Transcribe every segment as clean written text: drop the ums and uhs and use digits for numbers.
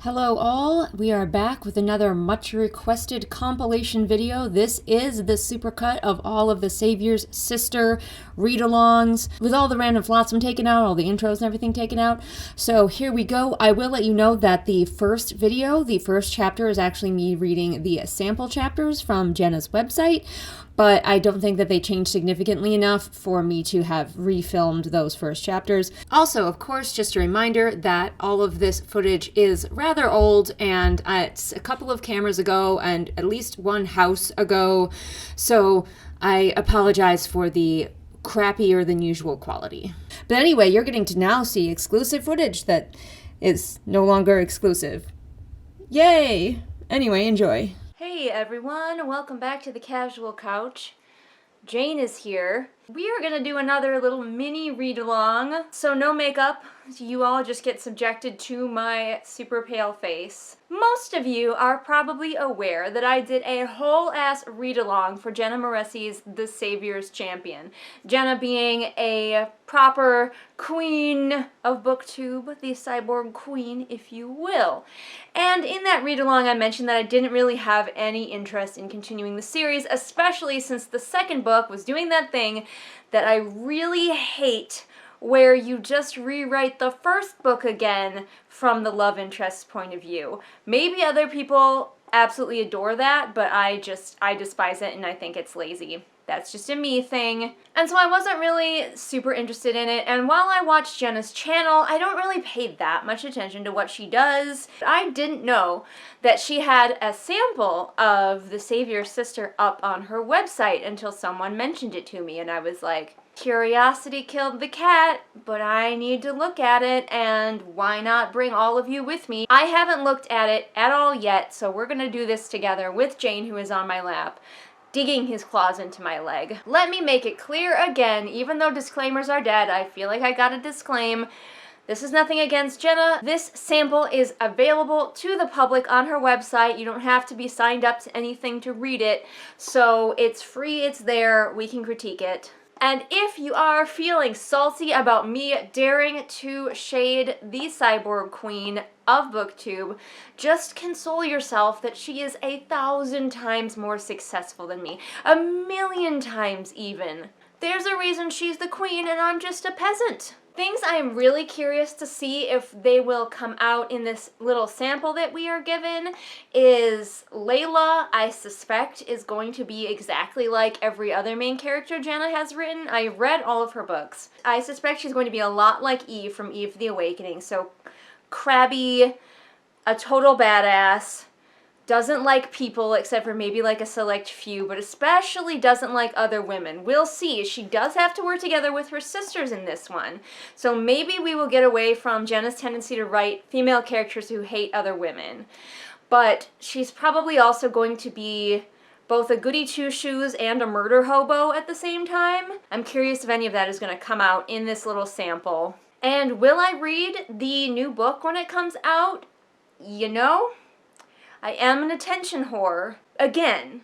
Hello all, we are back with another much requested compilation video. This is the supercut of all of the Savior's Sister read-alongs with all the random flotsam taken out, all the intros and everything taken out. So here we go. I will let you know that the first video, the first chapter, is actually me reading the sample chapters from Jenna's website, but I don't think that they changed significantly enough for me to have refilmed those first chapters. Also, of course, just a reminder that all of this footage is rather old, and it's a couple of cameras ago and at least one house ago, so I apologize for the crappier than usual quality. But anyway, you're getting to now see exclusive footage that is no longer exclusive. Yay! Anyway, enjoy. Hey everyone, welcome back to the Casual Couch. Jane is here. We are gonna do another little mini read-along, so no makeup. You all just get subjected to my super pale face. Most of you are probably aware that I did a whole-ass read-along for Jenna Moressi's The Savior's Champion. Jenna being a proper queen of booktube, the cyborg queen, if you will. And in that read-along I mentioned that I didn't really have any interest in continuing the series, especially since the second book was doing that thing that I really hate, where you just rewrite the first book again from the love interest's point of view. Maybe other people absolutely adore that, but I despise it and I think it's lazy. That's just a me thing. And so I wasn't really super interested in it, and while I watched Jenna's channel, I don't really pay that much attention to what she does. I didn't know that she had a sample of The Savior's Sister up on her website until someone mentioned it to me, and I was like, curiosity killed the cat, but I need to look at it, and why not bring all of you with me? I haven't looked at it at all yet, so we're gonna do this together with Jane, who is on my lap, digging his claws into my leg. Let me make it clear again, even though disclaimers are dead, I feel like I gotta disclaim, this is nothing against Jenna. This sample is available to the public on her website. You don't have to be signed up to anything to read it, so it's free, it's there, we can critique it. And if you are feeling salty about me daring to shade the cyborg queen of booktube, just console yourself that she is 1,000 times more successful than me. 1,000,000 times even. There's a reason she's the queen and I'm just a peasant. Things I am really curious to see if they will come out in this little sample that we are given is Leila, I suspect, is going to be exactly like every other main character Jenna has written. I read all of her books. I suspect she's going to be a lot like Eve from Eve the Awakening, so crabby, a total badass, doesn't like people except for maybe like a select few, but especially doesn't like other women. We'll see. She does have to work together with her sisters in this one. So maybe we will get away from Jenna's tendency to write female characters who hate other women. But she's probably also going to be both a goody two-shoes and a murder hobo at the same time. I'm curious if any of that is going to come out in this little sample. And will I read the new book when it comes out? You know? I am an attention whore, again,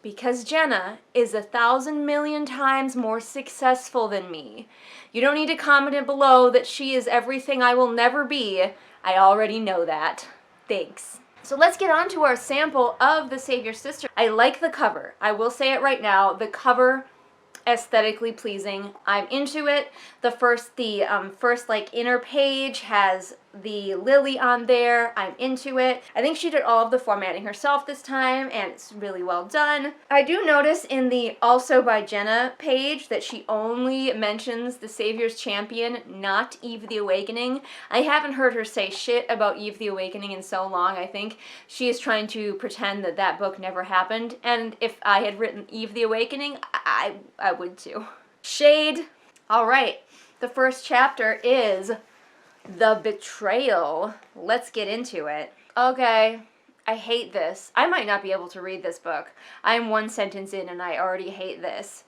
because Jenna is 1,000,000,000 times more successful than me. You don't need to comment it below that she is everything I will never be. I already know that. Thanks. So let's get on to our sample of The Savior's Sister. I like the cover. I will say it right now. The cover, aesthetically pleasing. I'm into it. The first like inner page has the lily on there. I'm into it. I think she did all of the formatting herself this time, and it's really well done. I do notice in the Also by Jenna page that she only mentions The Savior's Champion, not Eve the Awakening. I haven't heard her say shit about Eve the Awakening in so long. I think she is trying to pretend that that book never happened, and if I had written Eve the Awakening, I would too. Shade. Alright, the first chapter is The Betrayal. Let's get into it. Okay, I hate this. I might not be able to read this book. I'm one sentence in and I already hate this.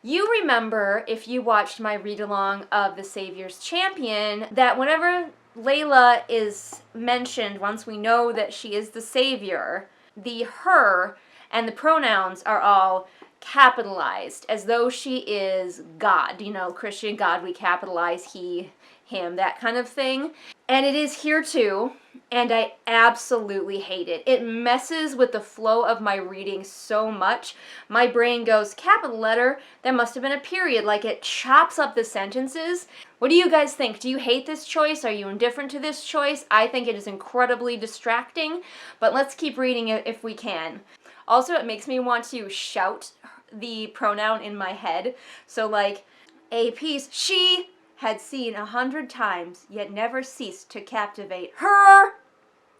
You remember, if you watched my read-along of The Savior's Champion, that whenever Leila is mentioned, once we know that she is the savior, the her and the pronouns are all capitalized, as though she is God. You know, Christian God, we capitalize he, him, that kind of thing. And it is here too. and I absolutely hate it. It messes with the flow of my reading so much. My brain goes, capital letter, there must have been a period, like it chops up the sentences. What do you guys think? Do you hate this choice? Are you indifferent to this choice? I think it is incredibly distracting, but let's keep reading it if we can. Also, it makes me want to shout the pronoun in my head. So like, a piece she had seen 100 times, yet never ceased to captivate her.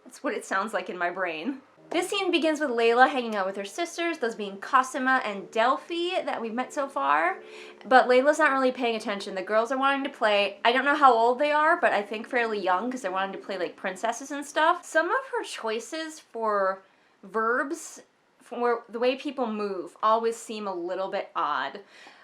That's what it sounds like in my brain. This scene begins with Leila hanging out with her sisters, those being Cosima and Delphi that we've met so far. But Leila's not really paying attention. The girls are wanting to play. I don't know how old they are, but I think fairly young because they're wanting to play like princesses and stuff. Some of her choices for verbs, for the way people move, always seem a little bit odd.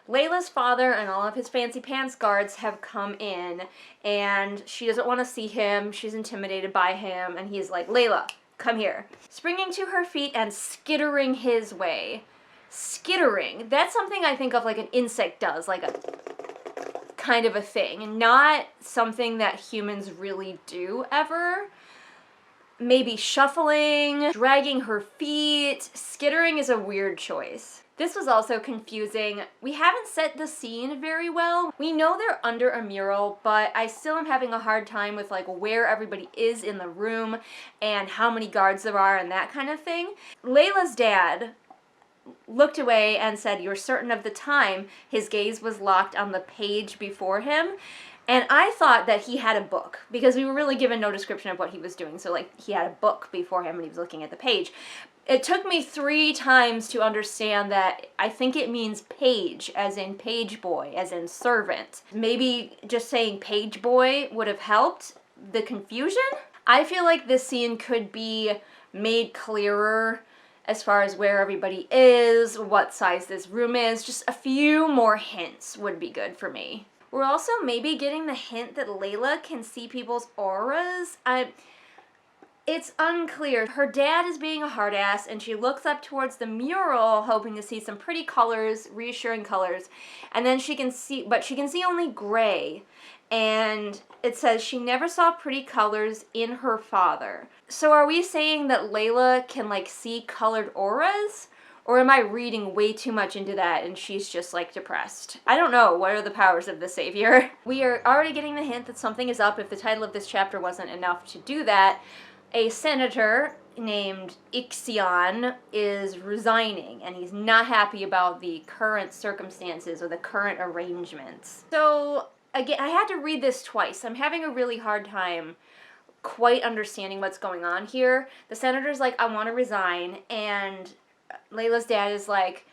Leila's father and all of his fancy pants guards have come in, and she doesn't want to see him. She's intimidated by him, and he's like, Leila, come here. Springing to her feet and skittering his way. Skittering. That's something I think of like an insect does, like a kind of a thing, not something that humans really do ever. Maybe shuffling, dragging her feet. Skittering is a weird choice. This was also confusing. We haven't set the scene very well. We know they're under a mural, but I still am having a hard time with like where everybody is in the room and how many guards there are and that kind of thing. Leila's dad looked away and said, "You're certain of the time?" His gaze was locked on the page before him. And I thought that he had a book, because we were really given no description of what he was doing. So like he had a book before him and he was looking at the page. It took me 3 times to understand that I think it means page, as in page boy, as in servant. Maybe just saying page boy would have helped the confusion. I feel like this scene could be made clearer as far as where everybody is, what size this room is. Just a few more hints would be good for me. We're also maybe getting the hint that Leila can see people's auras. It's unclear. Her dad is being a hard ass, and she looks up towards the mural hoping to see some pretty colors, reassuring colors, and then she can see only gray. And it says she never saw pretty colors in her father. So are we saying that Leila can like see colored auras? Or am I reading way too much into that and she's just like depressed? I don't know. What are the powers of the savior? We are already getting the hint that something is up if the title of this chapter wasn't enough to do that. A senator named Ixion is resigning, and he's not happy about the current circumstances or the current arrangements. So again, I had to read this twice. I'm having a really hard time quite understanding what's going on here. The senator's like, I want to resign, and Leila's dad is like,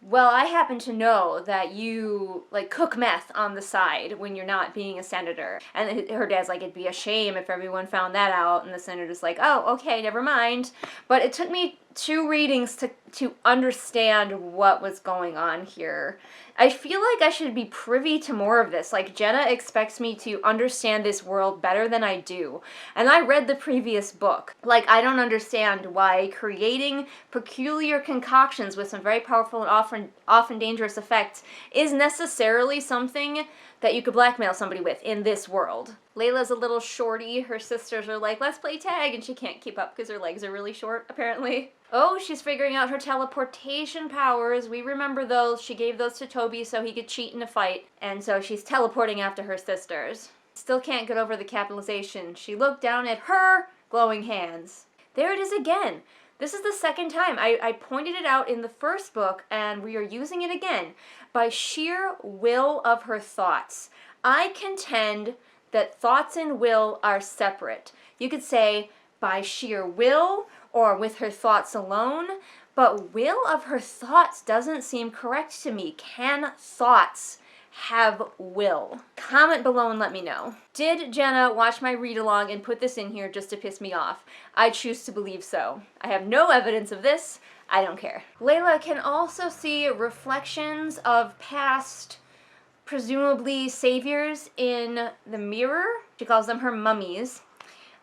well, I happen to know that you, like, cook meth on the side when you're not being a senator. And her dad's like, it'd be a shame if everyone found that out. And the senator's like, oh, okay, never mind. But it took me 2 readings to understand what was going on here. I feel like I should be privy to more of this. Like, Jenna expects me to understand this world better than I do. And I read the previous book. Like, I don't understand why creating peculiar concoctions with some very powerful and often dangerous effects is necessarily something that you could blackmail somebody with in this world. Leila's a little shorty. Her sisters are like, let's play tag, and she can't keep up because her legs are really short, apparently. Oh, she's figuring out her teleportation powers. We remember those. She gave those to Toby so he could cheat in a fight. And so she's teleporting after her sisters. Still can't get over the capitalization. She looked down at her glowing hands. There it is again. This is the second time. I pointed it out in the first book, and we are using it again. By sheer will of her thoughts. I contend that thoughts and will are separate. You could say by sheer will or with her thoughts alone, but will of her thoughts doesn't seem correct to me. Can thoughts have will? Comment below and let me know. Did Jenna watch my read-along and put this in here just to piss me off? I choose to believe so. I have no evidence of this. I don't care. Leila can also see reflections of past, presumably saviors, in the mirror. She calls them her mummies.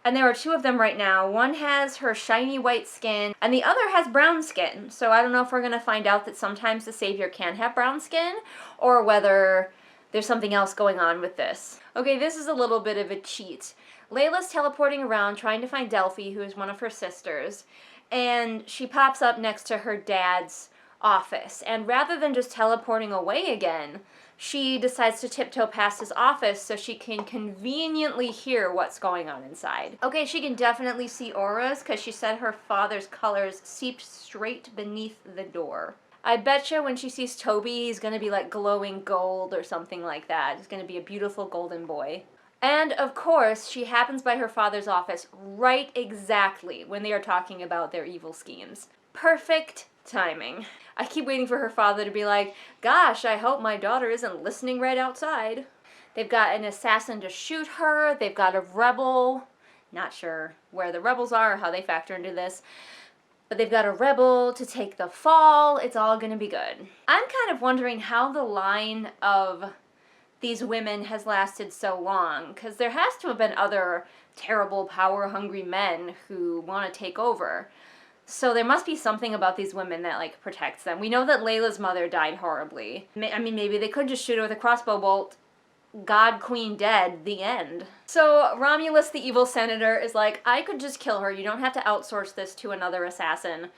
And there are 2 of them right now. One has her shiny white skin, and the other has brown skin. So I don't know if we're going to find out that sometimes the savior can have brown skin, or whether there's something else going on with this. Okay, this is a little bit of a cheat. Layla's teleporting around trying to find Delphi, who is one of her sisters, and she pops up next to her dad's office. And rather than just teleporting away again, she decides to tiptoe past his office so she can conveniently hear what's going on inside. Okay, she can definitely see auras because she said her father's colors seeped straight beneath the door. I betcha when she sees Toby, he's gonna be like glowing gold or something like that. He's gonna be a beautiful golden boy. And of course, she happens by her father's office right exactly when they are talking about their evil schemes. Perfect timing. I keep waiting for her father to be like, gosh, I hope my daughter isn't listening right outside. They've got an assassin to shoot her. They've got a rebel. Not sure where the rebels are or how they factor into this. But they've got a rebel to take the fall. It's all gonna be good. I'm kind of wondering how the line of these women has lasted so long, because there has to have been other terrible, power-hungry men who want to take over. So there must be something about these women that, like, protects them. We know that Layla's mother died horribly. I mean, maybe they could just shoot her with a crossbow bolt. God, Queen dead, the end. So Romulus, the evil senator, is like, I could just kill her. You don't have to outsource this to another assassin.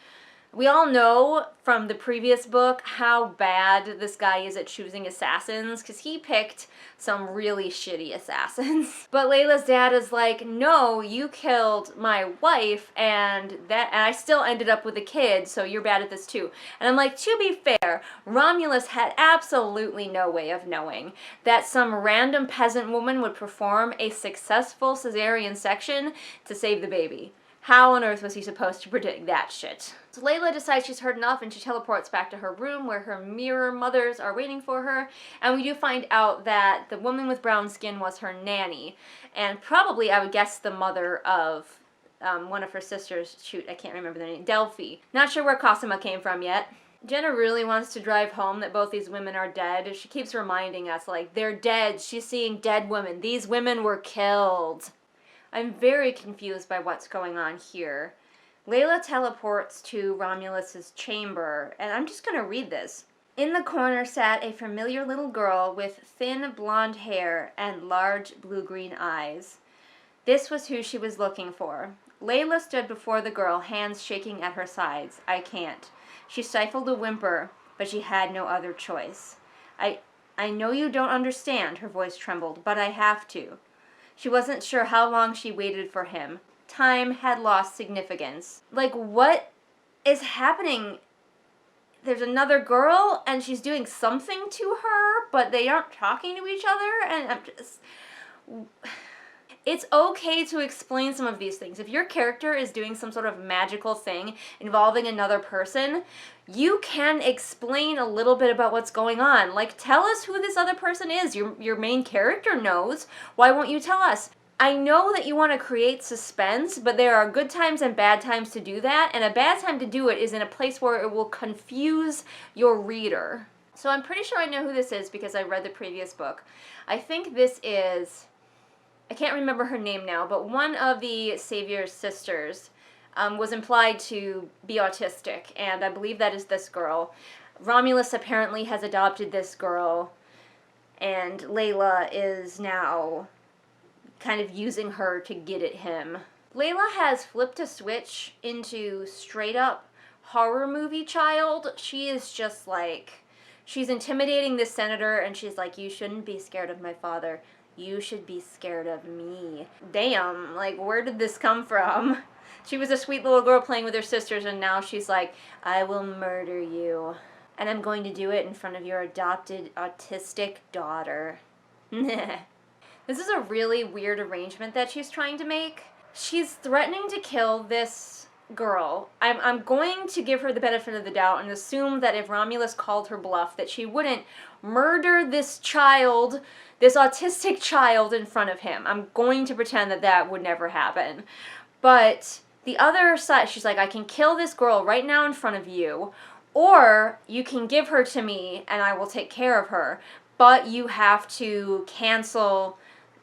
We all know from the previous book how bad this guy is at choosing assassins, because he picked some really shitty assassins. But Layla's dad is like, no, you killed my wife, and I still ended up with a kid, so you're bad at this too. And I'm like, to be fair, Romulus had absolutely no way of knowing that some random peasant woman would perform a successful cesarean section to save the baby. How on earth was he supposed to predict that shit? So Leila decides she's heard enough and she teleports back to her room where her mirror mothers are waiting for her. And we do find out that the woman with brown skin was her nanny. And probably, I would guess, the mother of one of her sisters. Shoot, I can't remember the name. Delphi. Not sure where Cosima came from yet. Jenna really wants to drive home that both these women are dead. She keeps reminding us, like, they're dead. She's seeing dead women. These women were killed. I'm very confused by what's going on here. Leila teleports to Romulus's chamber, and I'm just going to read this. In the corner sat a familiar little girl with thin blonde hair and large blue-green eyes. This was who she was looking for. Leila stood before the girl, hands shaking at her sides. I can't. She stifled a whimper, but she had no other choice. I know you don't understand, her voice trembled, but I have to. She wasn't sure how long she waited for him. Time had lost significance. Like, what is happening? There's another girl, and she's doing something to her, but they aren't talking to each other, and I'm just... It's okay to explain some of these things. If your character is doing some sort of magical thing involving another person, you can explain a little bit about what's going on. Like, tell us who this other person is. Your main character knows. Why won't you tell us? I know that you want to create suspense, but there are good times and bad times to do that, and a bad time to do it is in a place where it will confuse your reader. So I'm pretty sure I know who this is because I read the previous book. I think this is... I can't remember her name now, but one of the Savior's sisters was implied to be autistic, and I believe that is this girl. Romulus apparently has adopted this girl, and Leila is now kind of using her to get at him. Leila has flipped a switch into straight-up horror movie child. She is just like... She's intimidating this senator, and she's like, you shouldn't be scared of my father. You should be scared of me. Damn, like, where did this come from? She was a sweet little girl playing with her sisters, and now she's like, I will murder you. And I'm going to do it in front of your adopted autistic daughter. This is a really weird arrangement that she's trying to make. She's threatening to kill this girl. I'm going to give her the benefit of the doubt and assume that if Romulus called her bluff, that she wouldn't murder this child, this autistic child, in front of him. I'm going to pretend that that would never happen. But the other side, she's like, I can kill this girl right now in front of you, or you can give her to me and I will take care of her, but you have to cancel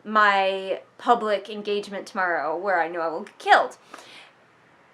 my public engagement tomorrow where I know I will get killed.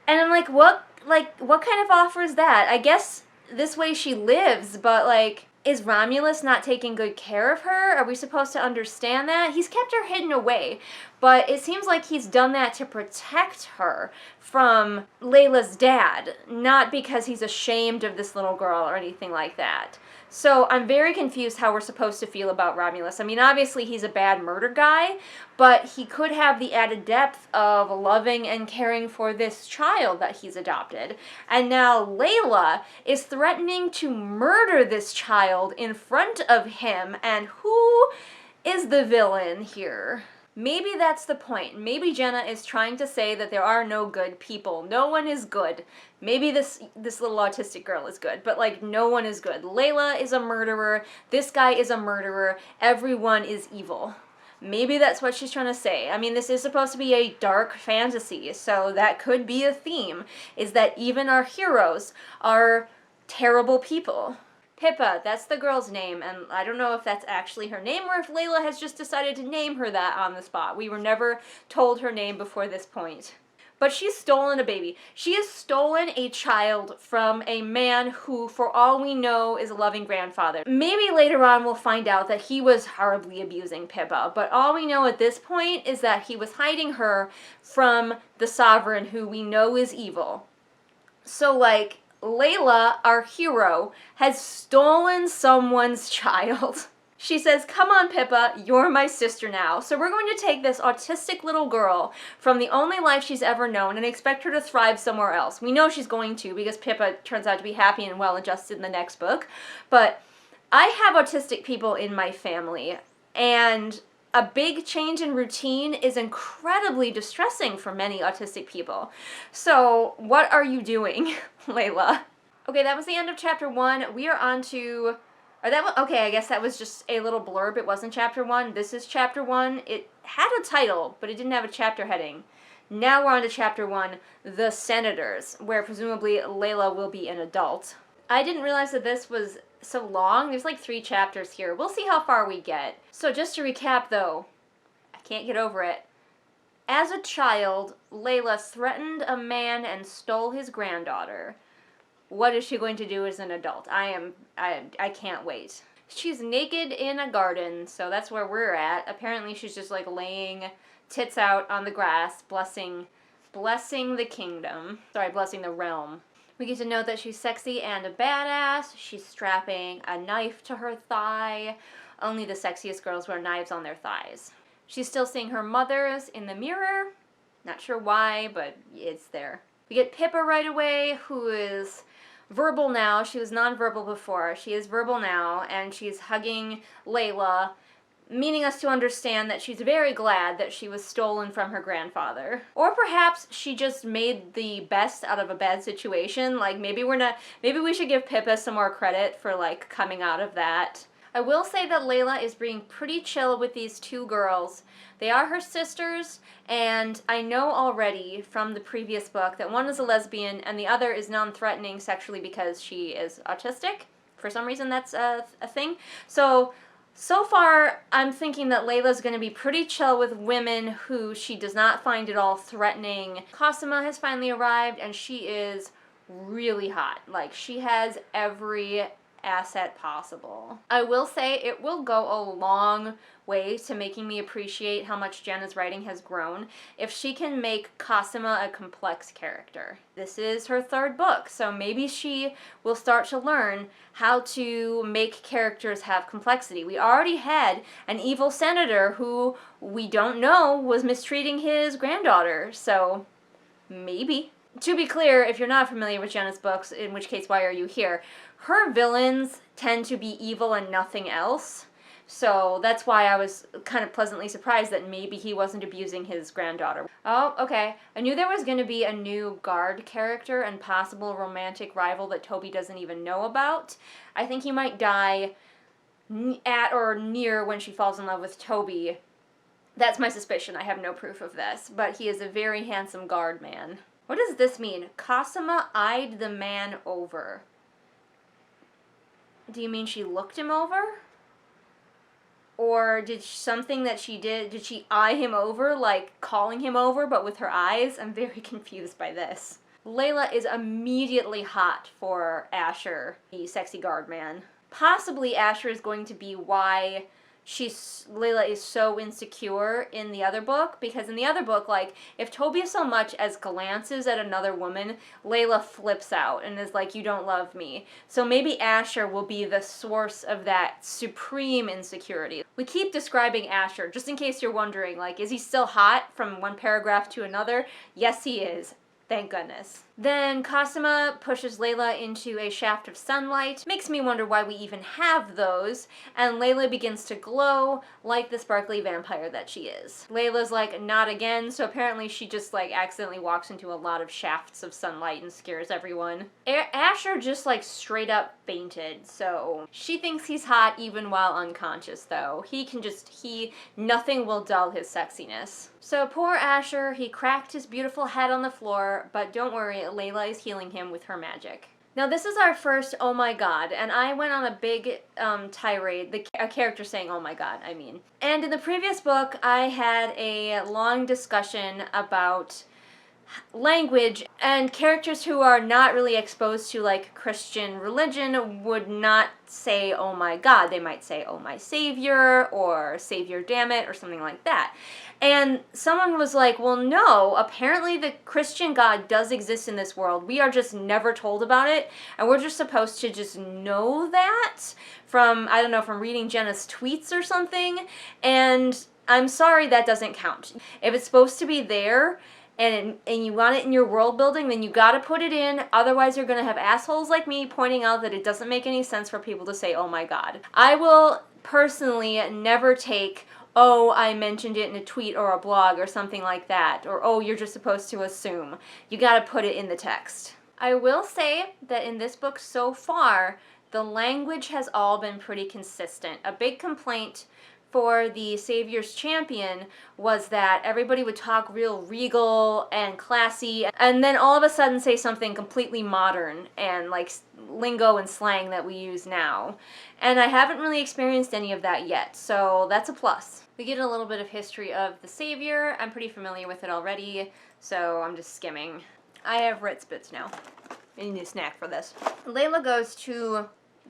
And I'm like, what kind of offer is that? I guess this way she lives, but, like, Is Romulus not taking good care of her? Are we supposed to understand that? He's kept her hidden away, but it seems like he's done that to protect her from Leila's dad, not because he's ashamed of this little girl or anything like that. So I'm very confused how we're supposed to feel about Romulus. I mean, obviously he's a bad murder guy, but he could have the added depth of loving and caring for this child that he's adopted. And now Leila is threatening to murder this child in front of him, and who is the villain here? Maybe that's the point. Maybe Jenna is trying to say that there are no good people. No one is good. Maybe this little autistic girl is good, but like no one is good. Leila is a murderer. This guy is a murderer. Everyone is evil. Maybe that's what she's trying to say. I mean, this is supposed to be a dark fantasy, so that could be a theme, is that even our heroes are terrible people. Pippa, that's the girl's name, and I don't know if that's actually her name or if Leila has just decided to name her that on the spot. We were never told her name before this point. But she's stolen a baby. She has stolen a child from a man who, for all we know, is a loving grandfather. Maybe later on we'll find out that he was horribly abusing Pippa, but all we know at this point is that he was hiding her from the Sovereign, who we know is evil. So, like, Leila, our hero, has stolen someone's child. She says, come on, Pippa, you're my sister now. So we're going to take this autistic little girl from the only life she's ever known and expect her to thrive somewhere else. We know she's going to, because Pippa turns out to be happy and well-adjusted in the next book. But I have autistic people in my family, and a big change in routine is incredibly distressing for many autistic people. So what are you doing, Leila? Okay, that was the end of chapter 1. We are on to... okay, I guess that was just a little blurb. It wasn't chapter 1. This is chapter 1. It had a title, but it didn't have a chapter heading. Now we're on to chapter 1, The Senators, where presumably Leila will be an adult. I didn't realize that this was so long. There's like 3 chapters here. We'll see how far we get. So just to recap though, I can't get over it. As a child, Leila threatened a man and stole his granddaughter. What is she going to do as an adult? I can't wait. She's naked in a garden, so that's where we're at. Apparently she's just like laying tits out on the grass, blessing the kingdom. Sorry, blessing the realm. We get to know that she's sexy and a badass. She's strapping a knife to her thigh. Only the sexiest girls wear knives on their thighs. She's still seeing her mothers in the mirror. Not sure why, but it's there. We get Pippa right away, who is verbal now. She was nonverbal before. She is verbal now, and she's hugging Leila, meaning us to understand that she's very glad that she was stolen from her grandfather. Or perhaps she just made the best out of a bad situation. Like, maybe we should give Pippa some more credit for, like, coming out of that. I will say that Leila is being pretty chill with these 2 girls. They are her sisters, and I know already from the previous book that one is a lesbian and the other is non-threatening sexually because she is autistic. For some reason that's a thing. So far I'm thinking that Leila's going to be pretty chill with women who she does not find at all threatening. Cosima has finally arrived, and she is really hot. Like, she has every asset possible. I will say it will go a long way to making me appreciate how much Jenna's writing has grown if she can make Cosima a complex character. This is her 3rd book, so maybe she will start to learn how to make characters have complexity. We already had an evil senator who we don't know was mistreating his granddaughter, so maybe. To be clear, if you're not familiar with Jenna's books, in which case why are you here, her villains tend to be evil and nothing else. So that's why I was kind of pleasantly surprised that maybe he wasn't abusing his granddaughter. Oh, okay. I knew there was going to be a new guard character and possible romantic rival that Toby doesn't even know about. I think he might die at or near when she falls in love with Toby. That's my suspicion. I have no proof of this. But he is a very handsome guard man. What does this mean? Cosima eyed the man over. Do you mean she looked him over? Or did something that she did she eye him over, like calling him over, but with her eyes? I'm very confused by this. Leila is immediately hot for Asher, the sexy guard man. possibly Asher is going to be why Leila is so insecure in the other book, because in the other book, like, if Tobias so much as glances at another woman, Leila flips out and is like, you don't love me. So maybe Asher will be the source of that supreme insecurity. We keep describing Asher, just in case you're wondering, like, is he still hot from one paragraph to another? Yes, he is. Thank goodness. Then Cosima pushes Leila into a shaft of sunlight. Makes me wonder why we even have those. And Leila begins to glow like the sparkly vampire that she is. Leila's like, not again. So apparently she just like accidentally walks into a lot of shafts of sunlight and scares everyone. Asher just like straight up fainted. So she thinks he's hot even while unconscious though. Nothing will dull his sexiness. So poor Asher, he cracked his beautiful head on the floor, but don't worry, Leila is healing him with her magic. Now this is our first oh my god, and I went on a big tirade, a character saying oh my god, I mean. And in the previous book, I had a long discussion about language, and characters who are not really exposed to like Christian religion would not say oh my god. They might say oh my savior or savior damn it or something like that. And someone was like, well no, apparently the Christian God does exist in this world. We are just never told about it, and we're just supposed to just know that from, I don't know, from reading Jenna's tweets or something. And I'm sorry, that doesn't count. If it's supposed to be there and you want it in your world building, then you gotta put it in. Otherwise, you're gonna have assholes like me pointing out that it doesn't make any sense for people to say, oh my god. I will personally never take, oh, I mentioned it in a tweet or a blog or something like that, or oh, you're just supposed to assume. You gotta put it in the text. I will say that in this book so far, the language has all been pretty consistent. A big complaint for the Savior's Champion was that everybody would talk real regal and classy, and then all of a sudden say something completely modern and like lingo and slang that we use now. And I haven't really experienced any of that yet, so that's a plus. We get a little bit of history of the Savior. I'm pretty familiar with it already, so I'm just skimming. I have Ritz Bits now. I need a snack for this. Leila goes to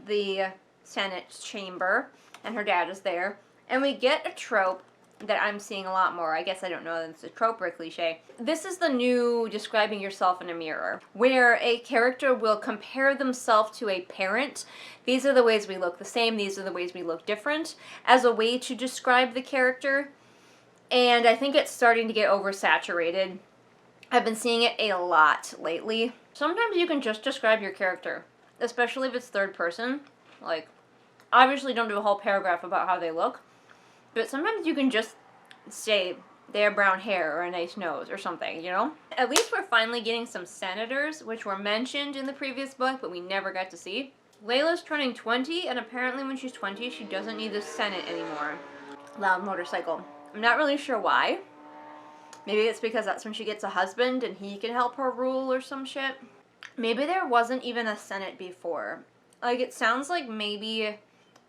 the Senate chamber, and her dad is there. And we get a trope that I'm seeing a lot more. I guess I don't know that it's a trope or a cliche. This is the new describing yourself in a mirror, where a character will compare themselves to a parent. These are the ways we look the same, these are the ways we look different, as a way to describe the character. And I think it's starting to get oversaturated. I've been seeing it a lot lately. Sometimes you can just describe your character, especially if it's third person. Like, obviously don't do a whole paragraph about how they look, but sometimes you can just say they have brown hair or a nice nose or something, you know? At least we're finally getting some senators, which were mentioned in the previous book, but we never got to see. Leila's turning 20, and apparently when she's 20, she doesn't need the Senate anymore. Loud motorcycle. I'm not really sure why. Maybe it's because that's when she gets a husband and he can help her rule or some shit. Maybe there wasn't even a Senate before. Like, it sounds like maybe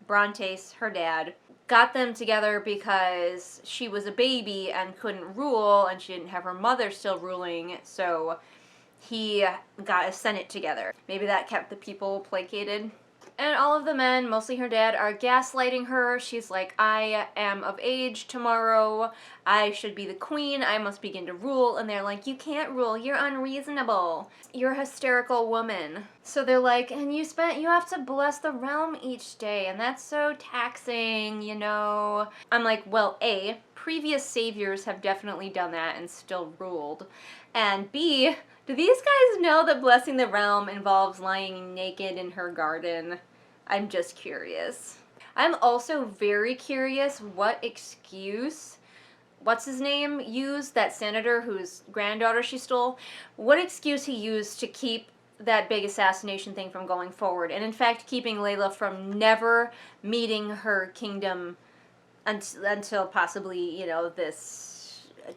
Brontes, her dad, got them together because she was a baby and couldn't rule, and she didn't have her mother still ruling, so he got a Senate together. Maybe that kept the people placated. And all of the men, mostly her dad, are gaslighting her. She's like, I am of age tomorrow. I should be the queen. I must begin to rule. And they're like, you can't rule. You're unreasonable. You're a hysterical woman. So they're like, and you have to bless the realm each day. And that's so taxing, you know. I'm like, well, A, previous saviors have definitely done that and still ruled. And B, do these guys know that blessing the realm involves lying naked in her garden? I'm just curious. I'm also very curious what excuse, what's his name, used, that senator whose granddaughter she stole, what excuse he used to keep that big assassination thing from going forward, and in fact keeping Leila from never meeting her kingdom until possibly, you know, this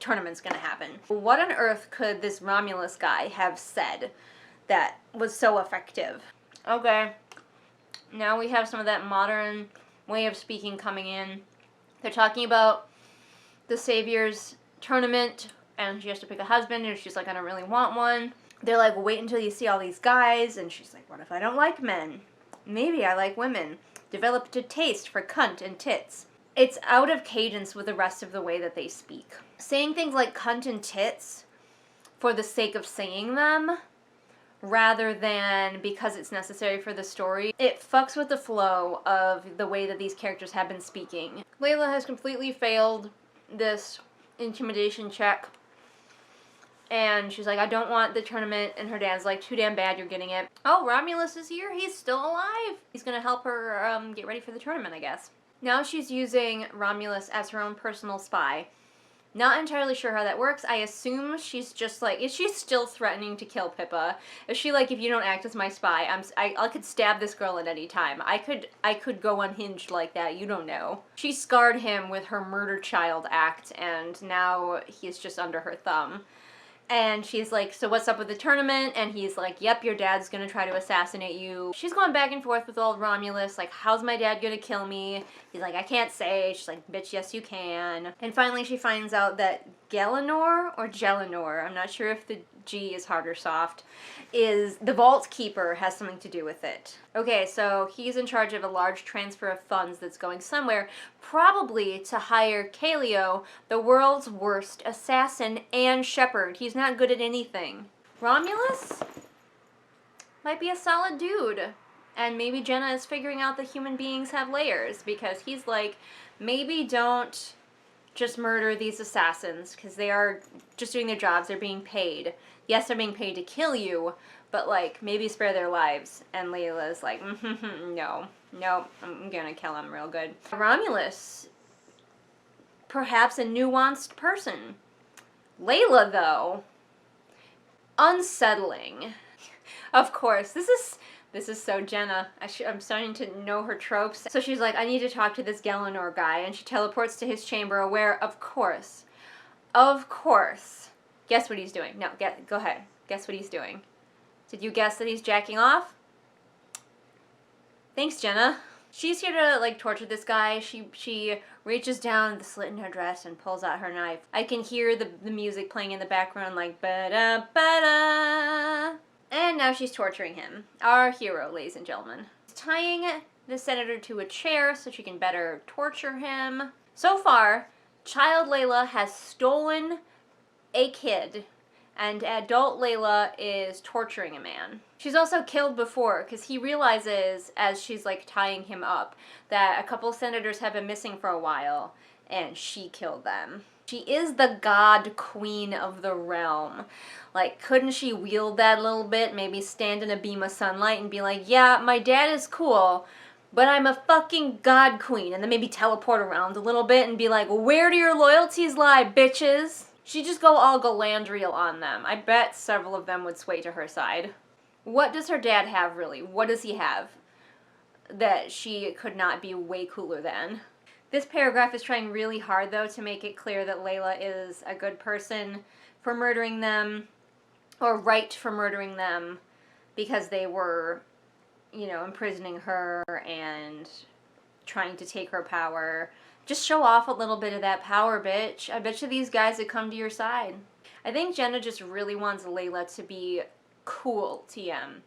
tournament's gonna happen. What on earth could this Romulus guy have said that was so effective? Okay, now we have some of that modern way of speaking coming in. They're talking about the Savior's tournament, and she has to pick a husband, and she's like, I don't really want one. They're like, well, wait until you see all these guys, and she's like, what if I don't like men? Maybe I like women. Developed a taste for cunt and tits. It's out of cadence with the rest of the way that they speak. Saying things like cunt and tits for the sake of saying them, rather than because it's necessary for the story, it fucks with the flow of the way that these characters have been speaking. Leila has completely failed this intimidation check. And she's like, I don't want the tournament, and her dad's like, too damn bad you're getting it. Oh, Romulus is here, he's still alive! He's gonna help her get ready for the tournament, I guess. Now she's using Romulus as her own personal spy. Not entirely sure how that works. I assume she's just like, is she still threatening to kill Pippa? Is she like, if you don't act as my spy, I could stab this girl at any time. I could go unhinged like that, you don't know. She scarred him with her murder child act, and now he's just under her thumb. And she's like, so what's up with the tournament? And he's like, yep, your dad's gonna try to assassinate you. She's going back and forth with old Romulus, like, how's my dad gonna kill me? He's like, I can't say. She's like, bitch, yes you can. And finally she finds out that Galenor, or Gelinor, I'm not sure if the G is hard or soft, is the Vault Keeper, has something to do with it. Okay, so he's in charge of a large transfer of funds that's going somewhere, probably to hire Kaleo, the world's worst assassin and shepherd. He's not good at anything. Romulus might be a solid dude. And maybe Jenna is figuring out that human beings have layers, because he's like, maybe don't just murder these assassins, because they are just doing their jobs, they're being paid. Yes, they're being paid to kill you, but like, maybe spare their lives. And Leila's like, no, I'm gonna kill him real good. Romulus, perhaps a nuanced person. Leila, though, unsettling. Of course, this is so Jenna. I'm starting to know her tropes. So she's like, I need to talk to this Galenor guy, and she teleports to his chamber, aware, of course, guess what he's doing? No, go ahead. Guess what he's doing. Did you guess that he's jacking off? Thanks, Jenna. She's here to, like, torture this guy. She reaches down the slit in her dress and pulls out her knife. I can hear the music playing in the background, like, ba-da, ba-da. And now she's torturing him. Our hero, ladies and gentlemen. Tying the senator to a chair so she can better torture him. So far, child Leila has stolen a kid, and adult Leila is torturing a man. She's also killed before, because he realizes, as she's like tying him up, that a couple senators have been missing for a while, and she killed them. She is the god queen of the realm. Like, couldn't she wield that a little bit? Maybe stand in a beam of sunlight and be like, yeah, my dad is cool, but I'm a fucking god queen. And then maybe teleport around a little bit and be like, where do your loyalties lie, bitches? She'd just go all Galadriel on them. I bet several of them would sway to her side. What does her dad have, really? What does he have that she could not be way cooler than? This paragraph is trying really hard, though, to make it clear that Leila is a good person for murdering them, or right for murdering them, because they were, you know, imprisoning her and trying to take her power. Just show off a little bit of that power, bitch. I bet you these guys would come to your side. I think Jenna just really wants Leila to be cool, TM.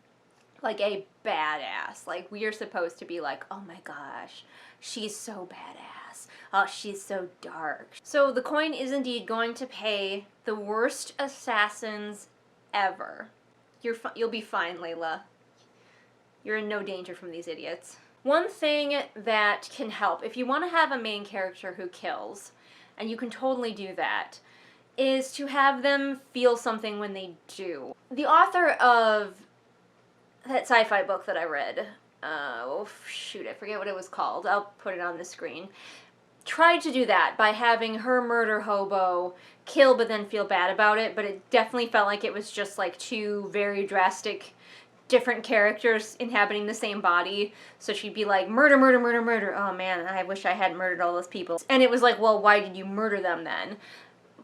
Like a badass. Like, we are supposed to be like, oh my gosh, she's so badass. Oh, she's so dark. So the coin is indeed going to pay the worst assassins ever. You'll be fine, Leila. You're in no danger from these idiots. One thing that can help, if you want to have a main character who kills, and you can totally do that, is to have them feel something when they do. The author of that sci-fi book that I read, oh shoot, I forget what it was called, I'll put it on the screen, tried to do that by having her murder hobo kill but then feel bad about it, but it definitely felt like it was just like two very drastic different characters inhabiting the same body. So she'd be like, murder, murder, murder, murder. Oh man, I wish I hadn't murdered all those people. And it was like, well, why did you murder them then?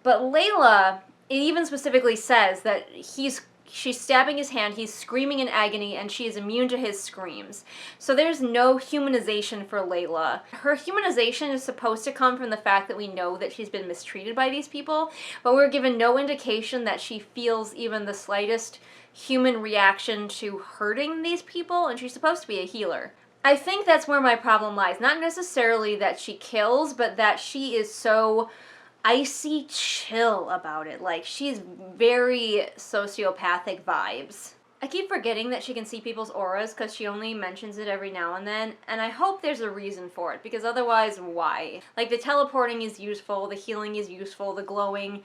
But Leila, it even specifically says that he's she's stabbing his hand, he's screaming in agony, and she is immune to his screams. So there's no humanization for Leila. Her humanization is supposed to come from the fact that we know that she's been mistreated by these people, but we're given no indication that she feels even the slightest human reaction to hurting these people, and she's supposed to be a healer. I think that's where my problem lies. Not necessarily that she kills, but that she is so icy chill about it. Like, she's very sociopathic vibes. I keep forgetting that she can see people's auras because she only mentions it every now and then, and I hope there's a reason for it, because otherwise, why? Like, the teleporting is useful, the healing is useful, the glowing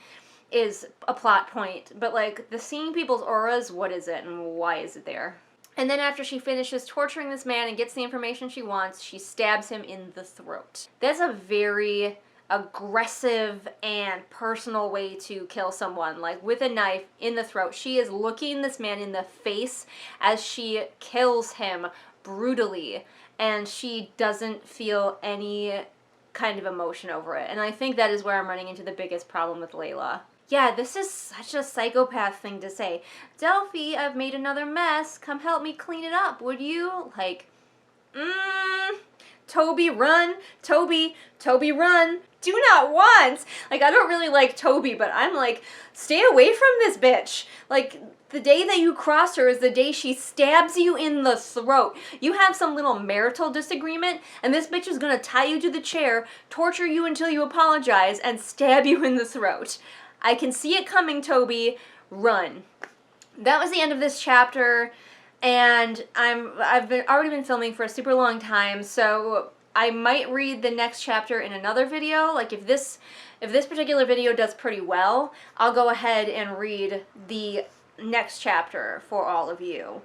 is a plot point, but like, the seeing people's auras, what is it and why is it there? And then after she finishes torturing this man and gets the information she wants, she stabs him in the throat. That's a very aggressive and personal way to kill someone, like with a knife in the throat. She is looking this man in the face as she kills him brutally, and she doesn't feel any kind of emotion over it. And I think that is where I'm running into the biggest problem with Leila. Yeah, this is such a psychopath thing to say. Delphi, I've made another mess. Come help me clean it up, would you? Like, Toby, run. Toby, run. Do not want. Like, I don't really like Toby, but I'm like, stay away from this bitch. Like, the day that you cross her is the day she stabs you in the throat. You have some little marital disagreement, and this bitch is gonna tie you to the chair, torture you until you apologize, and stab you in the throat. I can see it coming, Toby. Run. That was the end of this chapter, and I've already been filming for a super long time, so I might read the next chapter in another video. Like, if this particular video does pretty well, I'll go ahead and read the next chapter for all of you.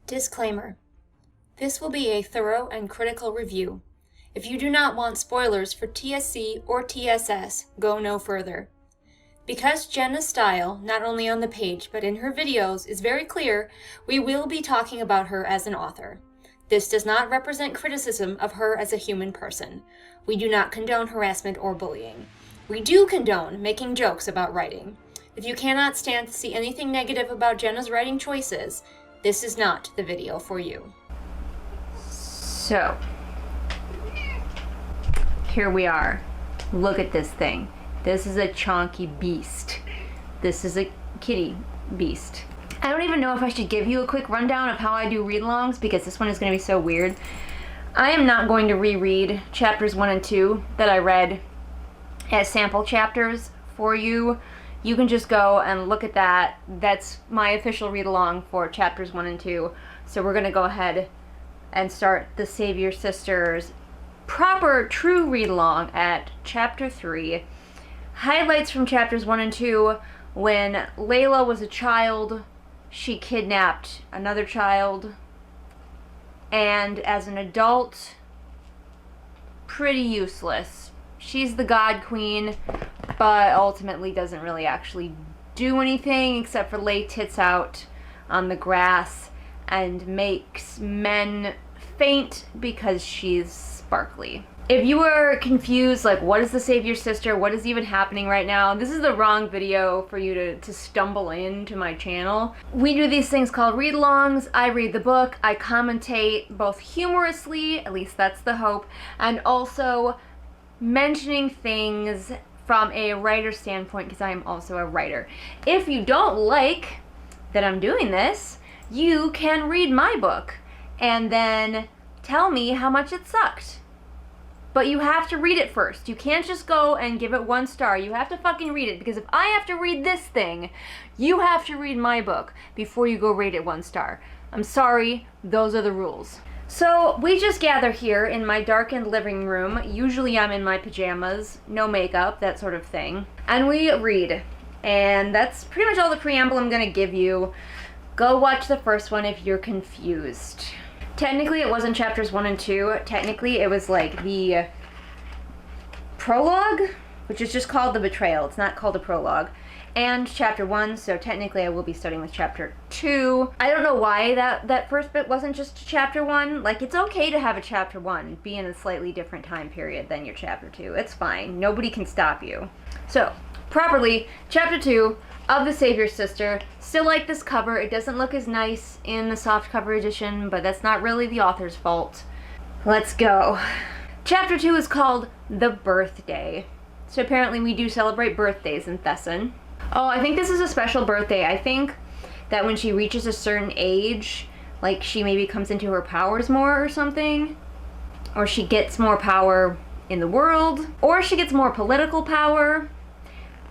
Disclaimer. This will be a thorough and critical review. If you do not want spoilers for TSC or TSS, go no further. Because Jenna's style, not only on the page but in her videos, is very clear, we will be talking about her as an author. This does not represent criticism of her as a human person. We do not condone harassment or bullying. We do condone making jokes about writing. If you cannot stand to see anything negative about Jenna's writing choices, this is not the video for you. So, here we are. Look at this thing. This is a chonky beast. This is a kitty beast. I don't even know if I should give you a quick rundown of how I do read-alongs, because this one is going to be so weird. I am not going to reread chapters 1 and 2 that I read as sample chapters for you. You can just go and look at that. That's my official read-along for chapters 1 and 2. So we're going to go ahead and start the Savior Sisters proper true read-along at chapter 3. Highlights from chapters 1 and 2. When Leila was a child, she kidnapped another child. And as an adult, pretty useless. She's the God Queen, but ultimately doesn't really actually do anything except for lay tits out on the grass and makes men faint because she's sparkly. If you were confused, like, what is the Savior Sister, what is even happening right now, this is the wrong video for you to stumble into my channel. We do these things called read-alongs. I read the book, I commentate both humorously, at least that's the hope, and also mentioning things from a writer standpoint, because I am also a writer. If you don't like that I'm doing this, you can read my book and then tell me how much it sucked. But you have to read it first. You can't just go and give it 1 star. You have to fucking read it, because if I have to read this thing, you have to read my book before you go rate it 1 star. I'm sorry, those are the rules. So we just gather here in my darkened living room. Usually I'm in my pajamas, no makeup, that sort of thing. And we read. And that's pretty much all the preamble I'm gonna give you. Go watch the first one if you're confused. Technically it wasn't chapters 1 and 2. Technically it was like the prologue, which is just called The Betrayal. It's not called a prologue. and chapter 1, so technically I will be starting with chapter 2. I don't know why that first bit wasn't just chapter 1. Like, it's okay to have a chapter 1 be in a slightly different time period than your chapter 2. It's fine. Nobody can stop you. So, properly, chapter 2 of The Savior's Sister. Still like this cover. It doesn't look as nice in the softcover edition, but that's not really the author's fault. Let's go. Chapter 2 is called The Birthday. So apparently we do celebrate birthdays in Thesson. Oh, I think this is a special birthday. I think that when she reaches a certain age, like she maybe comes into her powers more or something, or she gets more power in the world, or she gets more political power.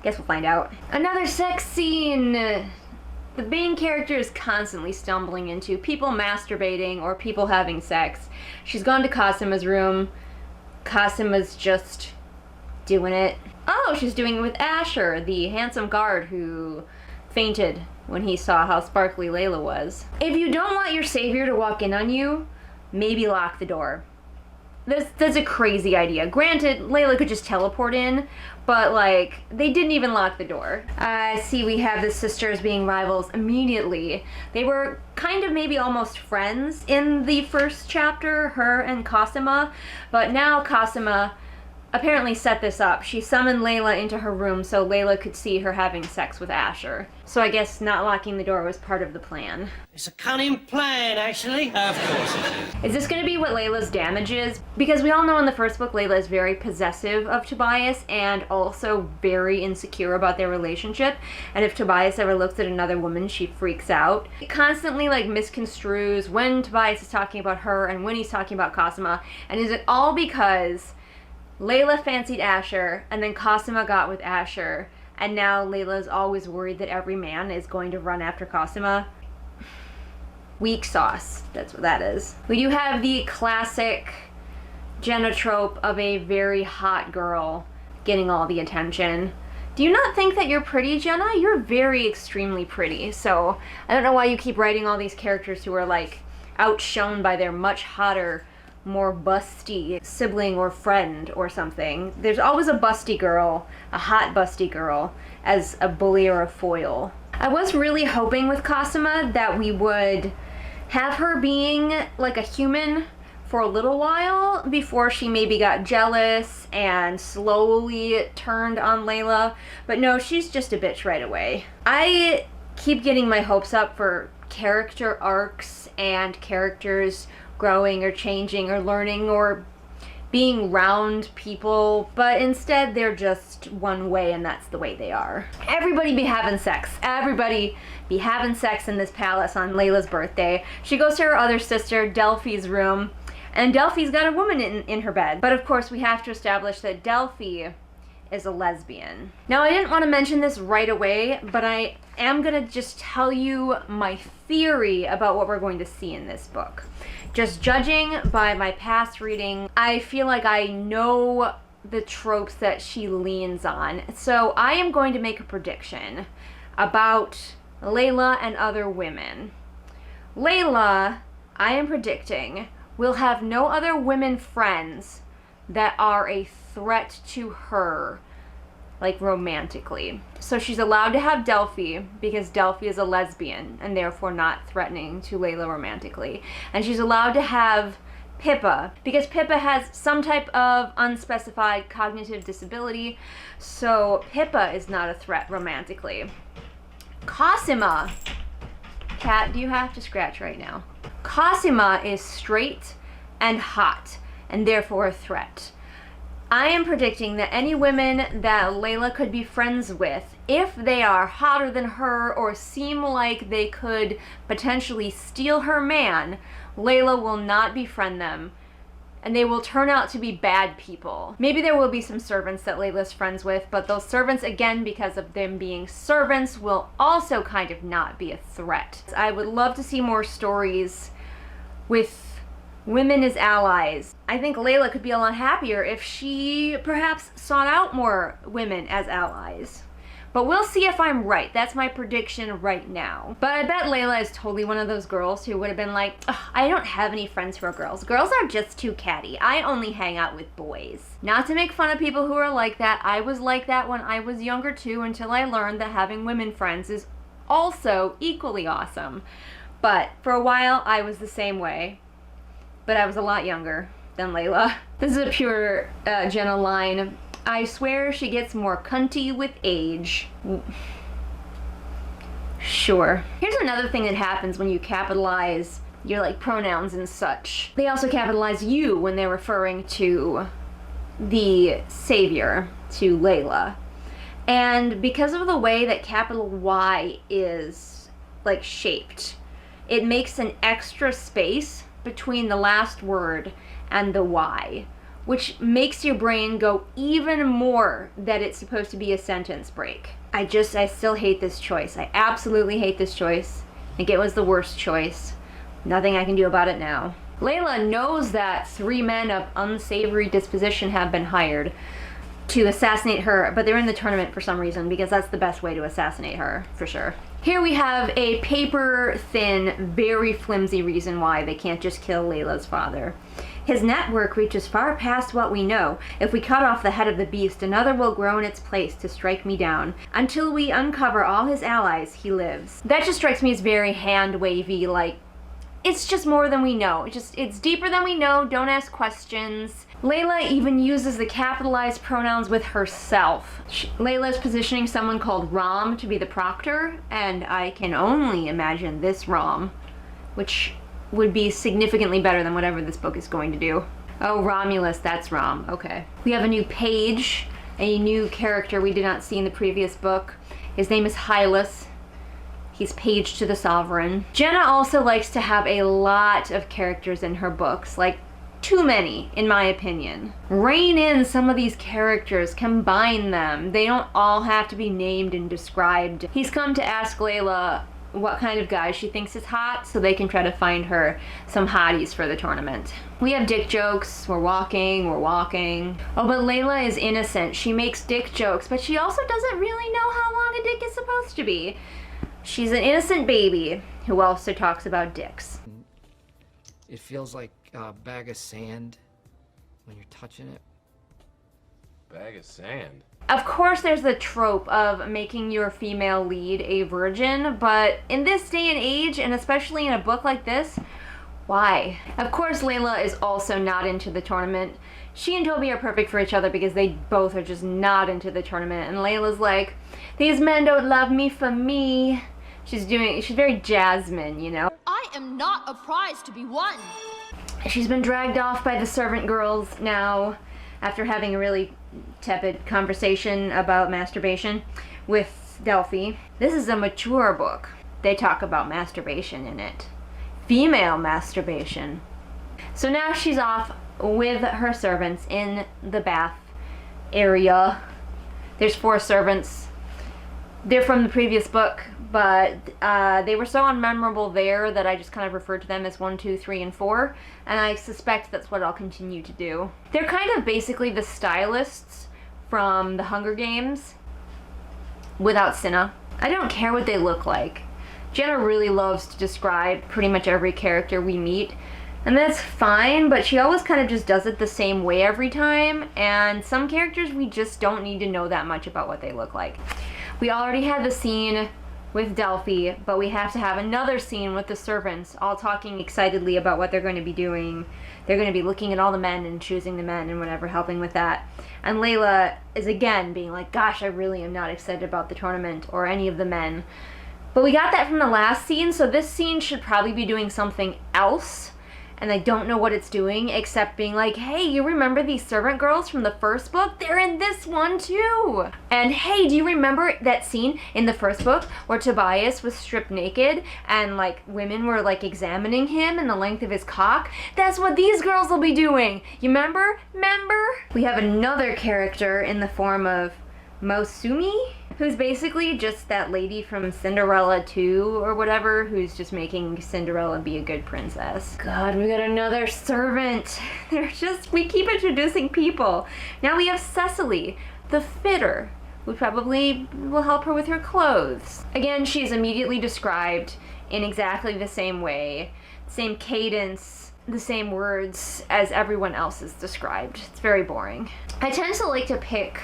Guess we'll find out. Another sex scene. The main character is constantly stumbling into people masturbating or people having sex. She's gone to Cosima's room. Cosima's just doing it. Oh, she's doing it with Asher, the handsome guard who fainted when he saw how sparkly Leila was. If you don't want your savior to walk in on you, maybe lock the door. That's a crazy idea. Granted, Leila could just teleport in, but like, they didn't even lock the door. I see we have the sisters being rivals immediately. They were kind of maybe almost friends in the first chapter, her and Cosima, but now Cosima apparently set this up. She summoned Leila into her room so Leila could see her having sex with Asher. So I guess not locking the door was part of the plan. It's a cunning plan, actually. Of course it Is this going to be what Leila's damage is? Because we all know in the first book Leila is very possessive of Tobias and also very insecure about their relationship. And if Tobias ever looks at another woman, she freaks out. It constantly like misconstrues when Tobias is talking about her and when he's talking about Cosima. And is it all because Leila fancied Asher, and then Cosima got with Asher, and now Leila's always worried that every man is going to run after Cosima? Weak sauce, that's what that is. We do have the classic Jenna trope of a very hot girl getting all the attention. Do you not think that you're pretty, Jenna? You're very extremely pretty, so I don't know why you keep writing all these characters who are like outshone by their much hotter, more busty sibling or friend or something. There's always a busty girl, a hot busty girl, as a bully or a foil. I was really hoping with Cosima that we would have her being like a human for a little while before she maybe got jealous and slowly turned on Leila, but no, she's just a bitch right away. I keep getting my hopes up for character arcs and characters growing or changing or learning or being round people, but instead they're just one way and that's the way they are. Everybody be having sex. Everybody be having sex in this palace on Leila's birthday. She goes to her other sister, Delphi's room, and Delphi's got a woman in her bed. But of course we have to establish that Delphi is a lesbian. Now I didn't want to mention this right away, but I am gonna just tell you my theory about what we're going to see in this book. Just judging by my past reading, I feel like I know the tropes that she leans on. So I am going to make a prediction about Leila and other women. Leila, I am predicting, will have no other women friends that are a threat to her, like romantically. So she's allowed to have Delphi because Delphi is a lesbian and therefore not threatening to Leila romantically. And she's allowed to have Pippa because Pippa has some type of unspecified cognitive disability, so Pippa is not a threat romantically. Cosima, cat, do you have to scratch right now? Cosima is straight and hot and therefore a threat. I am predicting that any women that Leila could be friends with, if they are hotter than her or seem like they could potentially steal her man, Leila will not befriend them, and they will turn out to be bad people. Maybe there will be some servants that Leila's friends with, but those servants, again, because of them being servants, will also kind of not be a threat. I would love to see more stories with women as allies. I think Leila could be a lot happier if she perhaps sought out more women as allies. But we'll see if I'm right. That's my prediction right now. But I bet Leila is totally one of those girls who would have been like, I don't have any friends who are girls. Girls are just too catty. I only hang out with boys. Not to make fun of people who are like that. I was like that when I was younger too, until I learned that having women friends is also equally awesome. But for a while, I was the same way. But I was a lot younger than Leila. This is a pure Jenna line. I swear she gets more cunty with age. Sure. Here's another thing that happens when you capitalize your like pronouns and such. They also capitalize you when they're referring to the savior, to Leila. And because of the way that capital Y is like shaped, it makes an extra space between the last word and the Y, which makes your brain go even more that it's supposed to be a sentence break. I still hate this choice. I absolutely hate this choice. I think it was the worst choice. Nothing I can do about it now. Leila knows that 3 men of unsavory disposition have been hired to assassinate her, but they're in the tournament for some reason, because that's the best way to assassinate her, for sure. Here we have a paper-thin, very flimsy reason why they can't just kill Leila's father. His network reaches far past what we know. If we cut off the head of the beast, another will grow in its place to strike me down. Until we uncover all his allies, he lives. That just strikes me as very hand-wavy, like, it's just more than we know. It's deeper than we know, don't ask questions. Leila even uses the capitalized pronouns with herself. Leila's positioning someone called Rom to be the proctor, and I can only imagine this Rom, which would be significantly better than whatever this book is going to do. Oh, Romulus, that's Rom, okay. We have a new page, a new character we did not see in the previous book. His name is Hylas. He's page to the sovereign. Jenna also likes to have a lot of characters in her books, like too many, in my opinion. Rein in some of these characters, combine them. They don't all have to be named and described. He's come to ask Leila what kind of guy she thinks is hot, so they can try to find her some hotties for the tournament. We have dick jokes, we're walking. Oh, but Leila is innocent. She makes dick jokes, but she also doesn't really know how long a dick is supposed to be. She's an innocent baby who also talks about dicks. It feels like a bag of sand when you're touching it. Bag of sand? Of course there's the trope of making your female lead a virgin, but in this day and age, and especially in a book like this, why? Of course Leila is also not into the tournament. She and Toby are perfect for each other because they both are just not into the tournament, and Leila's like, these men don't love me for me. She's very Jasmine, you know? I am not a prize to be won. She's been dragged off by the servant girls now after having a really tepid conversation about masturbation with Delphi. This is a mature book. They talk about masturbation in it. Female masturbation. So now she's off with her servants in the bath area. There's 4 servants. They're from the previous book, but they were so unmemorable there that I just kind of referred to them as 1, 2, 3, and 4, and I suspect that's what I'll continue to do. They're kind of basically the stylists from the Hunger Games without Cinna. I don't care what they look like. Jenna really loves to describe pretty much every character we meet, and that's fine, but she always kind of just does it the same way every time, and some characters we just don't need to know that much about what they look like. We already had the scene with Delphi, but we have to have another scene with the servants, all talking excitedly about what they're going to be doing. They're going to be looking at all the men and choosing the men and whatever, helping with that. And Leila is again being like, gosh, I really am not excited about the tournament or any of the men. But we got that from the last scene, so this scene should probably be doing something else. And I don't know what it's doing, except being like, hey, you remember these servant girls from the first book? They're in this one too! And hey, do you remember that scene in the first book where Tobias was stripped naked and like women were like examining him and the length of his cock? That's what these girls will be doing! You remember? We have another character in the form of Mosumi, who's basically just that lady from Cinderella 2 or whatever, who's just making Cinderella be a good princess. God, we got another servant. We keep introducing people. Now we have Cecily, the fitter, who probably will help her with her clothes. Again, she's immediately described in exactly the same way, same cadence, the same words as everyone else is described. It's very boring. I tend to like to pick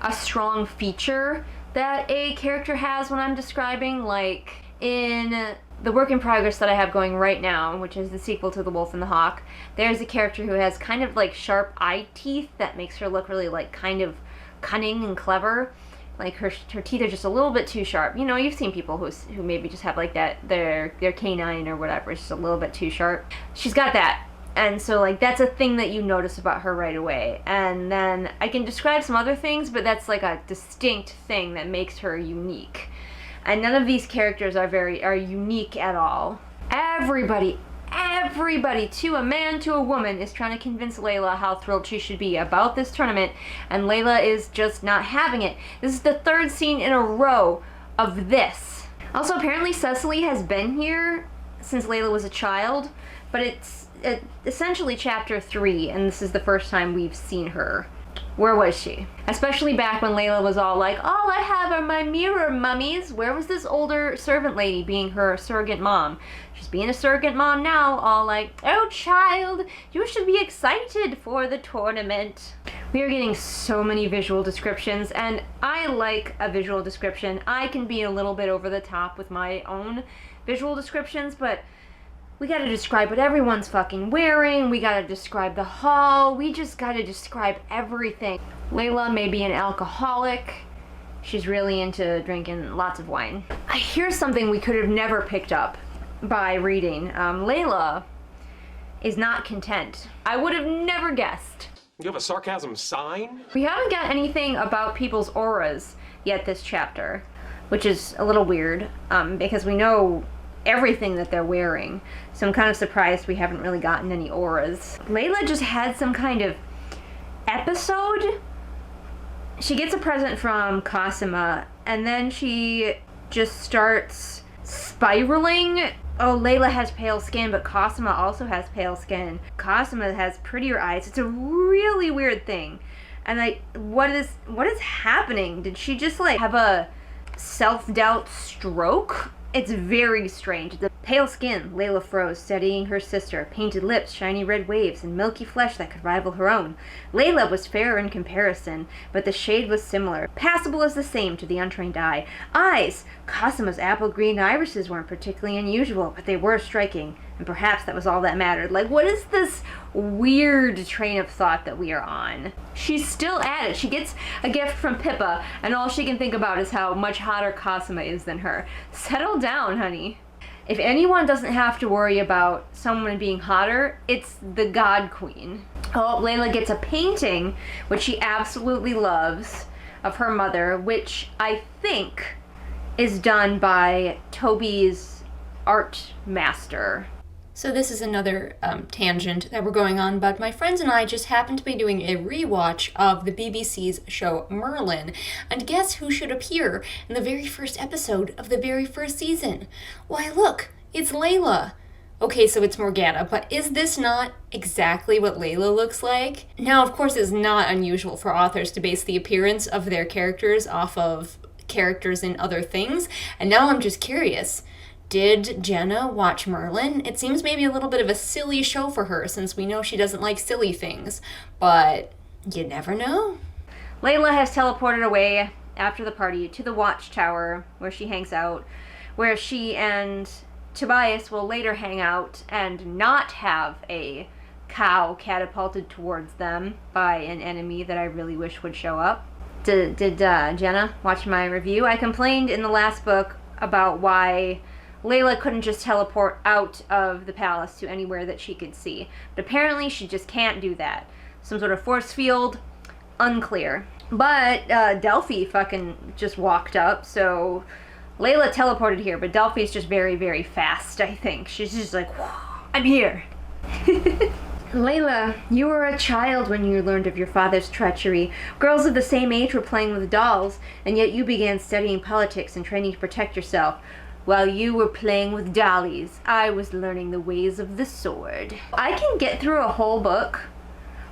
a strong feature that a character has when I'm describing, like in the work in progress that I have going right now, which is the sequel to The Wolf and the Hawk, there's a character who has kind of like sharp eye teeth that makes her look really like kind of cunning and clever. Like her teeth are just a little bit too sharp. You know, you've seen people who maybe just have like that, their canine or whatever is just a little bit too sharp. She's got that. And so like that's a thing that you notice about her right away. And then I can describe some other things, but that's like a distinct thing that makes her unique. And none of these characters are unique at all. Everybody, to a man, to a woman, is trying to convince Leila how thrilled she should be about this tournament, and Leila is just not having it. This is the third scene in a row of this. Also, apparently Cecily has been here since Leila was a child, but it's essentially chapter 3, and this is the first time we've seen her. Where was she? Especially back when Leila was all like, all I have are my mirror mummies. Where was this older servant lady being her surrogate mom? She's being a surrogate mom now, all like, oh child, you should be excited for the tournament. We are getting so many visual descriptions, and I like a visual description. I can be a little bit over the top with my own visual descriptions, but we gotta describe what everyone's fucking wearing, we gotta describe the hall, we just gotta describe everything. Leila may be an alcoholic, she's really into drinking lots of wine. Here's something we could have never picked up by reading. Leila is not content. I would have never guessed. You have a sarcasm sign? We haven't got anything about people's auras yet this chapter, which is a little weird, because we know everything that they're wearing. So I'm kind of surprised we haven't really gotten any auras. Leila just had some kind of episode. She gets a present from Cosima, and then she just starts spiraling. Oh, Leila has pale skin, but Cosima also has pale skin. Cosima has prettier eyes. It's a really weird thing. And like, what is happening? Did she just like have a self-doubt stroke? It's very strange. The pale skin, Leila froze, studying her sister. Painted lips, shiny red waves, and milky flesh that could rival her own. Leila was fairer in comparison, but the shade was similar. Passable as the same to the untrained eye. Eyes! Cosima's apple green irises weren't particularly unusual, but they were striking. And perhaps that was all that mattered. Like, what is this weird train of thought that we are on? She's still at it. She gets a gift from Pippa, and all she can think about is how much hotter Cosima is than her. Settle down, honey. If anyone doesn't have to worry about someone being hotter, it's the God Queen. Oh, Leila gets a painting, which she absolutely loves, of her mother, which I think is done by Toby's art master. So this is another tangent that we're going on, but my friends and I just happened to be doing a rewatch of the BBC's show Merlin, and guess who should appear in the very first episode of the very first season? Why look, it's Leila. Okay, so it's Morgana, but is this not exactly what Leila looks like? Now, of course, it's not unusual for authors to base the appearance of their characters off of characters in other things, and now I'm just curious. Did Jenna watch Merlin? It seems maybe a little bit of a silly show for her, since we know she doesn't like silly things, but you never know. Leila has teleported away after the party to the Watchtower, where she hangs out, where she and Tobias will later hang out and not have a cow catapulted towards them by an enemy that I really wish would show up. Did Jenna watch my review? I complained in the last book about why Leila couldn't just teleport out of the palace to anywhere that she could see. But apparently she just can't do that. Some sort of force field, unclear. But Delphi fucking just walked up, so Leila teleported here, but Delphi's just very, very fast, I think. She's just like, I'm here. Leila, you were a child when you learned of your father's treachery. Girls of the same age were playing with dolls, and yet you began studying politics and training to protect yourself. While you were playing with dollies, I was learning the ways of the sword. I can get through a whole book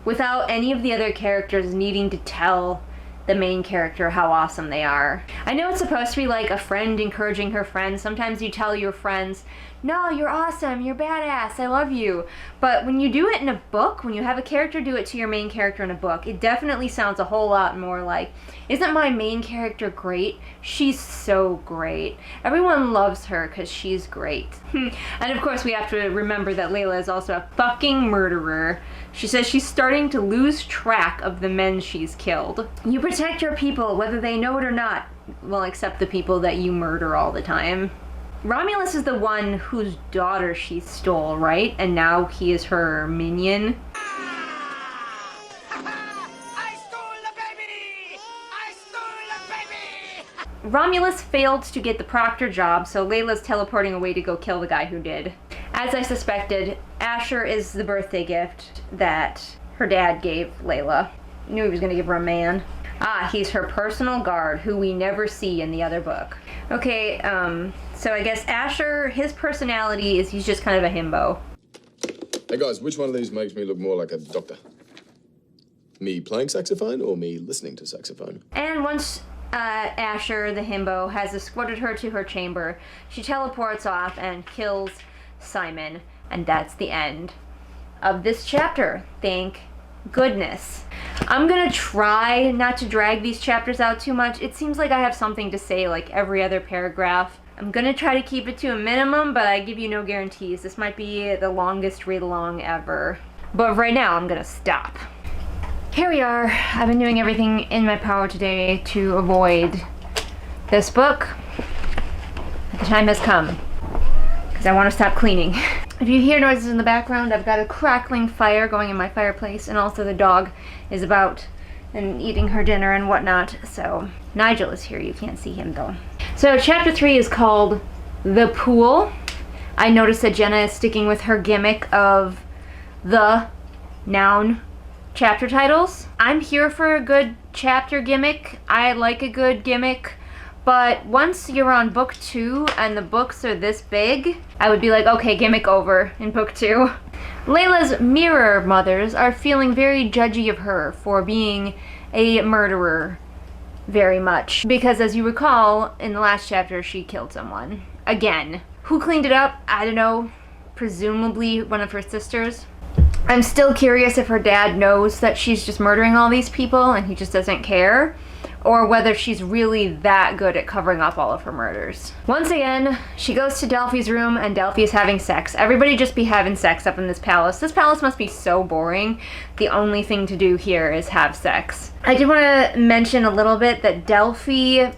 without any of the other characters needing to tell the main character how awesome they are. I know it's supposed to be like a friend encouraging her friends. Sometimes you tell your friends, no, you're awesome, you're badass, I love you. But when you do it in a book, when you have a character do it to your main character in a book, it definitely sounds a whole lot more like, isn't my main character great? She's so great. Everyone loves her because she's great. And of course we have to remember that Leila is also a fucking murderer. She says she's starting to lose track of the men she's killed. You protect your people whether they know it or not. Well, except the people that you murder all the time. Romulus is the one whose daughter she stole, right? And now he is her minion. I stole the baby! I stole the baby! Romulus failed to get the proctor job, so Leila's teleporting away to go kill the guy who did. As I suspected, Asher is the birthday gift that her dad gave Leila. Knew he was gonna give her a man. Ah, he's her personal guard, who we never see in the other book. Okay, so I guess Asher, his personality is he's just kind of a himbo. Hey guys, which one of these makes me look more like a doctor? Me playing saxophone or me listening to saxophone? And once Asher, the himbo, has escorted her to her chamber, she teleports off and kills Simon. And that's the end of this chapter. Thank goodness. I'm gonna try not to drag these chapters out too much. It seems like I have something to say like every other paragraph. I'm gonna try to keep it to a minimum, but I give you no guarantees. This might be the longest read along ever. But right now I'm gonna stop. Here we are. I've been doing everything in my power today to avoid this book. The time has come, because I want to stop cleaning. If you hear noises in the background, I've got a crackling fire going in my fireplace, and also the dog is about and eating her dinner and whatnot. So Nigel is here. You can't see him though. So chapter 3 is called The Pool. I noticed that Jenna is sticking with her gimmick of the noun chapter titles. I'm here for a good chapter gimmick. I like a good gimmick. But once you're on book 2 and the books are this big, I would be like, okay, gimmick over in book 2. Leila's mirror mothers are feeling very judgy of her for being a murderer very much. Because as you recall, in the last chapter, she killed someone. Again. Who cleaned it up? I don't know. Presumably one of her sisters. I'm still curious if her dad knows that she's just murdering all these people and he just doesn't care, or whether she's really that good at covering up all of her murders. Once again, she goes to Delphi's room and Delphi is having sex. Everybody just be having sex up in this palace. This palace must be so boring. The only thing to do here is have sex. I did want to mention a little bit that Delphi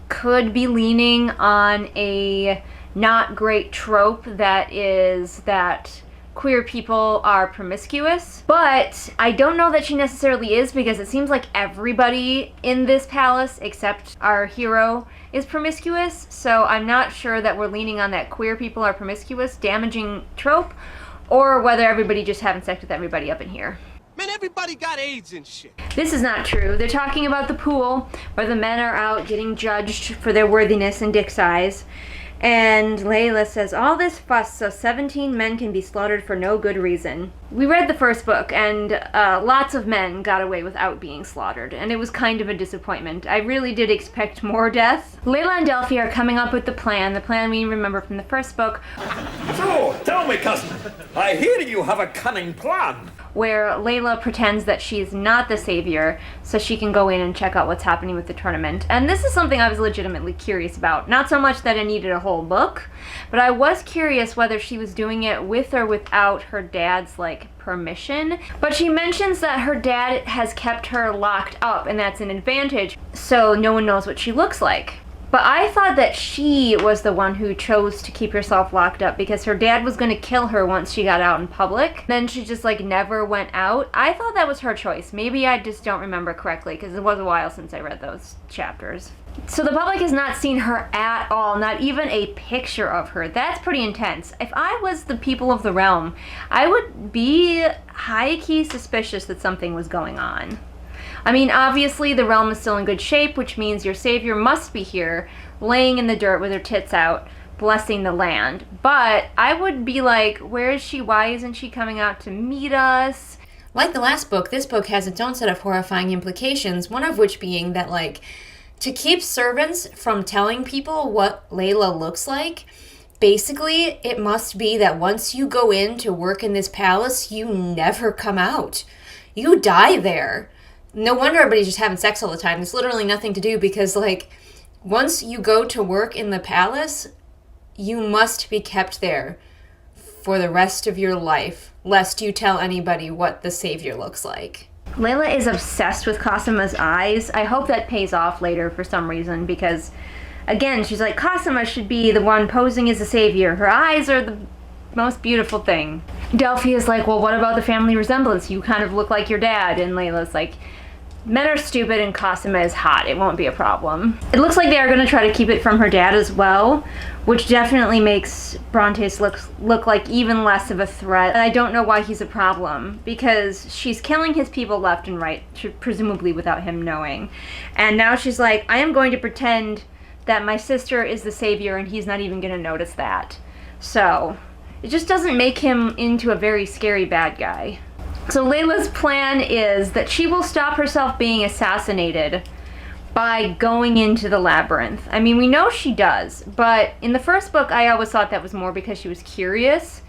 could be leaning on a not great trope that is that queer people are promiscuous, but I don't know that she necessarily is, because it seems like everybody in this palace except our hero is promiscuous, so I'm not sure that we're leaning on that queer people are promiscuous damaging trope, or whether everybody just having sex with everybody up in here. Man, everybody got AIDS and shit. This is not true. They're talking about the pool where the men are out getting judged for their worthiness and dick size. And Leila says, all this fuss so 17 men can be slaughtered for no good reason. We read the first book, and lots of men got away without being slaughtered, and it was kind of a disappointment. I really did expect more death. Leila and Delphi are coming up with the plan we remember from the first book. So, tell me, cousin, I hear you have a cunning plan. Where Leila pretends that she's not the savior, so she can go in and check out what's happening with the tournament. And this is something I was legitimately curious about. Not so much that I needed a whole book, but I was curious whether she was doing it with or without her dad's, permission. But she mentions that her dad has kept her locked up, and that's an advantage, so no one knows what she looks like. But I thought that she was the one who chose to keep herself locked up because her dad was going to kill her once she got out in public. Then she just never went out. I thought that was her choice. Maybe I just don't remember correctly because it was a while since I read those chapters. So the public has not seen her at all, not even a picture of her. That's pretty intense. If I was the people of the realm, I would be high-key suspicious that something was going on. I mean, obviously the realm is still in good shape, which means your savior must be here, laying in the dirt with her tits out, blessing the land. But I would be like, where is she? Why isn't she coming out to meet us? Like the last book, this book has its own set of horrifying implications, one of which being that, like, to keep servants from telling people what Leila looks like, basically, it must be that once you go in to work in this palace, you never come out. You die there. No wonder everybody's just having sex all the time. There's literally nothing to do because, like, once you go to work in the palace, you must be kept there for the rest of your life, lest you tell anybody what the savior looks like. Leila is obsessed with Cosima's eyes. I hope that pays off later for some reason because, again, she's like, Cosima should be the one posing as the savior. Her eyes are the most beautiful thing. Delphi is like, well, what about the family resemblance? You kind of look like your dad. And Leila's like, men are stupid and Cosima is hot. It won't be a problem. It looks like they are going to try to keep it from her dad as well, which definitely makes Brontes look like even less of a threat. And I don't know why he's a problem, because she's killing his people left and right, presumably without him knowing. And now she's like, I am going to pretend that my sister is the savior and he's not even going to notice that. So it just doesn't make him into a very scary bad guy. So Leila's plan is that she will stop herself being assassinated by going into the labyrinth. I mean, we know she does, but in the first book, I always thought that was more because she was curious.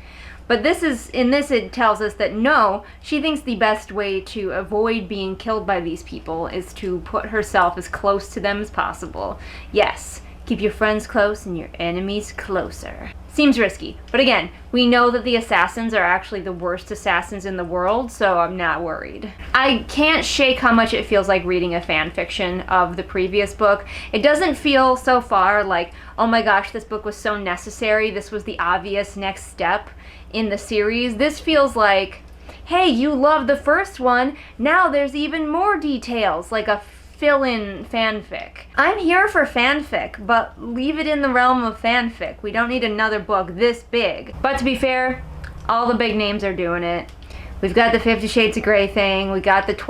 But in this it tells us that no, she thinks the best way to avoid being killed by these people is to put herself as close to them as possible. Yes, keep your friends close and your enemies closer. Seems risky, but again, we know that the assassins are actually the worst assassins in the world, so I'm not worried. I can't shake how much it feels like reading a fan fiction of the previous book. It doesn't feel so far like, oh my gosh, this book was so necessary, this was the obvious next step in the series. This feels like, hey, you loved the first one, now there's even more details, like a fill-in fanfic. I'm here for fanfic, but leave it in the realm of fanfic. We don't need another book this big. But to be fair, all the big names are doing it. We've got the 50 Shades of Grey thing, we got the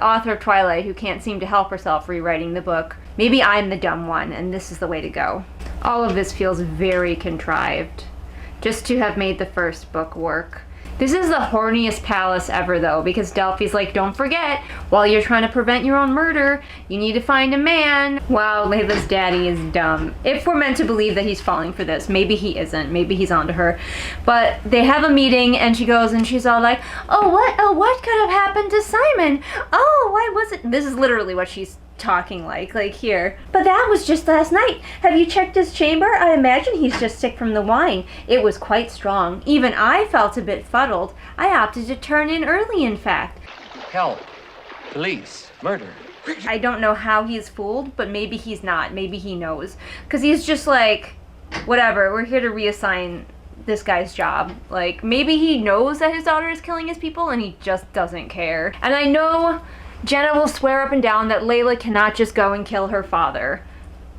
author of Twilight who can't seem to help herself rewriting the book. Maybe I'm the dumb one, and this is the way to go. All of this feels very contrived, just to have made the first book work. This is the horniest palace ever, though, because Delphi's like, don't forget, while you're trying to prevent your own murder, you need to find a man. Wow, Leila's daddy is dumb. If we're meant to believe that he's falling for this, maybe he isn't. Maybe he's onto her. But they have a meeting, and she goes, and she's all like, what could have happened to Simon? Oh, why was it? This is literally what she's talking like here. But that was just last night. Have you checked his chamber? I imagine he's just sick from the wine. It was quite strong. Even I felt a bit fuddled. I opted to turn in early, in fact. Help. Police. Murder. I don't know how he's fooled, but maybe he's not. Maybe he knows. Because he's just like, whatever, we're here to reassign this guy's job. Like, maybe he knows that his daughter is killing his people and he just doesn't care. And I know Jenna will swear up and down that Leila cannot just go and kill her father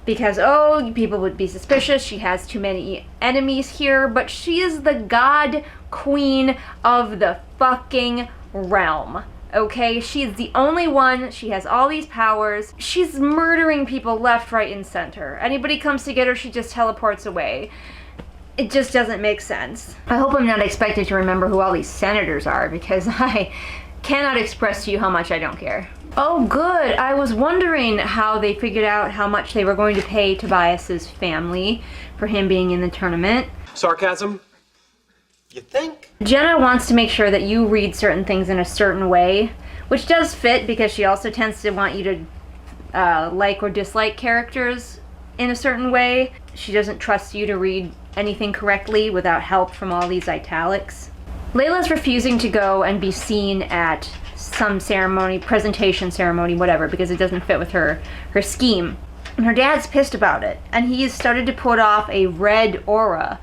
because, oh, people would be suspicious, she has too many enemies here, but she is the god queen of the fucking realm, okay? She's the only one, she has all these powers, she's murdering people left, right, and center. Anybody comes to get her, she just teleports away. It just doesn't make sense. I hope I'm not expected to remember who all these senators are because I cannot express to you how much I don't care. Oh good, I was wondering how they figured out how much they were going to pay Tobias's family for him being in the tournament. Sarcasm? You think? Jenna wants to make sure that you read certain things in a certain way, which does fit because she also tends to want you to like or dislike characters in a certain way. She doesn't trust you to read anything correctly without help from all these italics. Leila's refusing to go and be seen at some ceremony, presentation ceremony, whatever, because it doesn't fit with her scheme. And her dad's pissed about it, and he's started to put off a red aura.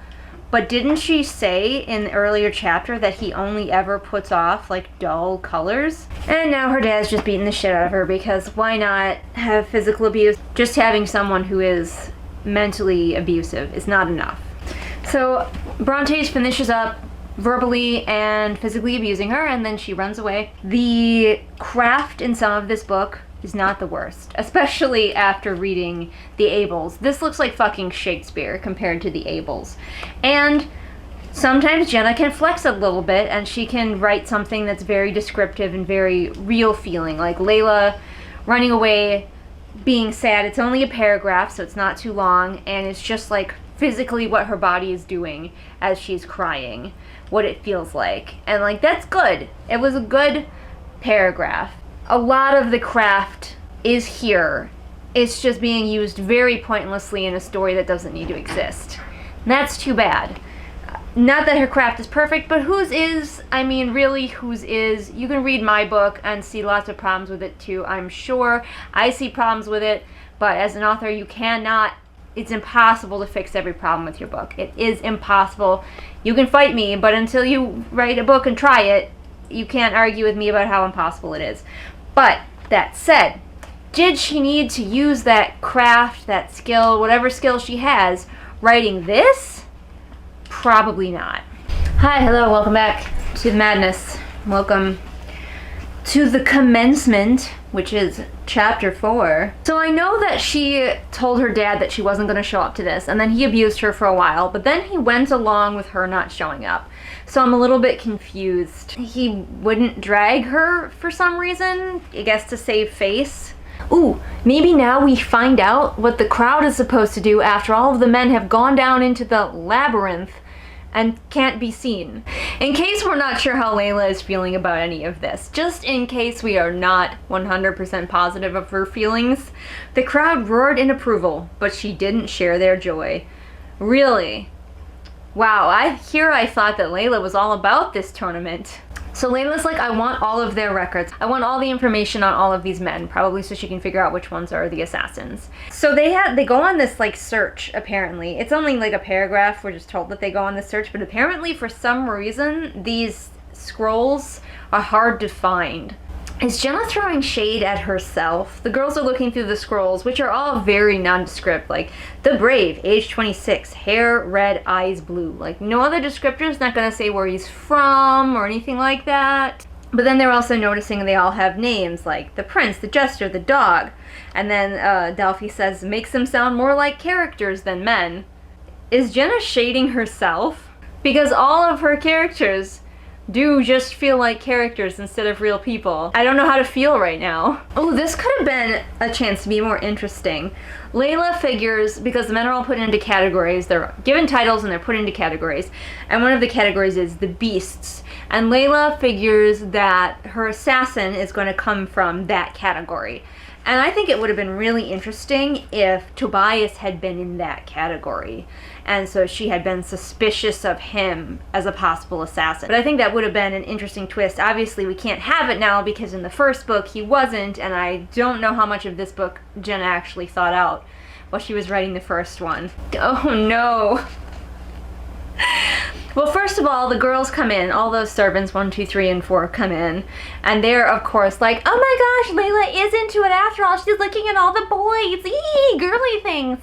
But didn't she say in the earlier chapter that he only ever puts off, like, dull colors? And now her dad's just beating the shit out of her because why not have physical abuse? Just having someone who is mentally abusive is not enough. So Brontes finishes up verbally and physically abusing her, and then she runs away. The craft in some of this book is not the worst, especially after reading the Ables. This looks like fucking Shakespeare compared to the Ables. And Sometimes Jenna can flex a little bit and she can write something that's very descriptive and very real feeling, like Leila running away, being sad. It's only a paragraph, so it's not too long, and it's just like physically what her body is doing as she's crying, what it feels like. And like, that's good. It was a good paragraph. A lot of the craft is here. It's just being used very pointlessly in a story that doesn't need to exist. And that's too bad. Not that her craft is perfect, but whose is? I mean, really, whose is? You can read my book and see lots of problems with it too, I'm sure. I see problems with it, but as an author, you cannot, it's impossible to fix every problem with your book. It is impossible. You can fight me, but until you write a book and try it, you can't argue with me about how impossible it is. But, that said, did she need to use that craft, that skill, whatever skill she has, writing this? Probably not. Hi, hello, welcome back to the madness. Welcome to the commencement, which is chapter 4. So I know that she told her dad that she wasn't going to show up to this, and then he abused her for a while, but then he went along with her not showing up. So I'm a little bit confused. He wouldn't drag her for some reason, I guess to save face. Ooh, maybe now we find out what the crowd is supposed to do after all of the men have gone down into the labyrinth and can't be seen. In case we're not sure how Leila is feeling about any of this, just in case we are not 100% positive of her feelings, the crowd roared in approval, but she didn't share their joy. Really? Wow, I thought that Leila was all about this tournament. So Leila's like, I want all of their records. I want all the information on all of these men, probably so she can figure out which ones are the assassins. So they go on this like search, apparently. It's only like a paragraph, we're just told that they go on this search, but apparently for some reason, these scrolls are hard to find. Is Jenna throwing shade at herself? The girls are looking through the scrolls, which are all very nondescript, like the brave, age 26, hair red, eyes blue. Like no other descriptors, not gonna say where he's from or anything like that. But then they're also noticing they all have names, like the prince, the jester, the dog. And then Delphi says, makes them sound more like characters than men. Is Jenna shading herself? Because all of her characters do just feel like characters instead of real people. I don't know how to feel right now. Oh, this could have been a chance to be more interesting. Leila figures, because the men are all put into categories, they're given titles and they're put into categories, and one of the categories is the beasts. And Leila figures that her assassin is going to come from that category. And I think it would have been really interesting if Tobias had been in that category. And so she had been suspicious of him as a possible assassin. But I think that would have been an interesting twist. Obviously, we can't have it now because in the first book he wasn't, and I don't know how much of this book Jenna actually thought out while she was writing the first one. Oh no. Well, first of all, the girls come in, all those servants, 1, 2, 3, and 4 come in, and they're, of course, like, oh my gosh, Leila is into it after all, she's looking at all the boys, eee, girly things.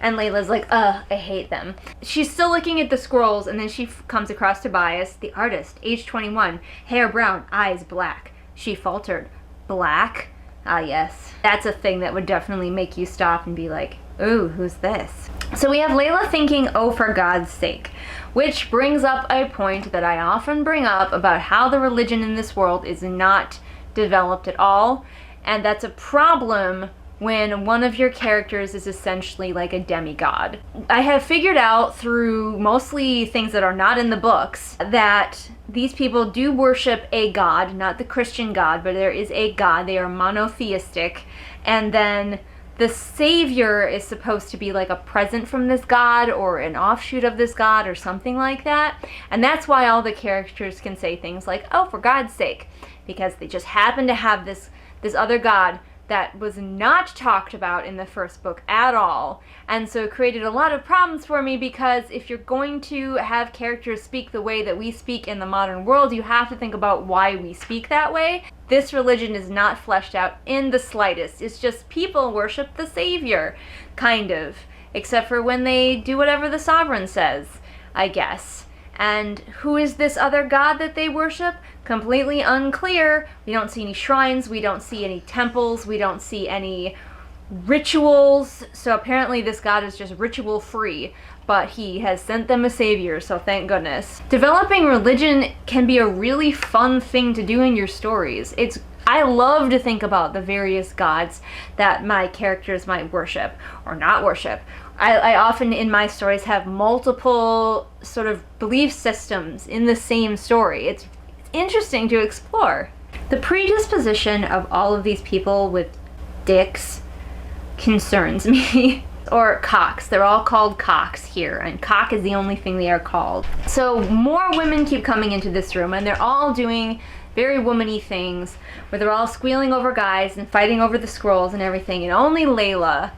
And Leila's like, ugh, I hate them. She's still looking at the scrolls, and then she comes across Tobias, the artist, age 21, hair brown, eyes black. She faltered, black? Ah, yes. That's a thing that would definitely make you stop and be like, ooh, who's this? So we have Leila thinking, oh, for God's sake. Which brings up a point that I often bring up about how the religion in this world is not developed at all. And that's a problem when one of your characters is essentially like a demigod. I have figured out through mostly things that are not in the books that these people do worship a god, not the Christian god, but there is a god. They are monotheistic. And then the savior is supposed to be like a present from this god or an offshoot of this god or something like that. And that's why all the characters can say things like, oh, for God's sake, because they just happen to have this other god that was not talked about in the first book at all. And so it created a lot of problems for me because if you're going to have characters speak the way that we speak in the modern world, you have to think about why we speak that way. This religion is not fleshed out in the slightest. It's just people worship the savior, kind of. Except for when they do whatever the sovereign says, I guess. And who is this other god that they worship? Completely unclear. We don't see any shrines, we don't see any temples, we don't see any rituals. So apparently this god is just ritual free. but he has sent them a savior, so thank goodness. Developing religion can be a really fun thing to do in your stories. I love to think about the various gods that my characters might worship or not worship. I often in my stories have multiple sort of belief systems in the same story. It's interesting to explore. The predisposition of all of these people with dicks concerns me. Or cocks. They're all called cocks here, and cock is the only thing they are called. So more women keep coming into this room, and they're all doing very womany things, where they're all squealing over guys and fighting over the scrolls and everything, and only Leila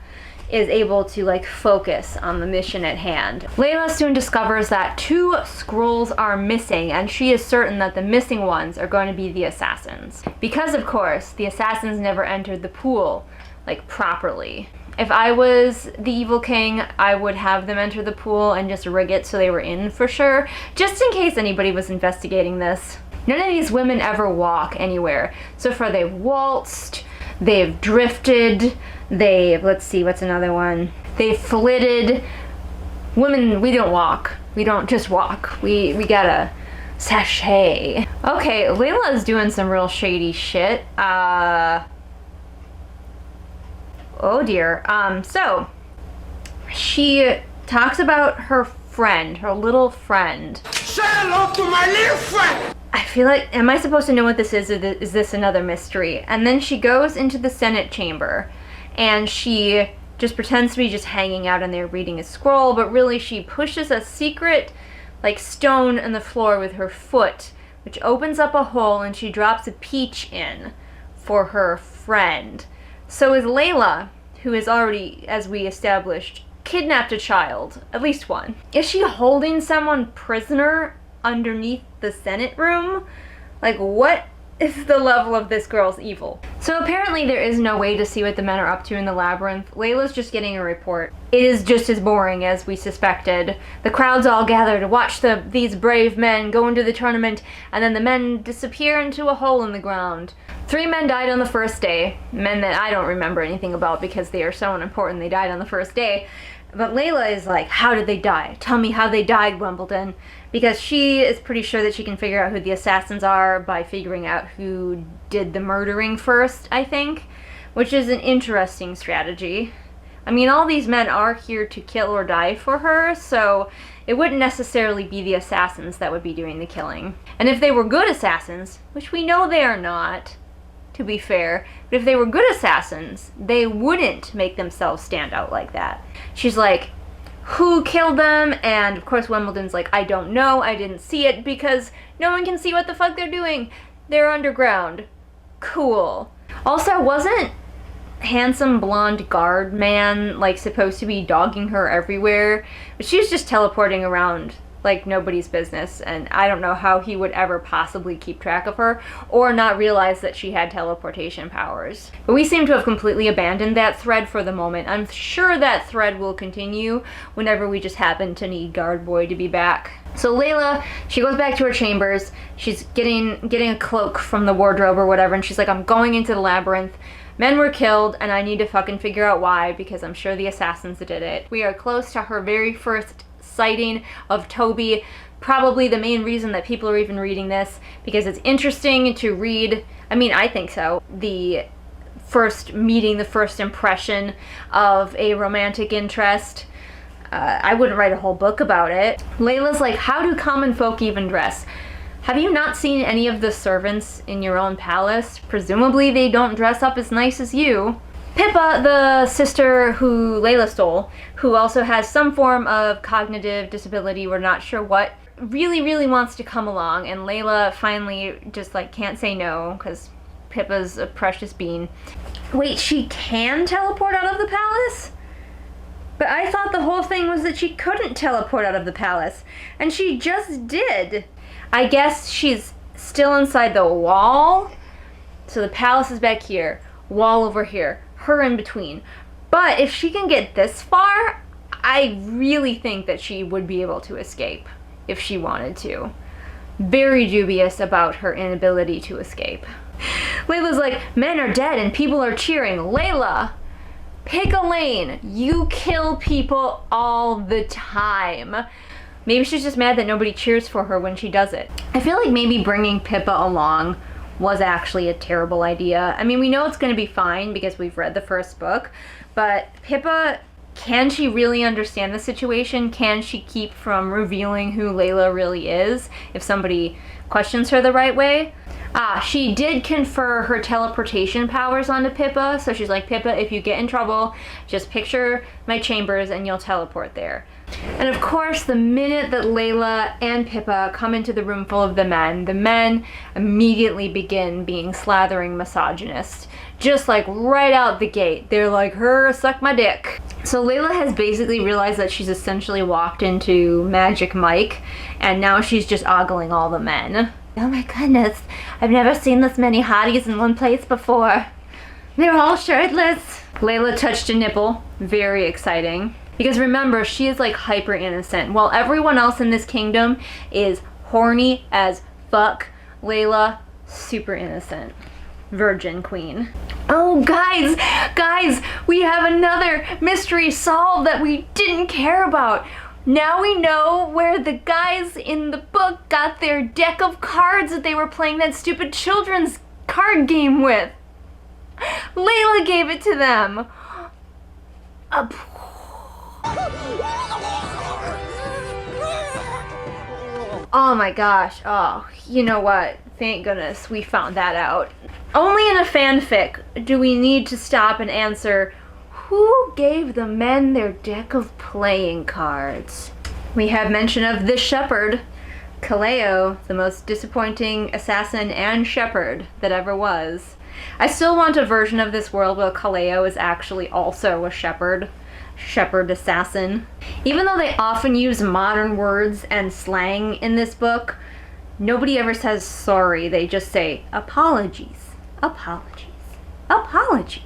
is able to like focus on the mission at hand. Leila soon discovers that 2 scrolls are missing, and she is certain that the missing ones are going to be the assassins. Because of course, the assassins never entered the pool, like properly. If I was the evil king, I would have them enter the pool and just rig it so they were in for sure, just in case anybody was investigating this. None of these women ever walk anywhere. So far they've waltzed, they've drifted, let's see, what's another one? They've flitted. Women, we don't walk. We don't just walk. We gotta sashay. Okay, Leila is doing some real shady shit. Oh dear. So she talks about her friend, her little friend. Say hello to my little friend! I feel like, am I supposed to know what this is, or is this another mystery? And then she goes into the Senate chamber, and she just pretends to be just hanging out in there reading a scroll, but really she pushes a secret, like, stone in the floor with her foot, which opens up a hole, and she drops a peach in for her friend. So is Leila, who has already, as we established, kidnapped a child, at least one. Is she holding someone prisoner underneath the Senate room? Like, what is the level of this girl's evil? So apparently there is no way to see what the men are up to in the labyrinth. Leila's just getting a report. It is just as boring as we suspected. The crowds all gather to watch these brave men go into the tournament, and then the men disappear into a hole in the ground. 3 men died on the first day. Men that I don't remember anything about because they are so unimportant they died on the first day. But Leila is like, how did they die? Tell me how they died, Wimbledon. Because she is pretty sure that she can figure out who the assassins are by figuring out who did the murdering first, I think. Which is an interesting strategy. I mean, all these men are here to kill or die for her, so it wouldn't necessarily be the assassins that would be doing the killing. And if they were good assassins, which we know they are not, to be fair, but if they were good assassins, they wouldn't make themselves stand out like that. She's like, who killed them? And of course Wimbledon's like, I don't know, I didn't see it, because no one can see what the fuck they're doing. They're underground. Cool. Also, wasn't handsome blonde guard man like supposed to be dogging her everywhere? But she was just teleporting around like nobody's business, and I don't know how he would ever possibly keep track of her or not realize that she had teleportation powers. But we seem to have completely abandoned that thread for the moment. I'm sure that thread will continue whenever we just happen to need Guard Boy to be back. So Leila, she goes back to her chambers. She's getting a cloak from the wardrobe or whatever, and she's like, I'm going into the labyrinth. Men were killed, and I need to fucking figure out why, because I'm sure the assassins did it. We are close to her very first sighting of Toby, probably the main reason that people are even reading this, because it's interesting to read. I mean, I think so. The first meeting, the first impression of a romantic interest. I wouldn't write a whole book about it. Leila's like, how do common folk even dress? Have you not seen any of the servants in your own palace? Presumably they don't dress up as nice as you. Pippa, the sister who Leila stole, who also has some form of cognitive disability, we're not sure what, really wants to come along, and Leila finally just like can't say no because Pippa's a precious bean. Wait, she can teleport out of the palace? But I thought the whole thing was that she couldn't teleport out of the palace, and she just did. I guess she's still inside the wall. So the palace is back here, wall over here, her in between. But if she can get this far, I really think that she would be able to escape if she wanted to. Very dubious about her inability to escape. Leila's like, men are dead and people are cheering. Leila! Pick a lane. You kill people all the time. Maybe she's just mad that nobody cheers for her when she does it. I feel like maybe bringing Pippa along was actually a terrible idea. I mean, we know it's going to be fine because we've read the first book, but Pippa, can she really understand the situation? Can she keep from revealing who Leila really is if somebody questions her the right way? She did confer her teleportation powers onto Pippa, so she's like, Pippa, if you get in trouble, just picture my chambers and you'll teleport there. And of course, the minute that Leila and Pippa come into the room full of the men immediately begin being slathering misogynist. Just like right out the gate. They're like, her, suck my dick. So Leila has basically realized that she's essentially walked into Magic Mike, and now she's just ogling all the men. Oh my goodness, I've never seen this many hotties in one place before. They're all shirtless. Leila touched a nipple. Very exciting. Because remember, she is like hyper innocent. While everyone else in this kingdom is horny as fuck, Leila, super innocent. Virgin queen. Oh guys, we have another mystery solved that we didn't care about. Now we know where the guys in the book got their deck of cards that they were playing that stupid children's card game with. Leila gave it to them. Oh my gosh. Oh, you know what? Thank goodness we found that out. Only in a fanfic do we need to stop and answer, who gave the men their deck of playing cards? We have mention of the shepherd, Kaleo, the most disappointing assassin and shepherd that ever was. I still want a version of this world where Kaleo is actually also a shepherd assassin. Even though they often use modern words and slang in this book, nobody ever says sorry. They just say apologies, apologies, apologies.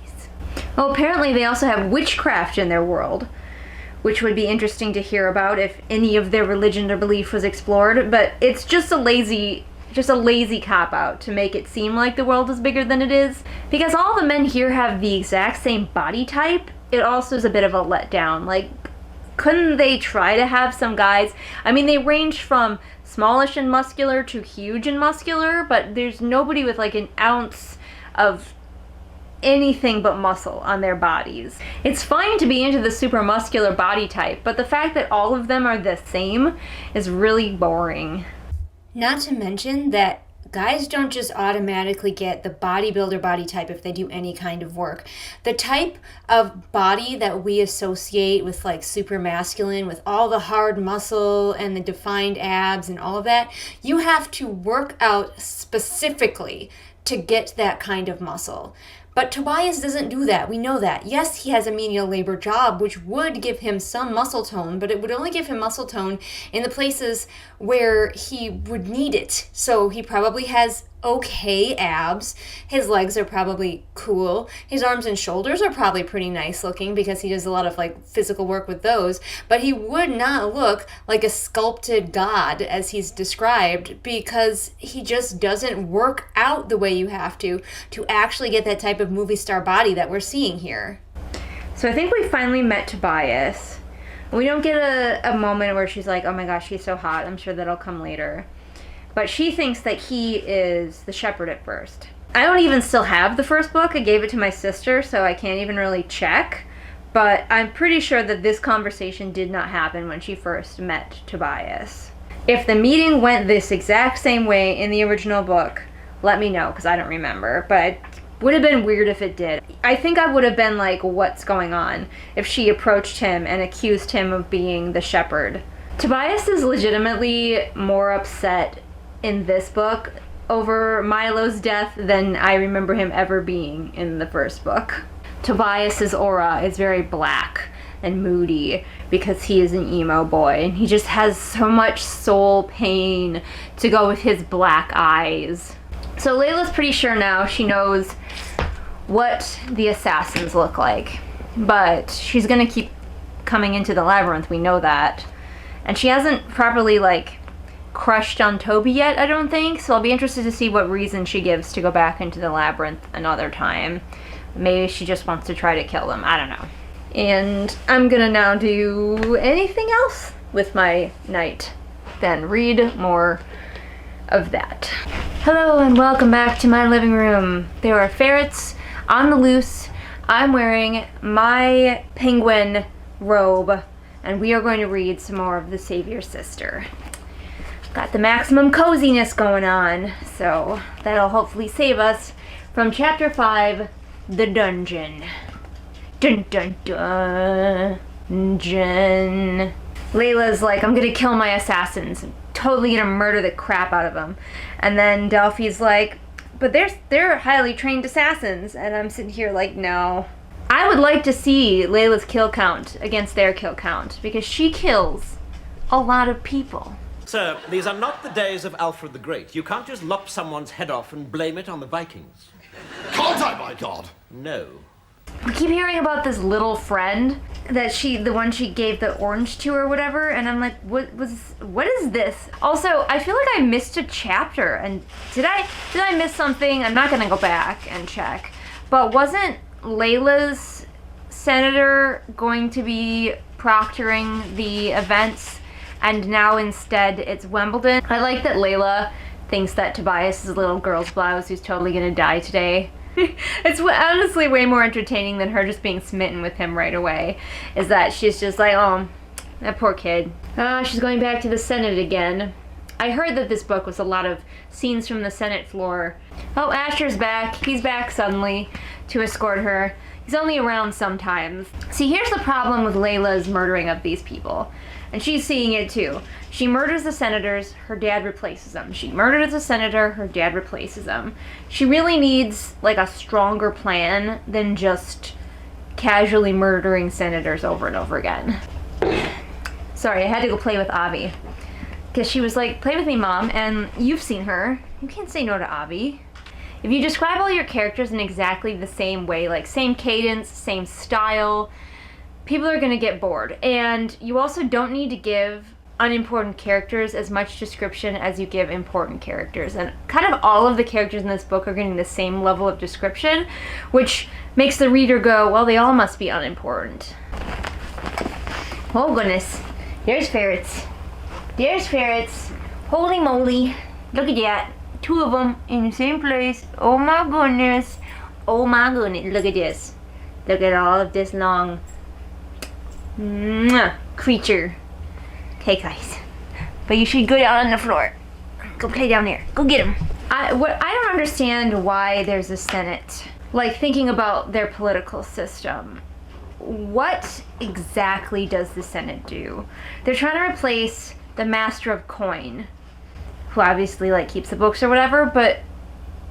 Well, apparently they also have witchcraft in their world, which would be interesting to hear about if any of their religion or belief was explored, but it's just a lazy cop-out to make it seem like the world is bigger than it is. Because all the men here have the exact same body type, it also is a bit of a letdown. Like, couldn't they try to have some guys? I mean, they range from smallish and muscular to huge and muscular, but there's nobody with like an ounce of anything but muscle on their bodies. It's fine to be into the super muscular body type, but the fact that all of them are the same is really boring. Not to mention that guys don't just automatically get the bodybuilder body type if they do any kind of work. The type of body that we associate with like super masculine, with all the hard muscle and the defined abs and all of that, you have to work out specifically to get that kind of muscle. But Tobias doesn't do that. We know that. Yes, he has a menial labor job, which would give him some muscle tone, but it would only give him muscle tone in the places where he would need it. So he probably has okay abs. His legs are probably cool. His arms and shoulders are probably pretty nice looking because he does a lot of like physical work with those. But he would not look like a sculpted god as he's described because he just doesn't work out the way you have to actually get that type of movie star body that we're seeing here. So I think we finally met Tobias. We don't get a moment where she's like, oh my gosh, he's so hot. I'm sure that'll come later. But she thinks that he is the shepherd at first. I don't even still have the first book. I gave it to my sister, so I can't even really check. But I'm pretty sure that this conversation did not happen when she first met Tobias. If the meeting went this exact same way in the original book, let me know, because I don't remember. But it would have been weird if it did. I think I would have been like, what's going on? If she approached him and accused him of being the shepherd. Tobias is legitimately more upset in this book over Milo's death than I remember him ever being in the first book. Tobias's aura is very black and moody because he is an emo boy and he just has so much soul pain to go with his black eyes. So Leila's pretty sure now she knows what the assassins look like, but she's gonna keep coming into the labyrinth, we know that. And she hasn't properly like crushed on Toby yet, I don't think, so I'll be interested to see what reason she gives to go back into the labyrinth another time. Maybe she just wants to try to kill them. I don't know. And I'm gonna now do anything else with my night. Then read more of that. Hello and welcome back to my living room. There are ferrets on the loose. I'm wearing my penguin robe and we are going to read some more of The Savior's Sister. Got the maximum coziness going on, so that'll hopefully save us from chapter 5, The Dungeon. Dun dun dun. Dungeon. Leila's like, I'm gonna kill my assassins. Totally gonna murder the crap out of them. And then Delphi's like, but they're highly trained assassins. And I'm sitting here like, no. I would like to see Leila's kill count against their kill count, because she kills a lot of people. Sir, these are not the days of Alfred the Great. You can't just lop someone's head off and blame it on the Vikings. Can't I, my God? No. We keep hearing about this little friend that the one she gave the orange to or whatever, and I'm like, what is this? Also, I feel like I missed a chapter, and did I miss something? I'm not gonna go back and check, but wasn't Leila's senator going to be proctoring the events, and now instead it's Wimbledon? I like that Leila thinks that Tobias is a little girl's blouse who's totally gonna die today. It's honestly way more entertaining than her just being smitten with him right away. Is that she's just like, oh, that poor kid. She's going back to the Senate again. I heard that this book was a lot of scenes from the Senate floor. Oh, Asher's back. He's back suddenly to escort her. He's only around sometimes. See, here's the problem with Leila's murdering of these people. And she's seeing it too. She murders the senators, her dad replaces them. She murders a senator, her dad replaces them. She really needs like a stronger plan than just casually murdering senators over and over again. Sorry, I had to go play with Avi. Because she was like, play with me, Mom, and you've seen her. You can't say no to Avi. If you describe all your characters in exactly the same way, like same cadence, same style, people are gonna get bored. And you also don't need to give unimportant characters as much description as you give important characters. And kind of all of the characters in this book are getting the same level of description, which makes the reader go, well, they all must be unimportant. Oh goodness, there's ferrets. There's ferrets. Holy moly, look at that. 2 of them in the same place. Oh my goodness. Oh my goodness, look at this. Look at all of this long creature. Okay, guys, but you should go down on the floor. Go play down there. Go get him. I don't understand why there's a Senate. Like, thinking about their political system, what exactly does the Senate do? They're trying to replace the Master of Coin, who obviously like keeps the books or whatever. But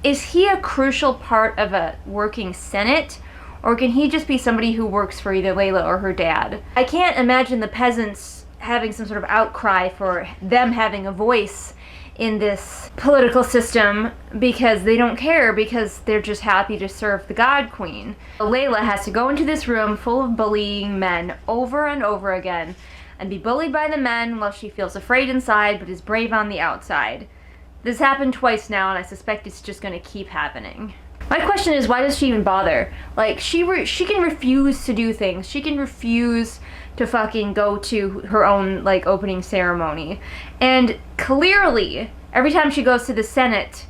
is he a crucial part of a working Senate? Or can he just be somebody who works for either Leila or her dad? I can't imagine the peasants having some sort of outcry for them having a voice in this political system, because they don't care, because they're just happy to serve the God Queen. Leila has to go into this room full of bullying men over and over again and be bullied by the men while she feels afraid inside but is brave on the outside. This happened twice now, and I suspect it's just going to keep happening. My question is, why does she even bother? Like, she can refuse to do things. She can refuse to fucking go to her own, like, opening ceremony. And clearly, every time she goes to the Senate,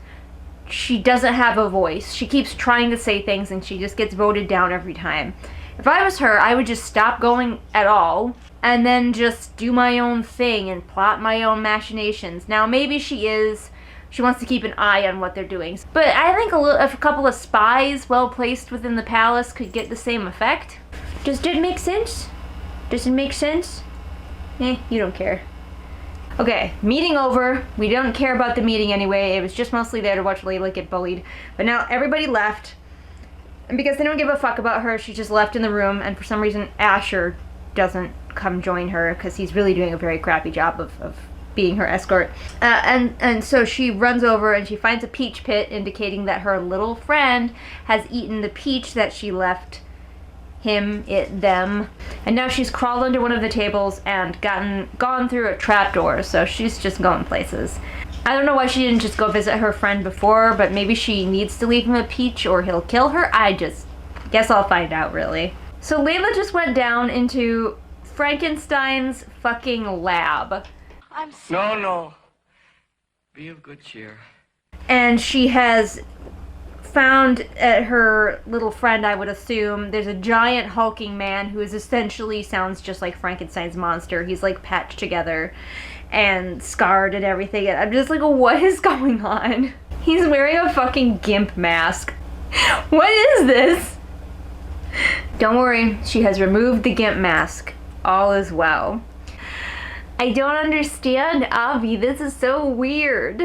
she doesn't have a voice. She keeps trying to say things, and she just gets voted down every time. If I was her, I would just stop going at all, and then just do my own thing and plot my own machinations. Now, maybe she wants to keep an eye on what they're doing. But I think a couple of spies well placed within the palace could get the same effect. Does it make sense? Does it make sense? You don't care. Okay, meeting over. We don't care about the meeting anyway. It was just mostly there to watch Leila get bullied. But now everybody left. And because they don't give a fuck about her, she's just left in the room. And for some reason, Asher doesn't come join her, because he's really doing a very crappy job of being her escort. And so she runs over and she finds a peach pit, indicating that her little friend has eaten the peach that she left them. And now she's crawled under one of the tables and gone through a trapdoor, so she's just going places. I don't know why she didn't just go visit her friend before, but maybe she needs to leave him a peach or he'll kill her. Guess I'll find out, really. So Leila just went down into Frankenstein's fucking lab. No. Be of good cheer. And she has found at her little friend, I would assume, there's a giant hulking man who is essentially sounds just like Frankenstein's monster. He's like patched together and scarred and everything. And I'm just like, what is going on? He's wearing a fucking gimp mask. What is this? Don't worry, she has removed the gimp mask. All is well. I don't understand, Avi. This is so weird.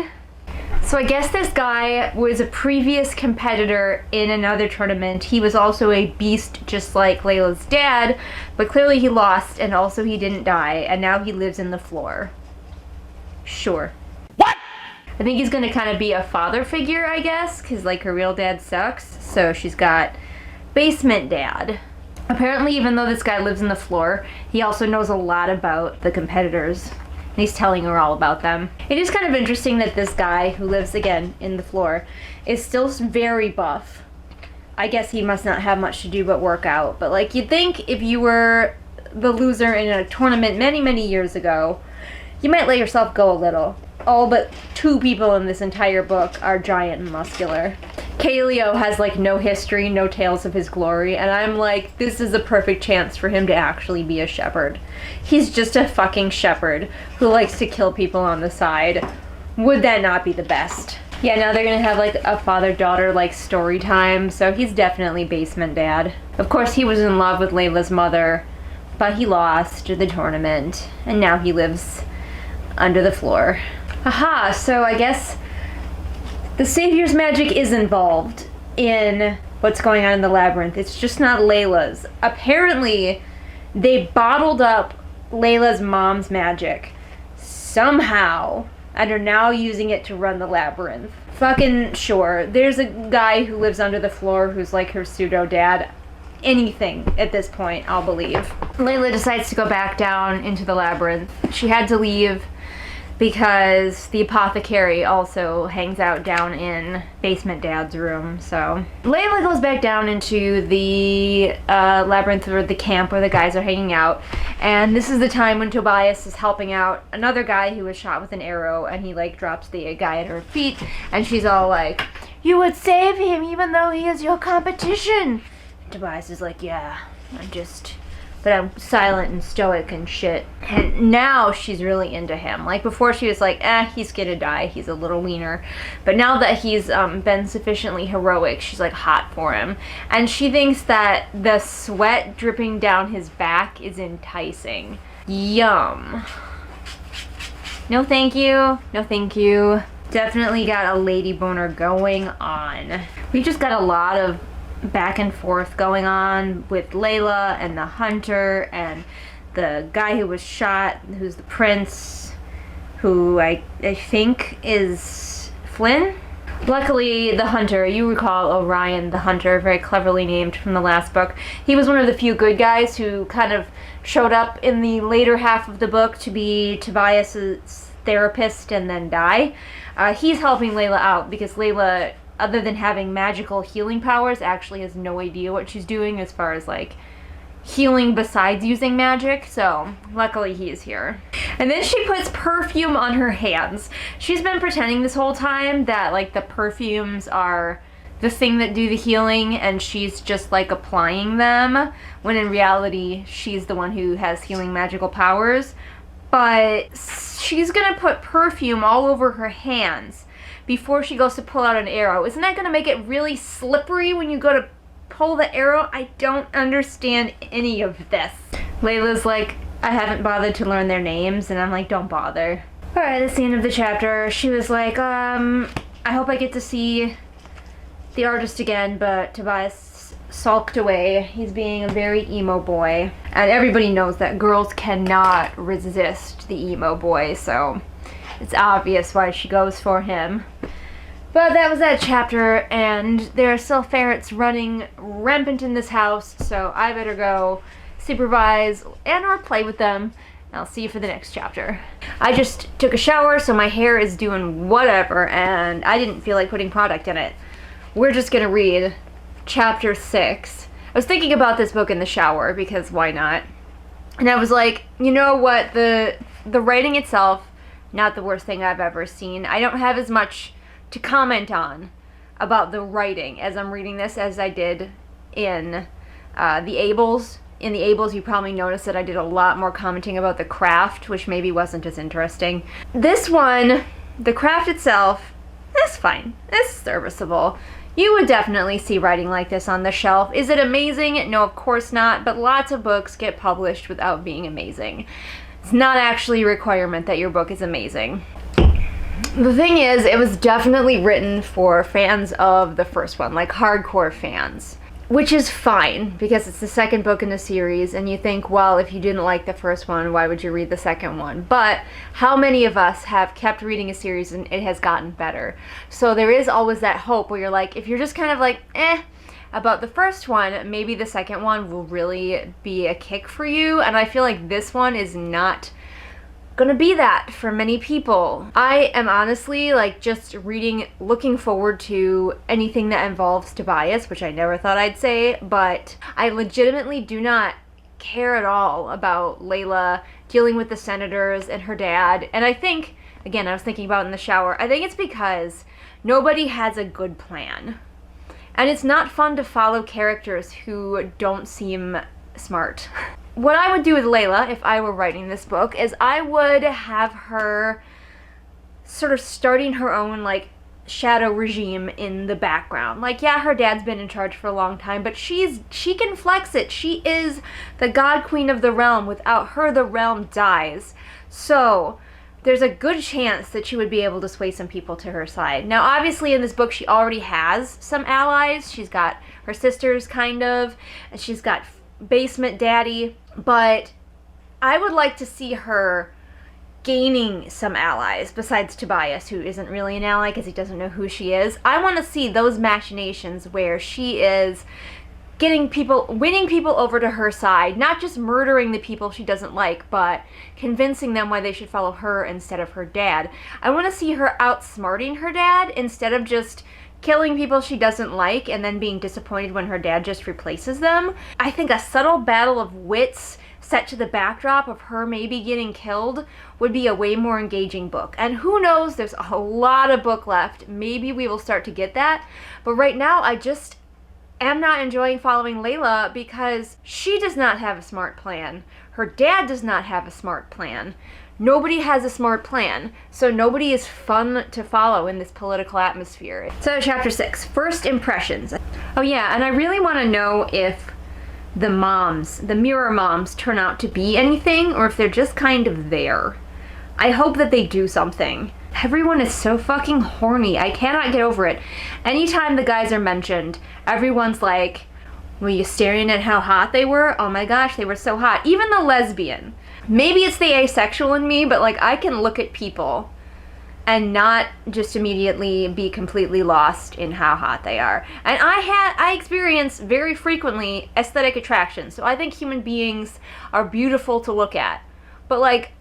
So I guess this guy was a previous competitor in another tournament. He was also a beast just like Leila's dad, but clearly he lost and also he didn't die, and now he lives in the floor. Sure. What? I think he's gonna kind of be a father figure, I guess, because like her real dad sucks. So she's got basement dad. Apparently, even though this guy lives in the floor, he also knows a lot about the competitors. And he's telling her all about them. It is kind of interesting that this guy, who lives again in the floor, is still very buff. I guess he must not have much to do but work out. But like, you'd think if you were the loser in a tournament many, many years ago, you might let yourself go a little. All but 2 people in this entire book are giant and muscular. Kaleo has like no history, no tales of his glory, and I'm like, this is a perfect chance for him to actually be a shepherd. He's just a fucking shepherd who likes to kill people on the side. Would that not be the best? Yeah, now they're gonna have like a father-daughter like story time, so he's definitely basement dad. Of course he was in love with Leila's mother, but he lost the tournament, and now he lives under the floor. Aha, so I guess the Savior's magic is involved in what's going on in the labyrinth. It's just not Leila's. Apparently, they bottled up Leila's mom's magic somehow and are now using it to run the labyrinth. Fucking sure. There's a guy who lives under the floor who's like her pseudo-dad. Anything at this point, I'll believe. Leila decides to go back down into the labyrinth. She had to leave because the apothecary also hangs out down in basement dad's room. So Leila goes back down into the labyrinth, or the camp where the guys are hanging out, and this is the time when Tobias is helping out another guy who was shot with an arrow, and he like drops the guy at her feet, and she's all like, "You would save him even though he is your competition." Tobias is like, "Yeah, but I'm silent and stoic and shit." And now she's really into him. Like before she was like, he's gonna die, he's a little wiener. But now that he's been sufficiently heroic, she's like hot for him. And she thinks that the sweat dripping down his back is enticing. Yum. No thank you, no thank you. Definitely got a lady boner going on. We just got a lot of back and forth going on with Leila and the hunter and the guy who was shot, who's the prince, who I think is Flynn. Luckily, the hunter, you recall Orion the hunter, very cleverly named from the last book. He was one of the few good guys who kind of showed up in the later half of the book to be Tobias's therapist and then die. He's helping Leila out because Leila, other than having magical healing powers, actually has no idea what she's doing as far as like healing besides using magic, so luckily he's here. And then she puts perfume on her hands. She's been pretending this whole time that like the perfumes are the thing that do the healing and she's just like applying them, when in reality she's the one who has healing magical powers. But she's gonna put perfume all over her hands before she goes to pull out an arrow. Isn't that gonna make it really slippery when you go to pull the arrow? I don't understand any of this. Leila's like, I haven't bothered to learn their names, and I'm like, don't bother. Alright, that's the end of the chapter. She was like, I hope I get to see the artist again, but Tobias sulked away. He's being a very emo boy. And everybody knows that girls cannot resist the emo boy, so it's obvious why she goes for him. But that was that chapter, and there are still ferrets running rampant in this house, so I better go supervise and or play with them. I'll see you for the next chapter. I just took a shower, so my hair is doing whatever, and I didn't feel like putting product in it. We're just gonna read chapter 6. was thinking about this book in the shower, because why not? And I was like, you know what, the writing itself, not the worst thing I've ever seen. I don't have as much to comment on about the writing as I'm reading this as I did in the Ables. In the Ables, you probably noticed that I did a lot more commenting about the craft, which maybe wasn't as interesting. This one, the craft itself, is fine. It's serviceable. You would definitely see writing like this on the shelf. Is it amazing? No, of course not, but lots of books get published without being amazing. It's not actually a requirement that your book is amazing. The thing is, it was definitely written for fans of the first one, like hardcore fans. Which is fine, because it's the second book in the series, and you think, well, if you didn't like the first one, why would you read the second one? But how many of us have kept reading a series and it has gotten better? So there is always that hope where you're like, if you're just kind of like, about the first one, maybe the second one will really be a kick for you, and I feel like this one is not gonna be that for many people. I am honestly like just looking forward to anything that involves Tobias, which I never thought I'd say, but I legitimately do not care at all about Leila dealing with the senators and her dad. And I think, again, I was thinking about it in the shower, I think it's because nobody has a good plan. And it's not fun to follow characters who don't seem smart. What I would do with Leila if I were writing this book is I would have her sort of starting her own like shadow regime in the background. Like, yeah, her dad's been in charge for a long time, but she can flex it. She is the god queen of the realm. Without her, the realm dies. So there's a good chance that she would be able to sway some people to her side. Now, obviously, in this book, she already has some allies. She's got her sisters, kind of, and she's got basement daddy, but I would like to see her gaining some allies besides Tobias, who isn't really an ally because he doesn't know who she is. I want to see those machinations where she is winning people over to her side, not just murdering the people she doesn't like, but convincing them why they should follow her instead of her dad. I want to see her outsmarting her dad instead of just killing people she doesn't like and then being disappointed when her dad just replaces them. I think a subtle battle of wits set to the backdrop of her maybe getting killed would be a way more engaging book. And who knows, there's a lot of book left. Maybe we will start to get that. But right now, I just am not enjoying following Leila because she does not have a smart plan. Her dad does not have a smart plan. Nobody has a smart plan, so nobody is fun to follow in this political atmosphere. So chapter 6, first impressions. Oh yeah, and I really want to know if the moms, the mirror moms, turn out to be anything or if they're just kind of there. I hope that they do something. Everyone is so fucking horny. I cannot get over it. Anytime the guys are mentioned, everyone's like, were you staring at how hot they were? Oh my gosh, they were so hot. Even the lesbian. Maybe it's the asexual in me, but like I can look at people and not just immediately be completely lost in how hot they are. And I experience very frequently aesthetic attraction, so I think human beings are beautiful to look at. But like,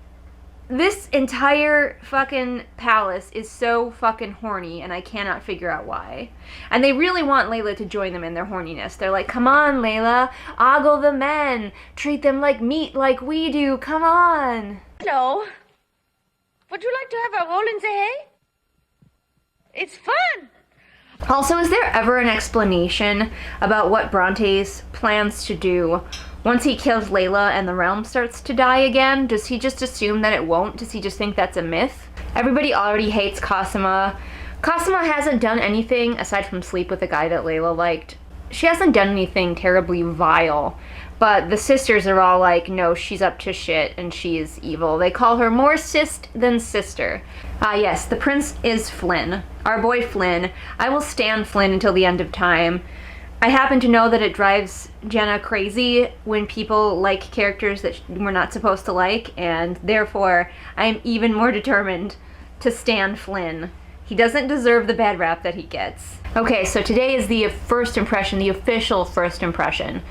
this entire fucking palace is so fucking horny, and I cannot figure out why. And they really want Leila to join them in their horniness. They're like, come on, Leila, ogle the men, treat them like meat like we do, come on. Hello. Would you like to have a roll in the hay? It's fun. Also, is there ever an explanation about what Bronte's plans to do once he kills Leila and the realm starts to die again? Does he just assume that it won't? Does he just think that's a myth? Everybody already hates Cosima. Cosima hasn't done anything aside from sleep with a guy that Leila liked. She hasn't done anything terribly vile, but the sisters are all like, no, she's up to shit and she is evil. They call her more sist than sister. Yes, the prince is Flynn. Our boy Flynn. I will stand Flynn until the end of time. I happen to know that it drives Jenna crazy when people like characters that we're not supposed to like, and therefore I'm even more determined to stand Flynn. He doesn't deserve the bad rap that he gets. Okay, so today is the first impression, the official first impression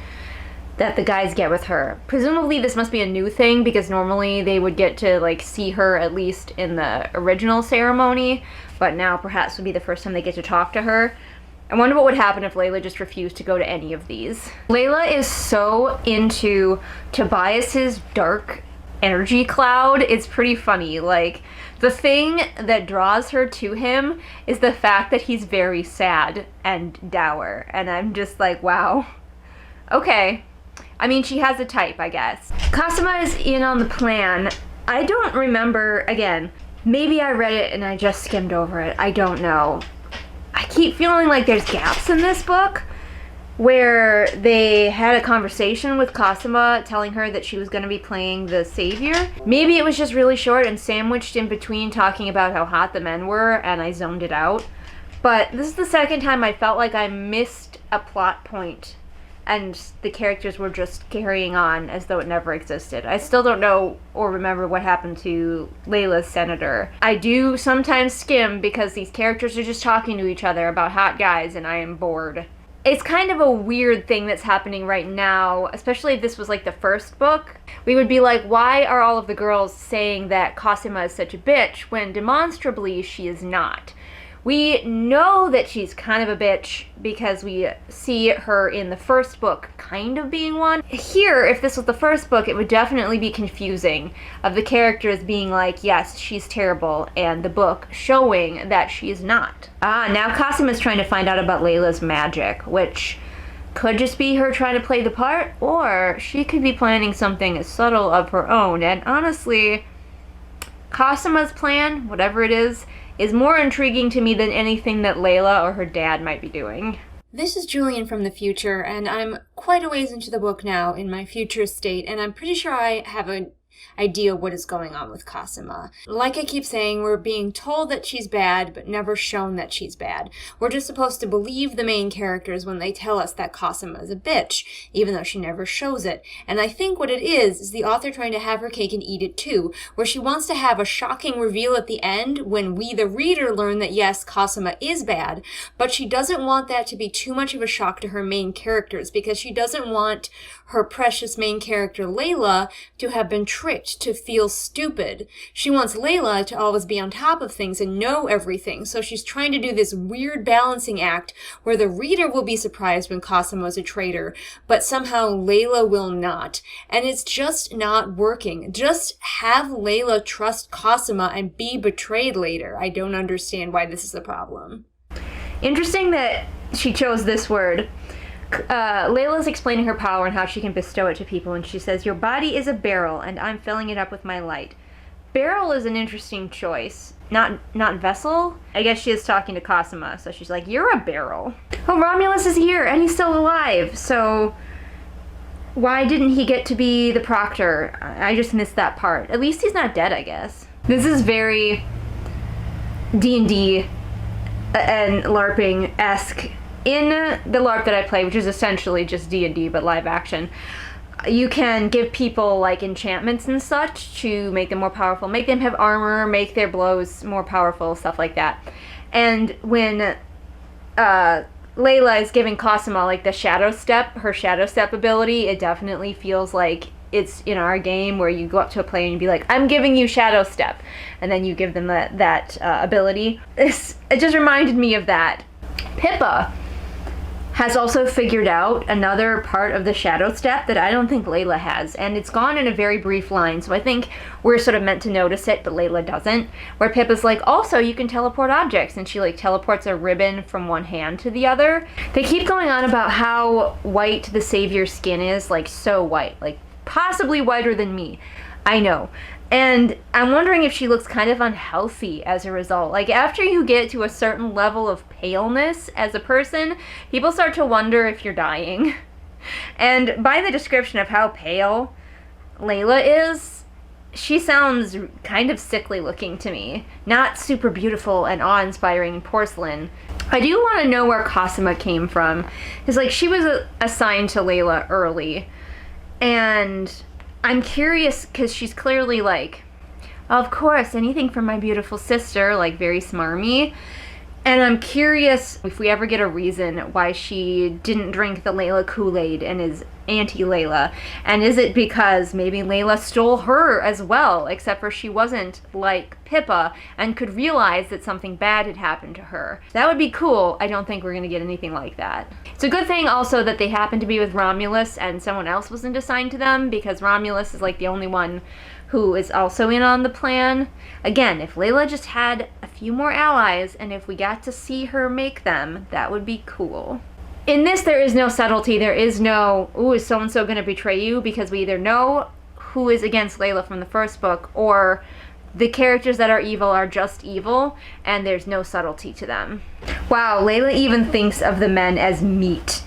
that the guys get with her. Presumably this must be a new thing because normally they would get to like see her at least in the original ceremony, but now perhaps would be the first time they get to talk to her. I wonder what would happen if Leila just refused to go to any of these. Leila is so into Tobias's dark energy cloud. It's pretty funny. Like, the thing that draws her to him is the fact that he's very sad and dour. And I'm just like, wow. Okay. I mean, she has a type, I guess. Cosima is in on the plan. I don't remember, again, maybe I read it and I just skimmed over it. I don't know. I keep feeling like there's gaps in this book where they had a conversation with Cosima telling her that she was going to be playing the savior. Maybe it was just really short and sandwiched in between talking about how hot the men were and I zoned it out. But this is the second time I felt like I missed a plot point and the characters were just carrying on as though it never existed. I still don't know or remember what happened to Leila's senator. I do sometimes skim because these characters are just talking to each other about hot guys and I am bored. It's kind of a weird thing that's happening right now, especially if this was like the first book. We would be like, why are all of the girls saying that Cosima is such a bitch when demonstrably she is not? We know that she's kind of a bitch because we see her in the first book kind of being one. Here, if this was the first book, it would definitely be confusing of the characters being like, yes, she's terrible, and the book showing that she's not. Now Cosima's trying to find out about Leila's magic, which could just be her trying to play the part, or she could be planning something subtle of her own. And honestly, Cosima's plan, whatever it is more intriguing to me than anything that Leila or her dad might be doing. This is Julian from the future, and I'm quite a ways into the book now in my future state, and I'm pretty sure I have an idea what is going on with Cosima. Like I keep saying, we're being told that she's bad, but never shown that she's bad. We're just supposed to believe the main characters when they tell us that Cosima is a bitch, even though she never shows it. And I think what it is the author trying to have her cake and eat it too, where she wants to have a shocking reveal at the end when we, the reader, learn that yes, Cosima is bad, but she doesn't want that to be too much of a shock to her main characters, because she doesn't want her precious main character Leila to have been tricked to feel stupid. She wants Leila to always be on top of things and know everything, so she's trying to do this weird balancing act where the reader will be surprised when Cosima is a traitor, but somehow Leila will not. And it's just not working. Just have Leila trust Cosima and be betrayed later. I don't understand why this is a problem. Interesting that she chose this word. Leila's explaining her power and how she can bestow it to people, and she says, your body is a barrel, and I'm filling it up with my light. Barrel is an interesting choice. Not vessel? I guess she is talking to Cosima, so she's like, you're a barrel. Oh, Romulus is here, and he's still alive, so why didn't he get to be the proctor? I just missed that part. At least he's not dead, I guess. This is very D&D and LARPing-esque. In the LARP that I play, which is essentially just D&D but live action, you can give people like enchantments and such to make them more powerful, make them have armor, make their blows more powerful, stuff like that. And when Leila is giving Cosima like the shadow step, her shadow step ability, it definitely feels like it's in our game where you go up to a player and you be like, I'm giving you shadow step, and then you give them that ability. It just reminded me of that. Pippa has also figured out another part of the shadow step that I don't think Leila has, and it's gone in a very brief line, so I think we're sort of meant to notice it, but Leila doesn't, where Pippa's like, also you can teleport objects, and she like teleports a ribbon from one hand to the other. They keep going on about how white the savior's skin is, like so white, like possibly whiter than me. I know. And I'm wondering if she looks kind of unhealthy as a result. Like, after you get to a certain level of paleness as a person, people start to wonder if you're dying. And by the description of how pale Leila is, she sounds kind of sickly looking to me. Not super beautiful and awe-inspiring porcelain. I do want to know where Cosima came from. Because, like, she was assigned to Leila early. And I'm curious, because she's clearly like, of course, anything for my beautiful sister, like very smarmy. And I'm curious if we ever get a reason why she didn't drink the Leila Kool-Aid and is anti-Leila. And is it because maybe Leila stole her as well, except for she wasn't like Pippa and could realize that something bad had happened to her? That would be cool. I don't think we're going to get anything like that. It's a good thing also that they happened to be with Romulus and someone else wasn't assigned to them, because Romulus is like the only one who is also in on the plan. Again, if Leila just had a few more allies and if we got to see her make them, that would be cool. In this, there is no subtlety. There is no, ooh, is so-and-so going to betray you? Because we either know who is against Leila from the first book, or the characters that are evil are just evil, and there's no subtlety to them. Wow, Leila even thinks of the men as meat.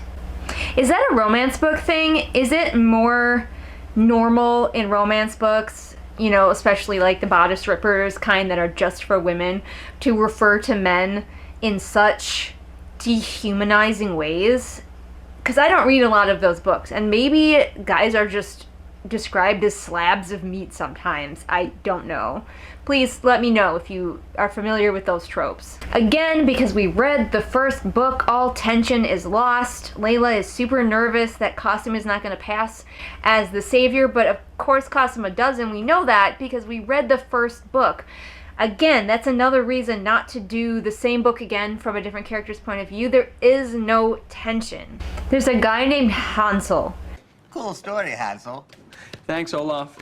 Is that a romance book thing? Is it more normal in romance books, you know, especially like the bodice rippers kind that are just for women, to refer to men in such dehumanizing ways? Because I don't read a lot of those books, and maybe guys are just described as slabs of meat sometimes. I don't know. Please let me know if you are familiar with those tropes. Again, because we read the first book, all tension is lost. Leila is super nervous that Cosima is not going to pass as the savior, but of course Cosima does, and we know that because we read the first book. Again, that's another reason not to do the same book again from a different character's point of view. There is no tension. There's a guy named Hansel. Cool story, Hansel. Thanks, Olaf.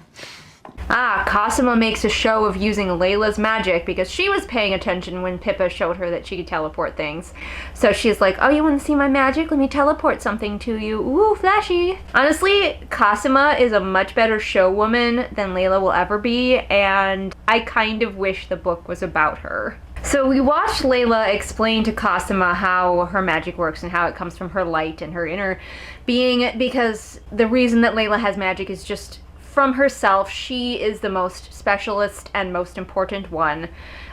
Ah, Cosima makes a show of using Leila's magic because she was paying attention when Pippa showed her that she could teleport things. So she's like, oh, you want to see my magic? Let me teleport something to you. Ooh, flashy. Honestly, Cosima is a much better showwoman than Leila will ever be, and I kind of wish the book was about her. So we watched Leila explain to Cosima how her magic works and how it comes from her light and her inner being, because the reason that Leila has magic is just from herself. She is the most specialist and most important one,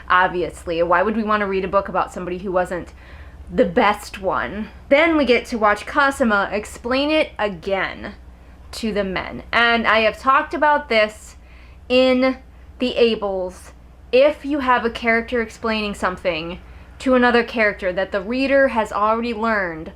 obviously. Why would we want to read a book about somebody who wasn't the best one? Then we get to watch Cosima explain it again to the men. And I have talked about this in the Ables. If you have a character explaining something to another character that the reader has already learned,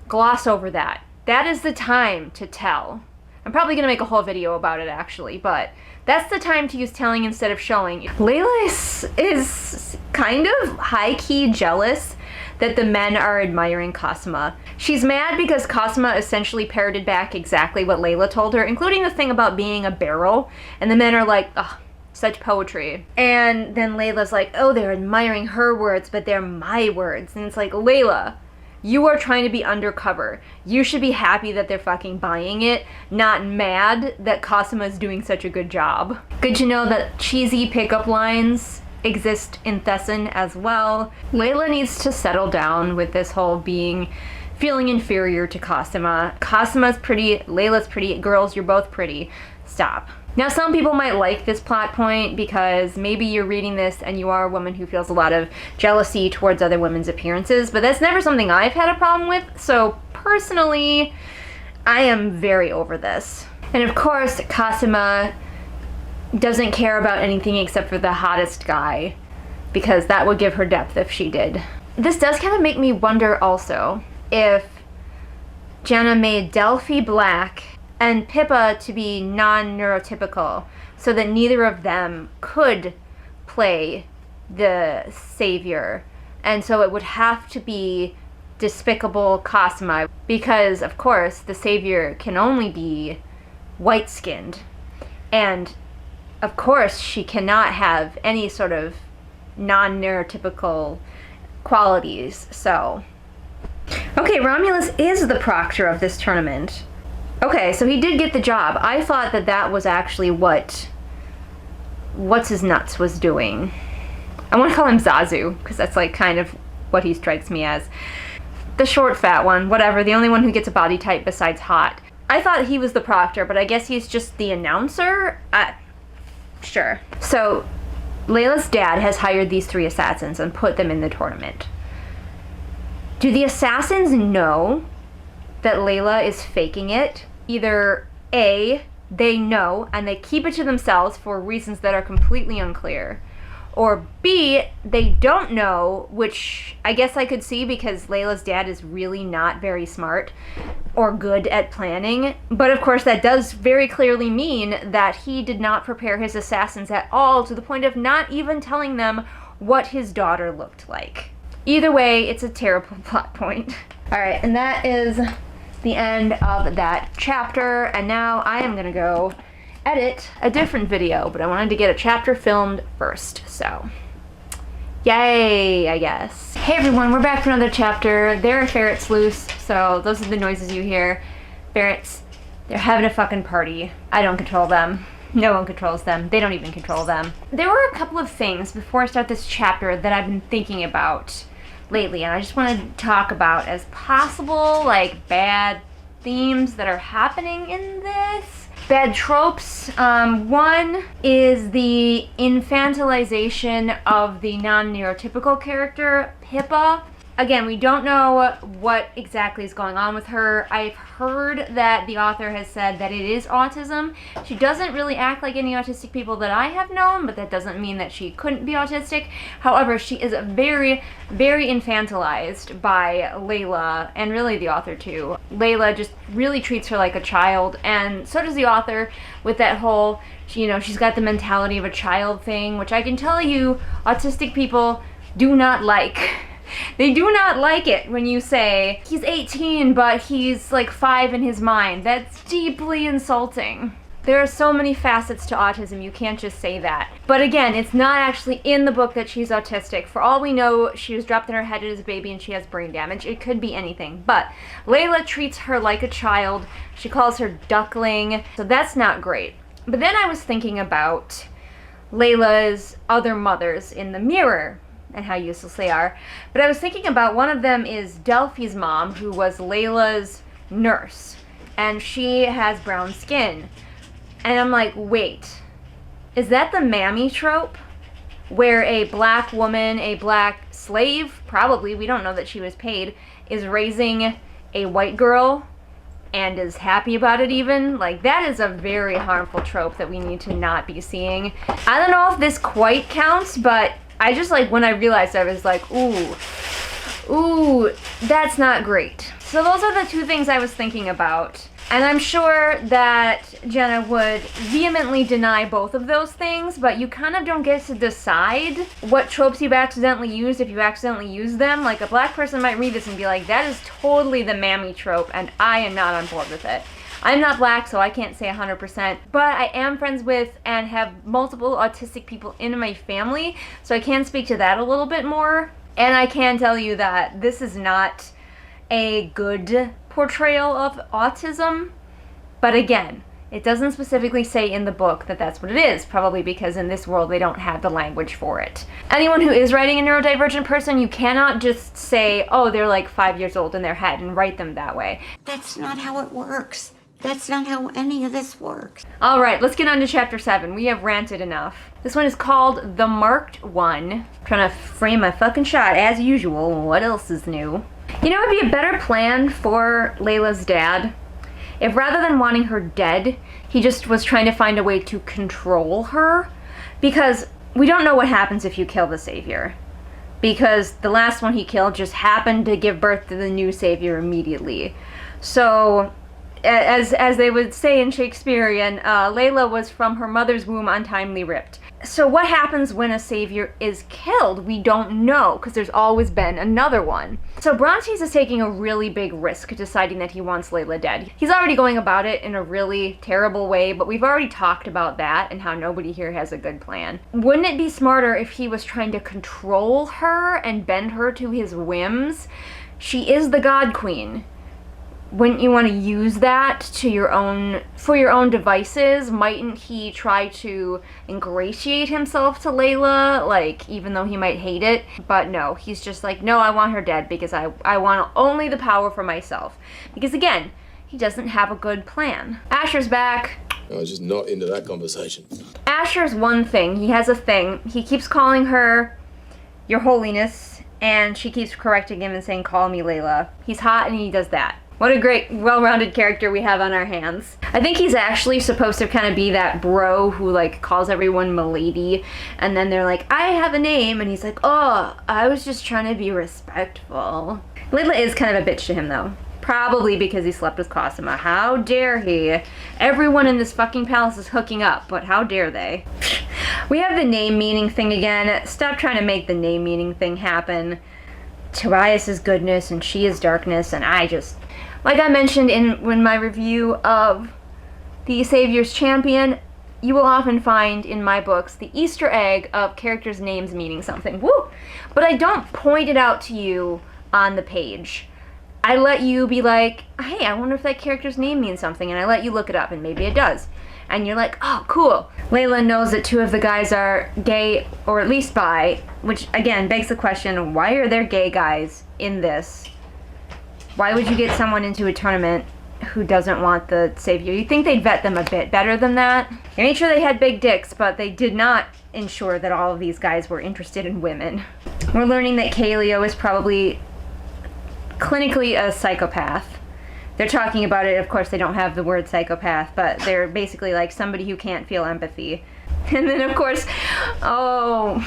gloss over that. That is the time to tell. I'm probably going to make a whole video about it, actually, but that's the time to use telling instead of showing. Leila is kind of high-key jealous that the men are admiring Cosima. She's mad because Cosima essentially parroted back exactly what Leila told her, including the thing about being a barrel, and the men are like, ugh, such poetry. And then Leila's like, oh, they're admiring her words, but they're my words. And it's like, Leila, you are trying to be undercover. You should be happy that they're fucking buying it, not mad that Cosima is doing such a good job. Good to know that cheesy pickup lines exist in Thesson as well. Leila needs to settle down with this whole feeling inferior to Cosima. Cosima's pretty, Leila's pretty, girls, you're both pretty. Stop. Now, some people might like this plot point because maybe you're reading this and you are a woman who feels a lot of jealousy towards other women's appearances, but that's never something I've had a problem with, so personally, I am very over this. And of course, Cosima doesn't care about anything except for the hottest guy, because that would give her depth if she did. This does kind of make me wonder also if Jenna made Delphi black and Pippa to be non-neurotypical, so that neither of them could play the savior. And so it would have to be despicable Cosima, because of course the savior can only be white-skinned. And of course she cannot have any sort of non-neurotypical qualities, so. Okay, Romulus is the proctor of this tournament. Okay, so he did get the job. I thought that that was actually what's his nuts was doing. I want to call him Zazu, because that's like kind of what he strikes me as. The short, fat one, whatever, the only one who gets a body type besides hot. I thought he was the proctor, but I guess he's just the announcer? Sure. So, Leila's dad has hired these 3 assassins and put them in the tournament. Do the assassins know that Leila is faking it? Either A, they know and they keep it to themselves for reasons that are completely unclear, or B, they don't know, which I guess I could see because Leila's dad is really not very smart or good at planning. But of course that does very clearly mean that he did not prepare his assassins at all, to the point of not even telling them what his daughter looked like. Either way, it's a terrible plot point. Alright, and that is the end of that chapter, and now I am gonna go edit a different video, but I wanted to get a chapter filmed first, so yay, I guess. Hey everyone, we're back for another chapter. There are ferrets loose, so those are the noises you hear. Ferrets, they're having a fucking party. I don't control them. No one controls them. They don't even control them. There were a couple of things before I start this chapter that I've been thinking about lately, and I just want to talk about as possible, like, bad themes that are happening in this. Bad tropes. One is the infantilization of the non-neurotypical character, Pippa. Again, we don't know what exactly is going on with her. I've heard that the author has said that it is autism. She doesn't really act like any autistic people that I have known, but that doesn't mean that she couldn't be autistic. However, she is very, very infantilized by Leila, and really the author too. Leila just really treats her like a child, and so does the author with that whole, you know, she's got the mentality of a child thing, which I can tell you autistic people do not like. They do not like it when you say, he's 18, but he's like 5 in his mind. That's deeply insulting. There are so many facets to autism, you can't just say that. But again, it's not actually in the book that she's autistic. For all we know, she was dropped in her head as a baby and she has brain damage. It could be anything. But Leila treats her like a child. She calls her duckling, so that's not great. But then I was thinking about Leila's other mothers in the mirror and how useless they are. But I was thinking about one of them is Delphi's mom, who was Leila's nurse, and she has brown skin. And I'm like, wait, is that the mammy trope? Where a black woman, a black slave, probably, we don't know that she was paid, is raising a white girl and is happy about it even? Like, that is a very harmful trope that we need to not be seeing. I don't know if this quite counts, but I just, like, when I realized, I was like, ooh, that's not great. So those are the two things I was thinking about. And I'm sure that Jenna would vehemently deny both of those things, but you kind of don't get to decide what tropes you've accidentally used if you accidentally use them. Like, a black person might read this and be like, that is totally the mammy trope, and I am not on board with it. I'm not black, so I can't say 100%, but I am friends with and have multiple autistic people in my family, so I can speak to that a little bit more. And I can tell you that this is not a good portrayal of autism, but again, it doesn't specifically say in the book that that's what it is, probably because in this world they don't have the language for it. Anyone who is writing a neurodivergent person, you cannot just say, oh, they're like 5 years old in their head and write them that way. That's not how it works. That's not how any of this works. Alright, let's get on to chapter 7. We have ranted enough. This one is called The Marked One. Trying to frame my fucking shot as usual. What else is new? You know, it'd be a better plan for Leila's dad if rather than wanting her dead, he just was trying to find a way to control her. Because we don't know what happens if you kill the savior. Because the last one he killed just happened to give birth to the new savior immediately. So, as they would say in Shakespearean, Leila was from her mother's womb untimely ripped. So what happens when a savior is killed? We don't know, because there's always been another one. So Brontes is taking a really big risk deciding that he wants Leila dead. He's already going about it in a really terrible way, but we've already talked about that and how nobody here has a good plan. Wouldn't it be smarter if he was trying to control her and bend her to his whims? She is the God Queen. Wouldn't you want to use that to for your own devices? Mightn't he try to ingratiate himself to Leila, like, even though he might hate it? But no, he's just like, no, I want her dead because I want only the power for myself. Because again, he doesn't have a good plan. Asher's back. I was just not into that conversation. Asher's one thing. He has a thing. He keeps calling her Your Holiness, and she keeps correcting him and saying, call me Leila. He's hot and he does that. What a great, well-rounded character we have on our hands. I think he's actually supposed to kind of be that bro who, like, calls everyone milady, and then they're like, I have a name, and he's like, oh, I was just trying to be respectful. Leila is kind of a bitch to him, though. Probably because he slept with Cosima. How dare he? Everyone in this fucking palace is hooking up, but how dare they? We have the name meaning thing again. Stop trying to make the name meaning thing happen. Tobias is goodness and she is darkness, and I just... Like I mentioned in my review of The Savior's Champion, you will often find in my books the Easter egg of characters' names meaning something. Woo! But I don't point it out to you on the page. I let you be like, hey, I wonder if that character's name means something, and I let you look it up, and maybe it does. And you're like, oh, cool. Leila knows that 2 of the guys are gay, or at least bi, which, again, begs the question, why are there gay guys in this? Why would you get someone into a tournament who doesn't want the savior? You'd think they'd vet them a bit better than that. They made sure they had big dicks, but they did not ensure that all of these guys were interested in women. We're learning that Kaleo is probably clinically a psychopath. They're talking about it, of course they don't have the word psychopath, but they're basically like somebody who can't feel empathy. And then of course, oh,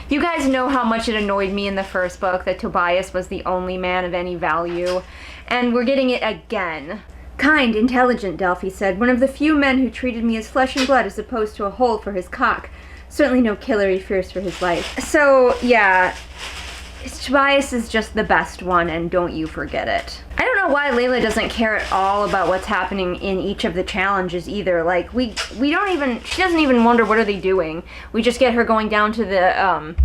you guys know how much it annoyed me in the first book that Tobias was the only man of any value, and we're getting it again. Kind, intelligent, Delphi said, one of the few men who treated me as flesh and blood as opposed to a hole for his cock. Certainly no killer he fears for his life. So, yeah, Tobias is just the best one, and don't you forget it. I don't know why Leila doesn't care at all about what's happening in each of the challenges either. Like, we don't even, she doesn't even wonder what are they doing. We just get her going down to the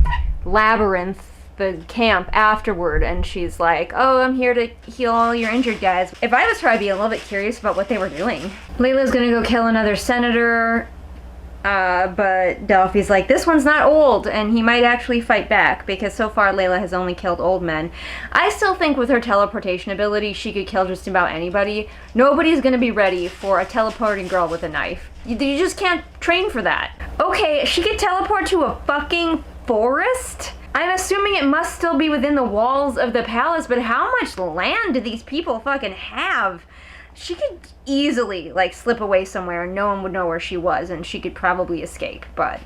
labyrinth, the camp afterward, and she's like, oh, I'm here to heal all your injured guys. If I was her, I'd be a little bit curious about what they were doing. Leila's gonna go kill another senator. But Delphi's like, this one's not old, and he might actually fight back, because so far Leila has only killed old men. I still think with her teleportation ability, she could kill just about anybody. Nobody's gonna be ready for a teleporting girl with a knife. You just can't train for that. Okay, she could teleport to a fucking forest? I'm assuming it must still be within the walls of the palace, but how much land do these people fucking have? She could easily, like, slip away somewhere and no one would know where she was, and she could probably escape, but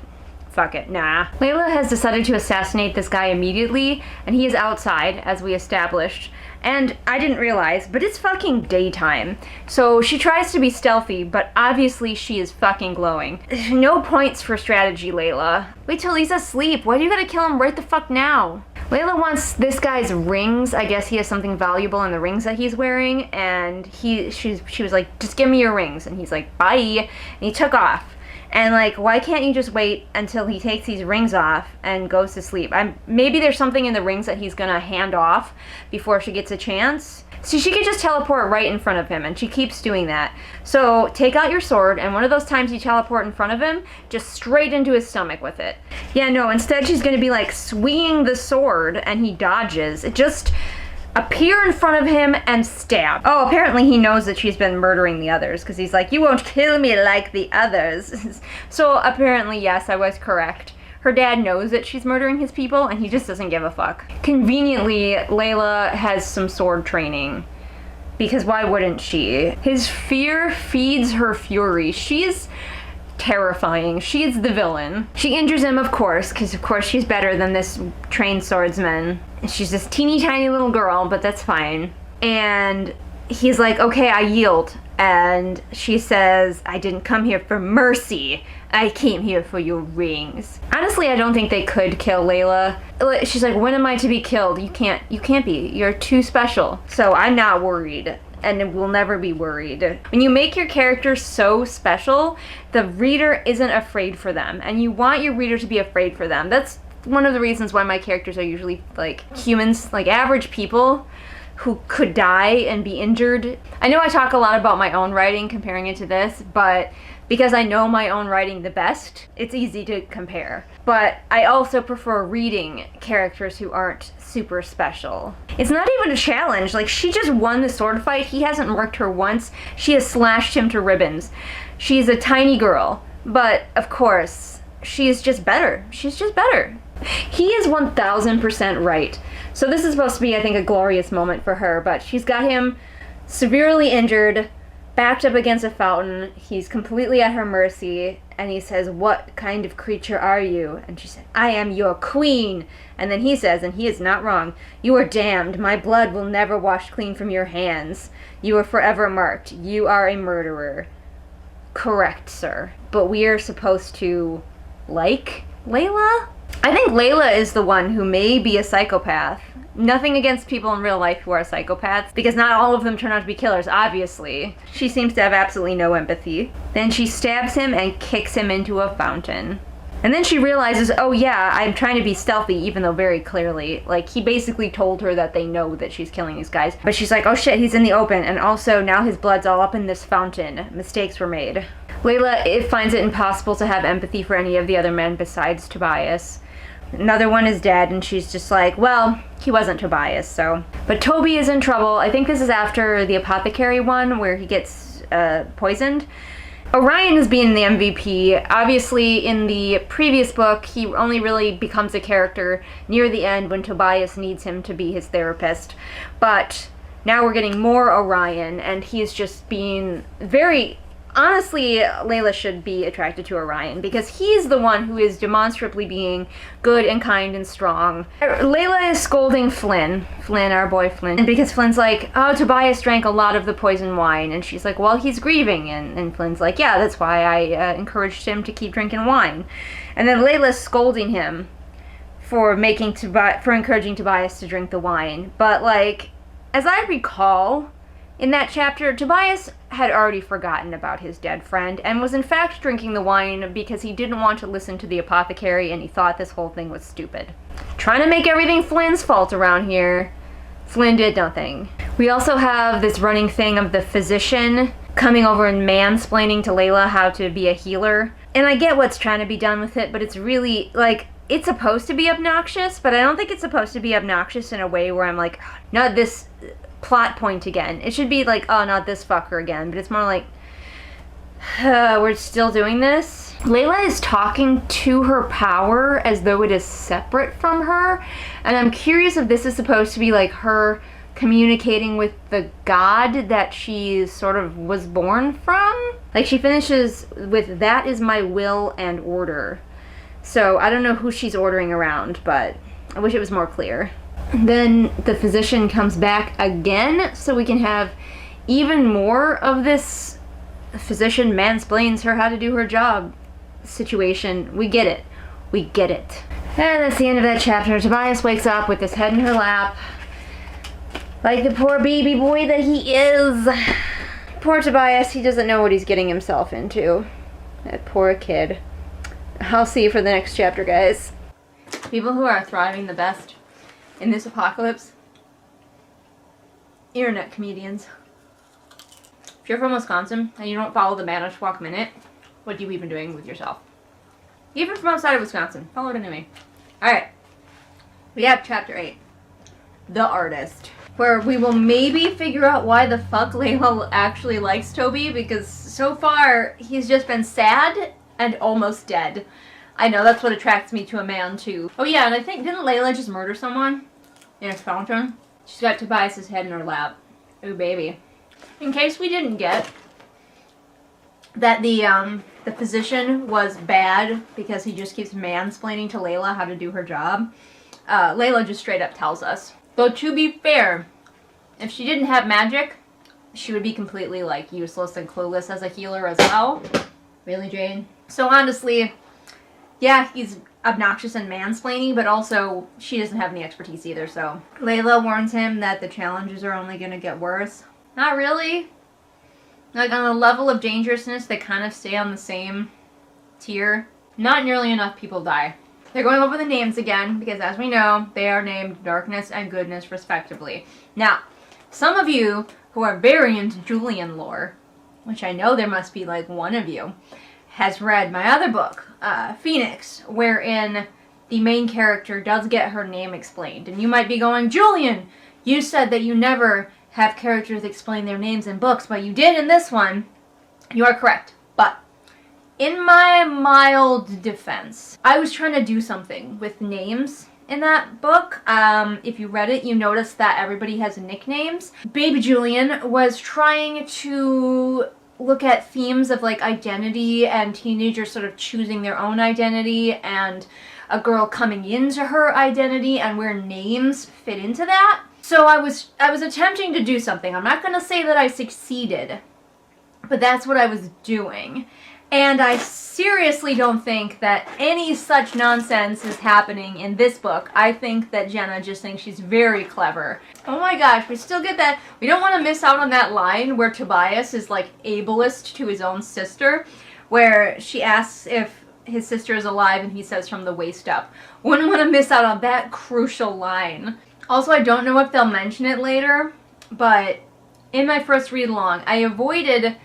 fuck it, nah. Leila has decided to assassinate this guy immediately, and he is outside, as we established, and I didn't realize, but it's fucking daytime. So she tries to be stealthy, but obviously she is fucking glowing. No points for strategy, Leila. Wait till he's asleep. Why do you gotta kill him right the fuck now? Leila wants this guy's rings. I guess he has something valuable in the rings that he's wearing, and she was like, just give me your rings, and he's like, bye, and he took off. And like, why can't you just wait until he takes these rings off and goes to sleep? Maybe there's something in the rings that he's gonna hand off before she gets a chance. So she could just teleport right in front of him, and she keeps doing that. So take out your sword, and one of those times you teleport in front of him, just straight into his stomach with it. Yeah, no, instead she's gonna be like swinging the sword, and he dodges. It just appear in front of him and stab. Oh, apparently he knows that she's been murdering the others, because he's like, you won't kill me like the others. So apparently, yes, I was correct. Her dad knows that she's murdering his people, and he just doesn't give a fuck. Conveniently, Leila has some sword training, because why wouldn't she? His fear feeds her fury. She's terrifying. She's the villain. She injures him, of course, because of course she's better than this trained swordsman. She's this teeny tiny little girl, but that's fine. And he's like, okay, I yield. And she says, I didn't come here for mercy. I came here for your rings. Honestly, I don't think they could kill Leila. She's like, when am I to be killed? You can't be. You're too special. So I'm not worried, and will never be worried. When you make your character so special, the reader isn't afraid for them, and you want your reader to be afraid for them. That's one of the reasons why my characters are usually like humans, like average people who could die and be injured. I know I talk a lot about my own writing comparing it to this, but because I know my own writing the best, it's easy to compare. But I also prefer reading characters who aren't super special. It's not even a challenge. Like, she just won the sword fight. He hasn't marked her once. She has slashed him to ribbons. She's a tiny girl, but of course, she's just better. She's just better. He is 1000% right. So this is supposed to be, I think, a glorious moment for her, but she's got him severely injured, backed up against a fountain. He's completely at her mercy, and he says, "What kind of creature are you?" And she said, "I am your queen." And then he says, and he is not wrong, "You are damned. My blood will never wash clean from your hands. You are forever marked. You are a murderer." Correct, sir. But we are supposed to like Leila? I think Leila is the one who may be a psychopath. Nothing against people in real life who are psychopaths, because not all of them turn out to be killers, obviously. She seems to have absolutely no empathy. Then she stabs him and kicks him into a fountain. And then she realizes, oh yeah, I'm trying to be stealthy, even though very clearly, like, he basically told her that they know that she's killing these guys. But she's like, oh shit, he's in the open, and also now his blood's all up in this fountain. Mistakes were made. Leila finds it impossible to have empathy for any of the other men besides Tobias. Another one is dead, and she's just like, well, he wasn't Tobias, so. But Toby is in trouble. I think this is after the apothecary one, where he gets poisoned. Orion is being the MVP. Obviously, in the previous book, he only really becomes a character near the end when Tobias needs him to be his therapist. But now we're getting more Orion, and he's just being very... Honestly, Leila should be attracted to Orion, because he's the one who is demonstrably being good and kind and strong. Leila is scolding Flynn, our boy Flynn, and because Flynn's like, oh, Tobias drank a lot of the poison wine, and she's like, well, he's grieving, and Flynn's like, yeah, that's why I encouraged him to keep drinking wine. And then Leila's scolding him for encouraging Tobias to drink the wine, but like, as I recall, in that chapter, Tobias had already forgotten about his dead friend and was in fact drinking the wine because he didn't want to listen to the apothecary and he thought this whole thing was stupid. Trying to make everything Flynn's fault around here. Flynn did nothing. We also have this running thing of the physician coming over and mansplaining to Leila how to be a healer. And I get what's trying to be done with it, but it's really, like, it's supposed to be obnoxious, but I don't think it's supposed to be obnoxious in a way where I'm like, not this plot point again. It should be like, oh, not this fucker again, but it's more like, we're still doing this. Leila is talking to her power as though it is separate from her, and I'm curious if this is supposed to be like her communicating with the god that she sort of was born from. Like, she finishes with, "That is my will and order." So I don't know who she's ordering around, but I wish it was more clear. Then the physician comes back again, so we can have even more of this physician mansplains her how to do her job situation. We get it. We get it. And that's the end of that chapter. Tobias wakes up with his head in her lap, like the poor baby boy that he is. Poor Tobias, he doesn't know what he's getting himself into. That poor kid. I'll see you for the next chapter, guys. People who are thriving the best in this apocalypse, internet comedians. If you're from Wisconsin and you don't follow the Manitowoc Minute, what are you even doing with yourself? Even from outside of Wisconsin, follow it anyway. Alright, we have chapter 8, The Artist, where we will maybe figure out why the fuck Leila actually likes Toby, because so far he's just been sad and almost dead. I know, that's what attracts me to a man, too. Oh yeah, and I think, didn't Leila just murder someone in a fountain? She's got Tobias' head in her lap. Ooh, baby. In case we didn't get that the physician was bad because he just keeps mansplaining to Leila how to do her job, Leila just straight up tells us. Though, to be fair, if she didn't have magic, she would be completely, like, useless and clueless as a healer as well. Really, Jane? So honestly, yeah, he's obnoxious and mansplaining, but also she doesn't have any expertise either, so. Leila warns him that the challenges are only gonna get worse. Not really. Like, on a level of dangerousness, they kind of stay on the same tier. Not nearly enough people die. They're going over the names again, because as we know, they are named Darkness and Goodness, respectively. Now, some of you who are very into Julian lore, which I know there must be like one of you, has read my other book, Phoenix, wherein the main character does get her name explained. And you might be going, Julian, you said that you never have characters explain their names in books, but you did in this one. You are correct. But In my mild defense, I was trying to do something with names in that book. If you read it, you notice that everybody has nicknames. Baby Julian was trying to look at themes of like identity and teenagers sort of choosing their own identity and a girl coming into her identity and where names fit into that. So I was attempting to do something. I'm not going to say that I succeeded, but that's what I was doing. And I seriously don't think that any such nonsense is happening in this book. I think that Jenna just thinks she's very clever. Oh my gosh, we still get that. We don't want to miss out on that line where Tobias is like ableist to his own sister, where she asks if his sister is alive and he says from the waist up. Wouldn't want to miss out on that crucial line. Also, I don't know if they'll mention it later, but in my first read along, I avoided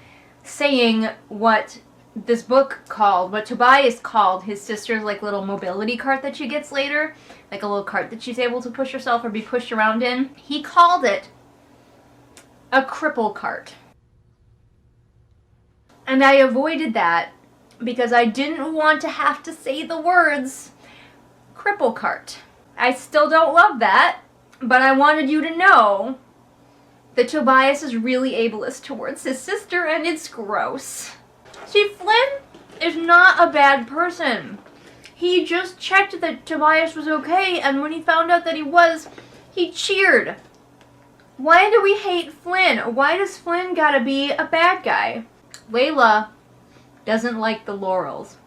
saying what this book called, what Tobias called his sister's like little mobility cart that she gets later, like a little cart that she's able to push herself or be pushed around in. He called it a cripple cart. And I avoided that because I didn't want to have to say the words cripple cart. I still don't love that, but I wanted you to know that Tobias is really ableist towards his sister, and it's gross. See, Flynn is not a bad person. He just checked that Tobias was okay, and when he found out that he was, he cheered. Why do we hate Flynn? Why does Flynn gotta be a bad guy? Leila doesn't like the Laurels.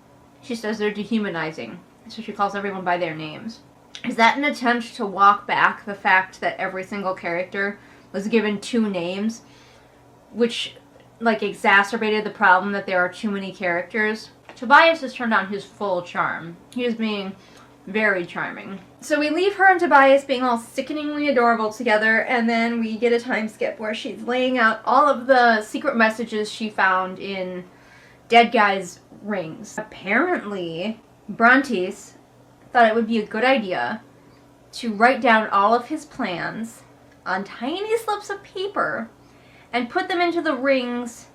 She says they're dehumanizing, so she calls everyone by their names. Is that an attempt to walk back the fact that every single character was given 2 names, which like exacerbated the problem that there are too many characters? Tobias has turned on his full charm. He is being very charming. So we leave her and Tobias being all sickeningly adorable together, and then we get a time skip where she's laying out all of the secret messages she found in Dead Guy's rings. Apparently, Brontes thought it would be a good idea to write down all of his plans on tiny slips of paper and put them into the rings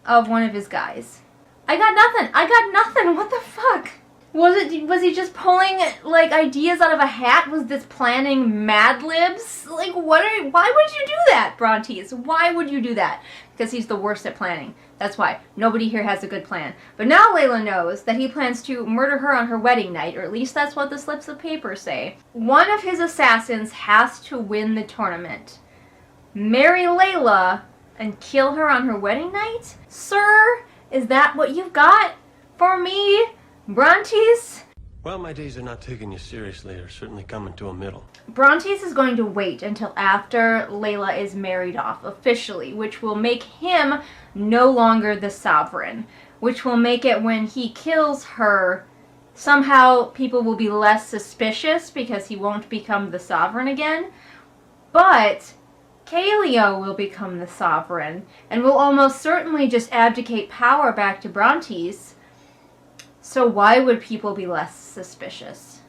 of one of his guys. I got nothing. What the fuck? Was he just pulling like ideas out of a hat? Was this planning Mad Libs? Like why would you do that, Brontes? Why would you do that? Because he's the worst at planning. That's why. Nobody here has a good plan. But now Leila knows that he plans to murder her on her wedding night, or at least that's what the slips of paper say. One of his assassins has to win the tournament. Marry Leila and kill her on her wedding night? Sir, is that what you've got for me, Brontes? Well, my days of not taking you seriously are certainly coming to a middle. Brontes is going to wait until after Leila is married off officially, which will make him no longer the sovereign, which will make it when he kills her, somehow people will be less suspicious because he won't become the sovereign again. But Kaleo will become the sovereign and will almost certainly just abdicate power back to Brontes. So why would people be less suspicious?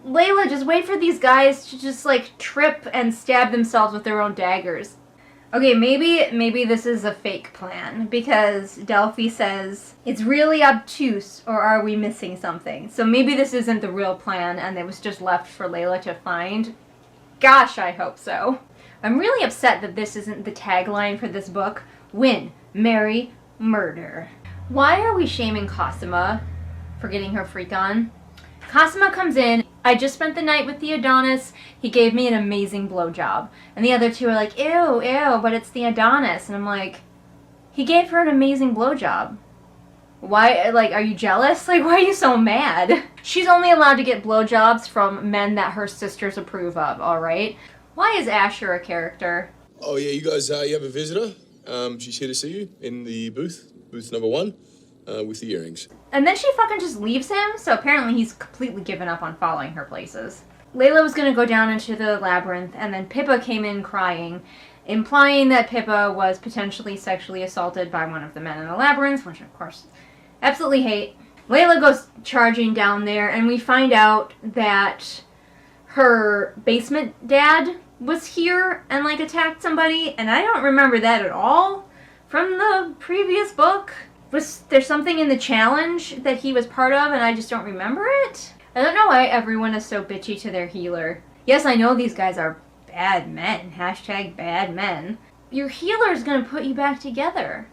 Leila, just wait for these guys to just like trip and stab themselves with their own daggers. Okay, maybe this is a fake plan because Delphi says it's really obtuse, or are we missing something? So maybe this isn't the real plan and it was just left for Leila to find. Gosh, I hope so. I'm really upset that this isn't the tagline for this book. Win, marry, murder. Why are we shaming Cosima for getting her freak on? Cosima comes in. I just spent the night with the Adonis. He gave me an amazing blowjob. And the other two are like, ew, ew, but it's the Adonis. And I'm like, he gave her an amazing blowjob. Why, like, are you jealous? Like, why are you so mad? She's only allowed to get blowjobs from men that her sisters approve of, alright? Why is Asher a character? Oh, yeah, you guys, you have a visitor. She's here to see you in the booth number 1, with the earrings. And then she fucking just leaves him, so apparently he's completely given up on following her places. Leila was gonna go down into the labyrinth, and then Pippa came in crying, implying that Pippa was potentially sexually assaulted by one of the men in the labyrinth, which of course, absolutely hate. Leila goes charging down there, and we find out that her basement dad was here and like attacked somebody, and I don't remember that at all from the previous book. Was there something in the challenge that he was part of and I just don't remember it? I don't know why everyone is so bitchy to their healer. Yes, I know these guys are bad men. Hashtag bad men. Your healer is going to put you back together.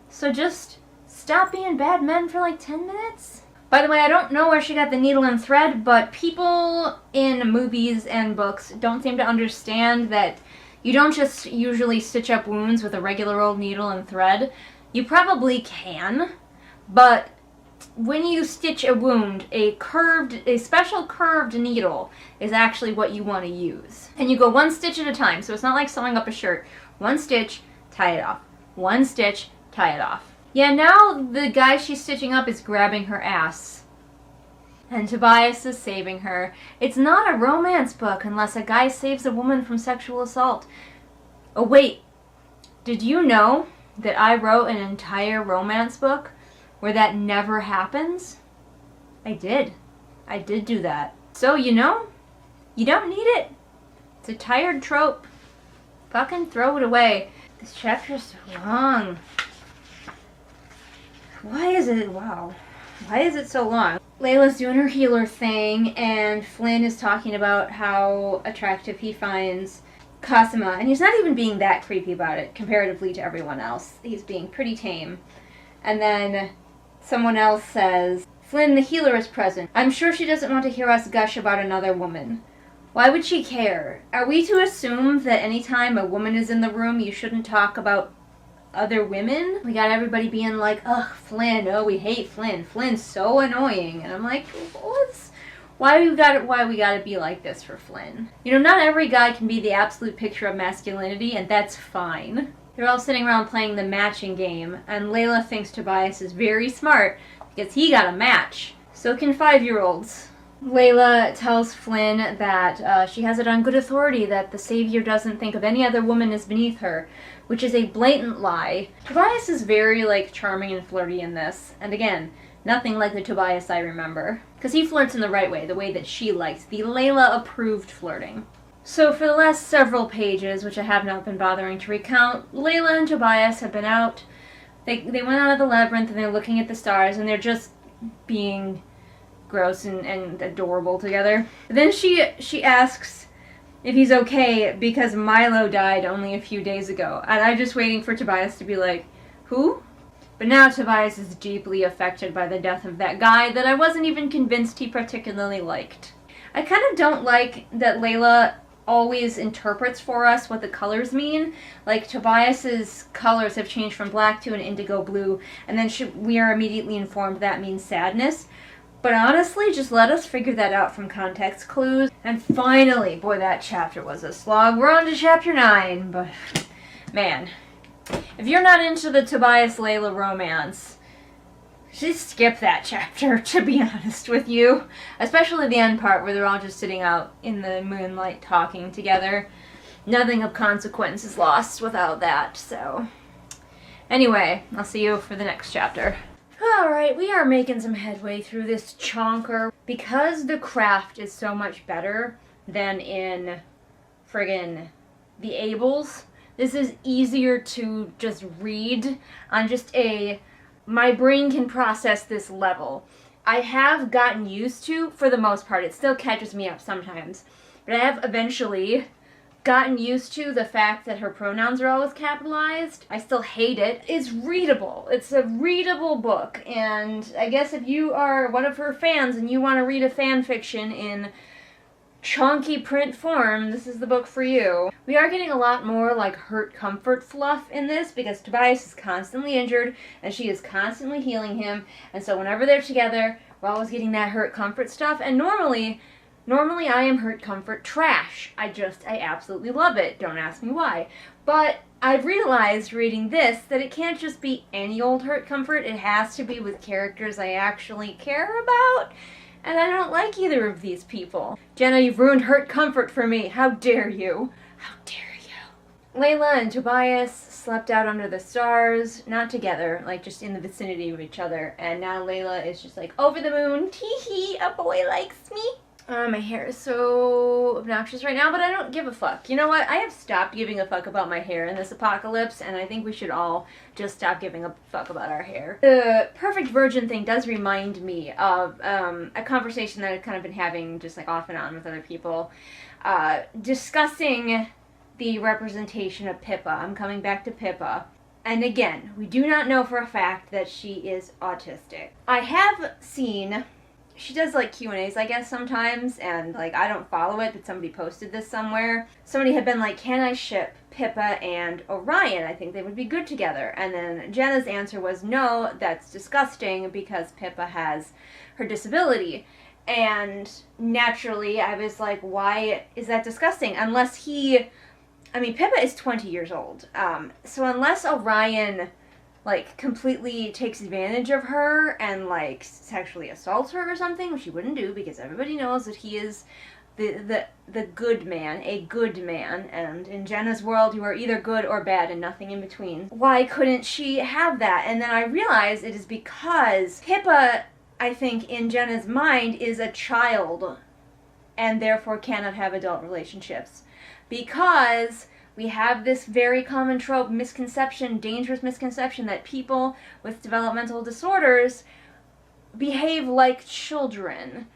So just stop being bad men for like 10 minutes. By the way, I don't know where she got the needle and thread, but people in movies and books don't seem to understand that you don't just usually stitch up wounds with a regular old needle and thread. You probably can, but when you stitch a wound, a special curved needle is actually what you want to use. And you go one stitch at a time, so it's not like sewing up a shirt. One stitch, tie it off. One stitch, tie it off. Yeah, now the guy she's stitching up is grabbing her ass. And Tobias is saving her. It's not a romance book unless a guy saves a woman from sexual assault. Oh wait, did you know that I wrote an entire romance book where that never happens? I did. I did do that. So, you know, you don't need it. It's a tired trope. Fucking throw it away. This chapter's so long. Why is it so long? Leila's doing her healer thing, and Flynn is talking about how attractive he finds Cosima, and he's not even being that creepy about it, comparatively to everyone else. He's being pretty tame. And then someone else says, Flynn, the healer is present. I'm sure she doesn't want to hear us gush about another woman. Why would she care? Are we to assume that anytime a woman is in the room, you shouldn't talk about other women? We got everybody being like, ugh, Flynn, oh, we hate Flynn. Flynn's so annoying. And I'm like, why we gotta be like this for Flynn? You know, not every guy can be the absolute picture of masculinity, and that's fine. They're all sitting around playing the matching game, and Leila thinks Tobias is very smart because he got a match. So can 5-year-olds. Leila tells Flynn that she has it on good authority that the Savior doesn't think of any other woman as beneath her, which is a blatant lie. Tobias is very, charming and flirty in this. And again, nothing like the Tobias I remember. Because he flirts in the right way, the way that she likes, the Leila-approved flirting. So for the last several pages, which I have not been bothering to recount, Leila and Tobias have been out. They went out of the labyrinth and they're looking at the stars and they're just being gross and adorable together. Then she asks if he's okay because Milo died only a few days ago. And I'm just waiting for Tobias to be like, who? But now Tobias is deeply affected by the death of that guy that I wasn't even convinced he particularly liked. I kind of don't like that Leila always interprets for us what the colors mean. Like, Tobias's colors have changed from black to an indigo blue, and then we are immediately informed that means sadness. But honestly, just let us figure that out from context clues. And finally, boy, that chapter was a slog. We're on to chapter 9, but man, if you're not into the Tobias-Leila romance, just skip that chapter, to be honest with you. Especially the end part where they're all just sitting out in the moonlight talking together. Nothing of consequence is lost without that, so. Anyway, I'll see you for the next chapter. Alright, we are making some headway through this chonker. Because the craft is so much better than in friggin' the Ables, this is easier to just read on just my brain can process this level. I have gotten used to, for the most part, it still catches me up sometimes, but I have eventually gotten used to the fact that her pronouns are always capitalized. I still hate it. It's readable. It's a readable book, and I guess if you are one of her fans and you want to read a fan fiction in chunky print form, this is the book for you. We are getting a lot more hurt comfort fluff in this because Tobias is constantly injured and she is constantly healing him, and so whenever they're together, we're always getting that hurt comfort stuff, and normally I am hurt comfort trash. I absolutely love it. Don't ask me why. But I've realized reading this that it can't just be any old hurt comfort. It has to be with characters I actually care about. And I don't like either of these people. Jenna, you've ruined hurt comfort for me. How dare you? How dare you? Leila and Tobias slept out under the stars. Not together, just in the vicinity of each other. And now Leila is just over the moon. Tee hee, a boy likes me. My hair is so obnoxious right now, but I don't give a fuck. You know what? I have stopped giving a fuck about my hair in this apocalypse, and I think we should all just stop giving a fuck about our hair. The perfect virgin thing does remind me of a conversation that I've kind of been having just like off and on with other people, discussing the representation of Pippa. I'm coming back to Pippa. And again, we do not know for a fact that she is autistic. I have seen... She does like Q&As, I guess, sometimes, and like I don't follow it, but somebody posted this somewhere. Somebody had been like, can I ship Pippa and Orion? I think they would be good together. And then Jenna's answer was, no, that's disgusting because Pippa has her disability. And naturally, I was like, why is that disgusting? Unless Pippa is 20 years old. So unless Orion like completely takes advantage of her and like sexually assaults her or something, which he wouldn't do because everybody knows that he is the good man, a good man, and in Jenna's world you are either good or bad and nothing in between. Why couldn't she have that? And then I realized it is because Pippa, I think in Jenna's mind, is a child and therefore cannot have adult relationships because we have this very common trope, misconception, dangerous misconception that people with developmental disorders behave like children.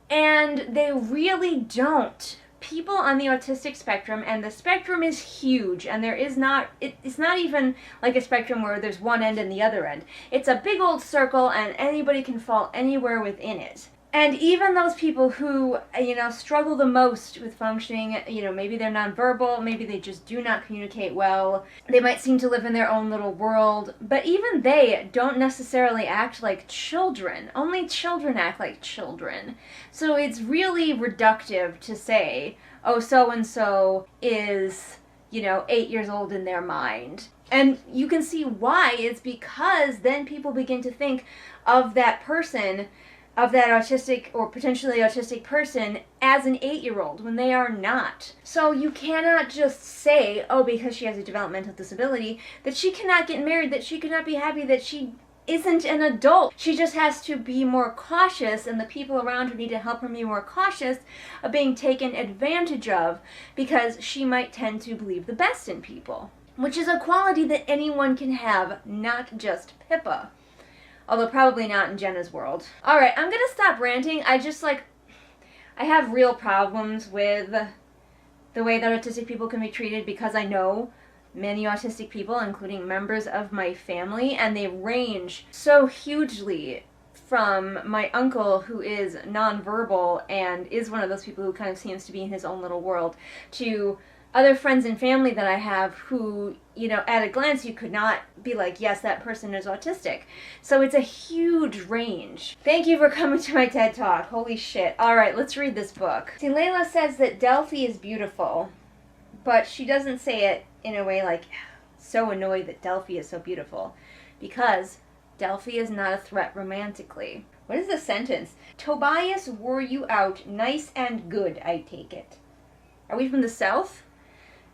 And they really don't. People on the autistic spectrum, and the spectrum is huge, and it's not even like a spectrum where there's one end and the other end. It's a big old circle, and anybody can fall anywhere within it. And even those people who, struggle the most with functioning, maybe they're nonverbal, maybe they just do not communicate well, they might seem to live in their own little world, but even they don't necessarily act like children. Only children act like children. So it's really reductive to say, oh, so-and-so is, 8 years old in their mind. And you can see why. It's because then people begin to think of that person, of that autistic or potentially autistic person, as an 8-year-old when they are not. So you cannot just say, oh, because she has a developmental disability, that she cannot get married, that she cannot be happy, that she isn't an adult. She just has to be more cautious, and the people around her need to help her be more cautious of being taken advantage of, because she might tend to believe the best in people, which is a quality that anyone can have, not just Pippa. Although probably not in Jenna's world. Alright, I'm gonna stop ranting. I have real problems with the way that autistic people can be treated because I know many autistic people, including members of my family, and they range so hugely from my uncle, who is nonverbal and is one of those people who kind of seems to be in his own little world, to other friends and family that I have who, at a glance you could not be like, yes, that person is autistic. So it's a huge range. Thank you for coming to my TED Talk. Holy shit. Alright, let's read this book. See, Leila says that Delphi is beautiful, but she doesn't say it in a way like, so annoyed that Delphi is so beautiful, because Delphi is not a threat romantically. What is the sentence? Tobias wore you out nice and good, I take it. Are we from the South?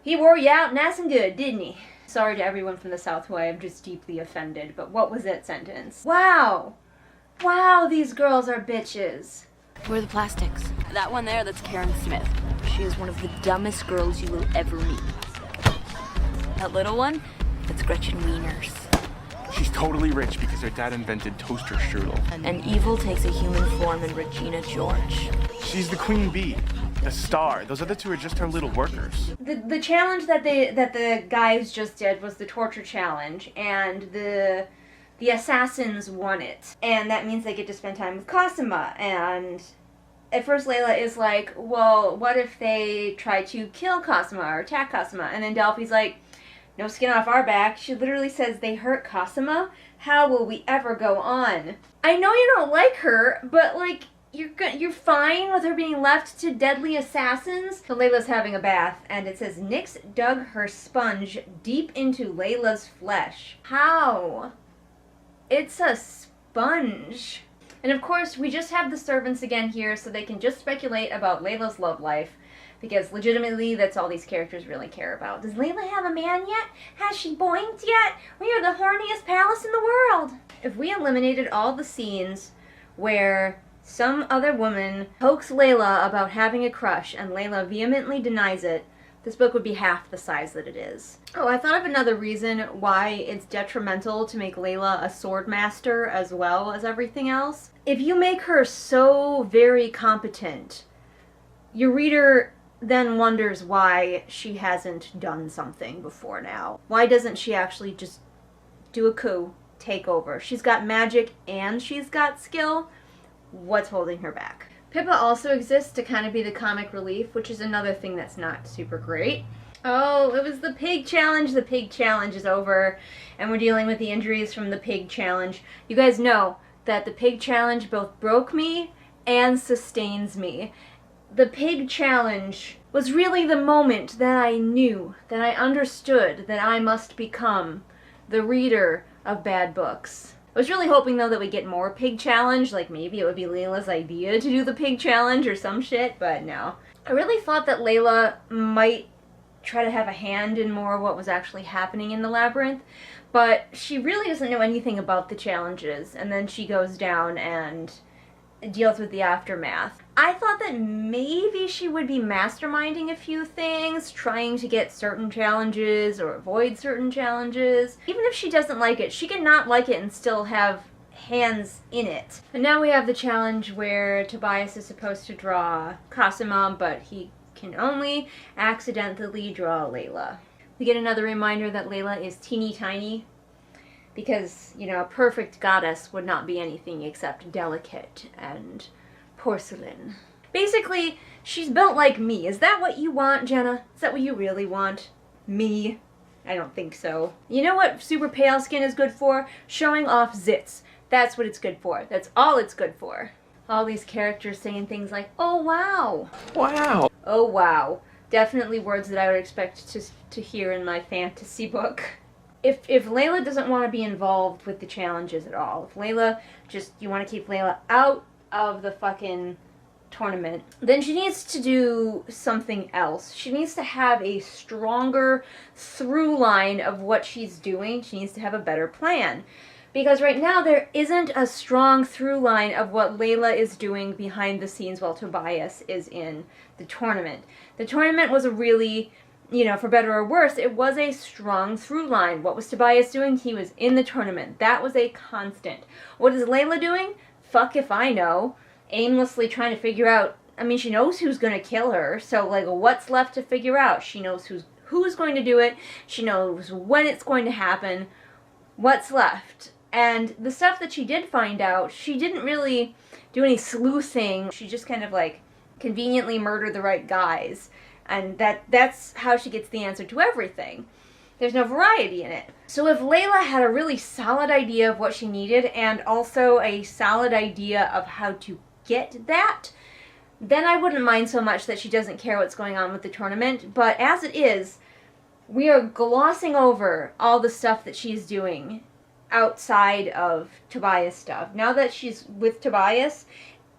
He wore you out nice and good, didn't he? Sorry to everyone from the South who I am just deeply offended, but what was that sentence? Wow! Wow, these girls are bitches. Where are the plastics? That one there, that's Karen Smith. She is one of the dumbest girls you will ever meet. That little one, that's Gretchen Wieners. She's totally rich because her dad invented toaster strudel. And evil takes a human form in Regina George. She's the queen bee. The star. Those other two are just her little workers. The challenge that the guys just did was the torture challenge, and the assassins won it. And that means they get to spend time with Cosima. And at first Leila is like, well, what if they try to kill Cosima or attack Cosima? And then Delphi's like, no skin off our back. She literally says, they hurt Cosima? How will we ever go on? I know you don't like her, but like, you're fine with her being left to deadly assassins? So Leila's having a bath, and it says, Nyx dug her sponge deep into Leila's flesh. How? It's a sponge. And of course, we just have the servants again here, so they can just speculate about Leila's love life, because legitimately, that's all these characters really care about. Does Leila have a man yet? Has she boinked yet? We are the horniest palace in the world! If we eliminated all the scenes where some other woman pokes Leila about having a crush and Leila vehemently denies it, this book would be half the size that it is. Oh, I thought of another reason why it's detrimental to make Leila a sword master as well as everything else. If you make her so very competent, your reader then wonders why she hasn't done something before now. Why doesn't she actually just do a coup, take over? She's got magic and she's got skill. What's holding her back? Pippa also exists to kind of be the comic relief, which is another thing that's not super great. Oh, it was the pig challenge. The pig challenge is over, and we're dealing with the injuries from the pig challenge. You guys know that the pig challenge both broke me and sustains me. The pig challenge was really the moment that I knew, that I understood that I must become the reader of bad books. I was really hoping, though, that we get more pig challenge, like maybe it would be Leila's idea to do the pig challenge or some shit, but no. I really thought that Leila might try to have a hand in more of what was actually happening in the labyrinth, but she really doesn't know anything about the challenges, and then she goes down and deals with the aftermath. I thought that maybe she would be masterminding a few things, trying to get certain challenges or avoid certain challenges. Even if she doesn't like it, she can not like it and still have hands in it. And now we have the challenge where Tobias is supposed to draw Cosima, but he can only accidentally draw Leila. We get another reminder that Leila is teeny tiny, because, you know, a perfect goddess would not be anything except delicate and porcelain. Basically, she's built like me. Is that what you want, Jenna? Is that what you really want? Me? I don't think so. You know what super pale skin is good for? Showing off zits. That's what it's good for. That's all it's good for. All these characters saying things like, oh wow. Wow. Oh wow. Definitely words that I would expect to hear in my fantasy book. If Leila doesn't want to be involved with the challenges at all, if Leila you want to keep Leila out of the fucking tournament, then she needs to do something else. She needs to have a stronger through line of what she's doing. She needs to have a better plan. Because right now there isn't a strong through line of what Leila is doing behind the scenes while Tobias is in the tournament. The tournament was a really, you know, for better or worse, it was a strong through line. What was Tobias doing? He was in the tournament. That was a constant. What is Leila doing? Fuck if I know. Aimlessly trying to figure out, I mean, she knows who's going to kill her, so, like, what's left to figure out? She knows who's going to do it. She knows when it's going to happen. What's left? And the stuff that she did find out, she didn't really do any sleuthing. She just kind of, like, conveniently murdered the right guys. And that's how she gets the answer to everything. There's no variety in it. So if Leila had a really solid idea of what she needed and also a solid idea of how to get that, then I wouldn't mind so much that she doesn't care what's going on with the tournament. But as it is, we are glossing over all the stuff that she's doing outside of Tobias stuff. Now that she's with Tobias,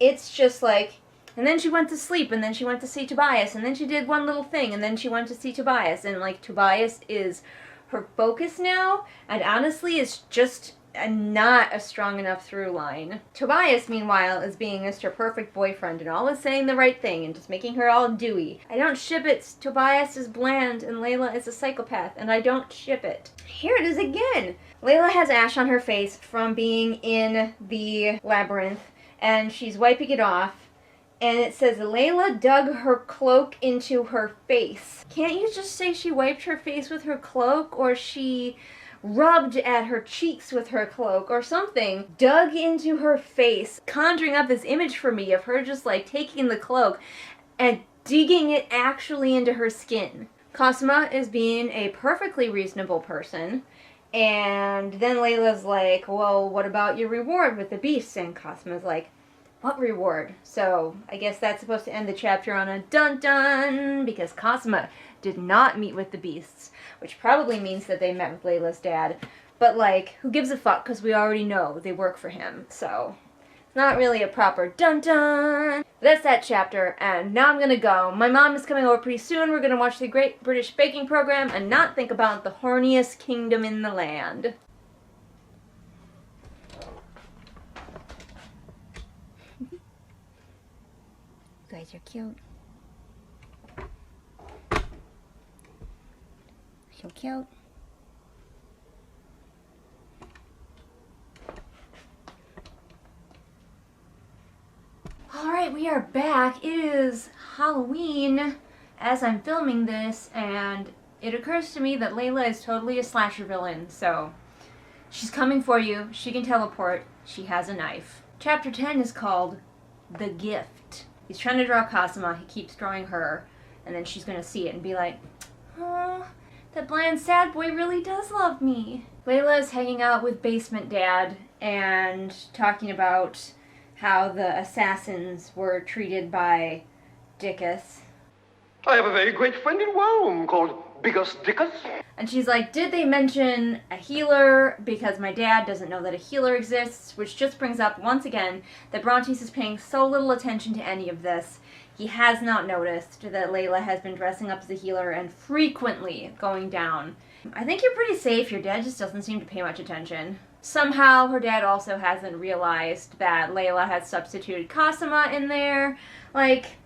it's just like, and then she went to sleep, and then she went to see Tobias, and then she did one little thing, and then she went to see Tobias, and, like, Tobias is her focus now, and honestly, it's just not a strong enough through line. Tobias, meanwhile, is being Mr. Perfect Boyfriend, and always saying the right thing, and just making her all dewy. I don't ship it. Tobias is bland, and Leila is a psychopath, and I don't ship it. Here it is again! Leila has ash on her face from being in the labyrinth, and she's wiping it off. And it says, Leila dug her cloak into her face. Can't you just say she wiped her face with her cloak? Or she rubbed at her cheeks with her cloak or something? Dug into her face. Conjuring up this image for me of her just, like, taking the cloak and digging it actually into her skin. Cosima is being a perfectly reasonable person. And then Leila's like, well, what about your reward with the beasts? And Cosima's like, what reward? So I guess that's supposed to end the chapter on a dun-dun, because Cosima did not meet with the beasts, which probably means that they met with Leila's dad. But, like, who gives a fuck, because we already know they work for him, so it's not really a proper dun-dun. That's that chapter, and now I'm gonna go. My mom is coming over pretty soon. We're gonna watch the Great British Baking Program and not think about the horniest kingdom in the land. guys are cute. So cute. Alright, we are back. It is Halloween as I'm filming this, and it occurs to me that Leila is totally a slasher villain, so she's coming for you. She can teleport. She has a knife. Chapter 10 is called The Gift. He's trying to draw Cosima. He keeps drawing her, and then she's going to see it and be like, oh, that bland sad boy really does love me. Leila is hanging out with Basement Dad and talking about how the assassins were treated by Dickus. I have a very great friend in Rome called Bigus Dickus. And she's like, did they mention a healer? Because my dad doesn't know that a healer exists, which just brings up, once again, that Brontes is paying so little attention to any of this. He has not noticed that Leila has been dressing up as a healer and frequently going down. I think you're pretty safe. Your dad just doesn't seem to pay much attention. Somehow, her dad also hasn't realized that Leila has substituted Cosima in there. Like,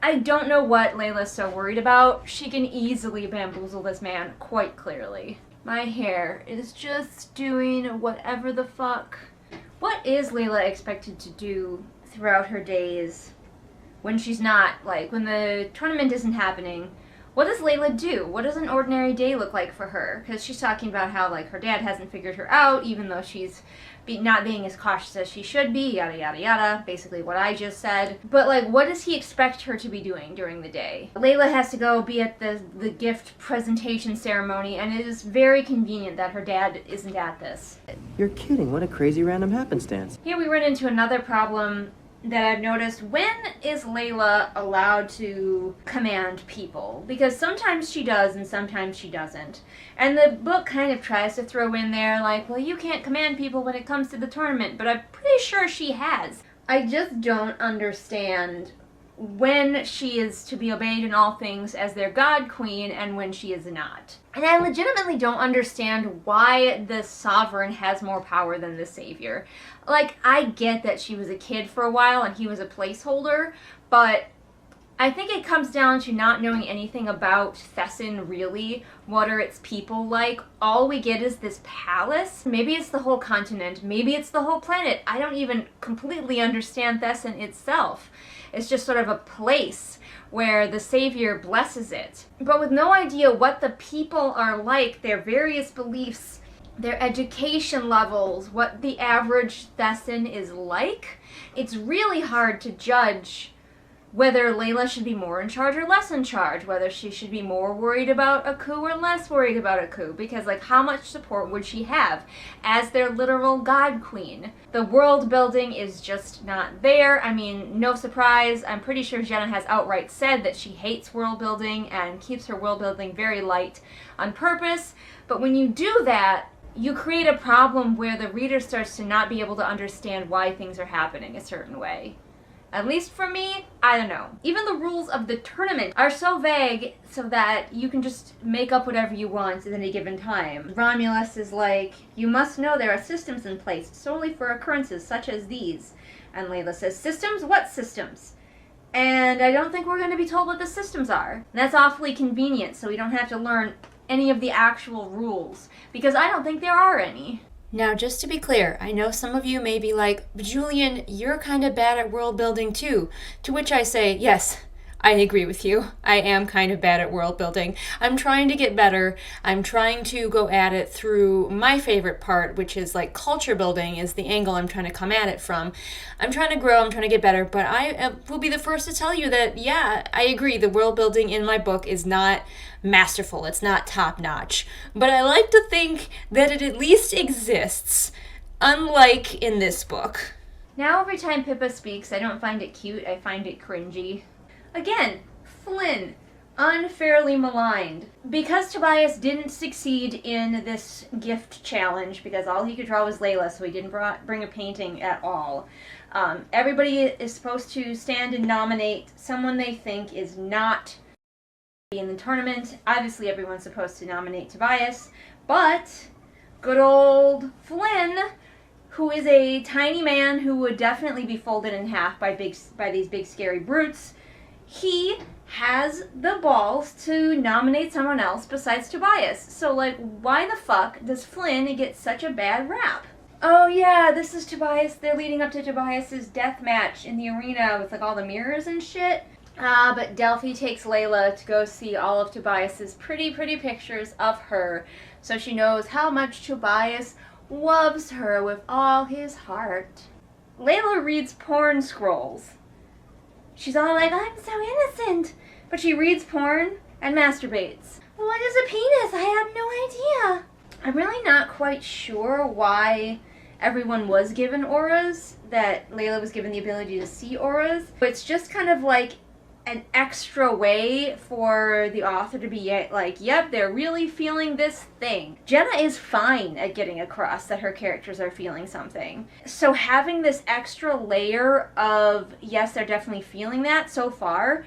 I don't know what Leila's so worried about. She can easily bamboozle this man quite clearly. My hair is just doing whatever the fuck. What is Leila expected to do throughout her days when she's not, like, when the tournament isn't happening? What does Leila do? What does an ordinary day look like for her? Because she's talking about how, like, her dad hasn't figured her out, even though she's not being as cautious as she should be, yada yada yada, basically what I just said. But, like, what does he expect her to be doing during the day? Leila has to go be at the gift presentation ceremony, and it is very convenient that her dad isn't at this. You're kidding, what a crazy random happenstance. Here we run into another problem that I've noticed. When is Leila allowed to command people? Because sometimes she does and sometimes she doesn't. And the book kind of tries to throw in there like, well, you can't command people when it comes to the tournament, but I'm pretty sure she has. I just don't understand when she is to be obeyed in all things as their god queen and when she is not. And I legitimately don't understand why the sovereign has more power than the savior. Like, I get that she was a kid for a while and he was a placeholder, but I think it comes down to not knowing anything about Thesson really. What are its people like? All we get is this palace. Maybe it's the whole continent. Maybe it's the whole planet. I don't even completely understand Thesson itself. It's just sort of a place where the savior blesses it. But with no idea what the people are like, their various beliefs, their education levels, what the average Thesson is like, it's really hard to judge whether Leila should be more in charge or less in charge, whether she should be more worried about a coup or less worried about a coup, because, like, how much support would she have as their literal god queen? The world building is just not there. I mean, no surprise, I'm pretty sure Jenna has outright said that she hates world building and keeps her world building very light on purpose, but when you do that, you create a problem where the reader starts to not be able to understand why things are happening a certain way. At least for me, I don't know. Even the rules of the tournament are so vague so that you can just make up whatever you want at any given time. Romulus is like, you must know there are systems in place solely for occurrences such as these. And Leila says, systems? What systems? And I don't think we're going to be told what the systems are. And that's awfully convenient, so we don't have to learn any of the actual rules, because I don't think there are any. Now, just to be clear, I know some of you may be like, but Julian, you're kind of bad at world building too. To which I say, yes, I agree with you. I am kind of bad at world building. I'm trying to get better. I'm trying to go at it through my favorite part, which is like culture building is the angle I'm trying to come at it from. I'm trying to grow, I'm trying to get better, but I will be the first to tell you that, yeah, I agree. The world building in my book is not masterful. It's not top notch. But I like to think that it at least exists, unlike in this book. Now every time Pippa speaks, I don't find it cute, I find it cringy. Again, Flynn, unfairly maligned. Because Tobias didn't succeed in this gift challenge, because all he could draw was Leila, so he didn't bring a painting at all. Everybody is supposed to stand and nominate someone they think is not in the tournament. Obviously everyone's supposed to nominate Tobias, but good old Flynn, who is a tiny man who would definitely be folded in half by these big scary brutes, he has the balls to nominate someone else besides Tobias. So, like, why the fuck does Flynn get such a bad rap? Oh yeah, this is Tobias. They're leading up to Tobias's death match in the arena with, like, all the mirrors and shit. But Delphi takes Leila to go see all of Tobias's pretty pictures of her, so she knows how much Tobias loves her with all his heart. Leila reads porn scrolls. She's all like, I'm so innocent, but she reads porn and masturbates. What is a penis? I have no idea. I'm really not quite sure why everyone was given auras, that Leila was given the ability to see auras. But it's just kind of like an extra way for the author to be like, yep, they're really feeling this thing. Jenna is fine at getting across that her characters are feeling something. So having this extra layer of, yes, they're definitely feeling that so far,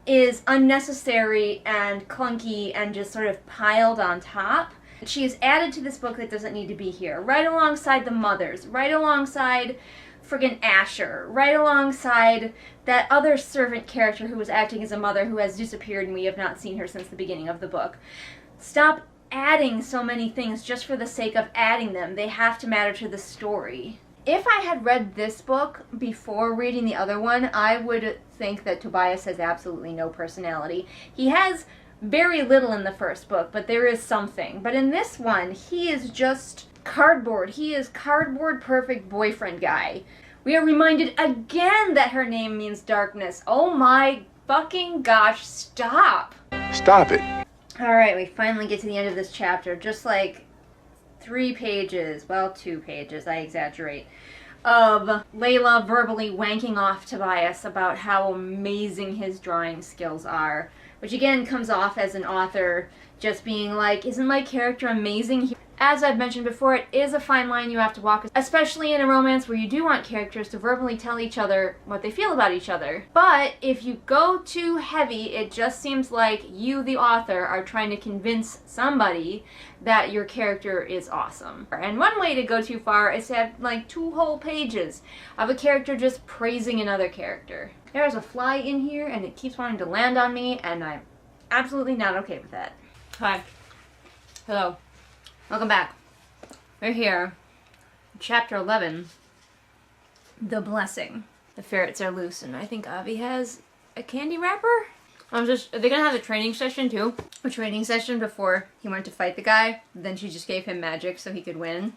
is unnecessary and clunky and just sort of piled on top. She is added to this book that doesn't need to be here. Right alongside the mothers, right alongside friggin' Asher, right alongside that other servant character who was acting as a mother who has disappeared and we have not seen her since the beginning of the book. Stop adding so many things just for the sake of adding them. They have to matter to the story. If I had read this book before reading the other one, I would think that Tobias has absolutely no personality. He has very little in the first book, but there is something. But in this one, he is just cardboard. He is cardboard perfect boyfriend guy. We are reminded again that her name means darkness. Oh my fucking gosh, stop. Stop it. Alright, we finally get to the end of this chapter. Just like 3 pages, well, 2 pages, I exaggerate, of Leila verbally wanking off Tobias about how amazing his drawing skills are. Which again comes off as an author just being like, isn't my character amazing? As I've mentioned before, it is a fine line you have to walk, especially in a romance where you do want characters to verbally tell each other what they feel about each other. But if you go too heavy, it just seems like you, the author, are trying to convince somebody that your character is awesome. And one way to go too far is to have like 2 whole pages of a character just praising another character. There's a fly in here and it keeps wanting to land on me, and I'm absolutely not okay with that. Hi. Hello. Welcome back. We're here. Chapter 11. The Blessing. The ferrets are loose, and I think Avi has a candy wrapper? Are they gonna have a training session too? A training session before he went to fight the guy, then she just gave him magic so he could win.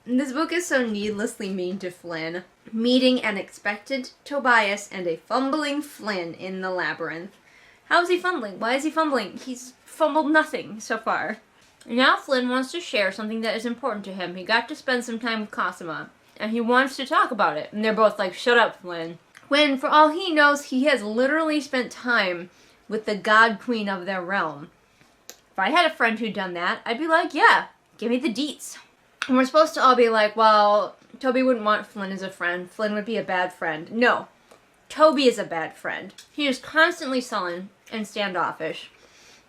This book is so needlessly mean to Flynn. Meeting an expected Tobias and a fumbling Flynn in the labyrinth. How is he fumbling? Why is he fumbling? He's fumbled nothing so far. Now Flynn wants to share something that is important to him. He got to spend some time with Cosima, and he wants to talk about it. And they're both like, shut up, Flynn. When, for all he knows, he has literally spent time with the god queen of their realm. If I had a friend who'd done that, I'd be like, yeah, give me the deets. And we're supposed to all be like, well, Toby wouldn't want Flynn as a friend. Flynn would be a bad friend. No. Toby is a bad friend. He is constantly sullen and standoffish.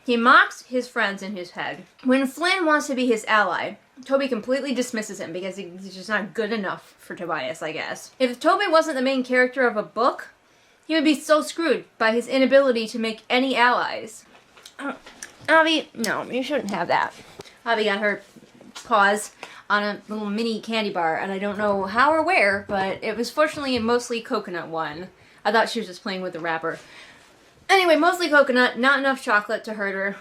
He mocks his friends in his head. When Flynn wants to be his ally, Toby completely dismisses him because he's just not good enough for Tobias, I guess. If Toby wasn't the main character of a book, he would be so screwed by his inability to make any allies. Avi, no, you shouldn't have that. Avi got her paws on a little mini candy bar, and I don't know how or where, but it was fortunately a mostly coconut one. I thought she was just playing with the wrapper. Anyway, mostly coconut, not enough chocolate to hurt her.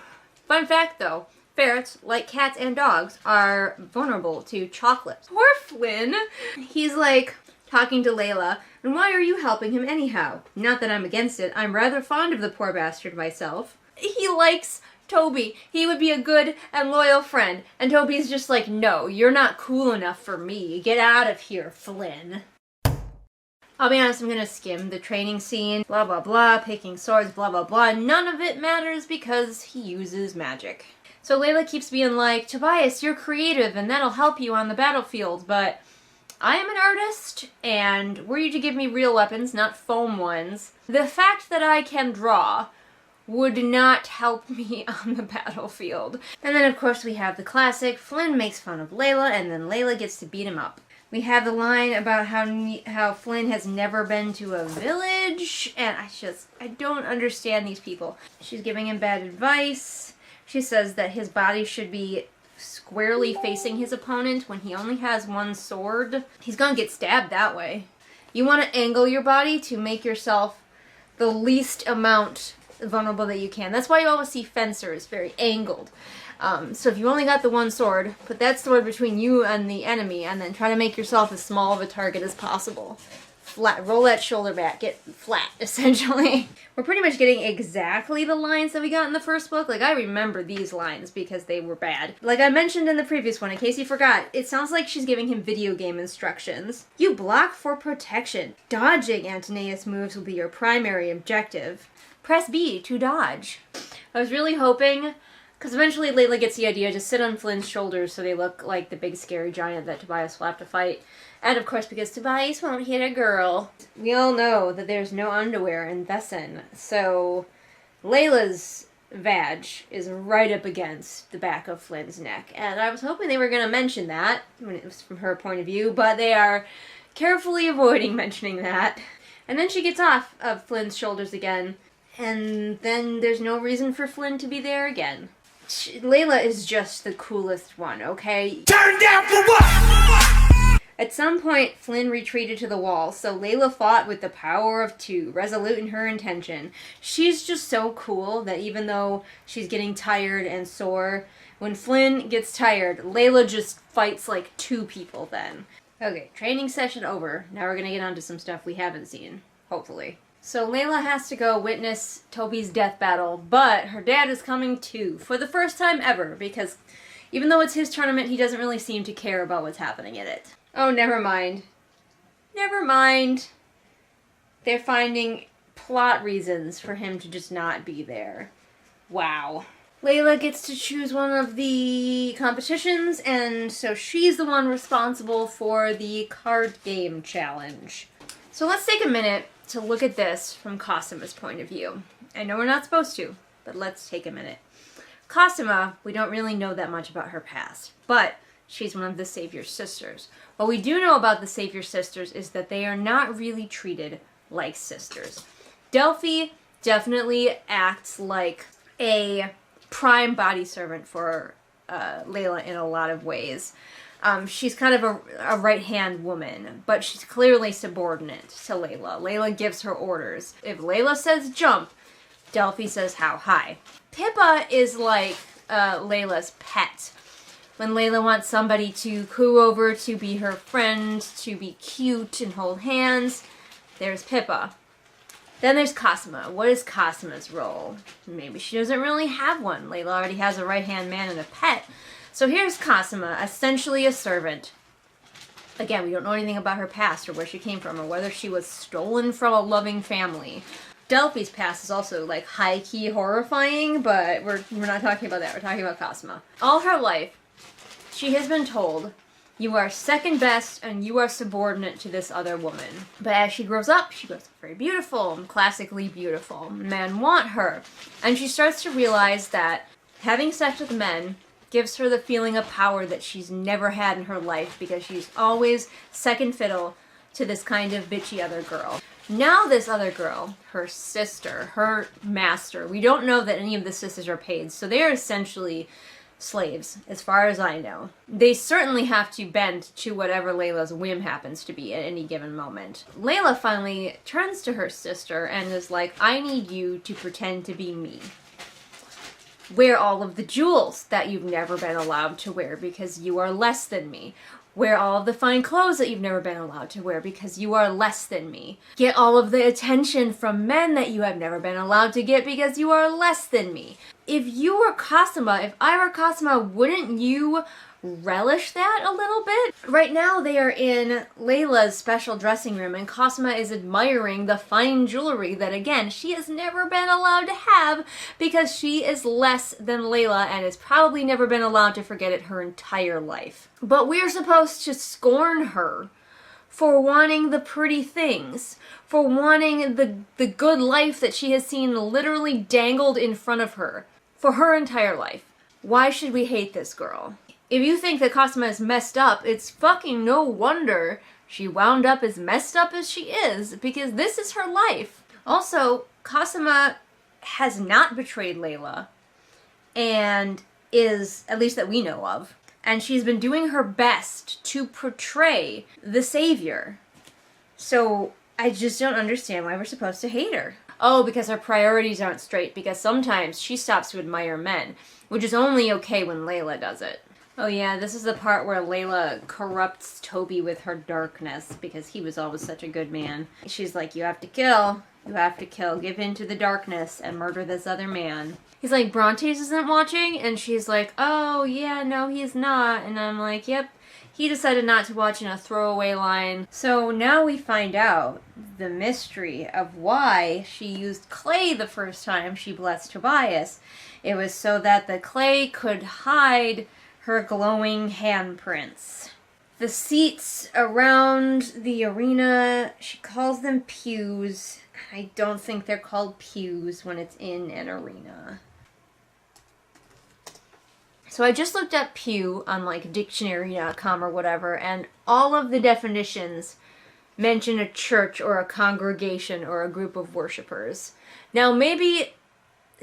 Fun fact though, ferrets, like cats and dogs, are vulnerable to chocolate. Poor Flynn! He's like talking to Leila, and why are you helping him anyhow? Not that I'm against it, I'm rather fond of the poor bastard myself. He likes Toby. He would be a good and loyal friend. And Toby's just like, no, you're not cool enough for me. Get out of here, Flynn. I'll be honest, I'm gonna skim the training scene, blah blah blah, picking swords, blah blah blah. None of it matters because he uses magic. So Leila keeps being like, Tobias, you're creative and that'll help you on the battlefield, but I am an artist, and were you to give me real weapons, not foam ones, the fact that I can draw would not help me on the battlefield. And then of course we have the classic, Flynn makes fun of Leila, and then Leila gets to beat him up. We have the line about how Flynn has never been to a village, and I don't understand these people. She's giving him bad advice. She says that his body should be squarely facing his opponent when he only has one sword. He's gonna get stabbed that way. You want to angle your body to make yourself the least amount vulnerable that you can. That's why you always see fencers very angled. So if you only got the one sword, put that sword between you and the enemy, and then try to make yourself as small of a target as possible. Flat, roll that shoulder back, get flat, essentially. We're pretty much getting exactly the lines that we got in the first book. Like, I remember these lines because they were bad. Like I mentioned in the previous one, in case you forgot, it sounds like she's giving him video game instructions. You block for protection. Dodging Antonius moves will be your primary objective. Press B to dodge. I was really hoping, because eventually Leila gets the idea to sit on Flynn's shoulders so they look like the big scary giant that Tobias will have to fight. And of course, because Tobias won't hit a girl. We all know that there's no underwear in Thesson, so Leila's vag is right up against the back of Flynn's neck. And I was hoping they were going to mention that, when it was from her point of view, but they are carefully avoiding mentioning that. And then she gets off of Flynn's shoulders again, and then there's no reason for Flynn to be there again. Leila is just the coolest one, okay? Turn down for what? At some point, Flynn retreated to the wall, so Leila fought with the power of two, resolute in her intention. She's just so cool that even though she's getting tired and sore, when Flynn gets tired, Leila just fights like two people then. Okay, training session over. Now we're gonna get on to some stuff we haven't seen, hopefully. So Leila has to go witness Toby's death battle, but her dad is coming too, for the first time ever, because even though it's his tournament, he doesn't really seem to care about what's happening in it. Oh, never mind. Never mind. They're finding plot reasons for him to just not be there. Wow. Leila gets to choose one of the competitions, and so she's the one responsible for the card game challenge. So let's take a minute to look at this from Cosima's point of view. I know we're not supposed to, but let's take a minute. Cosima, we don't really know that much about her past, but she's one of the Savior's sisters. What we do know about the Savior's sisters is that they are not really treated like sisters. Delphi definitely acts like a prime body servant for Leila in a lot of ways. She's kind of a right-hand woman, but she's clearly subordinate to Leila. Leila gives her orders. If Leila says jump, Delphi says how high. Pippa is like Leila's pet. When Leila wants somebody to coo over, to be her friend, to be cute and hold hands, there's Pippa. Then there's Cosima. What is Cosima's role? Maybe she doesn't really have one. Leila already has a right-hand man and a pet. So here's Cosima, essentially a servant. Again, we don't know anything about her past or where she came from or whether she was stolen from a loving family. Delphi's past is also like high-key horrifying, but we're not talking about that. We're talking about Cosima. All her life, she has been told, you are second best and you are subordinate to this other woman. But as she grows up very beautiful and classically beautiful. Men want her. And she starts to realize that having sex with men gives her the feeling of power that she's never had in her life because she's always second fiddle to this kind of bitchy other girl. Now this other girl, her sister, her master, we don't know that any of the sisters are paid, so they are essentially slaves, as far as I know. They certainly have to bend to whatever Leila's whim happens to be at any given moment. Leila finally turns to her sister and is like, I need you to pretend to be me. Wear all of the jewels that you've never been allowed to wear because you are less than me. Wear all of the fine clothes that you've never been allowed to wear because you are less than me. Get all of the attention from men that you have never been allowed to get because you are less than me. If you were Cosima, if I were Cosima, wouldn't you relish that a little bit? Right now they are in Leila's special dressing room and Cosima is admiring the fine jewelry that, again, she has never been allowed to have because she is less than Leila and has probably never been allowed to forget it her entire life. But we're supposed to scorn her for wanting the pretty things, for wanting the good life that she has seen literally dangled in front of her for her entire life. Why should we hate this girl? if you think that Cosima is messed up, it's fucking no wonder she wound up as messed up as she is, because this is her life. Also, Cosima has not betrayed Leila, and is, at least that we know of, and she's been doing her best to portray the savior. So I just don't understand why we're supposed to hate her. Oh, because her priorities aren't straight, because sometimes she stops to admire men, which is only okay when Leila does it. Oh yeah, this is the part where Leila corrupts Toby with her darkness, because he was always such a good man. She's like, you have to kill, give in to the darkness and murder this other man. He's like, Brontes isn't watching? And she's like, oh yeah, no he's not. And I'm like, yep, he decided not to watch in a throwaway line. So now we find out the mystery of why she used clay the first time she blessed Tobias. It was so that the clay could hide her glowing handprints. The seats around the arena, she calls them pews. I don't think they're called pews when it's in an arena. So I just looked up pew on like dictionary.com or whatever, and all of the definitions mention a church or a congregation or a group of worshipers. Now maybe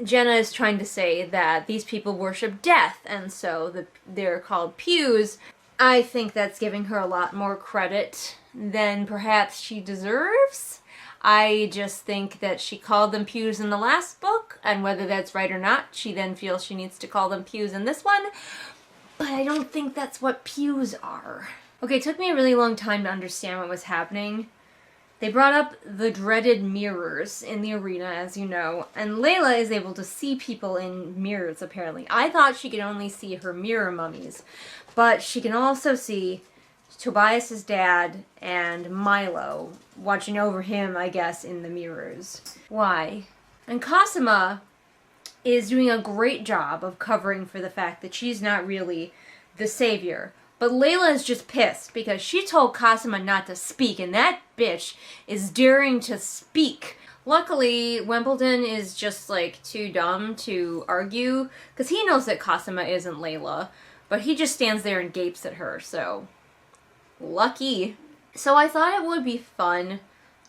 Jenna is trying to say that these people worship death, and so they're called pews. I think that's giving her a lot more credit than perhaps she deserves. I just think that she called them pews in the last book, and whether that's right or not, she then feels she needs to call them pews in this one. But I don't think that's what pews are. Okay, it took me a really long time to understand what was happening. They brought up the dreaded mirrors in the arena, as you know, and Leila is able to see people in mirrors, apparently. I thought she could only see her mirror mummies, but she can also see Tobias's dad and Milo watching over him, I guess, in the mirrors. Why? And Cosima is doing a great job of covering for the fact that she's not really the savior. But Leila is just pissed because she told Cosima not to speak, and that bitch is daring to speak. Luckily, Wimbledon is just like too dumb to argue because he knows that Cosima isn't Leila, but he just stands there and gapes at her, so lucky. So I thought it would be fun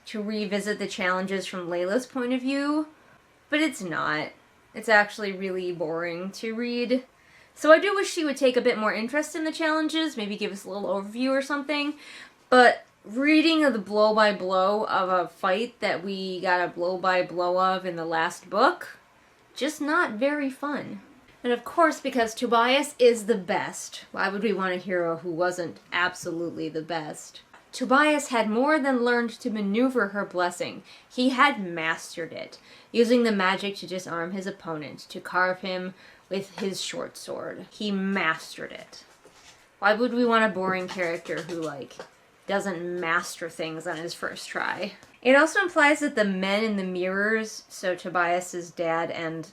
to revisit the challenges from Leila's point of view, but it's not. It's actually really boring to read. So I do wish she would take a bit more interest in the challenges, maybe give us a little overview or something, but reading of the blow-by-blow of a fight that we got a blow-by-blow of in the last book, just not very fun. And of course, because Tobias is the best, why would we want a hero who wasn't absolutely the best? Tobias had more than learned to maneuver her blessing. He had mastered it, using the magic to disarm his opponent, to carve him with his short sword. He mastered it. Why would we want a boring character who, like, doesn't master things on his first try? It also implies that the men in the mirrors, so Tobias's dad and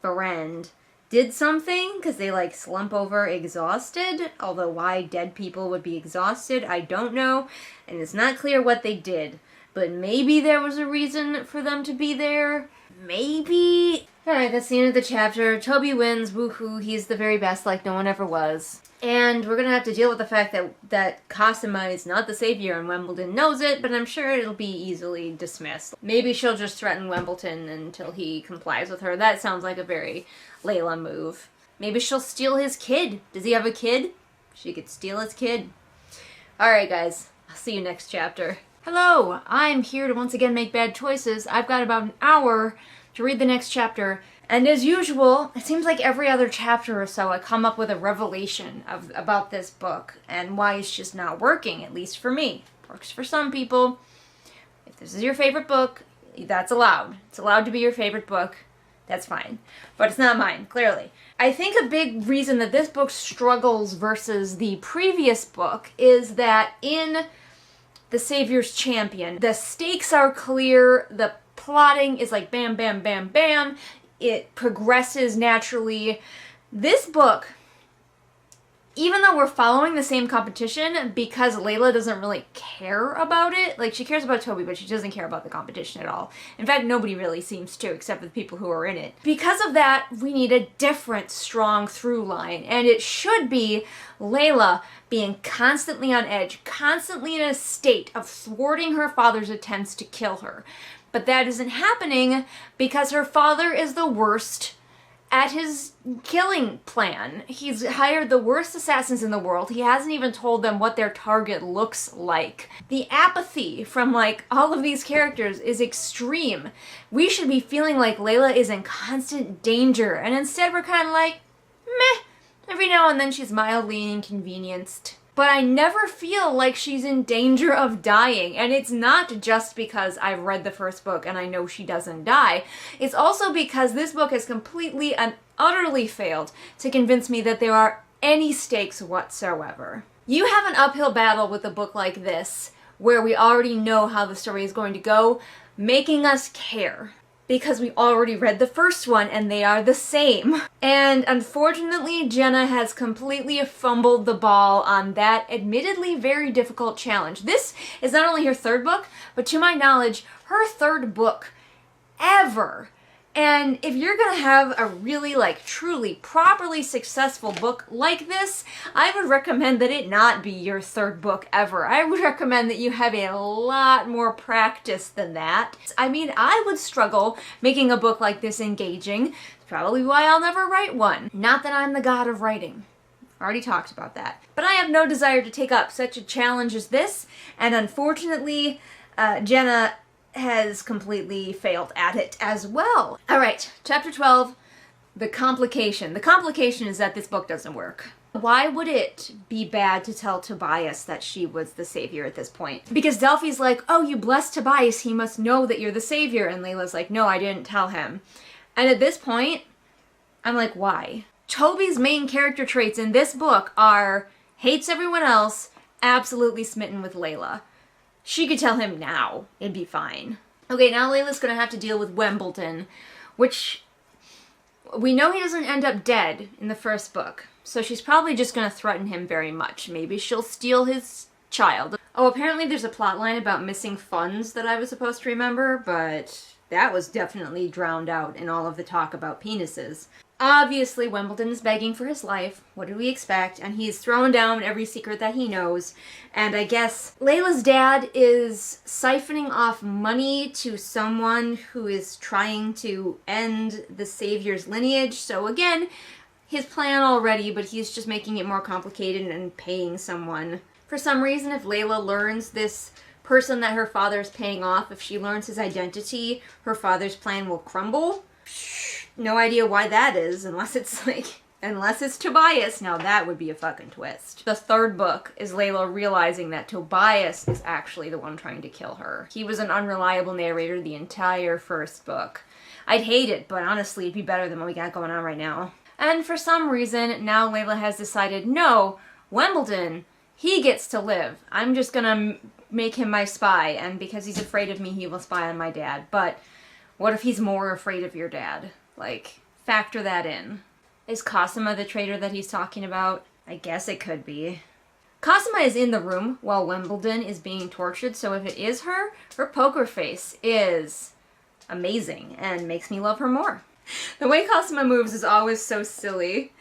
Berend, did something, because they, like, slump over exhausted. Although why dead people would be exhausted, I don't know. And it's not clear what they did. But maybe there was a reason for them to be there. Maybe. Alright, that's the end of the chapter. Toby wins, woohoo, he's the very best like no one ever was. And we're gonna have to deal with the fact that Cosima is not the savior and Wimbledon knows it, but I'm sure it'll be easily dismissed. Maybe she'll just threaten Wimbledon until he complies with her. That sounds like a very Leila move. Maybe she'll steal his kid. Does he have a kid? She could steal his kid. Alright guys, I'll see you next chapter. Hello, I'm here to once again make bad choices. I've got about an hour to read the next chapter, and as usual, it seems like every other chapter or so I come up with a revelation about this book and why it's just not working, at least for me. It works for some people. If this is your favorite book, that's allowed. It's allowed to be your favorite book. That's fine. But it's not mine, clearly. I think a big reason that this book struggles versus the previous book is that in The Savior's Champion, the stakes are clear, the plotting is like bam, bam, bam, bam. It progresses naturally. This book even though we're following the same competition, because Leila doesn't really care about it, like, she cares about Toby, but she doesn't care about the competition at all. In fact, nobody really seems to, except for the people who are in it. Because of that, we need a different strong through line, and it should be Leila being constantly on edge, constantly in a state of thwarting her father's attempts to kill her. But that isn't happening because her father is the worst at his killing plan. He's hired the worst assassins in the world. He hasn't even told them what their target looks like. The apathy from, like, all of these characters is extreme. We should be feeling like Leila is in constant danger, and instead we're kind of like, meh. Every now and then she's mildly inconvenienced. But I never feel like she's in danger of dying. And it's not just because I've read the first book and I know she doesn't die. It's also because this book has completely and utterly failed to convince me that there are any stakes whatsoever. You have an uphill battle with a book like this, where we already know how the story is going to go, making us care. Because we already read the first one and they are the same. And unfortunately, Jenna has completely fumbled the ball on that admittedly very difficult challenge. This is not only her third book, but to my knowledge, her third book ever. And if you're gonna have a really, like, truly, properly successful book like this, I would recommend that it not be your third book ever. I would recommend that you have a lot more practice than that. I mean, I would struggle making a book like this engaging. It's probably why I'll never write one. Not that I'm the god of writing. Already talked about that. But I have no desire to take up such a challenge as this, and unfortunately, Jenna has completely failed at it as well. Alright, chapter 12, the complication. The complication is that this book doesn't work. Why would it be bad to tell Tobias that she was the savior at this point? Because Delphi's like, oh, you blessed Tobias, he must know that you're the savior. And Leila's like, no, I didn't tell him. And at this point, I'm like, why? Toby's main character traits in this book are hates everyone else, absolutely smitten with Leila. She could tell him now. It'd be fine. Okay, now Leila's gonna have to deal with Wimbledon, which we know he doesn't end up dead in the first book. So she's probably just gonna threaten him very much. Maybe she'll steal his child. Oh, apparently there's a plot line about missing funds that I was supposed to remember, but that was definitely drowned out in all of the talk about penises. Obviously, Wimbledon is begging for his life. What do we expect? And he's thrown down every secret that he knows. And I guess Leila's dad is siphoning off money to someone who is trying to end the savior's lineage. So again, his plan already, but he's just making it more complicated and paying someone. For some reason, if Leila learns this person that her father is paying off, if she learns his identity, her father's plan will crumble. No idea why that is, unless it's Tobias. Now that would be a fucking twist. The third book is Leila realizing that Tobias is actually the one trying to kill her. He was an unreliable narrator the entire first book. I'd hate it, but honestly it'd be better than what we got going on right now. And for some reason, now Leila has decided, no, Wimbledon, he gets to live. I'm just gonna make him my spy, and because he's afraid of me, he will spy on my dad. But what if he's more afraid of your dad? Like, factor that in. Is Cosima the traitor that he's talking about? I guess it could be. Cosima is in the room while Wimbledon is being tortured, so if it is her, her poker face is amazing and makes me love her more. The way Cosima moves is always so silly.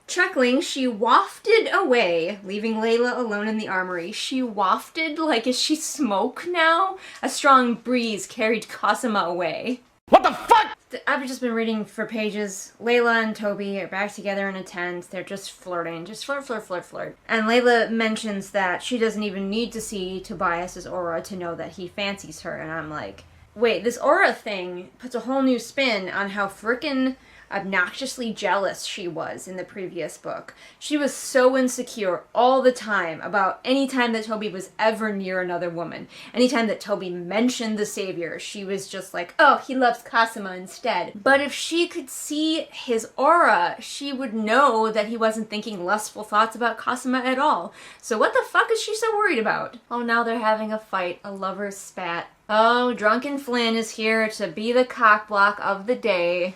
Chuckling, she wafted away, leaving Leila alone in the armory. She wafted, like, is she smoke now? A strong breeze carried Cosima away. What the fuck? I've just been reading for pages. Leila and Toby are back together in a tent. They're just flirting. Just flirt, flirt, flirt, flirt. And Leila mentions that she doesn't even need to see Tobias's aura to know that he fancies her. And I'm like, wait, this aura thing puts a whole new spin on how frickin' obnoxiously jealous she was in the previous book. She was so insecure all the time about any time that Toby was ever near another woman. Anytime that Toby mentioned the savior, she was just like, oh, he loves Cosima instead. But if she could see his aura, she would know that he wasn't thinking lustful thoughts about Cosima at all. So what the fuck is she so worried about? Oh, now they're having a fight, a lover's spat. Oh, drunken Flynn is here to be the cockblock of the day.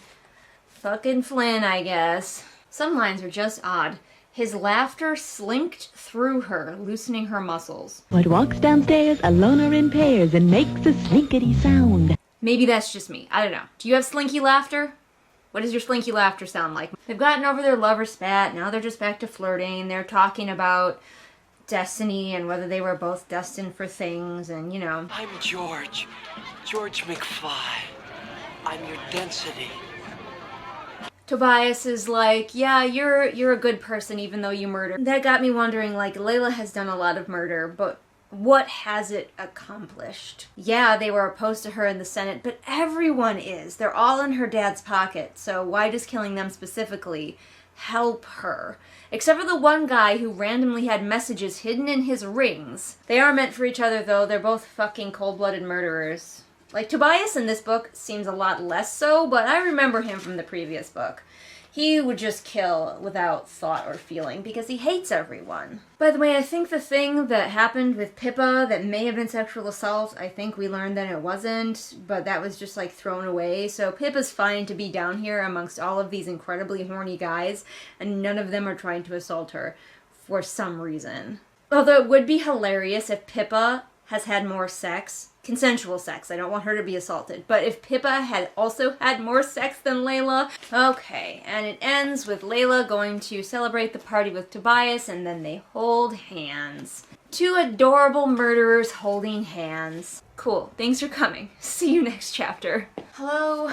Fucking Flynn, I guess. Some lines are just odd. His laughter slinked through her, loosening her muscles. What walks downstairs alone or in pairs and makes a slinkety sound. Maybe that's just me. I don't know. Do you have slinky laughter? What does your slinky laughter sound like? They've gotten over their lover spat. Now they're just back to flirting. They're talking about destiny and whether they were both destined for things and, you know. I'm George. George McFly. I'm your density. Tobias is like, yeah, you're a good person even though you murdered. That got me wondering, like, Leila has done a lot of murder, but what has it accomplished? Yeah, they were opposed to her in the Senate, but everyone is. They're all in her dad's pocket, so why does killing them specifically help her? Except for the one guy who randomly had messages hidden in his rings. They are meant for each other, though. They're both fucking cold-blooded murderers. Like, Tobias in this book seems a lot less so, but I remember him from the previous book. He would just kill without thought or feeling because he hates everyone. By the way, I think the thing that happened with Pippa that may have been sexual assault, I think we learned that it wasn't, but that was just like thrown away. So Pippa's fine to be down here amongst all of these incredibly horny guys, and none of them are trying to assault her for some reason. Although it would be hilarious if Pippa has had more sex. Consensual sex. I don't want her to be assaulted. But if Pippa had also had more sex than Leila... Okay, and it ends with Leila going to celebrate the party with Tobias, and then they hold hands. Two adorable murderers holding hands. Cool. Thanks for coming. See you next chapter. Hello.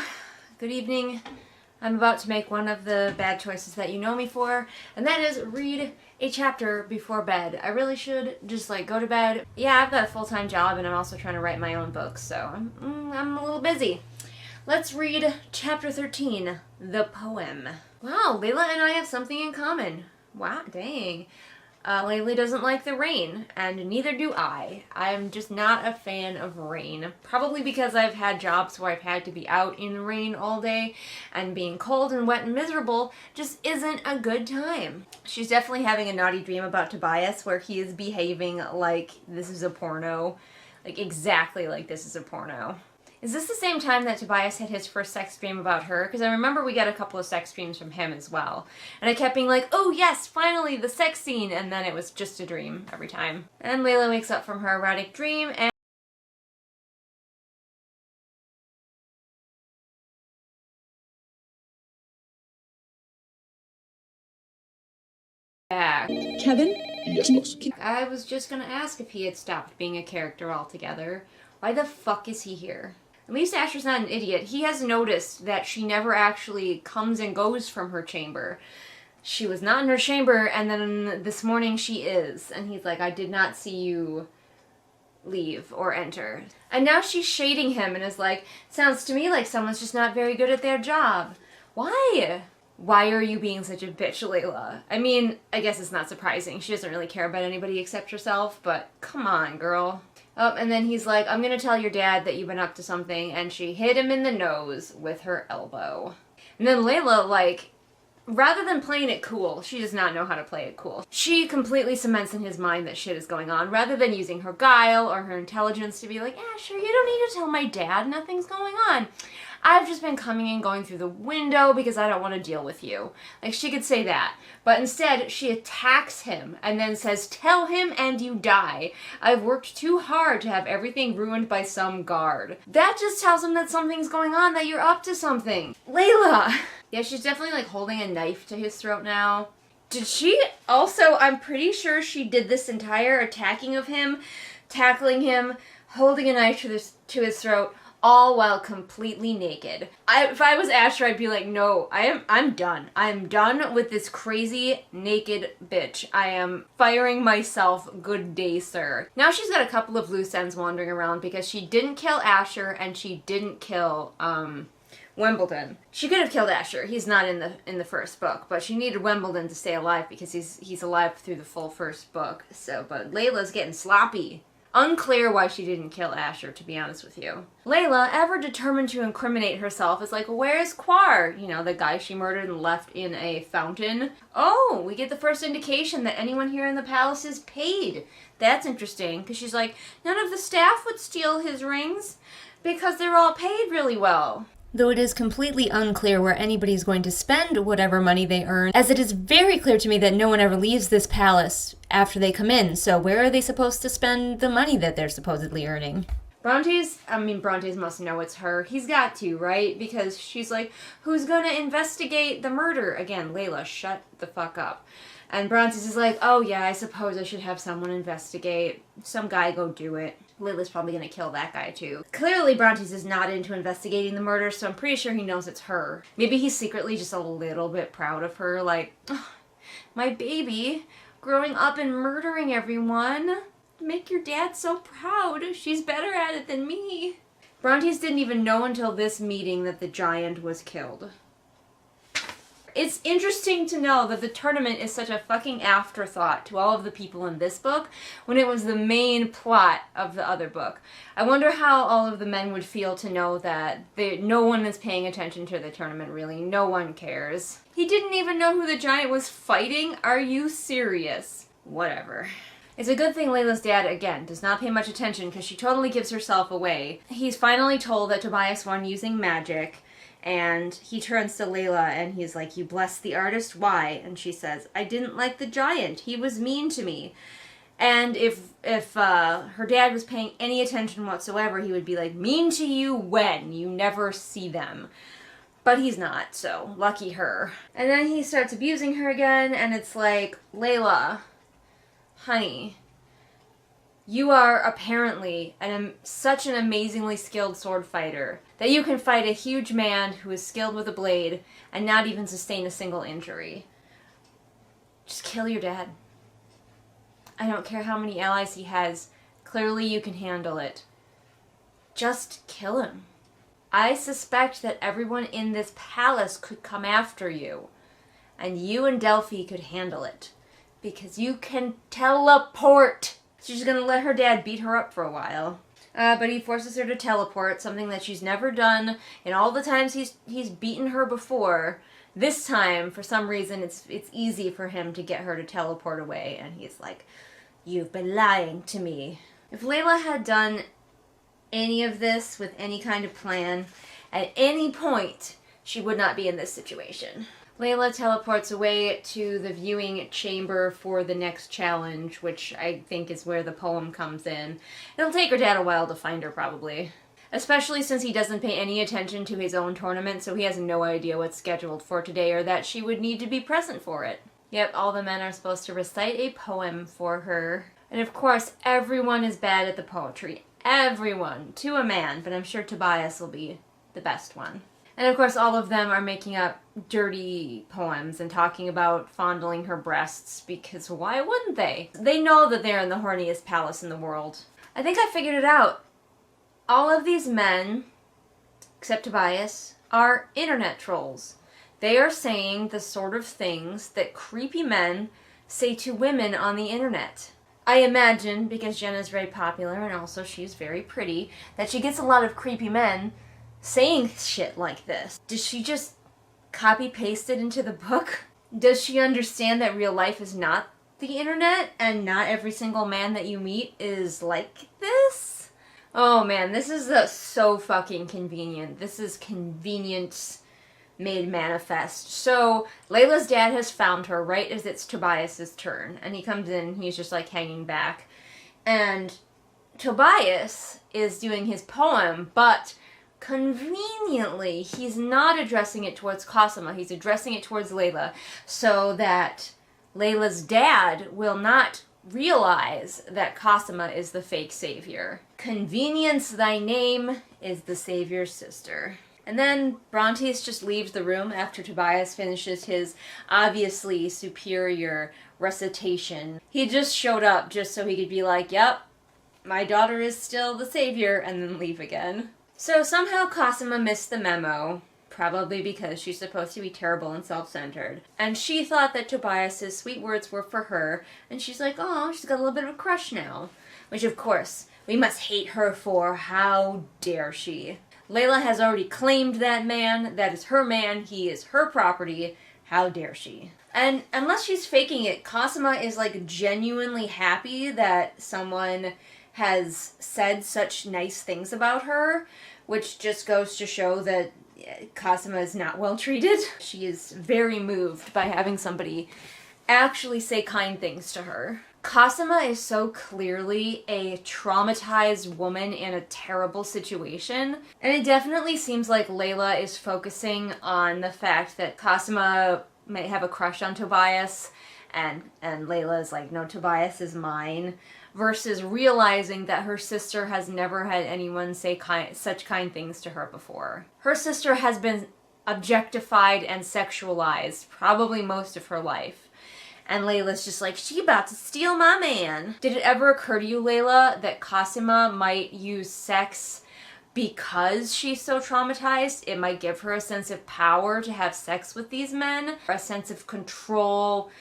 Good evening. I'm about to make one of the bad choices that you know me for, and that is read a chapter before bed. I really should just like go to bed. Yeah, I've got a full-time job and I'm also trying to write my own books, so I'm a little busy. Let's read chapter 13, The Poem. Wow, Leila and I have something in common. Wow, dang. Leila doesn't like the rain, and neither do I. I'm just not a fan of rain. Probably because I've had jobs where I've had to be out in the rain all day, and being cold and wet and miserable just isn't a good time. She's definitely having a naughty dream about Tobias where he is behaving like this is a porno. Like exactly like this is a porno. Is this the same time that Tobias had his first sex dream about her? Because I remember we got a couple of sex dreams from him as well. And I kept being like, oh yes, finally, the sex scene! And then it was just a dream every time. And Leila wakes up from her erotic dream and... back. Kevin? Yes, boss. I was just gonna ask if he had stopped being a character altogether. Why the fuck is he here? At least Asher's not an idiot. He has noticed that she never actually comes and goes from her chamber. She was not in her chamber, and then this morning she is. And he's like, I did not see you leave or enter. And now she's shading him and is like, sounds to me like someone's just not very good at their job. Why? Why are you being such a bitch, Leila? I mean, I guess it's not surprising. She doesn't really care about anybody except herself, but come on, girl. Oh, and then he's like, I'm gonna tell your dad that you've been up to something, and she hit him in the nose with her elbow. And then Leila, like, rather than playing it cool, she does not know how to play it cool. She completely cements in his mind that shit is going on, rather than using her guile or her intelligence to be like, yeah, sure, you don't need to tell my dad, nothing's going on. I've just been coming and going through the window because I don't want to deal with you. Like, she could say that. But instead, she attacks him and then says, tell him and you die. I've worked too hard to have everything ruined by some guard. That just tells him that something's going on, that you're up to something. Leila! Yeah, she's definitely like holding a knife to his throat now. Did she also, I'm pretty sure she did this entire attacking of him, tackling him, holding a knife to his throat, all while completely naked. If I was Asher, I'd be like, no, I'm done. I'm done with this crazy naked bitch. I am firing myself. Good day, sir. Now she's got a couple of loose ends wandering around because she didn't kill Asher and she didn't kill Wimbledon. She could have killed Asher. He's not in the first book, but she needed Wimbledon to stay alive because he's alive through the full first book. So, but Leila's getting sloppy. Unclear why she didn't kill Asher, to be honest with you. Leila, ever determined to incriminate herself, is like, where's Quar? You know, the guy she murdered and left in a fountain. Oh, we get the first indication that anyone here in the palace is paid. That's interesting, because she's like, none of the staff would steal his rings because they're all paid really well. though it is completely unclear where anybody's going to spend whatever money they earn, as it is very clear to me that no one ever leaves this palace after they come in, so where are they supposed to spend the money that they're supposedly earning? Bronte's must know it's her. He's got to, right? Because she's like, who's gonna investigate the murder? Again, Leila, shut the fuck up. And Bronte's is like, oh yeah, I suppose I should have someone investigate. Some guy go do it. Leila's probably gonna kill that guy too. Clearly Bronte's is not into investigating the murder, so I'm pretty sure he knows it's her. Maybe he's secretly just a little bit proud of her, like, oh, my baby, growing up and murdering everyone. Make your dad so proud. She's better at it than me. Bronte's didn't even know until this meeting that the giant was killed. It's interesting to know that the tournament is such a fucking afterthought to all of the people in this book when it was the main plot of the other book. I wonder how all of the men would feel to know that no one is paying attention to the tournament, really. No one cares. He didn't even know who the giant was fighting? Are you serious? Whatever. It's a good thing Leila's dad, again, does not pay much attention because she totally gives herself away. He's finally told that Tobias won using magic. And he turns to Leila and he's like, you blessed the artist? Why? And she says, I didn't like the giant. He was mean to me. And if her dad was paying any attention whatsoever, he would be like, mean to you when? You never see them. But he's not, so lucky her. And then he starts abusing her again, and it's like, Leila, honey, you are apparently such an amazingly skilled sword fighter that you can fight a huge man who is skilled with a blade and not even sustain a single injury. Just kill your dad. I don't care how many allies he has. Clearly you can handle it. Just kill him. I suspect that everyone in this palace could come after you, and you and Delphi could handle it, because you can teleport. She's gonna let her dad beat her up for a while. But he forces her to teleport, something that she's never done in all the times he's beaten her before. This time, for some reason, it's easy for him to get her to teleport away, and he's like, you've been lying to me. If Leila had done any of this with any kind of plan, at any point, she would not be in this situation. Leila teleports away to the viewing chamber for the next challenge, which I think is where the poem comes in. It'll take her dad a while to find her, probably. Especially since he doesn't pay any attention to his own tournament, so he has no idea what's scheduled for today or that she would need to be present for it. Yep, all the men are supposed to recite a poem for her. And of course, everyone is bad at the poetry. Everyone, to a man, but I'm sure Tobias will be the best one. And of course, all of them are making up dirty poems and talking about fondling her breasts, because why wouldn't they? They know that they're in the horniest palace in the world. I think I figured it out. All of these men, except Tobias, are internet trolls. They are saying the sort of things that creepy men say to women on the internet. I imagine, because Jenna's very popular and also she's very pretty, that she gets a lot of creepy men saying shit like this. Does she just copy-paste it into the book? Does she understand that real life is not the internet and not every single man that you meet is like this? Oh man, this is so fucking convenient. This is convenience made manifest. So Leila's dad has found her right as it's Tobias's turn, and he comes in and he's just like hanging back. And Tobias is doing his poem, but conveniently, he's not addressing it towards Cosima. He's addressing it towards Leila, so that Leila's dad will not realize that Cosima is the fake savior. Convenience thy name is the savior's sister. And then Brontes just leaves the room after Tobias finishes his obviously superior recitation. He just showed up just so he could be like, yep, my daughter is still the savior, and then leave again. So somehow Cosima missed the memo, probably because she's supposed to be terrible and self-centered. And she thought that Tobias's sweet words were for her, and she's like, oh, she's got a little bit of a crush now. Which, of course, we must hate her for. How dare she? Leila has already claimed that man. That is her man. He is her property. How dare she? And unless she's faking it, Cosima is like genuinely happy that someone has said such nice things about her, which just goes to show that Cosima is not well treated. She is very moved by having somebody actually say kind things to her. Cosima is so clearly a traumatized woman in a terrible situation, and it definitely seems like Leila is focusing on the fact that Cosima may have a crush on Tobias, and Leila is like, no, Tobias is mine, versus realizing that her sister has never had anyone say such kind things to her before. Her sister has been objectified and sexualized probably most of her life. And Leila's just like, she about to steal my man. Did it ever occur to you, Leila, that Cosima might use sex because she's so traumatized? It might give her a sense of power to have sex with these men, or a sense of control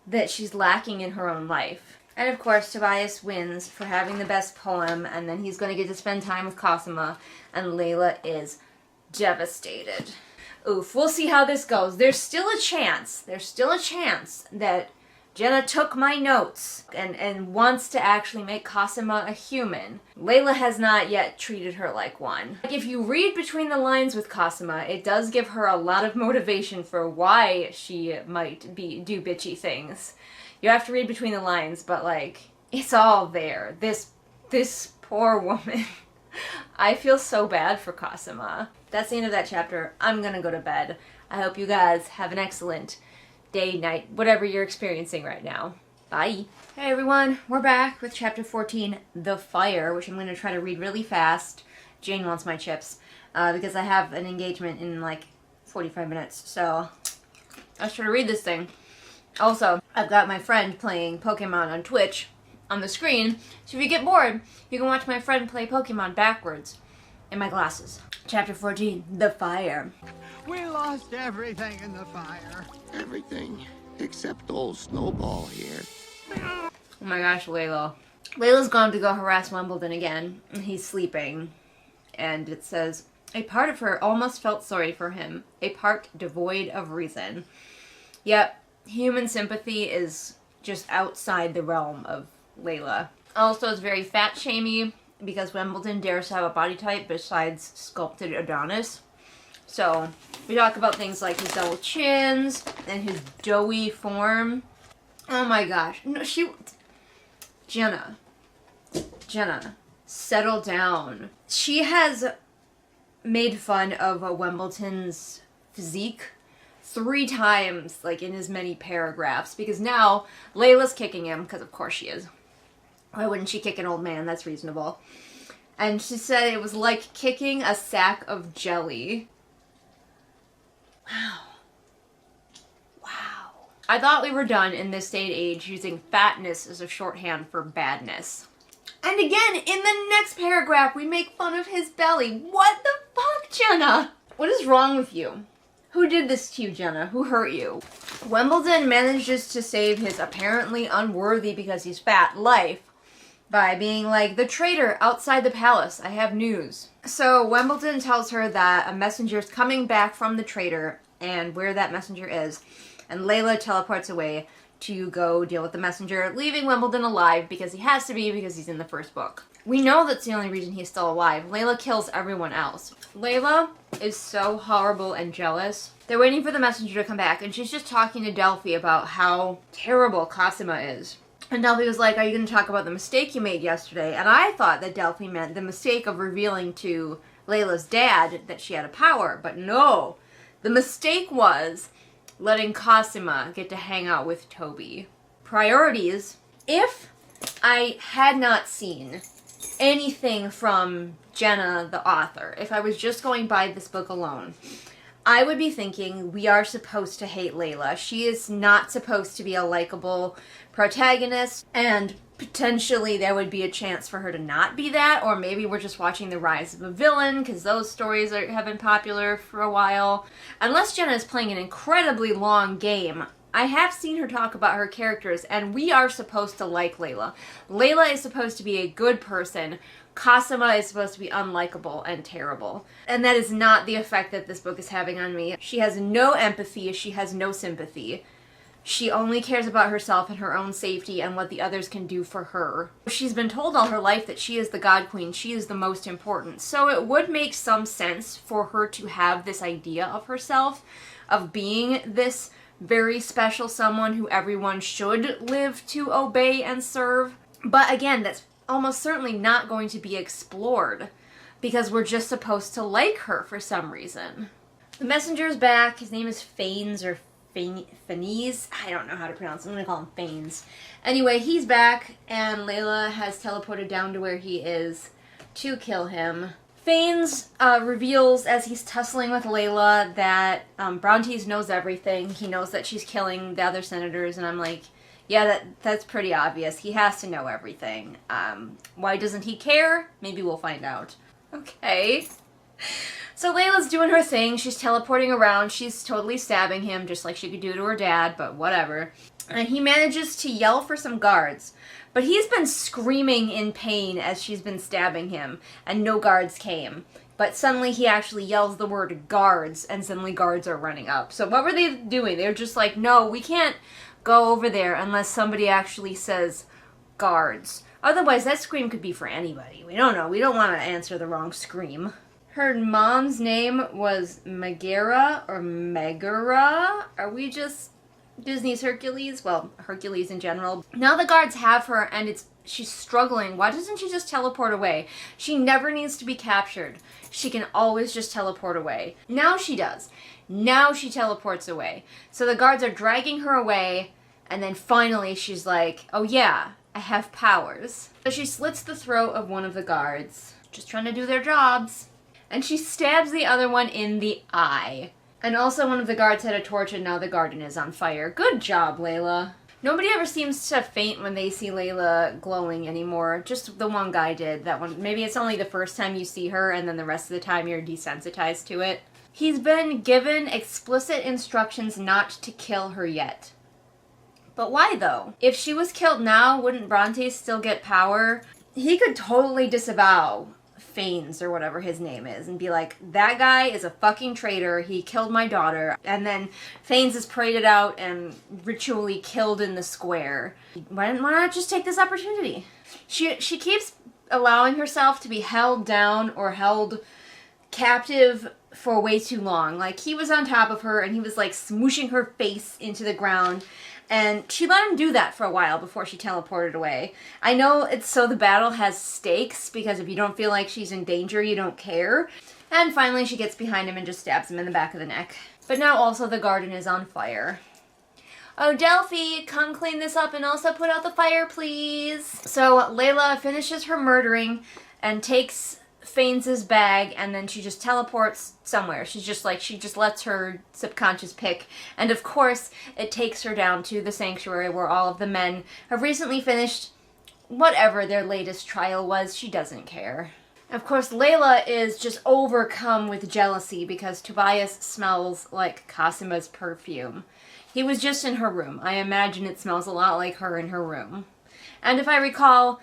that she's lacking in her own life. And of course, Tobias wins for having the best poem, and then he's going to get to spend time with Cosima, and Leila is devastated. Oof, we'll see how this goes. There's still a chance that Jenna took my notes and wants to actually make Cosima a human. Leila has not yet treated her like one. If you read between the lines with Cosima, it does give her a lot of motivation for why she might do bitchy things. You have to read between the lines, but like, it's all there. This poor woman. I feel so bad for Cosima. That's the end of that chapter. I'm gonna go to bed. I hope you guys have an excellent day, night, whatever you're experiencing right now. Bye. Hey everyone, we're back with chapter 14, The Fire, which I'm gonna try to read really fast. Jane wants my chips, because I have an engagement in like 45 minutes, so let's try to read this thing. Also, I've got my friend playing Pokemon on Twitch on the screen, so if you get bored, you can watch my friend play Pokemon backwards in my glasses. Chapter 14, The Fire. We lost everything in the fire. Everything except old Snowball here. Oh my gosh, Leila. Leila's gone to go harass Wimbledon again, and he's sleeping. And it says, a part of her almost felt sorry for him, a part devoid of reason. Yep, human sympathy is just outside the realm of Leila. Also, it's very fat-shamey because Wimbledon dares to have a body type besides sculpted Adonis. So, we talk about things like his double chins and his doughy form. Oh my gosh. No, Jenna, settle down. She has made fun of Wimbledon's physique 3 times, like in as many paragraphs, because now Leila's kicking him, because of course she is. Why wouldn't she kick an old man? That's reasonable. And she said it was like kicking a sack of jelly. Wow. Wow. I thought we were done in this day and age using fatness as a shorthand for badness. And again, in the next paragraph, we make fun of his belly. What the fuck, Jenna? What is wrong with you? Who did this to you, Jenna? Who hurt you? Wimbledon manages to save his apparently unworthy because he's fat life by being like, the traitor outside the palace, I have news. So Wimbledon tells her that a messenger is coming back from the traitor and where that messenger is. And Leila teleports away to go deal with the messenger, leaving Wimbledon alive because he has to be, because he's in the first book. We know that's the only reason he's still alive. Leila kills everyone else. Leila is so horrible and jealous. They're waiting for the messenger to come back, and she's just talking to Delphi about how terrible Cosima is. And Delphi was like, are you going to talk about the mistake you made yesterday? And I thought that Delphi meant the mistake of revealing to Leila's dad that she had a power. But no, the mistake was letting Cosima get to hang out with Toby. Priorities. If I had not seen anything from Jenna, the author, if I was just going by this book alone, I would be thinking we are supposed to hate Leila. She is not supposed to be a likable protagonist, and potentially there would be a chance for her to not be that, or maybe we're just watching the rise of a villain, because those stories have been popular for a while. Unless Jenna is playing an incredibly long game, I have seen her talk about her characters, and we are supposed to like Leila. Leila is supposed to be a good person. Cosima is supposed to be unlikable and terrible. And that is not the effect that this book is having on me. She has no empathy. She has no sympathy. She only cares about herself and her own safety and what the others can do for her. She's been told all her life that she is the God Queen, she is the most important. So it would make some sense for her to have this idea of herself, of being this very special someone who everyone should live to obey and serve. But again, that's almost certainly not going to be explored because we're just supposed to like her for some reason. The messenger's back. His name is Fanes or Fanese. I don't know how to pronounce it. I'm going to call him Fanes. Anyway, he's back and Leila has teleported down to where he is to kill him. Fanes reveals as he's tussling with Leila that Brontes knows everything. He knows that she's killing the other senators, and I'm like, yeah, that's pretty obvious. He has to know everything. Why doesn't he care? Maybe we'll find out. Okay. So Leila's doing her thing. She's teleporting around. She's totally stabbing him, just like she could do to her dad, but whatever. And he manages to yell for some guards. But he's been screaming in pain as she's been stabbing him, and no guards came. But suddenly he actually yells the word guards, and suddenly guards are running up. So what were they doing? They were just like, no, we can't go over there unless somebody actually says guards. Otherwise, that scream could be for anybody. We don't know. We don't want to answer the wrong scream. Her mom's name was Megara or Megara. Are we just Disney's Hercules? Well, Hercules in general. Now the guards have her and she's struggling. Why doesn't she just teleport away? She never needs to be captured. She can always just teleport away. Now she does. Now she teleports away. So the guards are dragging her away, and then finally she's like, oh yeah, I have powers. So she slits the throat of one of the guards, just trying to do their jobs, and she stabs the other one in the eye. And also one of the guards had a torch and now the garden is on fire. Good job, Leila. Nobody ever seems to faint when they see Leila glowing anymore. Just the one guy did. That one. Maybe it's only the first time you see her and then the rest of the time you're desensitized to it. He's been given explicit instructions not to kill her yet. But why though? If she was killed now, wouldn't Brontes still get power? He could totally disavow Fanes or whatever his name is and be like, that guy is a fucking traitor, he killed my daughter, and then Fanes is paraded out and ritually killed in the square. Why not just take this opportunity? She keeps allowing herself to be held down or held captive for way too long. Like, he was on top of her and he was like smooshing her face into the ground. And she let him do that for a while before she teleported away. I know it's so the battle has stakes, because if you don't feel like she's in danger, you don't care. And finally she gets behind him and just stabs him in the back of the neck. But now also the garden is on fire. Oh, Delphi, come clean this up and also put out the fire, please. So Leila finishes her murdering and takes Fanes' bag, and then she just teleports somewhere. She just lets her subconscious pick, and of course it takes her down to the sanctuary where all of the men have recently finished whatever their latest trial was. She doesn't care. Of course, Leila is just overcome with jealousy because Tobias smells like Cosima's perfume. He was just in her room. I imagine it smells a lot like her in her room. And if I recall,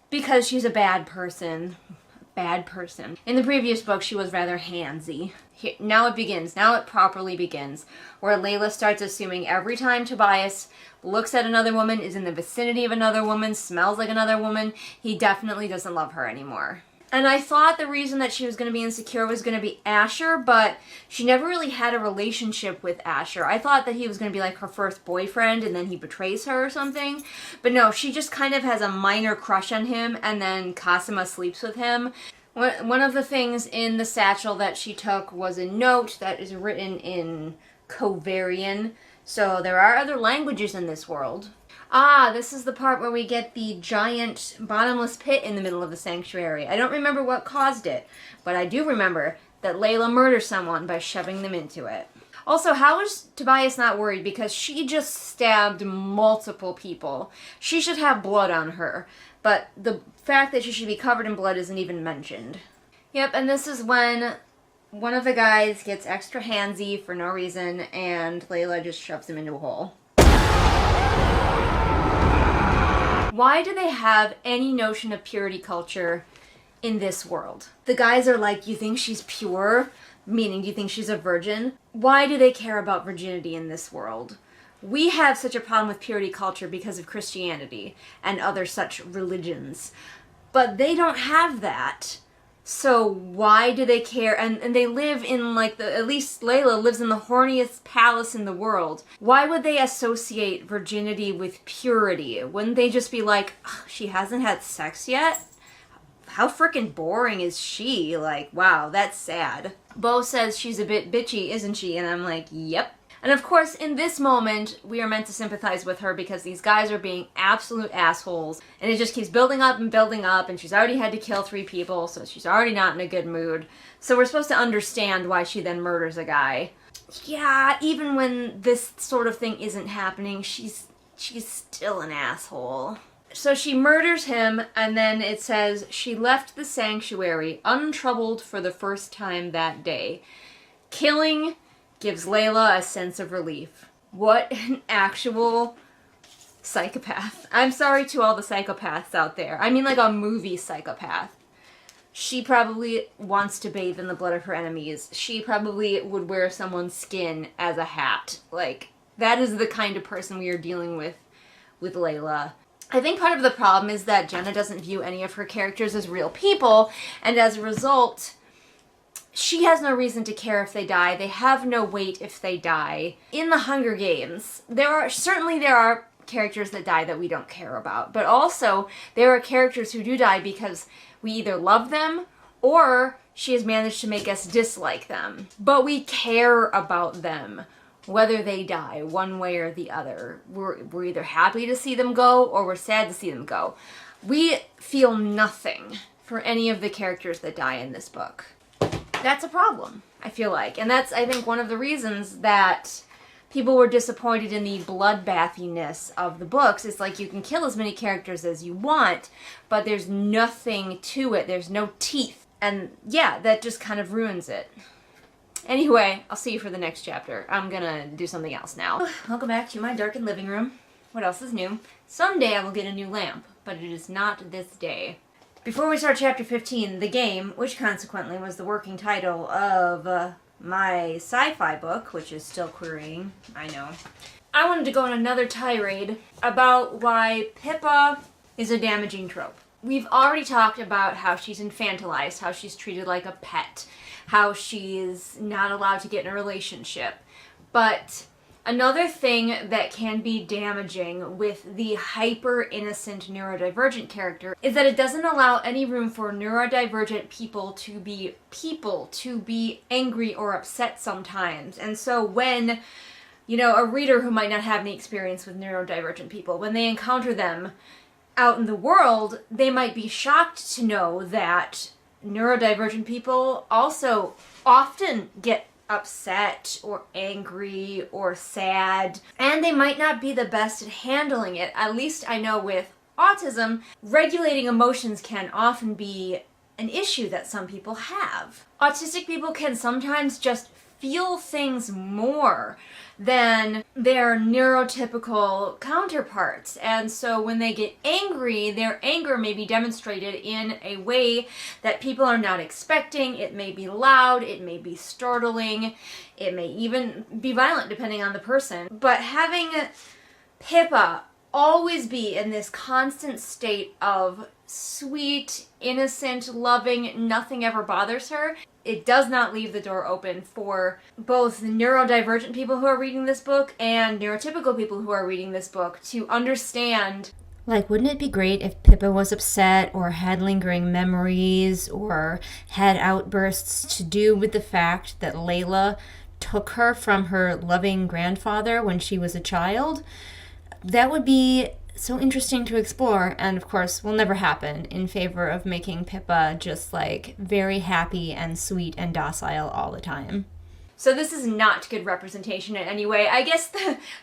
because she's a bad person. In the previous book, she was rather handsy. Now it begins. Now it properly begins. Where Leila starts assuming every time Tobias looks at another woman, is in the vicinity of another woman, smells like another woman, he definitely doesn't love her anymore. And I thought the reason that she was going to be insecure was going to be Asher, but she never really had a relationship with Asher. I thought that he was going to be like her first boyfriend and then he betrays her or something. But no, she just kind of has a minor crush on him, and then Cosima sleeps with him. One of the things in the satchel that she took was a note that is written in Covarian. So there are other languages in this world. Ah, this is the part where we get the giant bottomless pit in the middle of the sanctuary. I don't remember what caused it, but I do remember that Leila murders someone by shoving them into it. Also, how is Tobias not worried? Because she just stabbed multiple people. She should have blood on her, but the fact that she should be covered in blood isn't even mentioned. Yep, and this is when one of the guys gets extra handsy for no reason, and Leila just shoves him into a hole. Why do they have any notion of purity culture in this world? The guys are like, you think she's pure? Meaning, do you think she's a virgin? why do they care about virginity in this world? We have such a problem with purity culture because of Christianity and other such religions. But they don't have that. So why do they care? And they live in, like, at least Leila lives in the horniest palace in the world. Why would they associate virginity with purity? Wouldn't they just be like, oh, she hasn't had sex yet? How freaking boring is she? Like, wow, that's sad. Bo says she's a bit bitchy, isn't she? And I'm like, yep. And of course, in this moment, we are meant to sympathize with her because these guys are being absolute assholes. And it just keeps building up, and she's already had to kill 3 people, so she's already not in a good mood. So we're supposed to understand why she then murders a guy. Yeah, even when this sort of thing isn't happening, she's still an asshole. So she murders him, and then it says, she left the sanctuary untroubled for the first time that day. Killing gives Leila a sense of relief. What an actual psychopath. I'm sorry to all the psychopaths out there. I mean like a movie psychopath. She probably wants to bathe in the blood of her enemies. She probably would wear someone's skin as a hat. Like, that is the kind of person we are dealing with Leila. I think part of the problem is that Jenna doesn't view any of her characters as real people, and as a result, she has no reason to care if they die. They have no weight if they die. In the Hunger Games, there are characters that die that we don't care about, but also there are characters who do die because we either love them or she has managed to make us dislike them. But we care about them, whether they die, one way or the other. We're either happy to see them go or we're sad to see them go. We feel nothing for any of the characters that die in this book. That's a problem, I feel like. And that's, I think, one of the reasons that people were disappointed in the bloodbathiness of the books. It's like you can kill as many characters as you want, but there's nothing to it. There's no teeth. And yeah, that just kind of ruins it. Anyway, I'll see you for the next chapter. I'm gonna do something else now. Welcome back to my darkened living room. What else is new? Someday I will get a new lamp, but it is not this day. Before we start chapter 15, The Game, which consequently was the working title of my sci-fi book, which is still querying, I know. I wanted to go on another tirade about why Pippa is a damaging trope. We've already talked about how she's infantilized, how she's treated like a pet, how she's not allowed to get in a relationship. But another thing that can be damaging with the hyper-innocent neurodivergent character is that it doesn't allow any room for neurodivergent people, to be angry or upset sometimes. And so when, a reader who might not have any experience with neurodivergent people, when they encounter them out in the world, they might be shocked to know that neurodivergent people also often get upset or angry or sad, and they might not be the best at handling it. At least I know with autism, regulating emotions can often be an issue that some people have. Autistic people can sometimes just feel things more than their neurotypical counterparts. And so when they get angry, their anger may be demonstrated in a way that people are not expecting. It may be loud, it may be startling, it may even be violent depending on the person. But having Pippa always be in this constant state of sweet, innocent, loving, nothing ever bothers her, it does not leave the door open for both neurodivergent people who are reading this book and neurotypical people who are reading this book to understand. Like, wouldn't it be great if Pippa was upset or had lingering memories or had outbursts to do with the fact that Leila took her from her loving grandfather when she was a child? That would be so interesting to explore, and of course will never happen, in favor of making Pippa just like very happy and sweet and docile all the time. So this is not good representation in any way. I guess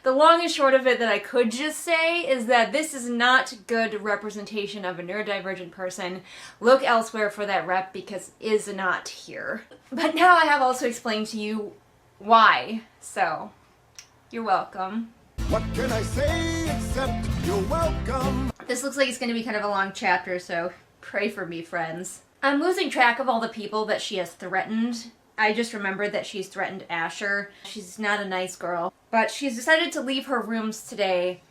the long and short of it that I could just say is that this is not good representation of a neurodivergent person. Look elsewhere for that rep because it is not here. But now I have also explained to you why, so you're welcome. What can I say except you're welcome? This looks like it's going to be kind of a long chapter, so pray for me, friends. I'm losing track of all the people that she has threatened I just remembered that she's threatened Asher. She's not a nice girl. But she's decided to leave her rooms today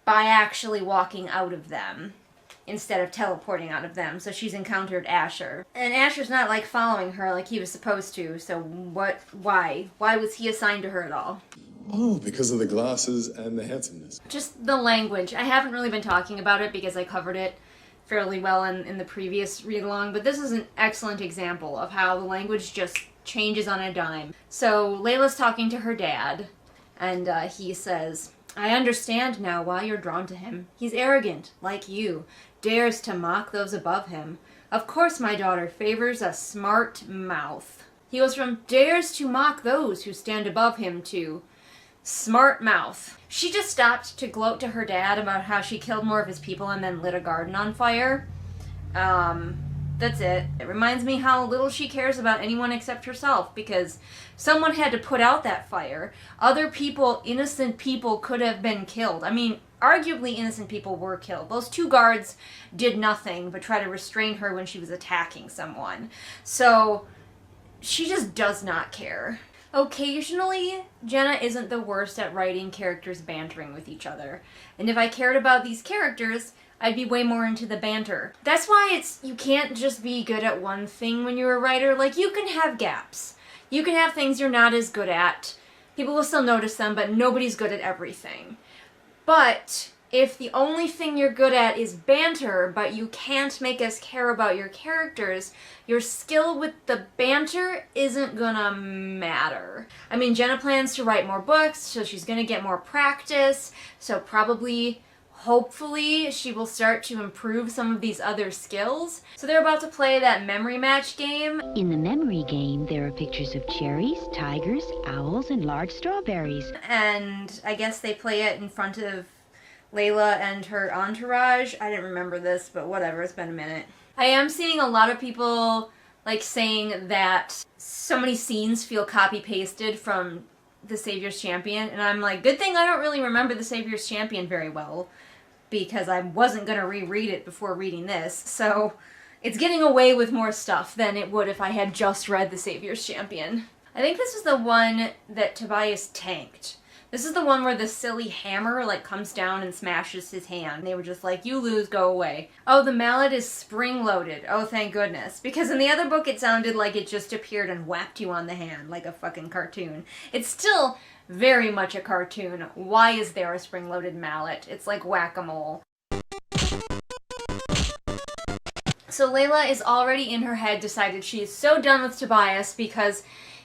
by actually walking out of them instead of teleporting out of them. So she's encountered Asher. And Asher's not, like, following her like he was supposed to. So why? Why was he assigned to her at all? Oh, because of the glasses and the handsomeness. Just the language. I haven't really been talking about it because I covered it fairly well in the previous read-along, but this is an excellent example of how the language just changes on a dime. So Leila's talking to her dad, and he says, "I understand now why you're drawn to him. He's arrogant, like you, dares to mock those above him. Of course my daughter favors a smart mouth." He goes from dares to mock those who stand above him to smart mouth. She just stopped to gloat to her dad about how she killed more of his people and then lit a garden on fire. That's it. It reminds me how little she cares about anyone except herself, because someone had to put out that fire. Other people, innocent people, could have been killed. I mean, arguably innocent people were killed. Those 2 guards did nothing but try to restrain her when she was attacking someone. So she just does not care. Occasionally, Jenna isn't the worst at writing characters bantering with each other. And if I cared about these characters, I'd be way more into the banter. That's why you can't just be good at one thing when you're a writer. Like, you can have gaps. You can have things you're not as good at. People will still notice them, but nobody's good at everything. But if the only thing you're good at is banter, but you can't make us care about your characters, your skill with the banter isn't gonna matter. I mean, Jenna plans to write more books, so she's gonna get more practice, so probably, hopefully, she will start to improve some of these other skills. So they're about to play that memory match game. In the memory game, there are pictures of cherries, tigers, owls, and large strawberries. And I guess they play it in front of Leila and her entourage. I didn't remember this, but whatever, it's been a minute. I am seeing a lot of people like saying that so many scenes feel copy-pasted from The Savior's Champion, and I'm like, good thing I don't really remember The Savior's Champion very well, because I wasn't going to reread it before reading this, so it's getting away with more stuff than it would if I had just read The Savior's Champion. I think this is the one that Tobias tanked. This is the one where the silly hammer, like, comes down and smashes his hand. They were just like, you lose, go away. Oh, the mallet is spring-loaded. Oh, thank goodness. Because in the other book, it sounded like it just appeared and whacked you on the hand, like a fucking cartoon. It's still very much a cartoon. Why is there a spring-loaded mallet? It's like whack-a-mole. So Leila is already in her head decided she is so done with Tobias because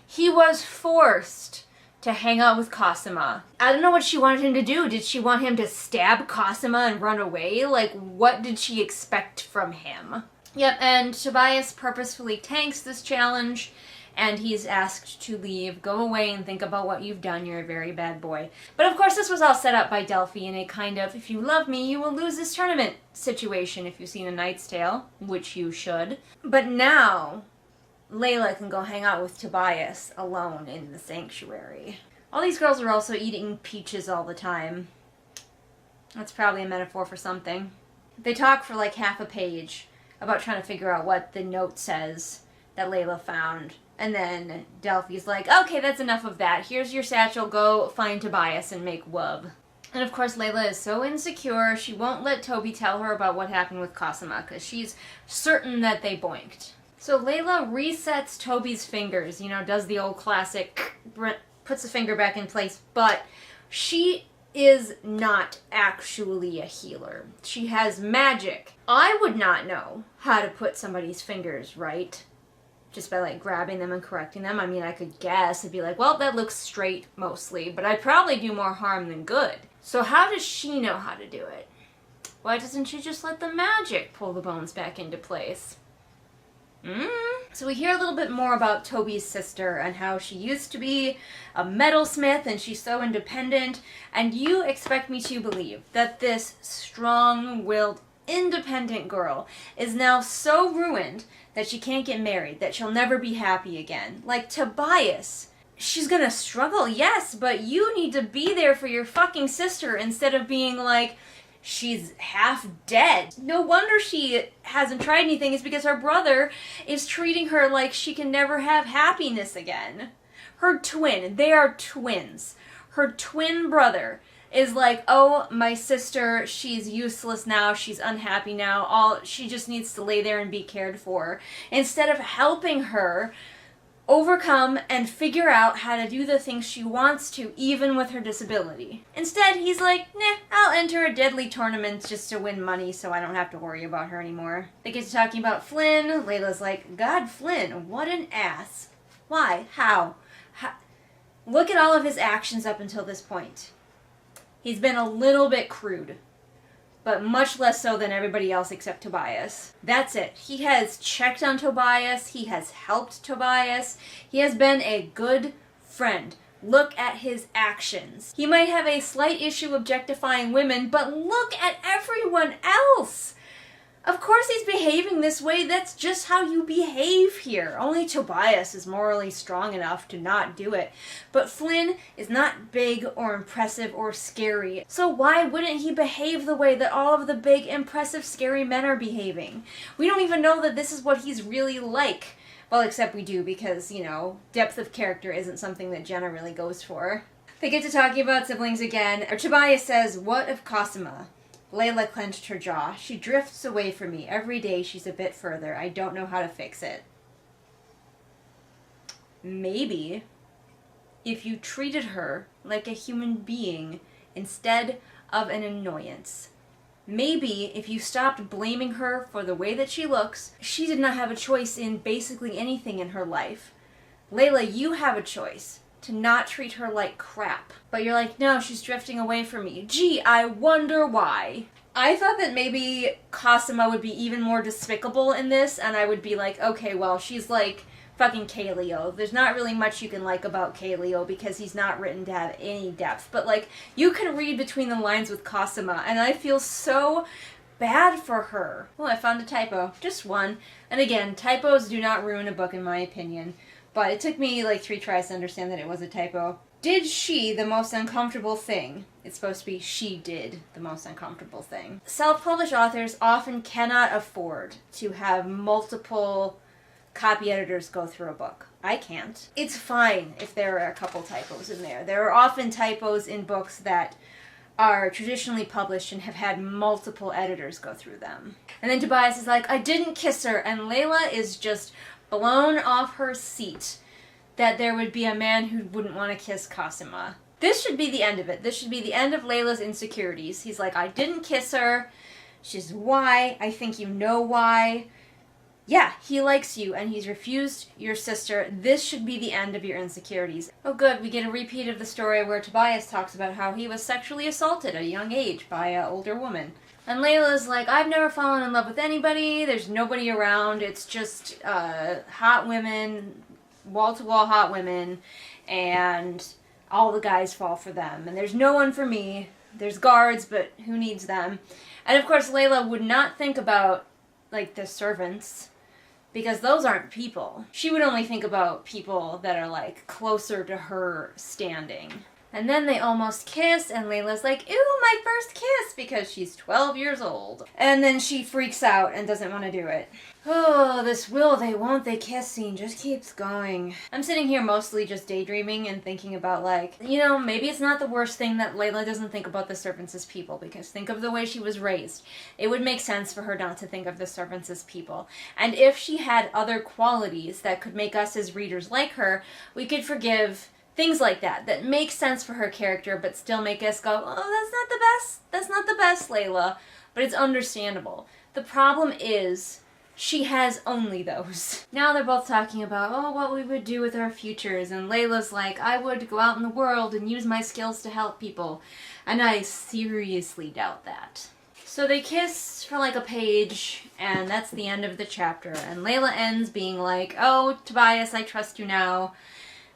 he was forced to hang out with Cosima. I don't know what she wanted him to do. Did she want him to stab Cosima and run away? Like, what did she expect from him? Yep, and Tobias purposefully tanks this challenge, and he's asked to leave. Go away and think about what you've done. You're a very bad boy. But of course, this was all set up by Delphi in a kind of, if you love me, you will lose this tournament situation if you've seen A Knight's Tale, which you should. But now Leila can go hang out with Tobias alone in the sanctuary. All these girls are also eating peaches all the time. That's probably a metaphor for something. They talk for like half a page about trying to figure out what the note says that Leila found. And then Delphi's like, okay, that's enough of that. Here's your satchel. Go find Tobias and make wub. And of course, Leila is so insecure, she won't let Toby tell her about what happened with Cosima, because she's certain that they boinked. So Leila resets Toby's fingers, you know, does the old classic, puts the finger back in place, but she is not actually a healer. She has magic. I would not know how to put somebody's fingers right, just by like grabbing them and correcting them. I mean, I could guess, I'd be like, well, that looks straight mostly, but I'd probably do more harm than good. So how does she know how to do it? Why doesn't she just let the magic pull the bones back into place? So we hear a little bit more about Toby's sister and how she used to be a metalsmith and she's so independent, and you expect me to believe that this strong-willed, independent girl is now so ruined that she can't get married, that she'll never be happy again. Like Tobias. She's gonna struggle, yes, but you need to be there for your fucking sister instead of being like, she's half dead. No wonder she hasn't tried anything, is because her brother is treating her like she can never have happiness again. Her twin, they are twins. Her twin brother is like, oh, my sister, she's useless now, she's unhappy now, she just needs to lay there and be cared for. Instead of helping her overcome and figure out how to do the things she wants to, even with her disability. Instead, he's like, nah, I'll enter a deadly tournament just to win money so I don't have to worry about her anymore. They get to talking about Flynn. Leila's like, God, Flynn, what an ass. Why? How? Look at all of his actions up until this point. He's been a little bit crude, but much less so than everybody else except Tobias. That's it. He has checked on Tobias. He has helped Tobias. He has been a good friend. Look at his actions. He might have a slight issue objectifying women, but look at everyone else. Of course he's behaving this way. That's just how you behave here. Only Tobias is morally strong enough to not do it. But Flynn is not big or impressive or scary. So why wouldn't he behave the way that all of the big, impressive, scary men are behaving? We don't even know that this is what he's really like. Well, except we do because, you know, depth of character isn't something that Jenna really goes for. They get to talking about siblings again. Tobias says, what of Cosima? Leila clenched her jaw. She drifts away from me. Every day she's a bit further. I don't know how to fix it. Maybe if you treated her like a human being instead of an annoyance. Maybe if you stopped blaming her for the way that she looks. She did not have a choice in basically anything in her life. Leila, you have a choice to not treat her like crap. But you're like, no, she's drifting away from me. Gee, I wonder why. I thought that maybe Cosima would be even more despicable in this, and I would be like, okay, well, she's like fucking Kaleo. There's not really much you can like about Kaleo because he's not written to have any depth. But like, you can read between the lines with Cosima, and I feel so bad for her. Oh, I found a typo. Just one. And again, typos do not ruin a book in my opinion. But it took me like 3 tries to understand that it was a typo. Did she the most uncomfortable thing? It's supposed to be she did the most uncomfortable thing. Self-published authors often cannot afford to have multiple copy editors go through a book. I can't. It's fine if there are a couple typos in there. There are often typos in books that are traditionally published and have had multiple editors go through them. And then Tobias is like, I didn't kiss her, and Leila is just blown off her seat that there would be a man who wouldn't want to kiss Cosima. This should be the end of it. This should be the end of Leila's insecurities. He's like, I didn't kiss her. She's why. I think you know why. Yeah, he likes you and he's refused your sister. This should be the end of your insecurities. Oh good, we get a repeat of the story where Tobias talks about how he was sexually assaulted at a young age by an older woman. And Leila's like, I've never fallen in love with anybody, there's nobody around, it's just hot women, wall-to-wall hot women, and all the guys fall for them. And there's no one for me, there's guards, but who needs them? And of course Leila would not think about, like, the servants, because those aren't people. She would only think about people that are, like, closer to her standing. And then they almost kiss, and Leila's like, ew, my first kiss, because she's 12 years old. And then she freaks out and doesn't want to do it. Oh, this will they, won't they kiss scene just keeps going. I'm sitting here mostly just daydreaming and thinking about, like, you know, maybe it's not the worst thing that Leila doesn't think about the servants as people, because think of the way she was raised. It would make sense for her not to think of the servants as people. And if she had other qualities that could make us as readers like her, we could forgive things like that, that make sense for her character, but still make us go, oh, that's not the best, Leila. But it's understandable. The problem is, she has only those. Now they're both talking about, oh, what we would do with our futures, and Leila's like, I would go out in the world and use my skills to help people. And I seriously doubt that. So they kiss for like a page, and that's the end of the chapter. And Leila ends being like, oh, Tobias, I trust you now.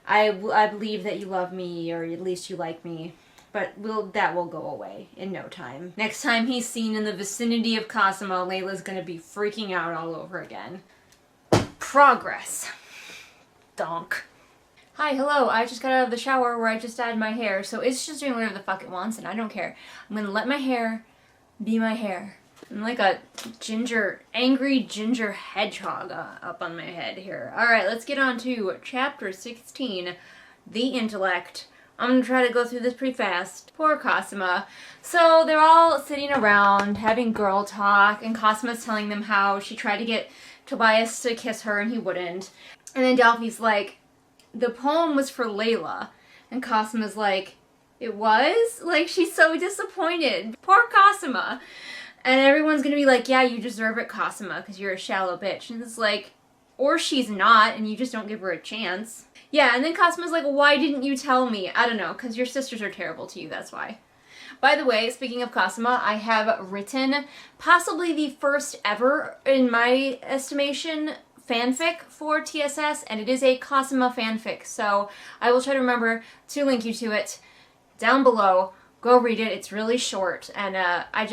I believe that you love me, or at least you like me, but that will go away in no time. Next time he's seen in the vicinity of Cosimo, Leila's gonna be freaking out all over again. Progress. Donk. Hi, hello, I just got out of the shower where I just dyed my hair, so it's just doing whatever the fuck it wants, and I don't care. I'm gonna let my hair Be my hair. I'm like a angry ginger hedgehog up on my head here. Alright, let's get on to chapter 16, The Intellect. I'm gonna try to go through this pretty fast. Poor Cosima. So they're all sitting around having girl talk, and Cosima's telling them how she tried to get Tobias to kiss her and he wouldn't. And then Delphi's like, the poem was for Leila. And Cosima's like, it was? Like, she's so disappointed. Poor Cosima. And everyone's gonna be like, yeah, you deserve it, Cosima, because you're a shallow bitch. And it's like, or she's not, and you just don't give her a chance. Yeah, and then Cosima's like, why didn't you tell me? I don't know, because your sisters are terrible to you, that's why. By the way, speaking of Cosima, I have written possibly the first ever, in my estimation, fanfic for TSS, and it is a Cosima fanfic, so I will try to remember to link you to it down below. Go read it, it's really short, and I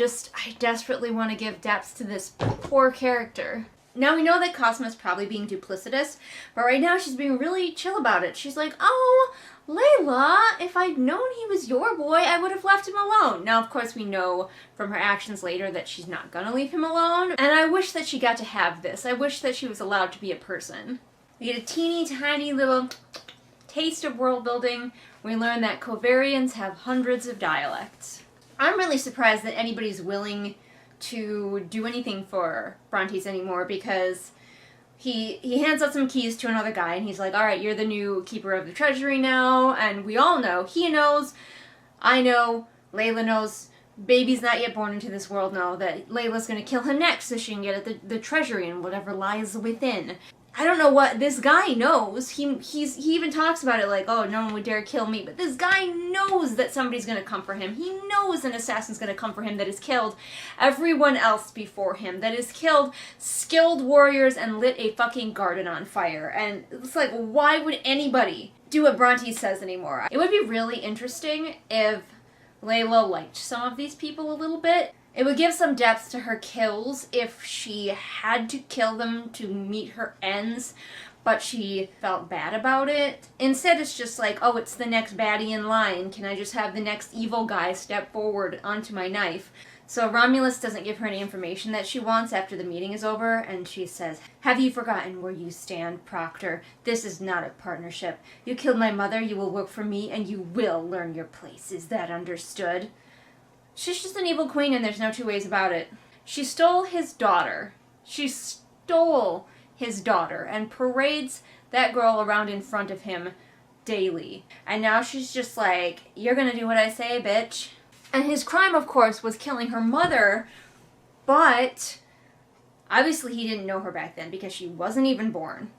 desperately want to give depth to this poor character. Now we know that Cosima's probably being duplicitous, but right now she's being really chill about it. She's like, oh, Leila, if I'd known he was your boy, I would have left him alone. Now, of course, we know from her actions later that she's not gonna leave him alone, and I wish that she got to have this. I wish that she was allowed to be a person. We get a teeny tiny little taste of world building. We learn that Covarians have hundreds of dialects. I'm really surprised that anybody's willing to do anything for Brontes anymore, because he hands out some keys to another guy and he's like, alright, you're the new keeper of the treasury now, and we all know, he knows, I know, Leila knows, babies not yet born into this world know that Leila's gonna kill him next so she can get at the treasury and whatever lies within. I don't know what this guy knows. He even talks about it like, oh, no one would dare kill me. But this guy knows that somebody's going to come for him. He knows an assassin's going to come for him that has killed everyone else before him. That has killed skilled warriors and lit a fucking garden on fire. And it's like, why would anybody do what Brontes says anymore? It would be really interesting if Leila liked some of these people a little bit. It would give some depth to her kills if she had to kill them to meet her ends, but she felt bad about it. Instead, it's just like, oh, it's the next baddie in line. Can I just have the next evil guy step forward onto my knife? So Romulus doesn't give her any information that she wants after the meeting is over, and she says, have you forgotten where you stand, Proctor? This is not a partnership. You killed my mother, you will work for me, and you will learn your place. Is that understood? She's just an evil queen, and there's no two ways about it. She stole his daughter. She stole his daughter and parades that girl around in front of him daily. And now she's just like, you're gonna do what I say, bitch. And his crime, of course, was killing her mother, but obviously he didn't know her back then because she wasn't even born.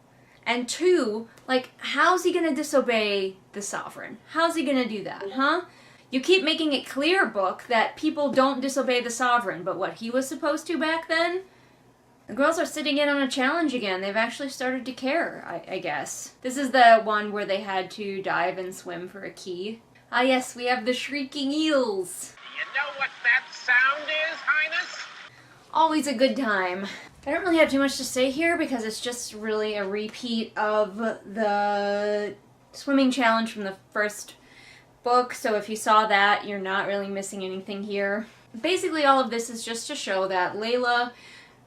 And two, like, how's he gonna disobey the sovereign? How's he gonna do that, huh? You keep making it clear, book, that people don't disobey the sovereign, but what he was supposed to back then? The girls are sitting in on a challenge again. They've actually started to care, I guess. This is the one where they had to dive and swim for a key. Ah yes, we have the shrieking eels. Do you know what that sound is, Highness? Always a good time. I don't really have too much to say here because it's just really a repeat of the swimming challenge from the first book, so if you saw that, you're not really missing anything here. Basically, all of this is just to show that Leila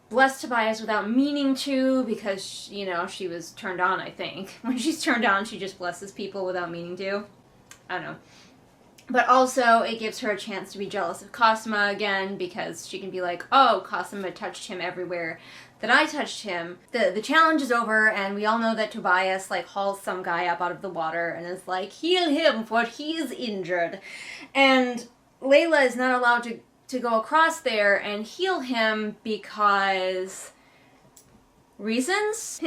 blessed Tobias without meaning to, because, you know, she was turned on, I think. When she's turned on, she just blesses people without meaning to. I don't know. But also, it gives her a chance to be jealous of Cosima again, because she can be like, oh, Cosima touched him everywhere that I touched him. The challenge is over, and we all know that Tobias, like, hauls some guy up out of the water and is like, heal him, for he is injured. And Leila is not allowed to go across there and heal him because reasons?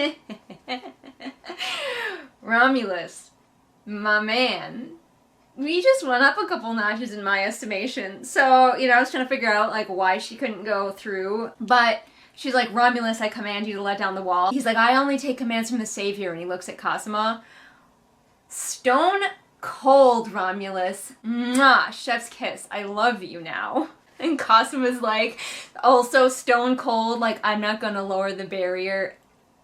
Romulus, my man. We just went up a couple notches in my estimation. So, you know, I was trying to figure out, like, why she couldn't go through. But she's like, Romulus, I command you to let down the wall. He's like, I only take commands from the Savior. And he looks at Cosima. Stone cold, Romulus. Mwah, chef's kiss. I love you now. And Cosima's like, also stone cold, like, I'm not gonna lower the barrier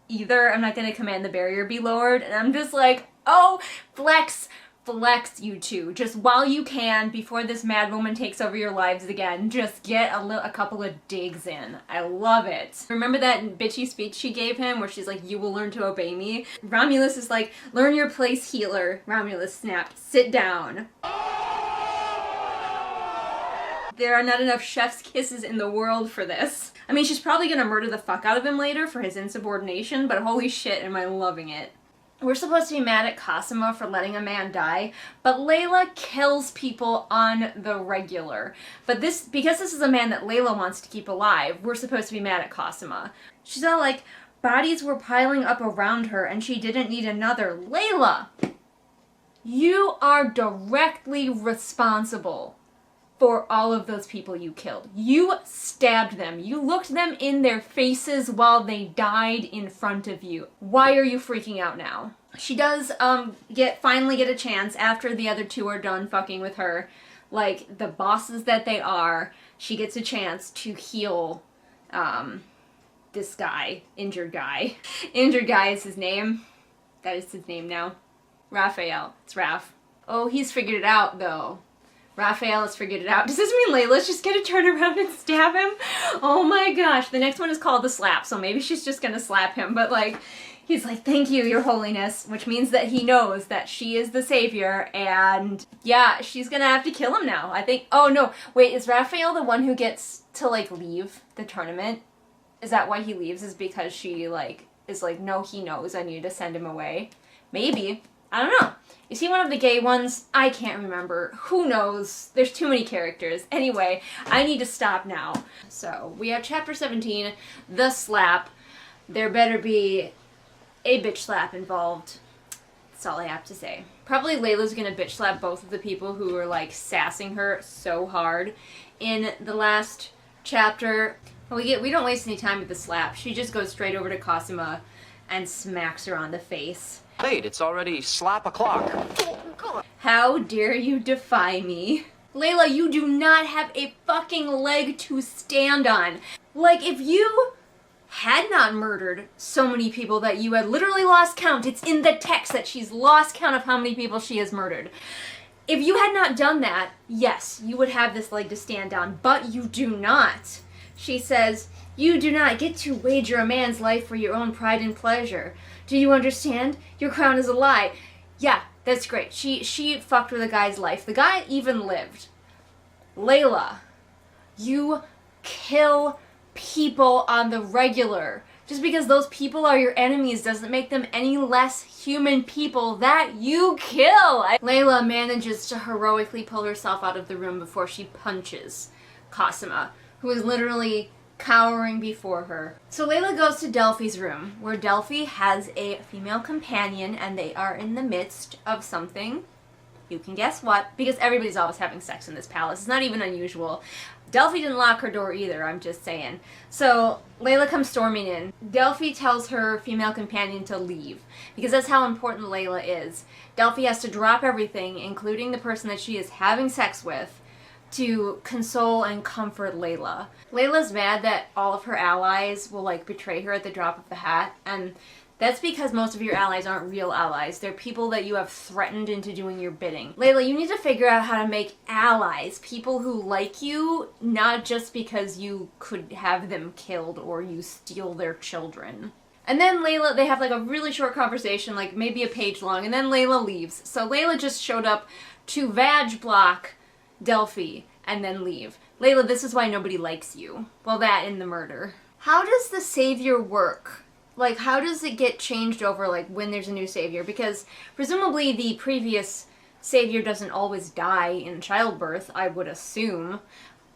either. I'm not gonna command the barrier be lowered. And I'm just like, oh, flex. flex, you two. Just while you can, before this mad woman takes over your lives again, just get a couple of digs in. I love it. Remember that bitchy speech she gave him where she's like, you will learn to obey me? Romulus is like, learn your place, healer. Romulus snapped, sit down. There are not enough chef's kisses in the world for this. I mean, she's probably gonna murder the fuck out of him later for his insubordination, but holy shit, am I loving it. We're supposed to be mad at Cosima for letting a man die, but Leila kills people on the regular. But because this is a man that Leila wants to keep alive, we're supposed to be mad at Cosima. She's all like, bodies were piling up around her and she didn't need another. Leila! You are directly responsible for all of those people you killed. You stabbed them. You looked them in their faces while they died in front of you. Why are you freaking out now? She does finally get a chance after the other two are done fucking with her. Like the bosses that they are, she gets a chance to heal this guy, injured guy. Injured guy is his name. That is his name now. Raphael. It's Raph. Oh, he's figured it out though. Raphael has figured it out. Does this mean Leila's just gonna turn around and stab him? Oh my gosh. The next one is called the slap, so maybe she's just gonna slap him, but like, he's like, thank you, your holiness, which means that he knows that she is the savior, and yeah, she's gonna have to kill him now, I think. Oh no, wait, is Raphael the one who gets to like leave the tournament? Is that why he leaves, is because she like, is like, no, he knows, I need to send him away? Maybe. I don't know. Is he one of the gay ones? I can't remember. Who knows? There's too many characters. Anyway, I need to stop now. So, we have chapter 17, the slap. There better be a bitch slap involved. That's all I have to say. Probably Leila's gonna bitch slap both of the people who were like sassing her so hard in the last chapter. We don't waste any time with the slap. She just goes straight over to Cosima and smacks her on the face. Wait, it's already slap o'clock. How dare you defy me? Leila, you do not have a fucking leg to stand on. Like, if you had not murdered so many people that you had literally lost count, it's in the text that she's lost count of how many people she has murdered. If you had not done that, yes, you would have this leg to stand on, but you do not. She says, you do not get to wager a man's life for your own pride and pleasure. Do you understand? Your crown is a lie. Yeah, that's great. She fucked with a guy's life. The guy even lived. Leila, you kill people on the regular. Just because those people are your enemies doesn't make them any less human people that you kill. Leila manages to heroically pull herself out of the room before she punches Cosima, who is literally cowering before her. So Leila goes to Delphi's room, where Delphi has a female companion and they are in the midst of something. You can guess what, because everybody's always having sex in this palace. It's not even unusual. Delphi didn't lock her door either, I'm just saying. So Leila comes storming in. Delphi tells her female companion to leave, because that's how important Leila is. Delphi has to drop everything, including the person that she is having sex with, to console and comfort Leila. Leila's mad that all of her allies will like betray her at the drop of the hat, and that's because most of your allies aren't real allies. They're people that you have threatened into doing your bidding. Leila, you need to figure out how to make allies, people who like you, not just because you could have them killed or you steal their children. And then Leila, they have like a really short conversation, like maybe a page long, and then Leila leaves. So Leila just showed up to vag block Delphi and then leave. Leila, this is why nobody likes you. Well, that and the murder. How does the savior work? Like, how does it get changed over, like, when there's a new savior? Because presumably the previous savior doesn't always die in childbirth, I would assume.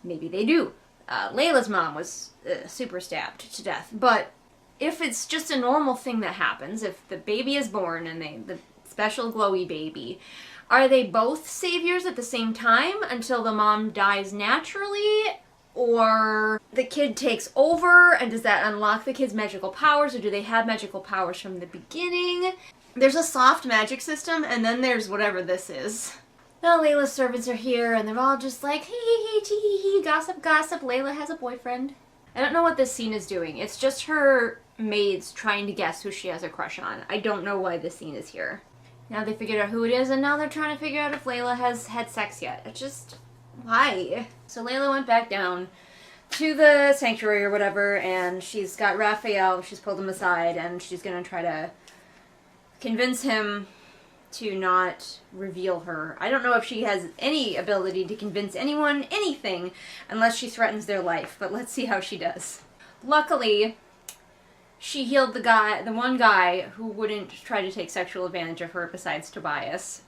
Maybe they do. Leila's mom was super stabbed to death. But if it's just a normal thing that happens, if the baby is born and the special glowy baby, are they both saviors at the same time until the mom dies naturally? Or the kid takes over, and does that unlock the kid's magical powers, or do they have magical powers from the beginning? There's a soft magic system, and then there's whatever this is. Well, Leila's servants are here, and they're all just like, hee hee hee, tee hee hee, gossip gossip, Leila has a boyfriend. I don't know what this scene is doing. It's just her maids trying to guess who she has a crush on. I don't know why this scene is here. Now they figured out who it is, and now they're trying to figure out if Leila has had sex yet. It's just, why? So Leila went back down to the sanctuary or whatever, and she's got Raphael, she's pulled him aside, and she's gonna try to convince him to not reveal her. I don't know if she has any ability to convince anyone anything unless she threatens their life, but let's see how she does. Luckily, she healed the one guy who wouldn't try to take sexual advantage of her besides Tobias.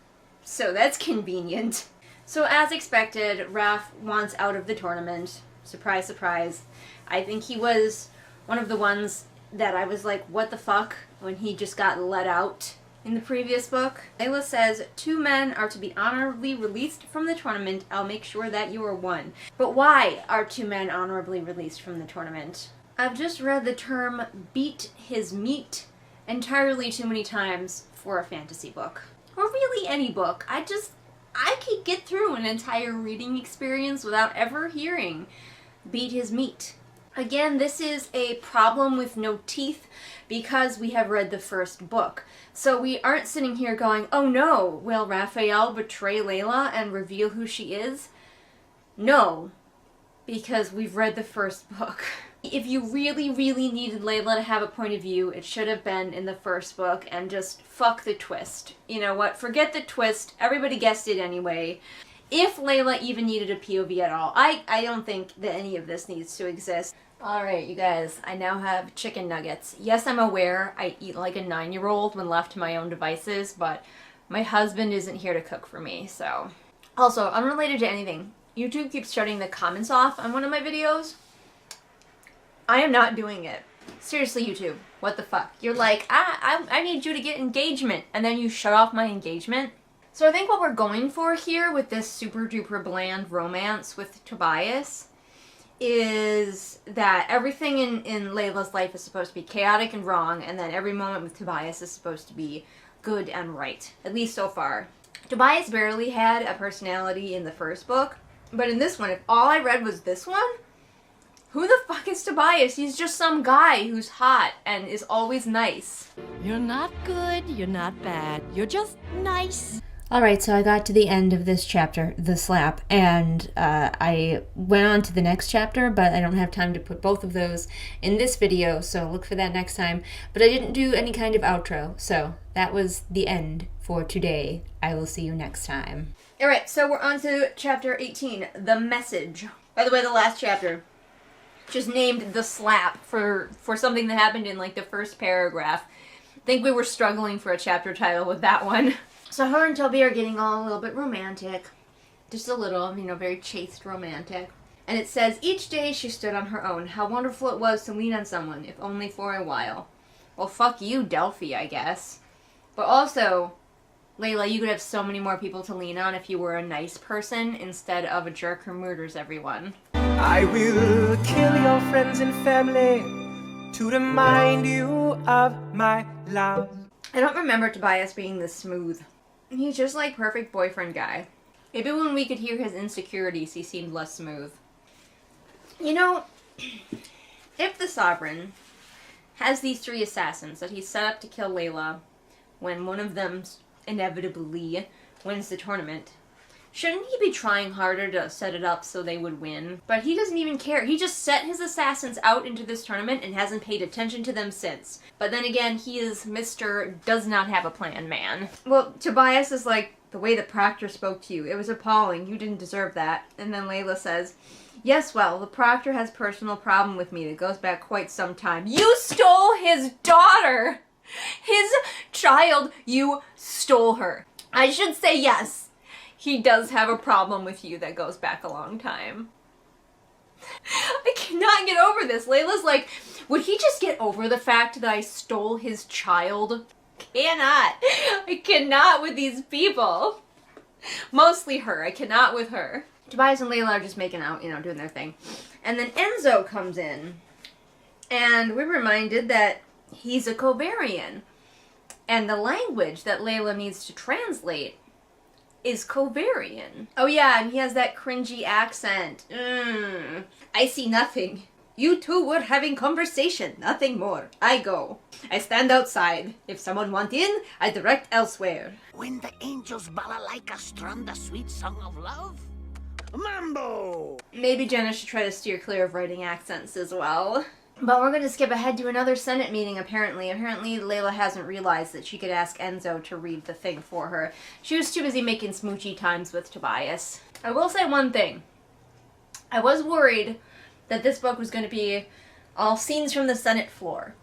So that's convenient. So as expected, Raph wants out of the tournament. Surprise, surprise. I think he was one of the ones that I was like, what the fuck, when he just got let out in the previous book. Leila says, 2 men are to be honorably released from the tournament. I'll make sure that you are one. But why are 2 men honorably released from the tournament? I've just read the term beat his meat entirely too many times for a fantasy book. Or really any book. I could get through an entire reading experience without ever hearing beat his meat. Again, this is a problem with no teeth because we have read the first book. So we aren't sitting here going, oh no, will Raphael betray Leila and reveal who she is? No, because we've read the first book. If you really, really needed Leila to have a point of view, it should have been in the first book, and just fuck the twist. You know what? Forget the twist. Everybody guessed it anyway. If Leila even needed a POV at all. I don't think that any of this needs to exist. Alright, you guys, I now have chicken nuggets. Yes, I'm aware I eat like a 9-year-old when left to my own devices, but my husband isn't here to cook for me, so. Also, unrelated to anything, YouTube keeps shutting the comments off on one of my videos. I am not doing it. Seriously, YouTube, what the fuck? You're like, I need you to get engagement, and then you shut off my engagement? So I think what we're going for here with this super duper bland romance with Tobias is that everything in Leila's life is supposed to be chaotic and wrong, and then every moment with Tobias is supposed to be good and right. At least so far. Tobias barely had a personality in the first book, but in this one, if all I read was this one, who the fuck is Tobias? He's just some guy who's hot and is always nice. You're not good, you're not bad, you're just nice. Alright, so I got to the end of this chapter, The Slap, and I went on to the next chapter, but I don't have time to put both of those in this video, so look for that next time. But I didn't do any kind of outro, so that was the end for today. I will see you next time. Alright, so we're on to chapter 18, The Message. By the way, the last chapter just named The Slap for something that happened in like the first paragraph. I think we were struggling for a chapter title with that one. So her and Toby are getting all a little bit romantic. Just a little, you know, very chaste romantic. And it says, each day she stood on her own. How wonderful it was to lean on someone, if only for a while. Well, fuck you, Delphi, I guess. But also, Leila, you could have so many more people to lean on if you were a nice person instead of a jerk who murders everyone. I will kill your friends and family to remind you of my love. I don't remember Tobias being this smooth. He's just like perfect boyfriend guy. Maybe when we could hear his insecurities, he seemed less smooth. You know, if the Sovereign has these 3 assassins that he set up to kill Leila when one of them inevitably wins the tournament, shouldn't he be trying harder to set it up so they would win? But he doesn't even care. He just set his assassins out into this tournament and hasn't paid attention to them since. But then again, he is Mr. Does Not Have a Plan man. Well, Tobias is like, the way the proctor spoke to you, it was appalling. You didn't deserve that. And then Leila says, yes, well, the proctor has a personal problem with me that goes back quite some time. You stole his daughter! His child, you stole her. I should say yes. He does have a problem with you that goes back a long time. I cannot get over this. Leila's like, would he just get over the fact that I stole his child? I cannot with these people. Mostly her. I cannot with her. Tobias and Leila are just making out, you know, doing their thing. And then Enzo comes in. And we're reminded that he's a Covarian. And the language that Leila needs to translate is Covarian. Oh yeah, and he has that cringy accent. I see nothing. You two were having conversation, nothing more. I go. I stand outside. If someone want in, I direct elsewhere. When the angels balalaika strum the sweet song of love? Mambo! Maybe Jenna should try to steer clear of writing accents as well. But we're going to skip ahead to another Senate meeting, apparently. Apparently, Leila hasn't realized that she could ask Enzo to read the thing for her. She was too busy making smoochy times with Tobias. I will say one thing. I was worried that this book was going to be all scenes from the Senate floor.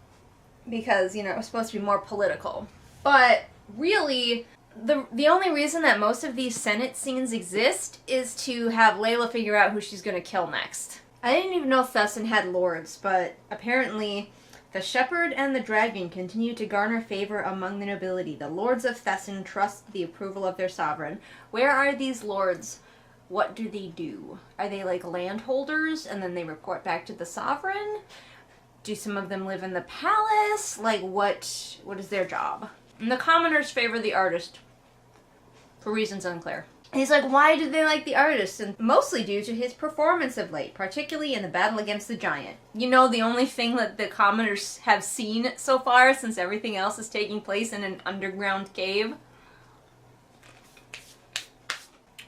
Because, you know, it was supposed to be more political. But, really, the only reason that most of these Senate scenes exist is to have Leila figure out who she's going to kill next. I didn't even know Thesson had lords, but apparently the shepherd and the dragon continue to garner favor among the nobility. The lords of Thesson trust the approval of their sovereign. Where are these lords? What do they do? Are they like landholders and then they report back to the sovereign? Do some of them live in the palace? Like what is their job? And the commoners favor the artist for reasons unclear. And he's like, why do they like the artist? And mostly due to his performance of late, particularly in the battle against the giant. You know, the only thing that the commoners have seen so far, since everything else is taking place in an underground cave.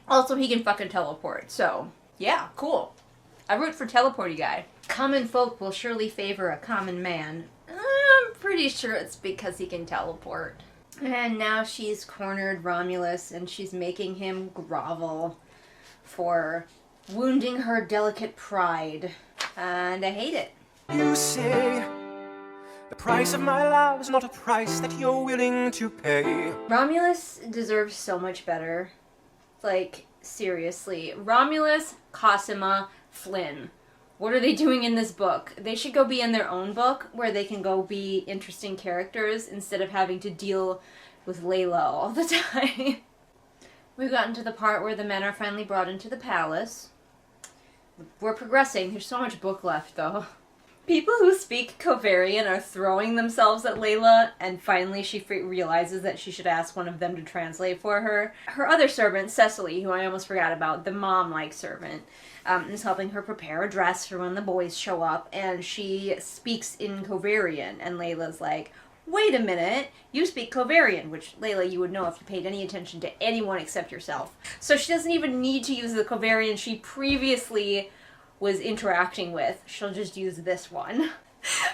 Also, he can fucking teleport, so yeah, cool. I root for teleporty guy. Common folk will surely favor a common man. I'm pretty sure it's because he can teleport. And now she's cornered Romulus and she's making him grovel for wounding her delicate pride. And I hate it. You say the price of my love is not a price that you're willing to pay. Romulus deserves so much better. Like, seriously. Romulus, Cosima, Flynn. What are they doing in this book? They should go be in their own book where they can go be interesting characters instead of having to deal with Leila all the time. We've gotten to the part where the men are finally brought into the palace. We're progressing. There's so much book left, though. People who speak Covarian are throwing themselves at Leila, and finally she realizes that she should ask one of them to translate for her. Her other servant, Cecily, who I almost forgot about, the mom-like servant, is helping her prepare a dress for when the boys show up, and she speaks in Covarian, and Leila's like, wait a minute, you speak Covarian, which, Leila, you would know if you paid any attention to anyone except yourself. So she doesn't even need to use the Covarian she previously was interacting with. She'll just use this one.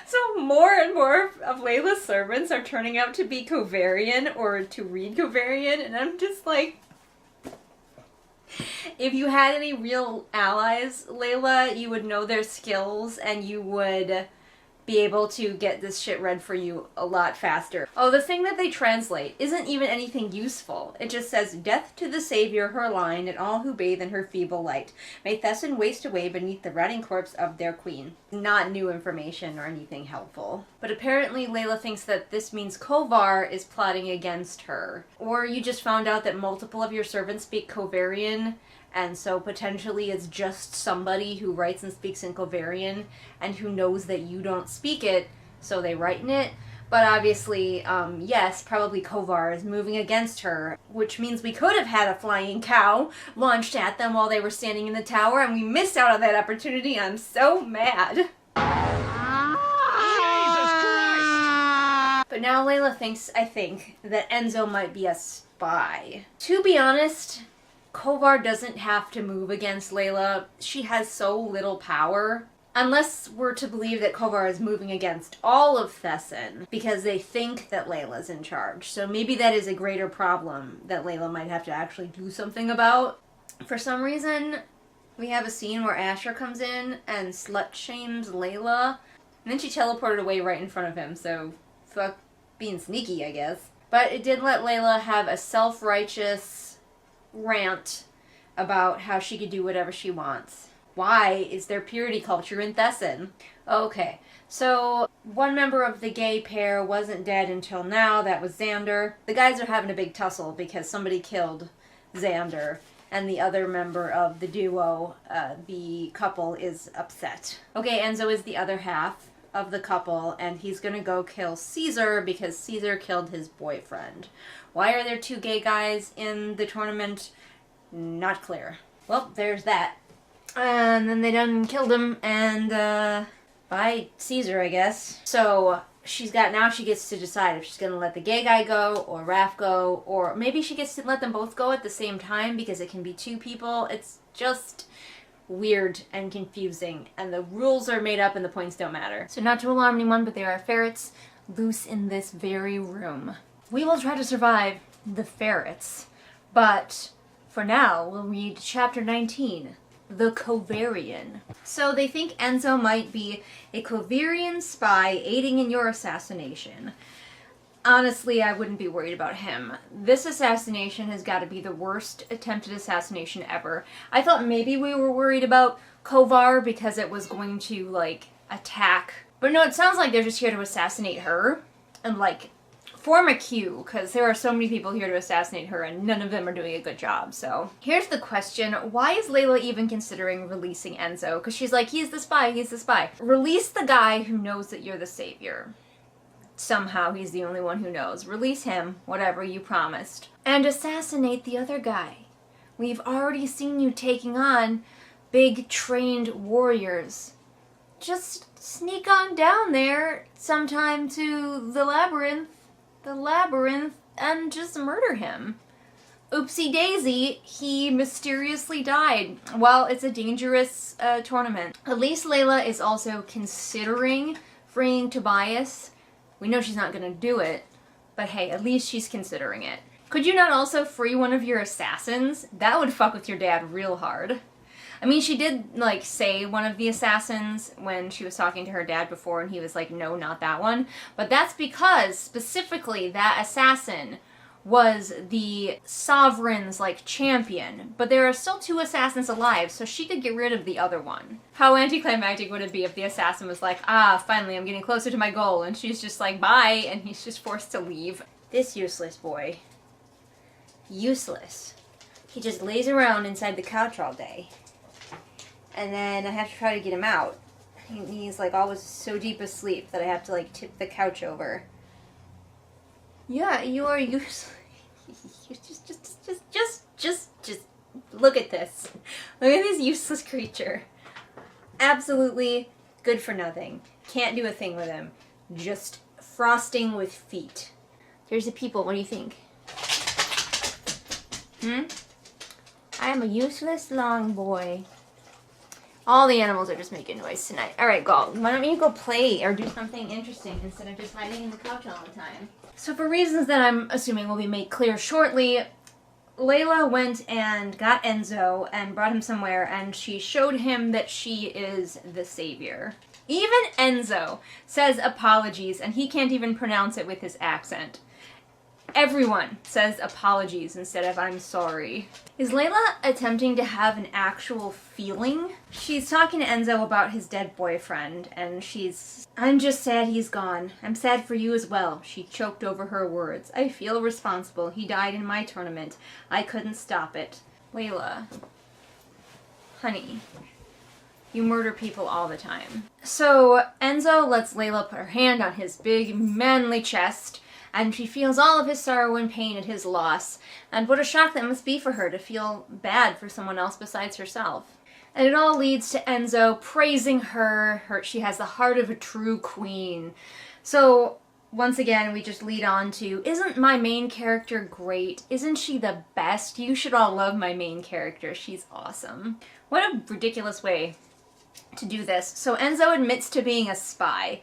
So more and more of Leila's servants are turning out to be Covarian or to read Covarian, and I'm just like, if you had any real allies, Leila, you would know their skills and you would be able to get this shit read for you a lot faster. Oh, the thing that they translate isn't even anything useful. It just says, death to the savior, her line, and all who bathe in her feeble light. May Thesson waste away beneath the rotting corpse of their queen. Not new information or anything helpful. But apparently Leila thinks that this means Kovar is plotting against her. Or you just found out that multiple of your servants speak Covarian, and so potentially it's just somebody who writes and speaks in Covarian and who knows that you don't speak it, so they write in it. But obviously, yes, probably Kovar is moving against her, which means we could have had a flying cow launched at them while they were standing in the tower, and we missed out on that opportunity. I'm so mad. Jesus Christ! But now Leila thinks, I think, that Enzo might be a spy. To be honest, Kovar doesn't have to move against Leila. She has so little power. Unless we're to believe that Kovar is moving against all of Thesson because they think that Leila's in charge. So maybe that is a greater problem that Leila might have to actually do something about. For some reason, we have a scene where Asher comes in and slut-shames Leila. And then she teleported away right in front of him, so fuck being sneaky, I guess. But it did let Leila have a self-righteous rant about how she could do whatever she wants. Why is there purity culture in Thesson? Okay, so one member of the gay pair wasn't dead until now. That was Xander. The guys are having a big tussle because somebody killed Xander, and the other member of the duo, the couple, is upset. Okay, Enzo is the other half of the couple, and he's gonna go kill Caesar because Caesar killed his boyfriend. Why are there two gay guys in the tournament? Not clear. Well, there's that. And then they done killed him, and by Caesar, I guess. So now she gets to decide if she's gonna let the gay guy go or Raph go, or maybe she gets to let them both go at the same time because it can be two people. It's just weird and confusing, and the rules are made up and the points don't matter. So not to alarm anyone, but there are ferrets loose in this very room. We will try to survive the ferrets, but for now we'll read chapter 19, The Covarian. So they think Enzo might be a Covarian spy aiding in your assassination. Honestly, I wouldn't be worried about him. This assassination has got to be the worst attempted assassination ever. I thought maybe we were worried about Kovar because it was going to, like, attack. But no, it sounds like they're just here to assassinate her and, like, form a queue, because there are so many people here to assassinate her and none of them are doing a good job. So here's the question. Why is Leila even considering releasing Enzo? Because she's like, he's the spy, he's the spy. Release the guy who knows that you're the savior. Somehow he's the only one who knows. Release him, whatever you promised. And assassinate the other guy. We've already seen you taking on big trained warriors. Just sneak on down there sometime to the labyrinth, and just murder him. Oopsie daisy, he mysteriously died. Well, it's a dangerous tournament. At least Leila is also considering freeing Tobias. We know she's not gonna do it, but hey, at least she's considering it. Could you not also free one of your assassins? That would fuck with your dad real hard. I mean, she did, like, say one of the assassins when she was talking to her dad before, and he was like, no, not that one. But that's because, specifically, that assassin was the Sovereign's, like, champion. But there are still 2 assassins alive, so she could get rid of the other one. How anticlimactic would it be if the assassin was like, ah, finally, I'm getting closer to my goal, and she's just like, bye, and he's just forced to leave. This useless boy. Useless. He just lays around inside the couch all day. And then I have to try to get him out. He's, like, always so deep asleep that I have to, like, tip the couch over. Yeah, you are useless. Just look at this. Look at this useless creature. Absolutely good for nothing. Can't do a thing with him. Just frosting with feet. There's the people. What do you think? I am a useless long boy. All the animals are just making noise tonight. Alright, Galt, why don't you go play or do something interesting instead of just hiding in the couch all the time? So for reasons that I'm assuming will be made clear shortly, Leila went and got Enzo and brought him somewhere, and she showed him that she is the savior. Even Enzo says apologies, and he can't even pronounce it with his accent. Everyone says apologies instead of I'm sorry. Is Leila attempting to have an actual feeling? She's talking to Enzo about his dead boyfriend, and I'm just sad he's gone. I'm sad for you as well. She choked over her words. I feel responsible. He died in my tournament. I couldn't stop it. Leila. Honey. You murder people all the time. So Enzo lets Leila put her hand on his big, manly chest, and she feels all of his sorrow and pain at his loss. And what a shock that must be for her to feel bad for someone else besides herself. And it all leads to Enzo praising her. She has the heart of a true queen. So once again, we just lead on to, isn't my main character great? Isn't she the best? You should all love my main character. She's awesome. What a ridiculous way to do this. So Enzo admits to being a spy.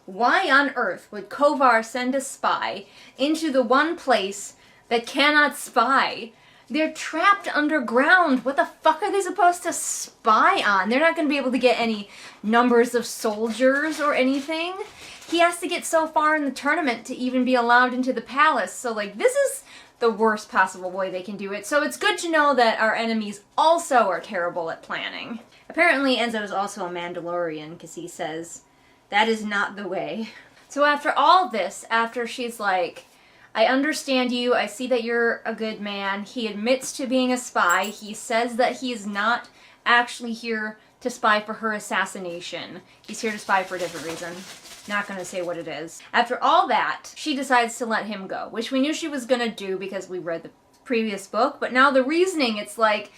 Why on earth would Kovar send a spy into the one place that cannot spy? They're trapped underground. What the fuck are they supposed to spy on? They're not going to be able to get any numbers of soldiers or anything. He has to get so far in the tournament to even be allowed into the palace. So, like, this is the worst possible way they can do it. So it's good to know that our enemies also are terrible at planning. Apparently, Enzo is also a Mandalorian, because he says, that is not the way. So after all this, after she's like, I understand you, I see that you're a good man, he admits to being a spy, he says that he is not actually here to spy for her assassination. He's here to spy for a different reason. Not gonna say what it is. After all that, she decides to let him go, which we knew she was gonna do because we read the previous book, but now the reasoning, it's like,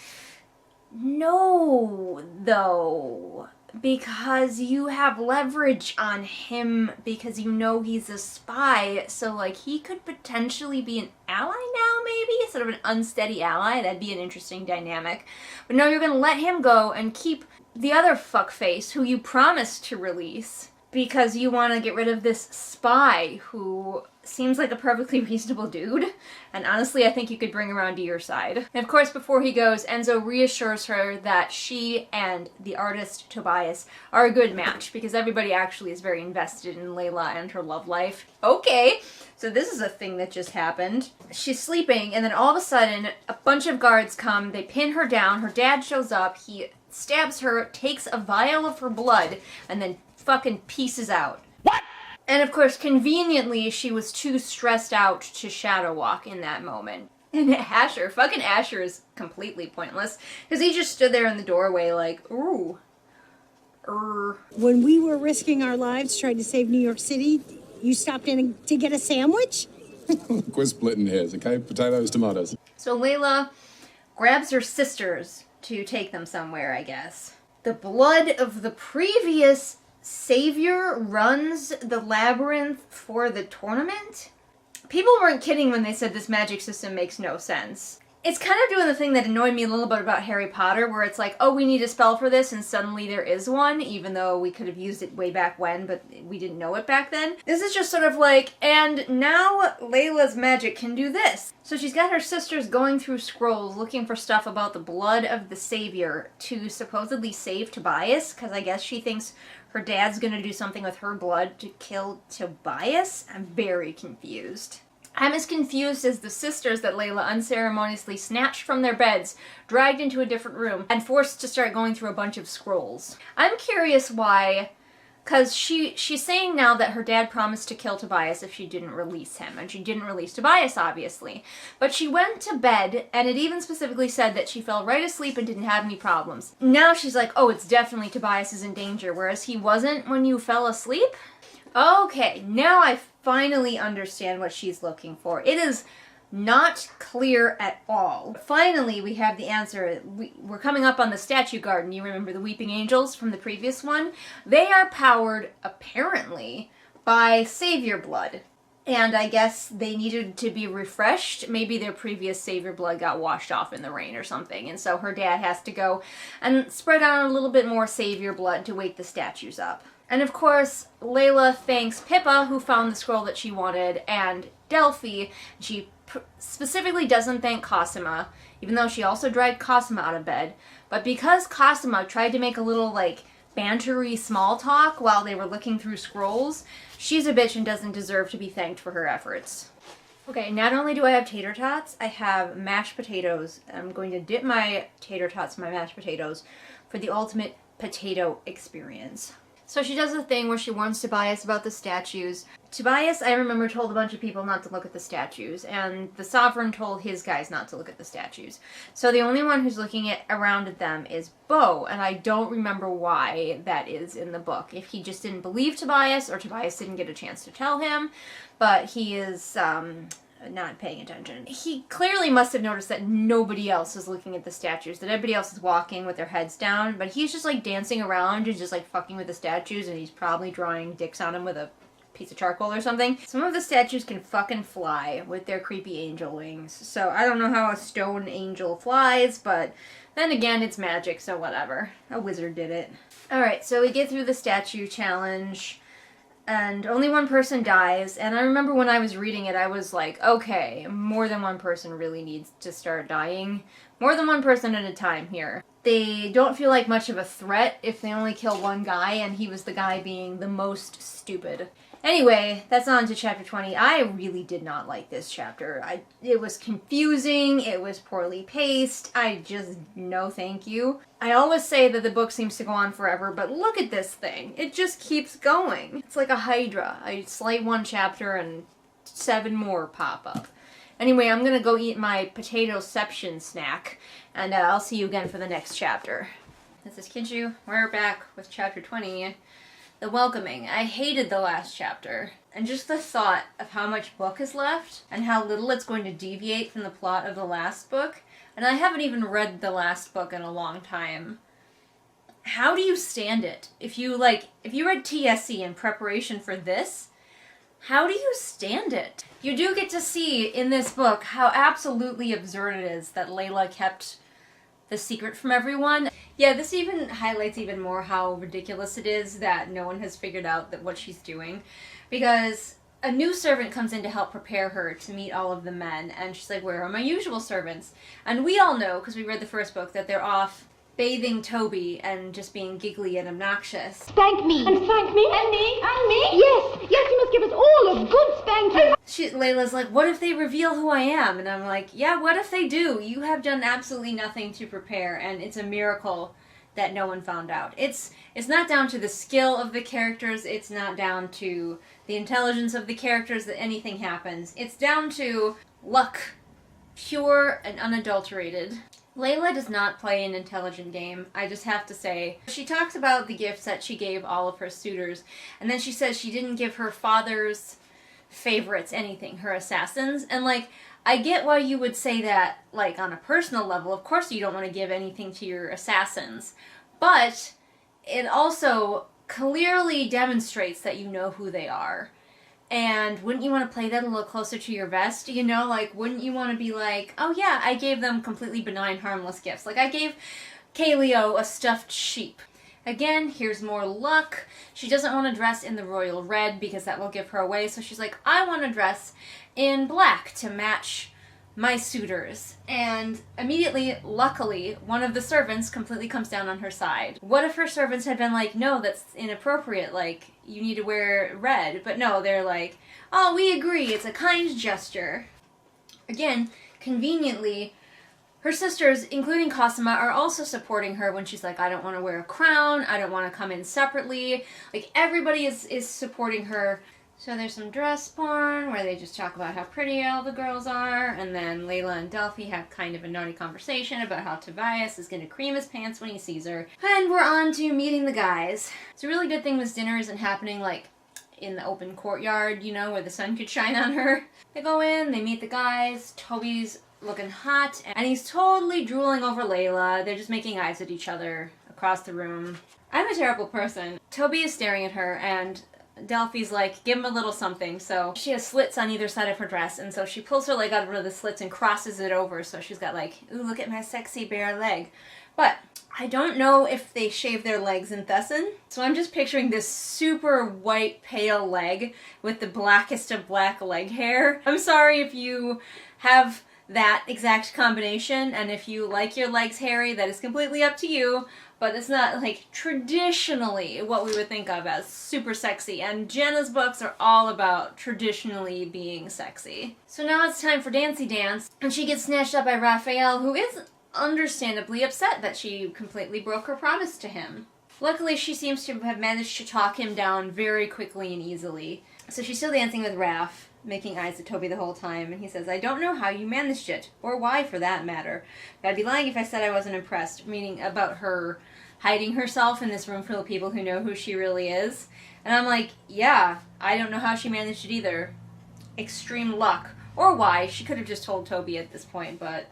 no, though. because you have leverage on him because you know he's a spy. So, like, he could potentially be an ally now, maybe? Sort of an unsteady ally. That'd be an interesting dynamic. But no, you're gonna let him go and keep the other fuckface who you promised to release because you want to get rid of this spy who seems like a perfectly reasonable dude. And honestly, I think you could bring around to your side. And of course, before he goes, Enzo reassures her that she and the artist Tobias are a good match because everybody actually is very invested in Leila and her love life. Okay, so this is a thing that just happened. She's sleeping and then all of a sudden a bunch of guards come, they pin her down, her dad shows up, he stabs her, takes a vial of her blood, and then fucking pieces out. What? And of course, conveniently, she was too stressed out to shadow walk in that moment. And fucking Asher is completely pointless, because he just stood there in the doorway like, ooh. When we were risking our lives trying to save New York City, you stopped in to get a sandwich? Quit splitting hairs, okay? Potatoes, tomatoes. So Leila grabs her sisters to take them somewhere, I guess. The blood of the previous savior runs the labyrinth for the tournament? People weren't kidding when they said this magic system makes no sense. It's kind of doing the thing that annoyed me a little bit about Harry Potter, where it's like, oh, we need a spell for this, and suddenly there is one, even though we could have used it way back when, but we didn't know it back then. This is just sort of like, and now Leila's magic can do this. So she's got her sisters going through scrolls looking for stuff about the blood of the savior to supposedly save Tobias, because I guess she thinks her dad's gonna do something with her blood to kill Tobias. I'm very confused. I'm as confused as the sisters that Leila unceremoniously snatched from their beds, dragged into a different room, and forced to start going through a bunch of scrolls. I'm curious why, because she's saying now that her dad promised to kill Tobias if she didn't release him, and she didn't release Tobias, obviously. But she went to bed, and it even specifically said that she fell right asleep and didn't have any problems. Now she's like, oh, it's definitely Tobias is in danger, whereas he wasn't when you fell asleep? Okay, now I finally understand what she's looking for. It is not clear at all. Finally, we have the answer. We're coming up on the statue garden. You remember the Weeping Angels from the previous one? They are powered, apparently, by savior blood. And I guess they needed to be refreshed. Maybe their previous savior blood got washed off in the rain or something. And so her dad has to go and spread out a little bit more savior blood to wake the statues up. And of course, Leila thanks Pippa, who found the scroll that she wanted, and Delphi. She specifically doesn't thank Cosima, even though she also dragged Cosima out of bed. But because Cosima tried to make a little, like, bantery small talk while they were looking through scrolls, she's a bitch and doesn't deserve to be thanked for her efforts. Okay, not only do I have tater tots, I have mashed potatoes. I'm going to dip my tater tots in my mashed potatoes for the ultimate potato experience. So she does a thing where she warns Tobias about the statues. Tobias, I remember, told a bunch of people not to look at the statues, and the Sovereign told his guys not to look at the statues. So the only one who's looking around at them is Bo, and I don't remember why that is in the book. If he just didn't believe Tobias, or Tobias didn't get a chance to tell him, but he is not paying attention. He clearly must have noticed that nobody else is looking at the statues, that everybody else is walking with their heads down, but he's just like dancing around and just like fucking with the statues, and he's probably drawing dicks on them with a piece of charcoal or something. Some of the statues can fucking fly with their creepy angel wings, so I don't know how a stone angel flies, but then again, it's magic, so whatever. A wizard did it. Alright, so we get through the statue challenge, and only one person dies, and I remember when I was reading it, I was like, okay, more than one person really needs to start dying. More than one person at a time here. They don't feel like much of a threat if they only kill one guy, and he was the guy being the most stupid. Anyway, that's on to chapter 20. I really did not like this chapter. It was confusing, it was poorly paced, no thank you. I always say that the book seems to go on forever, but look at this thing. It just keeps going. It's like a hydra. I slay one chapter and 7 more pop up. Anyway, I'm gonna go eat my potatoception snack, and I'll see you again for the next chapter. This is Kinju. We're back with chapter 20. The Welcoming. I hated the last chapter, and just the thought of how much book is left and how little it's going to deviate from the plot of the last book, and I haven't even read the last book in a long time. how do you stand it? If you read TSC in preparation for this, how do you stand it? You do get to see in this book how absolutely absurd it is that Leila kept the secret from everyone. Yeah, this even highlights even more how ridiculous it is that no one has figured out that what she's doing. Because a new servant comes in to help prepare her to meet all of the men, and she's like, where are my usual servants? And we all know, because we read the first book, that they're off bathing Toby and just being giggly and obnoxious. Spank me! And spank me! And me! And me! Yes! Yes, you must give us all a good spanking! Layla's like, what if they reveal who I am? And I'm like, yeah, what if they do? You have done absolutely nothing to prepare, and it's a miracle that no one found out. It's not down to the skill of the characters, it's not down to the intelligence of the characters that anything happens. It's down to luck, pure and unadulterated. Leila does not play an intelligent game, I just have to say. She talks about the gifts that she gave all of her suitors, and then she says she didn't give her father's favorites anything, her assassins, and like, I get why you would say that, like, on a personal level. Of course you don't want to give anything to your assassins, but it also clearly demonstrates that you know who they are. And wouldn't you want to play that a little closer to your vest? You know, like, wouldn't you want to be like, oh yeah, I gave them completely benign, harmless gifts. Like, I gave Kaleo a stuffed sheep. Again, here's more luck. She doesn't want to dress in the royal red because that will give her away, so she's like, I want to dress in black to match my suitors. And immediately, luckily, one of the servants completely comes down on her side. What if her servants had been like, no, that's inappropriate, like, you need to wear red? But no, they're like, oh, we agree, it's a kind gesture. Again, conveniently, her sisters, including Cosima, are also supporting her when she's like, I don't want to wear a crown, I don't want to come in separately. Like, everybody is supporting her. So there's some dress porn where they just talk about how pretty all the girls are, and then Leila and Delphi have kind of a naughty conversation about how Tobias is going to cream his pants when he sees her. And we're on to meeting the guys. It's a really good thing this dinner isn't happening, like, in the open courtyard, you know, where the sun could shine on her. They go in, they meet the guys, Toby's looking hot, and he's totally drooling over Leila. They're just making eyes at each other across the room. I'm a terrible person. Toby is staring at her, and Delphi's like, give him a little something. So she has slits on either side of her dress, and so she pulls her leg out of one of the slits and crosses it over, so she's got like, ooh, look at my sexy bare leg. But I don't know if they shave their legs in Thesson, so I'm just picturing this super white, pale leg with the blackest of black leg hair. I'm sorry if you have that exact combination, and if you like your legs hairy, that is completely up to you, but it's not like traditionally what we would think of as super sexy, and Jenna's books are all about traditionally being sexy. So now it's time for Dancy Dance, and she gets snatched up by Raphael, who is understandably upset that she completely broke her promise to him. Luckily, she seems to have managed to talk him down very quickly and easily. So she's still dancing with Raph, making eyes at Toby the whole time, and he says, I don't know how you managed it, or why for that matter. But I'd be lying if I said I wasn't impressed, meaning about her hiding herself in this room full of people who know who she really is. And I'm like, yeah, I don't know how she managed it either. Extreme luck. Or why, she could have just told Toby at this point, but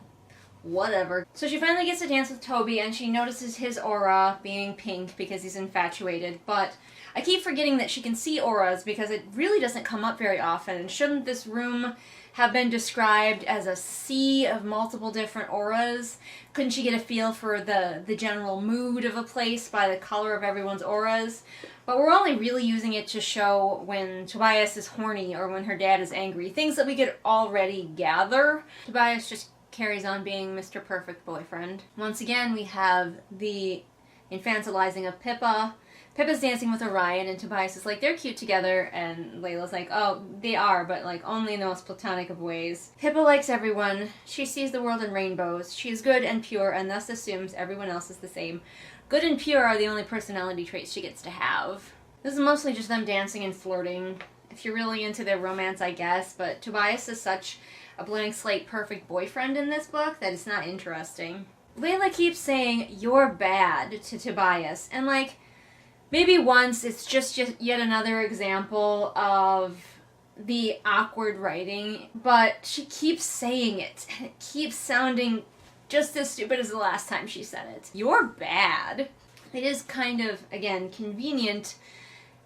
whatever. So she finally gets to dance with Toby, and she notices his aura being pink because he's infatuated, but I keep forgetting that she can see auras because it really doesn't come up very often, and shouldn't this room have been described as a sea of multiple different auras? Couldn't she get a feel for the general mood of a place by the color of everyone's auras? But we're only really using it to show when Tobias is horny or when her dad is angry, things that we could already gather. Tobias just carries on being Mr. Perfect Boyfriend. Once again, we have the infantilizing of Pippa. Pippa's dancing with Orion, and Tobias is like, they're cute together, and Leila's like, oh, they are, but like only in the most platonic of ways. Pippa likes everyone. She sees the world in rainbows. She is good and pure, and thus assumes everyone else is the same. Good and pure are the only personality traits she gets to have. This is mostly just them dancing and flirting. If you're really into their romance, I guess, but Tobias is such a blank slate perfect boyfriend in this book that it's not interesting. Leila keeps saying, you're bad, to Tobias, and like, maybe once it's just yet another example of the awkward writing, but she keeps saying it, and it keeps sounding just as stupid as the last time she said it. You're bad. It is kind of, again, convenient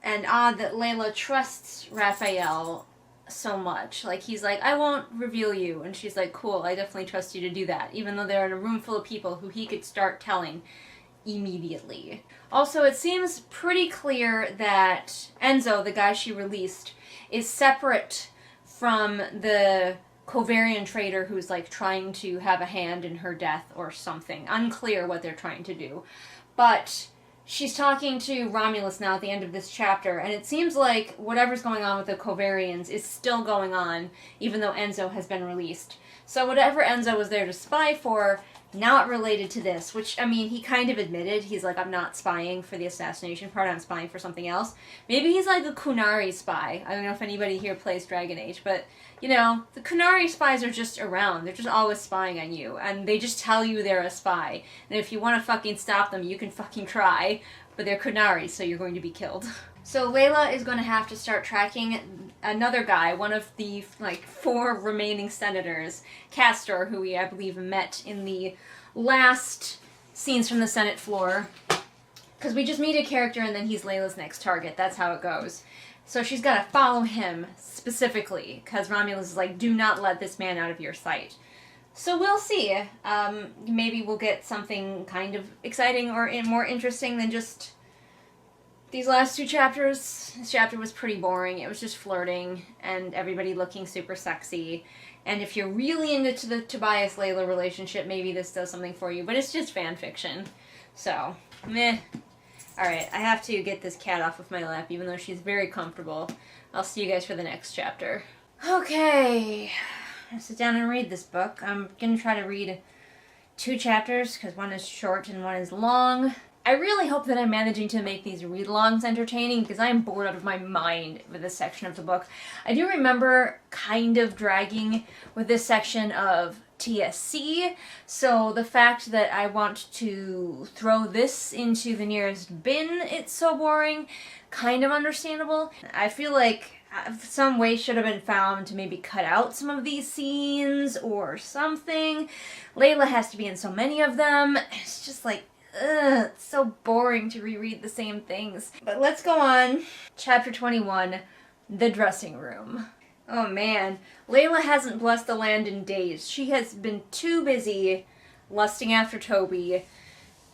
and odd that Leila trusts Raphael so much. Like, he's like, I won't reveal you. And she's like, cool, I definitely trust you to do that. Even though they're in a room full of people who he could start telling immediately. Also, it seems pretty clear that Enzo, the guy she released, is separate from the Covarian traitor who's like trying to have a hand in her death or something. Unclear what they're trying to do. But she's talking to Romulus now at the end of this chapter, and it seems like whatever's going on with the Covarians is still going on, even though Enzo has been released. So whatever Enzo was there to spy for, not related to this, which, I mean, he kind of admitted. He's like, I'm not spying for the assassination part, I'm spying for something else. Maybe he's like a Kunari spy. I don't know if anybody here plays Dragon Age, but, you know, the Kunari spies are just around. They're just always spying on you, and they just tell you they're a spy. And if you want to fucking stop them, you can fucking try, but they're Kunari, so you're going to be killed. So Leila is going to have to start tracking another guy, one of the, like, 4 remaining senators, Castor, who we, I believe, met in the last scenes from the Senate floor. Because we just meet a character and then he's Leila's next target. That's how it goes. So she's got to follow him specifically, because Romulus is like, do not let this man out of your sight. So we'll see. Maybe we'll get something kind of exciting or more interesting than just these last 2 chapters. This chapter was pretty boring. It was just flirting and everybody looking super sexy. And if you're really into the Tobias-Leila relationship, maybe this does something for you. But it's just fan fiction. So, meh. Alright, I have to get this cat off of my lap, even though she's very comfortable. I'll see you guys for the next chapter. Okay. I'll sit down and read this book. I'm going to try to read 2 chapters, because one is short and one is long. I really hope that I'm managing to make these read-alongs entertaining, because I am bored out of my mind with this section of the book. I do remember kind of dragging with this section of TSC, so the fact that I want to throw this into the nearest bin, it's so boring, kind of understandable. I feel like some way should have been found to maybe cut out some of these scenes or something. Leila has to be in so many of them. It's just like, ugh, it's so boring to reread the same things. But let's go on. Chapter 21, The Dressing Room. Oh man, Leila hasn't blessed the land in days. She has been too busy lusting after Toby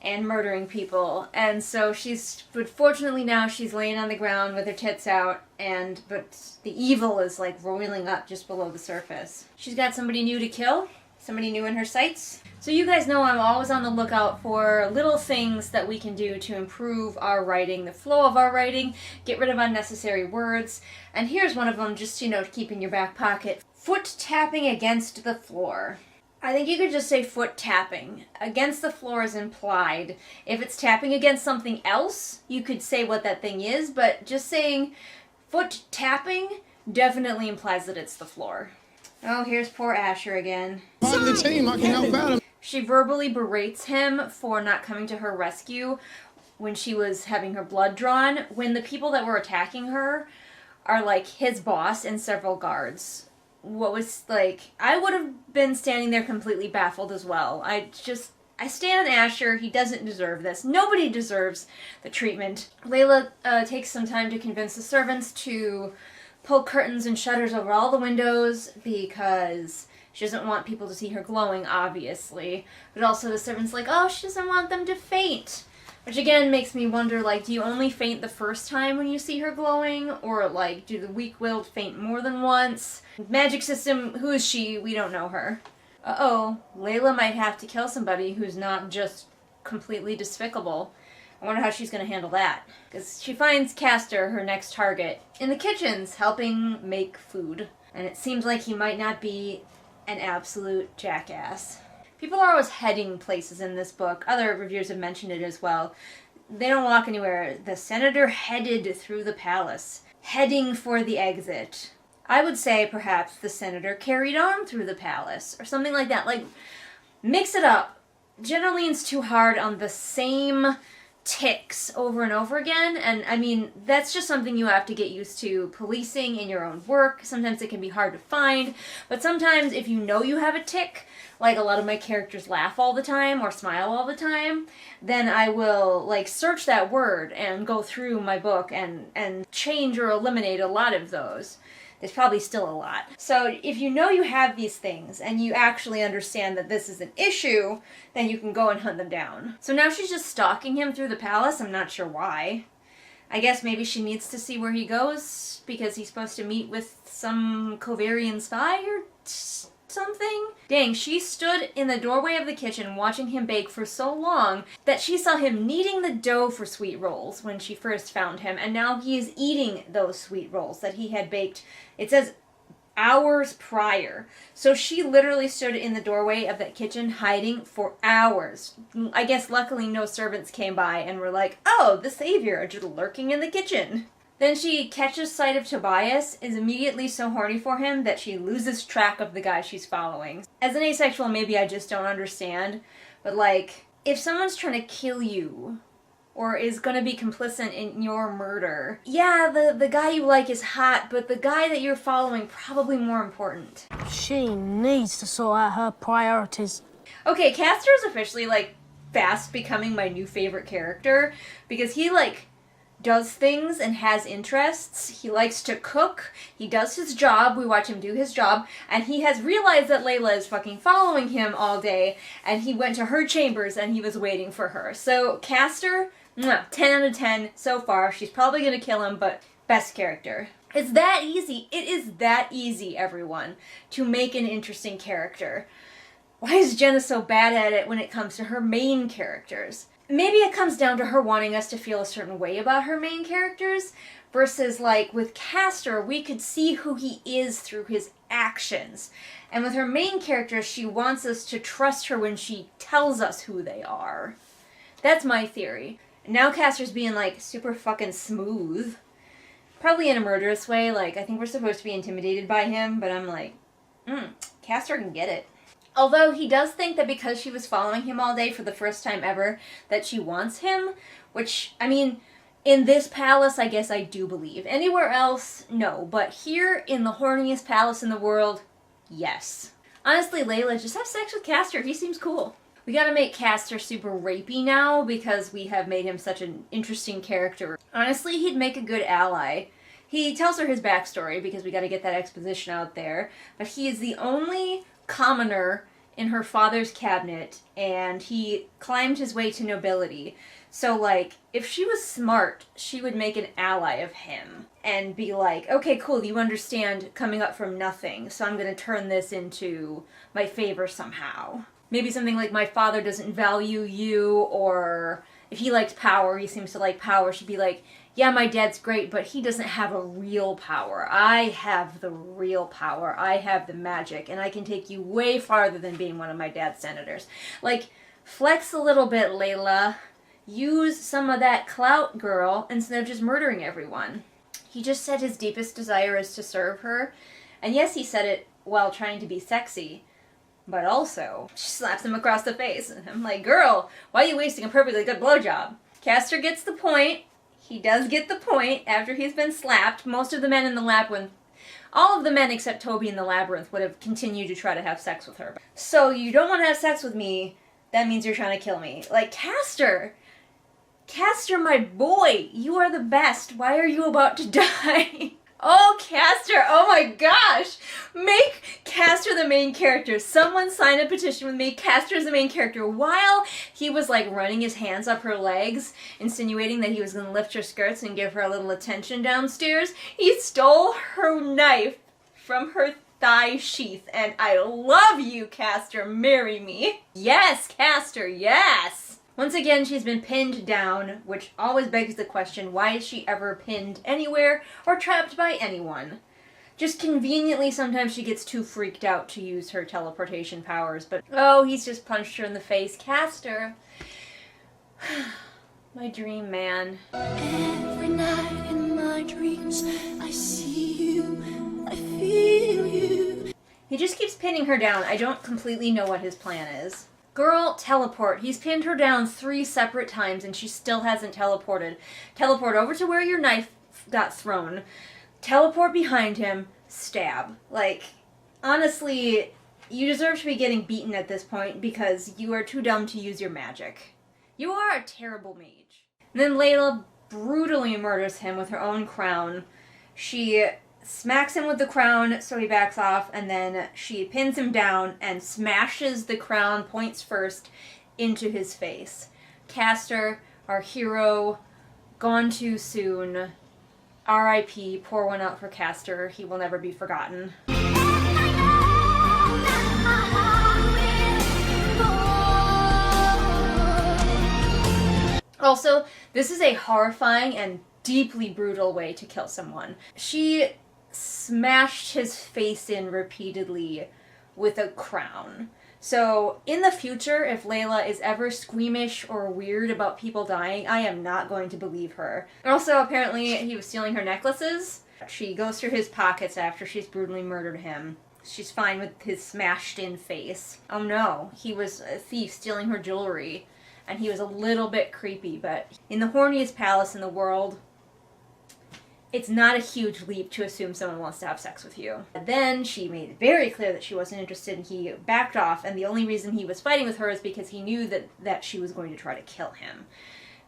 and murdering people. And so but fortunately now she's laying on the ground with her tits out, but the evil is like roiling up just below the surface. She's got somebody new to kill. Somebody new in her sights. So you guys know I'm always on the lookout for little things that we can do to improve our writing, the flow of our writing, get rid of unnecessary words. And here's one of them, just, you know, to keep in your back pocket. Foot tapping against the floor. I think you could just say foot tapping. Against the floor is implied. If it's tapping against something else, you could say what that thing is, but just saying foot tapping definitely implies that it's the floor. Oh, here's poor Asher again. Part of the team, I can help out. She verbally berates him for not coming to her rescue when she was having her blood drawn, when the people that were attacking her are like his boss and several guards. What was like, I would have been standing there completely baffled as well. I stand Asher. He doesn't deserve this. Nobody deserves the treatment. Leila takes some time to convince the servants to pull curtains and shutters over all the windows because she doesn't want people to see her glowing, obviously. But also the servant's like, oh, she doesn't want them to faint. Which again makes me wonder, like, do you only faint the first time when you see her glowing? Or, like, do the weak-willed faint more than once? Magic system, who is she? We don't know her. Uh-oh, Leila might have to kill somebody who's not just completely despicable. I wonder how she's going to handle that. Because she finds Castor, her next target, in the kitchens, helping make food. And it seems like he might not be an absolute jackass. People are always heading places in this book. Other reviewers have mentioned it as well. They don't walk anywhere. The senator headed through the palace, heading for the exit. I would say perhaps the senator carried on through the palace, or something like that. Like, mix it up. Jenna leans too hard on the same tics over and over again, and I mean, that's just something you have to get used to policing in your own work. Sometimes it can be hard to find, but sometimes if you know you have a tic, like a lot of my characters laugh all the time or smile all the time, then I will like search that word and go through my book and change or eliminate a lot of those. There's probably still a lot. So if you know you have these things and you actually understand that this is an issue, then you can go and hunt them down. So now she's just stalking him through the palace. I'm not sure why. I guess maybe she needs to see where he goes because he's supposed to meet with some Covarian spy or something? Dang, she stood in the doorway of the kitchen watching him bake for so long that she saw him kneading the dough for sweet rolls when she first found him, and now he is eating those sweet rolls that he had baked, it says, hours prior. So she literally stood in the doorway of that kitchen hiding for hours. I guess luckily no servants came by and were like, oh, the savior just lurking in the kitchen. Then she catches sight of Tobias, is immediately so horny for him that she loses track of the guy she's following. As an asexual, maybe I just don't understand, but like, if someone's trying to kill you, or is gonna be complicit in your murder, yeah, the guy you like is hot, but the guy that you're following probably more important. She needs to sort out her priorities. Okay, Castor is officially like fast becoming my new favorite character, because he like does things and has interests. He likes to cook. He does his job. We watch him do his job. And he has realized that Leila is fucking following him all day. And he went to her chambers and he was waiting for her. So Castor, 10 out of 10 so far. She's probably going to kill him, but best character. It's that easy. It is that easy, everyone, to make an interesting character. Why is Jenna so bad at it when it comes to her main characters? Maybe it comes down to her wanting us to feel a certain way about her main characters, versus like with Castor, we could see who he is through his actions. And with her main characters, she wants us to trust her when she tells us who they are. That's my theory. And now Castor's being like super fucking smooth. Probably in a murderous way, like I think we're supposed to be intimidated by him, but I'm like, Castor can get it. Although he does think that because she was following him all day for the first time ever, that she wants him, which, I mean, in this palace, I guess I do believe. Anywhere else, no. But here, in the horniest palace in the world, yes. Honestly, Leila, just have sex with Castor. He seems cool. We gotta make Castor super rapey now because we have made him such an interesting character. Honestly, he'd make a good ally. He tells her his backstory because we gotta get that exposition out there, but he is the only commoner in her father's cabinet, and he climbed his way to nobility. So, like, if she was smart, she would make an ally of him and be like, okay, cool, you understand coming up from nothing, so I'm gonna turn this into my favor somehow. Maybe something like, my father doesn't value you, or if he likes power, he seems to like power, she'd be like, yeah, my dad's great, but he doesn't have a real power. I have the real power. I have the magic, and I can take you way farther than being one of my dad's senators. Like, flex a little bit, Leila. Use some of that clout, girl, instead of just murdering everyone. He just said his deepest desire is to serve her, and yes, he said it while trying to be sexy, but also, she slaps him across the face, and I'm like, girl, why are you wasting a perfectly good blowjob? Castor gets the point. He does get the point after he's been slapped. Most of the men in the labyrinth, all of the men except Toby in the labyrinth would have continued to try to have sex with her. So you don't want to have sex with me, that means you're trying to kill me. Like, Castor, my boy, you are the best. Why are you about to die? Oh, Castor, oh my gosh. Make Castor the main character. Someone sign a petition with me. Castor is the main character. While he was like running his hands up her legs, insinuating that he was going to lift her skirts and give her a little attention downstairs, he stole her knife from her thigh sheath. And I love you, Castor. Marry me. Yes, Castor, yes. Once again, she's been pinned down, which always begs the question, why is she ever pinned anywhere or trapped by anyone? Just conveniently, sometimes she gets too freaked out to use her teleportation powers, but oh, he's just punched her in the face. Castor. My dream man. Every night in my dreams, I see you, I feel you. He just keeps pinning her down. I don't completely know what his plan is. Girl, teleport. He's pinned her down 3 separate times and she still hasn't teleported. Teleport over to where your knife got thrown. Teleport behind him. Stab. Like, honestly, you deserve to be getting beaten at this point because you are too dumb to use your magic. You are a terrible mage. And then Leila brutally murders him with her own crown. She smacks him with the crown so he backs off, and then she pins him down and smashes the crown points first into his face. Castor, our hero, gone too soon. R.I.P. Pour one out for Castor. He will never be forgotten. Also, this is a horrifying and deeply brutal way to kill someone. She smashed his face in repeatedly with a crown. So, in the future, if Leila is ever squeamish or weird about people dying, I am not going to believe her. Also, apparently, he was stealing her necklaces. She goes through his pockets after she's brutally murdered him. She's fine with his smashed-in face. Oh no, he was a thief stealing her jewelry. And he was a little bit creepy, but in the horniest palace in the world, it's not a huge leap to assume someone wants to have sex with you. Then she made it very clear that she wasn't interested and he backed off, and the only reason he was fighting with her is because he knew that she was going to try to kill him.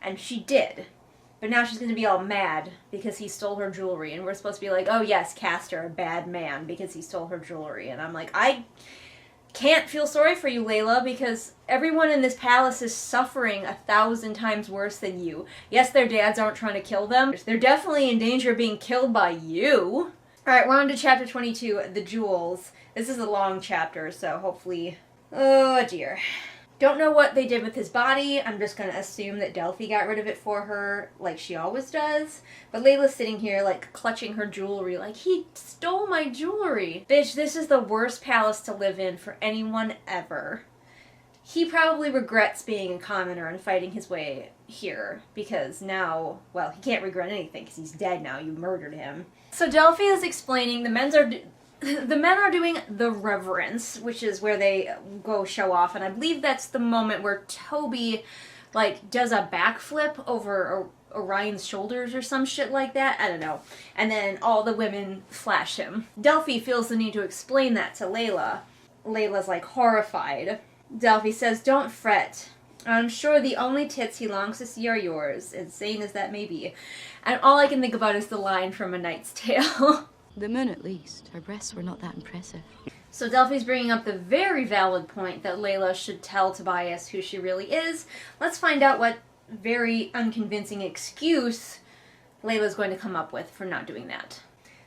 And she did. But now she's going to be all mad because he stole her jewelry, and we're supposed to be like, oh yes, Castor, a bad man because he stole her jewelry. And I'm like, I can't feel sorry for you, Leila, because everyone in this palace is suffering 1,000 times worse than you. Yes, their dads aren't trying to kill them. They're definitely in danger of being killed by you. Alright, we're on to chapter 22, The Jewels. This is a long chapter, so hopefully... Oh dear. Don't know what they did with his body. I'm just gonna assume that Delphi got rid of it for her, like she always does. But Leila's sitting here, like, clutching her jewelry, like, he stole my jewelry. Bitch, this is the worst palace to live in for anyone ever. He probably regrets being a commoner and fighting his way here, because now, well, he can't regret anything, because he's dead now, you murdered him. So Delphi is explaining the men are doing the reverence, which is where they go show off, and I believe that's the moment where Toby, like, does a backflip over Orion's shoulders or some shit like that. I don't know. And then all the women flash him. Delphi feels the need to explain that to Leila. Leila's, like, horrified. Delphi says, don't fret. I'm sure the only tits he longs to see are yours, insane as that may be. And all I can think about is the line from A Knight's Tale. The moon, at least. Her breasts were not that impressive. So Delphi's bringing up the very valid point that Leila should tell Tobias who she really is. Let's find out what very unconvincing excuse Leila's going to come up with for not doing that.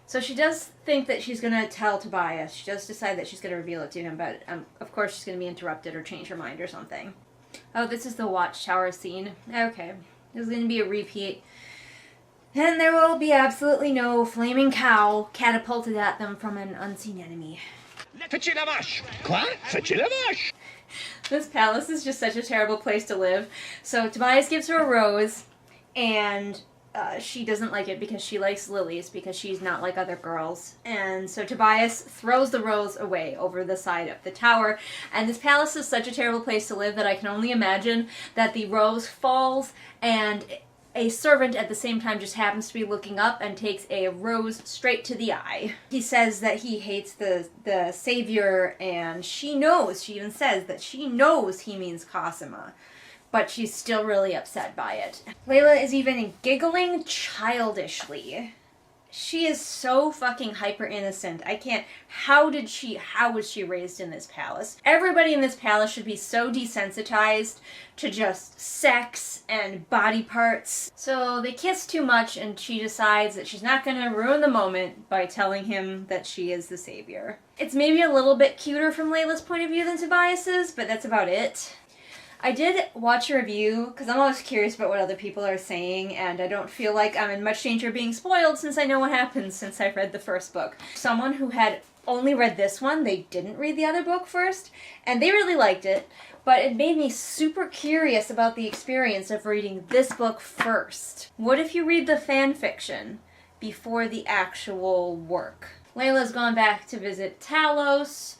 So she does think that she's going to tell Tobias. She does decide that she's going to reveal it to him, but of course she's going to be interrupted or change her mind or something. Oh, this is the watchtower scene. Okay. This is going to be a repeat. And there will be absolutely no flaming cow catapulted at them from an unseen enemy. This palace is just such a terrible place to live. So Tobias gives her a rose, and she doesn't like it because she likes lilies, because she's not like other girls. And so Tobias throws the rose away over the side of the tower. And this palace is such a terrible place to live that I can only imagine that the rose falls and a servant at the same time just happens to be looking up and takes a rose straight to the eye. He says that he hates the savior, and she knows, she even says that she knows he means Cosima, but she's still really upset by it. Leila is even giggling childishly. She is so fucking hyper innocent. I can't. How was she raised in this palace? Everybody in this palace should be so desensitized to just sex and body parts. So they kiss too much, and she decides that she's not gonna ruin the moment by telling him that she is the savior. It's maybe a little bit cuter from Leila's point of view than Tobias's, but that's about it. I did watch a review, because I'm always curious about what other people are saying, and I don't feel like I'm in much danger of being spoiled since I know what happens since I've read the first book. Someone who had only read this one, they didn't read the other book first, and they really liked it, but it made me super curious about the experience of reading this book first. What if you read the fan fiction before the actual work? Leila's gone back to visit Talos.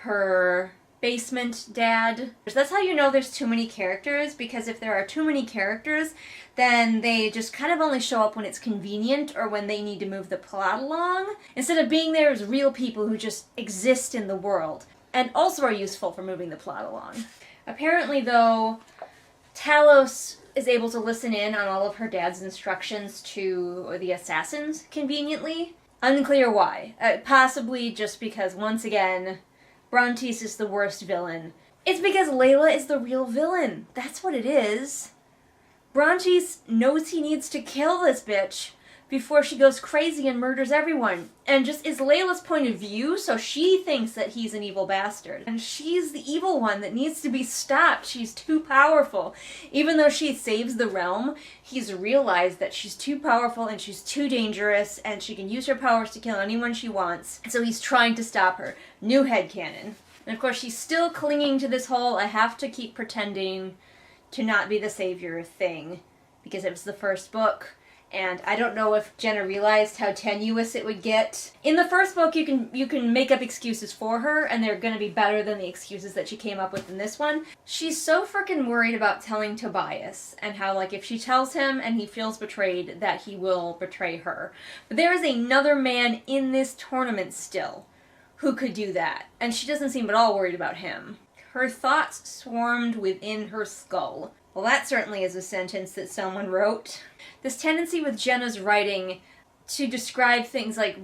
Her basement dad. That's how you know there's too many characters, because if there are too many characters, then they just kind of only show up when it's convenient or when they need to move the plot along, instead of being there as real people who just exist in the world, and also are useful for moving the plot along. Apparently, though, Talos is able to listen in on all of her dad's instructions to the assassins, conveniently. Unclear why. Possibly just because, once again, Brontes is the worst villain. It's because Leila is the real villain. That's what it is. Brontes knows he needs to kill this bitch before she goes crazy and murders everyone. And just is Leila's point of view, so she thinks that he's an evil bastard. And she's the evil one that needs to be stopped. She's too powerful. Even though she saves the realm, he's realized that she's too powerful and she's too dangerous and she can use her powers to kill anyone she wants. So he's trying to stop her. New headcanon. And of course she's still clinging to this whole I have to keep pretending to not be the savior thing, because it was the first book. And I don't know if Jenna realized how tenuous it would get. In the first book, you can make up excuses for her, and they're going to be better than the excuses that she came up with in this one. She's so freaking worried about telling Tobias, and how, like, if she tells him and he feels betrayed, that he will betray her. But there is another man in this tournament still who could do that, and she doesn't seem at all worried about him. Her thoughts swarmed within her skull. Well, that certainly is a sentence that someone wrote. This tendency with Jenna's writing to describe things like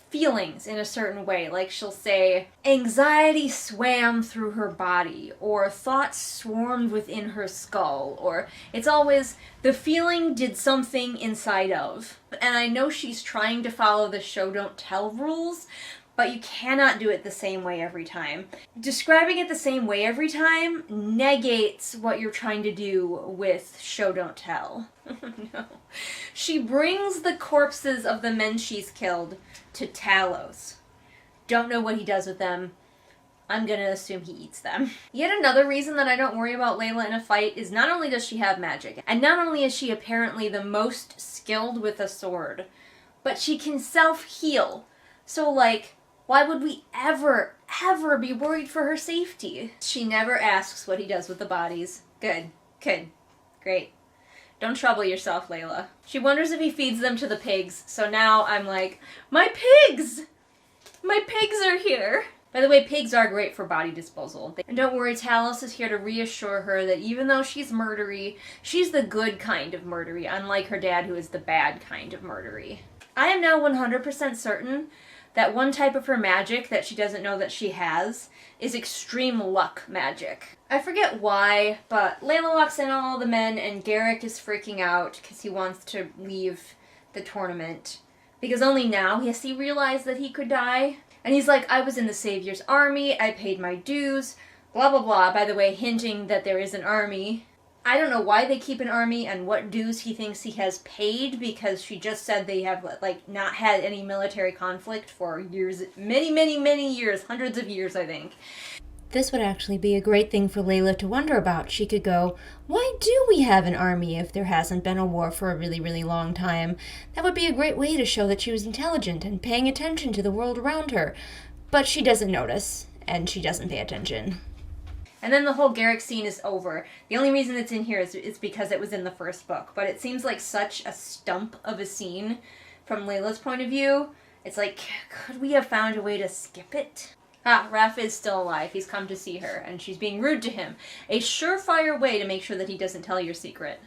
feelings in a certain way. Like she'll say, anxiety swam through her body, or thoughts swarmed within her skull, or it's always, the feeling did something inside of. And I know she's trying to follow the show don't tell rules, but you cannot do it the same way every time. Describing it the same way every time negates what you're trying to do with show don't tell. No. She brings the corpses of the men she's killed to Talos. Don't know what he does with them. I'm gonna assume he eats them. Yet another reason that I don't worry about Leila in a fight is not only does she have magic, and not only is she apparently the most skilled with a sword, but she can self-heal. So, like, why would we ever be worried for her safety? She never asks what he does with the bodies. Good. Great. Don't trouble yourself, Leila. She wonders if he feeds them to the pigs, so now I'm like, my pigs! My pigs are here! By the way, pigs are great for body disposal. And don't worry, Talos is here to reassure her that even though she's murdery, she's the good kind of murdery, unlike her dad who is the bad kind of murdery. I am now 100% certain that one type of her magic that she doesn't know that she has is extreme luck magic. I forget why, but Leila walks in on all the men and Garrick is freaking out because he wants to leave the tournament. Because only now has he realized that he could die. And he's like, I was in the Savior's army, I paid my dues, blah blah blah, by the way, hinting that there is an army. I don't know why they keep an army and what dues he thinks he has paid, because she just said they have, like, not had any military conflict for years, many years, hundreds of years, I think. This would actually be a great thing for Leila to wonder about. She could go, why do we have an army if there hasn't been a war for a really long time? That would be a great way to show that she was intelligent and paying attention to the world around her. But she doesn't notice, and she doesn't pay attention. And then the whole Garrick scene is over. The only reason it's in here is because it was in the first book. But it seems like such a stump of a scene from Leila's point of view. It's like, could we have found a way to skip it? Ah, Raph is still alive. He's come to see her, and she's being rude to him. A surefire way to make sure that he doesn't tell your secret.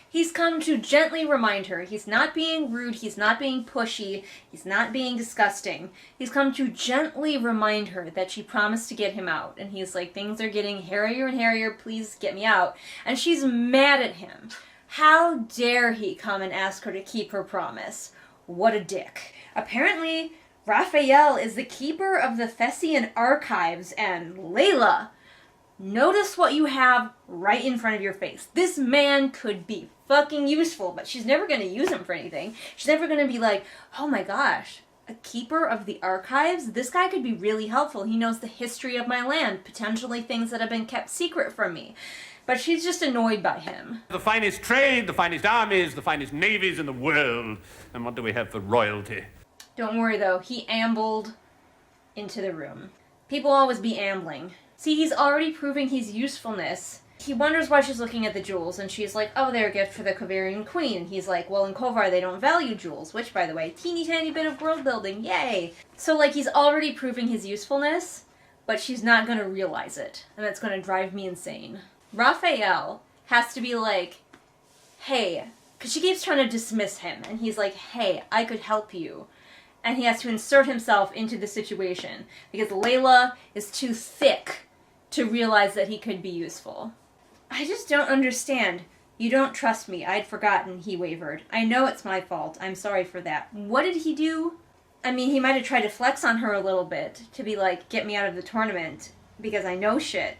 He's come to gently remind her. He's not being rude, he's not being pushy, he's not being disgusting. He's come to gently remind her that she promised to get him out. And he's like, things are getting hairier and hairier, please get me out. And she's mad at him. How dare he come and ask her to keep her promise? What a dick. Apparently, Raphael is the keeper of the Thessian archives, and Leila, notice what you have right in front of your face. This man could be fucking useful, but she's never going to use him for anything. She's never going to be like, oh my gosh, a keeper of the archives? This guy could be really helpful. He knows the history of my land, potentially things that have been kept secret from me. But she's just annoyed by him. The finest trade, the finest armies, the finest navies in the world. And what do we have for royalty? Don't worry though, he ambled into the room. People always be ambling. See, he's already proving his usefulness. He wonders why she's looking at the jewels, and she's like, oh, they're a gift for the Kovarian queen. And he's like, well, in Kovar they don't value jewels, which, by the way, teeny tiny bit of world building, yay! So, like, he's already proving his usefulness, but she's not gonna realize it, and that's gonna drive me insane. Raphael has to be like, hey, because she keeps trying to dismiss him, and he's like, hey, I could help you. And he has to insert himself into the situation, because Leila is too thick to realize that he could be useful. I just don't understand. You don't trust me. I'd forgotten, he wavered. I know it's my fault. I'm sorry for that. What did he do? I mean, he might have tried to flex on her a little bit, to be like, get me out of the tournament, because I know shit.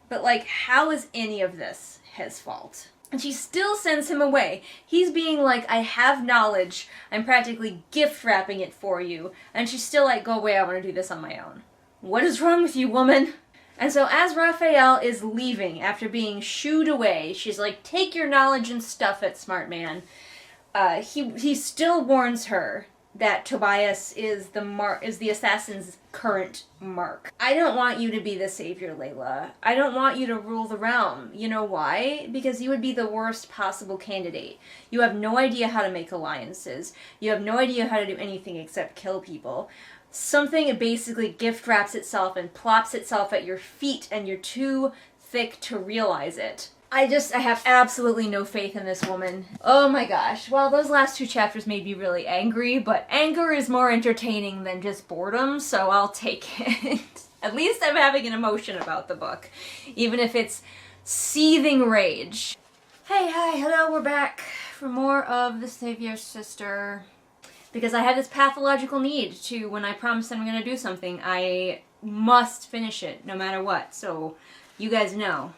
But, like, how is any of this his fault? And she still sends him away. He's being like, I have knowledge. I'm practically gift wrapping it for you. And she's still like, go away, I want to do this on my own. What is wrong with you, woman? And so as Raphael is leaving after being shooed away, she's like, take your knowledge and stuff it, smart man. He still warns her that Tobias is the assassin's current mark. I don't want you to be the savior, Leila. I don't want you to rule the realm. You know why? Because you would be the worst possible candidate. You have no idea how to make alliances. You have no idea how to do anything except kill people. Something basically gift wraps itself and plops itself at your feet, and you're too thick to realize it. I have absolutely no faith in this woman. Oh my gosh. Well, those last 2 chapters made me really angry, but anger is more entertaining than just boredom, so I'll take it. At least I'm having an emotion about the book, even if it's seething rage. Hey, hi, hello, we're back for more of The Savior's Sister. Because I have this pathological need to, when I promise that I'm going to do something, I must finish it, no matter what. So, you guys know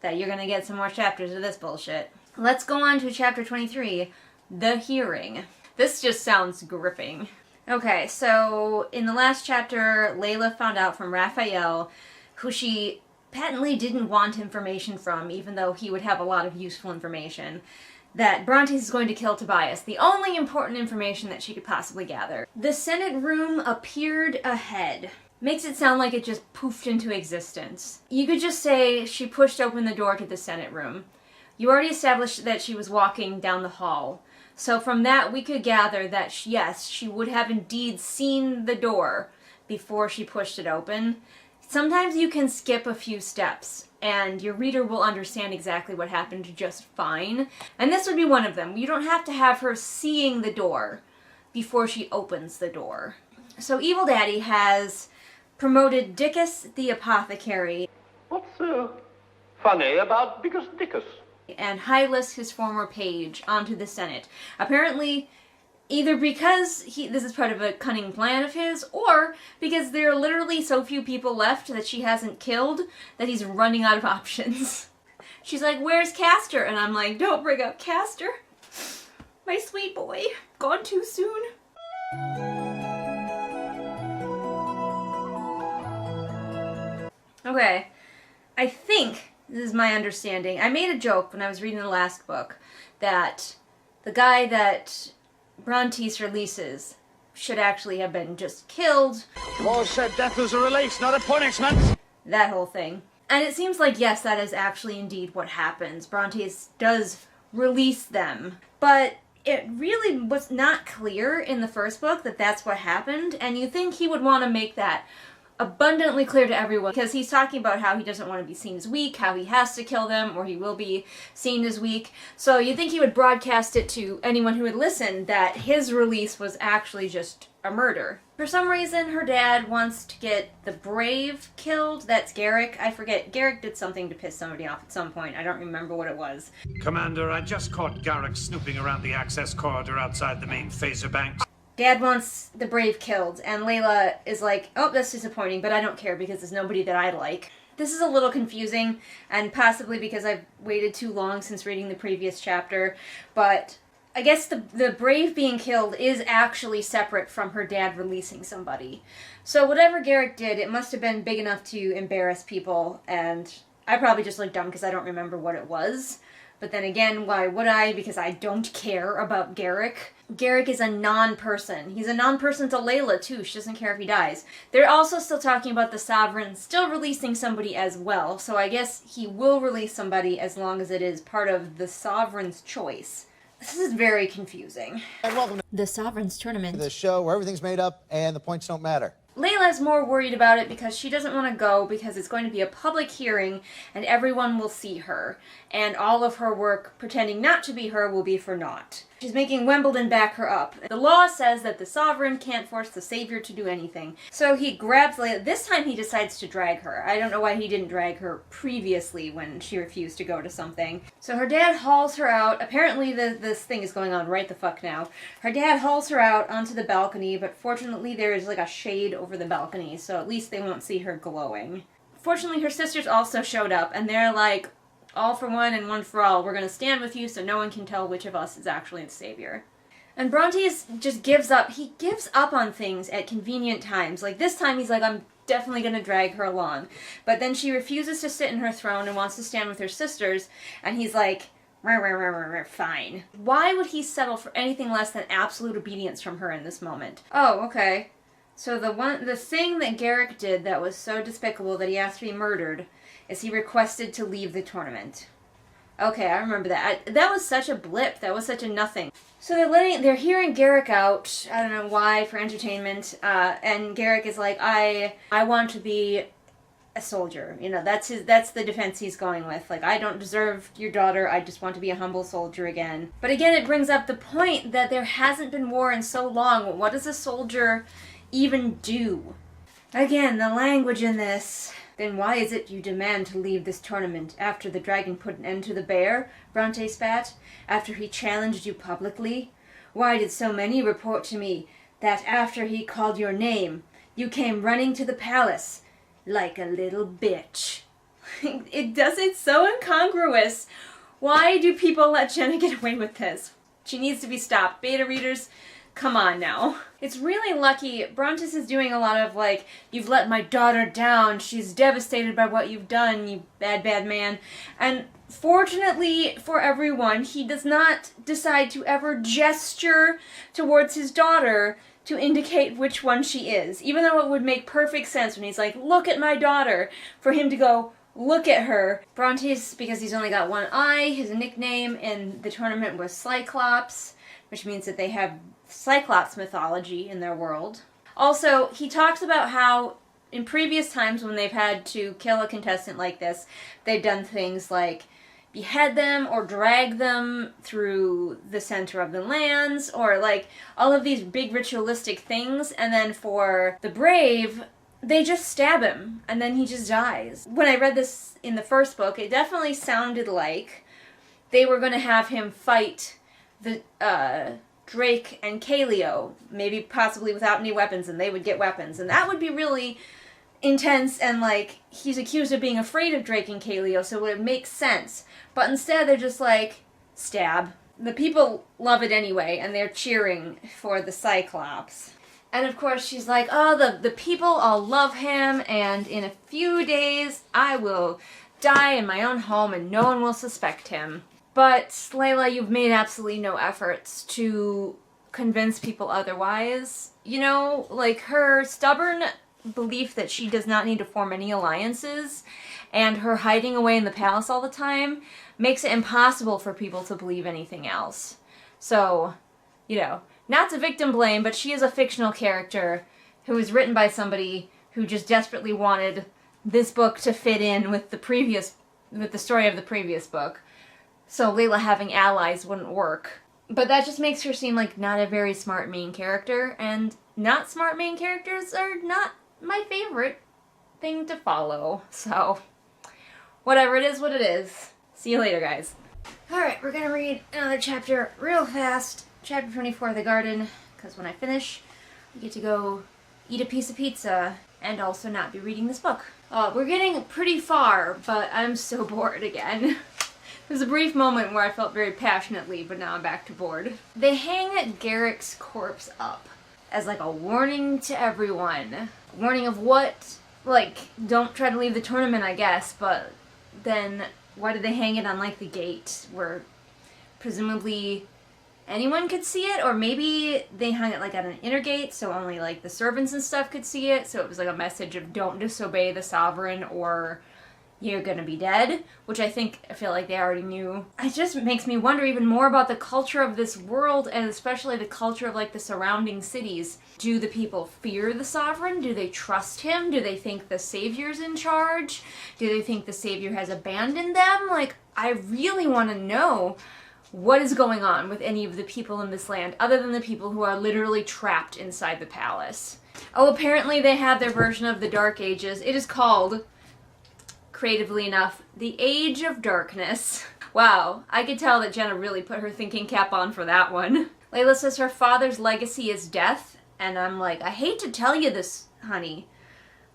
that you're going to get some more chapters of this bullshit. Let's go on to chapter 23, The Hearing. This just sounds gripping. Okay, so in the last chapter, Leila found out from Raphael, who she patently didn't want information from, even though he would have a lot of useful information, that Brontes is going to kill Tobias, the only important information that she could possibly gather. The Senate room appeared ahead. Makes it sound like it just poofed into existence. You could just say she pushed open the door to the Senate room. You already established that she was walking down the hall. So from that we could gather that, yes, she would have indeed seen the door before she pushed it open. Sometimes you can skip a few steps, and your reader will understand exactly what happened just fine. And this would be one of them. You don't have to have her seeing the door before she opens the door. So Evil Daddy has promoted Dickus the Apothecary. What's funny about Dickus Dickus? And Hylas, his former page, onto the Senate. Apparently, either because this is part of a cunning plan of his, or because there are literally so few people left that she hasn't killed that he's running out of options. She's like, where's Castor? And I'm like, don't bring up Castor. My sweet boy. Gone too soon. Okay. I think, this is my understanding, I made a joke when I was reading the last book that the guy that Brontes releases should actually have been just killed. Law said death was a release, not a punishment. That whole thing. And it seems like, yes, that is actually indeed what happens. Brontes does release them. But it really was not clear in the first book that that's what happened, and you think he would want to make that abundantly clear to everyone, because he's talking about how he doesn't want to be seen as weak, how he has to kill them, or he will be seen as weak. So you'd think he would broadcast it to anyone who would listen that his release was actually just a murder. For some reason, her dad wants to get the Brave killed. That's Garrick. I forget. Garrick did something to piss somebody off at some point. I don't remember what it was. Commander, I just caught Garrick snooping around the access corridor outside the main phaser bank. Dad wants the Brave killed, and Leila is like, oh, that's disappointing, but I don't care because there's nobody that I like. This is a little confusing, and possibly because I've waited too long since reading the previous chapter, but I guess the Brave being killed is actually separate from her dad releasing somebody. So whatever Garrick did, it must have been big enough to embarrass people, and I probably just looked dumb because I don't remember what it was. But then again, why would I? Because I don't care about Garrick. Garrick is a non-person. He's a non-person to Leila, too. She doesn't care if he dies. They're also still talking about the Sovereign still releasing somebody as well, so I guess he will release somebody as long as it is part of the Sovereign's choice. This is very confusing. And welcome to The Sovereign's Tournament. the show where everything's made up and the points don't matter. Layla's more worried about it because she doesn't want to go because it's going to be a public hearing and everyone will see her. And all of her work pretending not to be her will be for naught. She's making Wimbledon back her up. The law says that the Sovereign can't force the Savior to do anything. So he grabs Layla. This time he decides to drag her. I don't know why he didn't drag her previously when she refused to go to something. So her dad hauls her out. Apparently this thing is going on right the fuck now. Her dad hauls her out onto the balcony, but fortunately there is like a shade over the balcony, so at least they won't see her glowing. Fortunately her sisters also showed up, and they're like, all for one and one for all. We're going to stand with you so no one can tell which of us is actually the Savior. And Brontes just gives up. He gives up on things at convenient times. Like this time he's like, I'm definitely going to drag her along. But then she refuses to sit in her throne and wants to stand with her sisters. And he's like, fine. Why would he settle for anything less than absolute obedience from her in this moment? Oh, okay. So the thing that Garrick did that was so despicable that he asked to be murdered is he requested to leave the tournament. Okay, I remember that. That was such a blip. That was such a nothing. So they're hearing Garrick out. I don't know why, for entertainment. And Garrick is like, I want to be a soldier. You know, that's the defense he's going with. Like, I don't deserve your daughter. I just want to be a humble soldier again. But again, it brings up the point that there hasn't been war in so long. What does a soldier even do? Again, the language in this. Then why is it you demand to leave this tournament after the dragon put an end to the bear? Bronte spat. After he challenged you publicly? Why did so many report to me that after he called your name, you came running to the palace like a little bitch? It's so incongruous. Why do people let Jenna get away with this? She needs to be stopped. Beta readers, come on now. It's really lucky. Brontes is doing a lot of like, you've let my daughter down. She's devastated by what you've done, you bad, bad man. And fortunately for everyone, he does not decide to ever gesture towards his daughter to indicate which one she is. Even though it would make perfect sense when he's like, look at my daughter, for him to go, look at her. Brontes, because he's only got one eye, his nickname in the tournament was Cyclops, which means that they have Cyclops mythology in their world. Also, he talks about how in previous times when they've had to kill a contestant like this, they've done things like behead them or drag them through the center of the lands, or like all of these big ritualistic things, and then for the brave, they just stab him and then he just dies. When I read this in the first book, it definitely sounded like they were going to have him fight the Drake and Kaleo, maybe possibly without any weapons, and they would get weapons, and that would be really intense. And like, he's accused of being afraid of Drake and Kaleo, so it would make sense. But instead they're just like, stab. The people love it anyway, and they're cheering for the Cyclops. And of course she's like, oh, the people all love him, and in a few days I will die in my own home and no one will suspect him. But, Leila, you've made absolutely no efforts to convince people otherwise. You know, like, her stubborn belief that she does not need to form any alliances, and her hiding away in the palace all the time, makes it impossible for people to believe anything else. So, you know, not to victim blame, but she is a fictional character who was written by somebody who just desperately wanted this book to fit in with the story of the previous book. So Leila having allies wouldn't work. But that just makes her seem like not a very smart main character, and not smart main characters are not my favorite thing to follow. So, whatever, it is what it is. See you later, guys. Alright, we're gonna read another chapter real fast. Chapter 24 of The Garden, because when I finish, we get to go eat a piece of pizza and also not be reading this book. We're getting pretty far, but I'm so bored again. There was a brief moment where I felt very passionately, but now I'm back to bored. They hang Garrick's corpse up as like a warning to everyone. Warning of what? Like, don't try to leave the tournament, I guess, but then Why did they hang it on, like, the gate where presumably anyone could see it? Or maybe they hung it, like, at an inner gate so only, like, the servants and stuff could see it, so it was, like, a message of don't disobey the sovereign or you're gonna be dead, which I feel like they already knew. It just makes me wonder even more about the culture of this world, and especially the culture of, like, the surrounding cities. Do the people fear the sovereign? Do they trust him? Do they think the savior's in charge? Do they think the savior has abandoned them? Like, I really want to know what is going on with any of the people in this land, other than the people who are literally trapped inside the palace. Oh, apparently they have their version of the Dark Ages. It is called, creatively enough, the Age of Darkness. Wow, I could tell that Jenna really put her thinking cap on for that one. Leila says her father's legacy is death, and I'm like, I hate to tell you this, honey,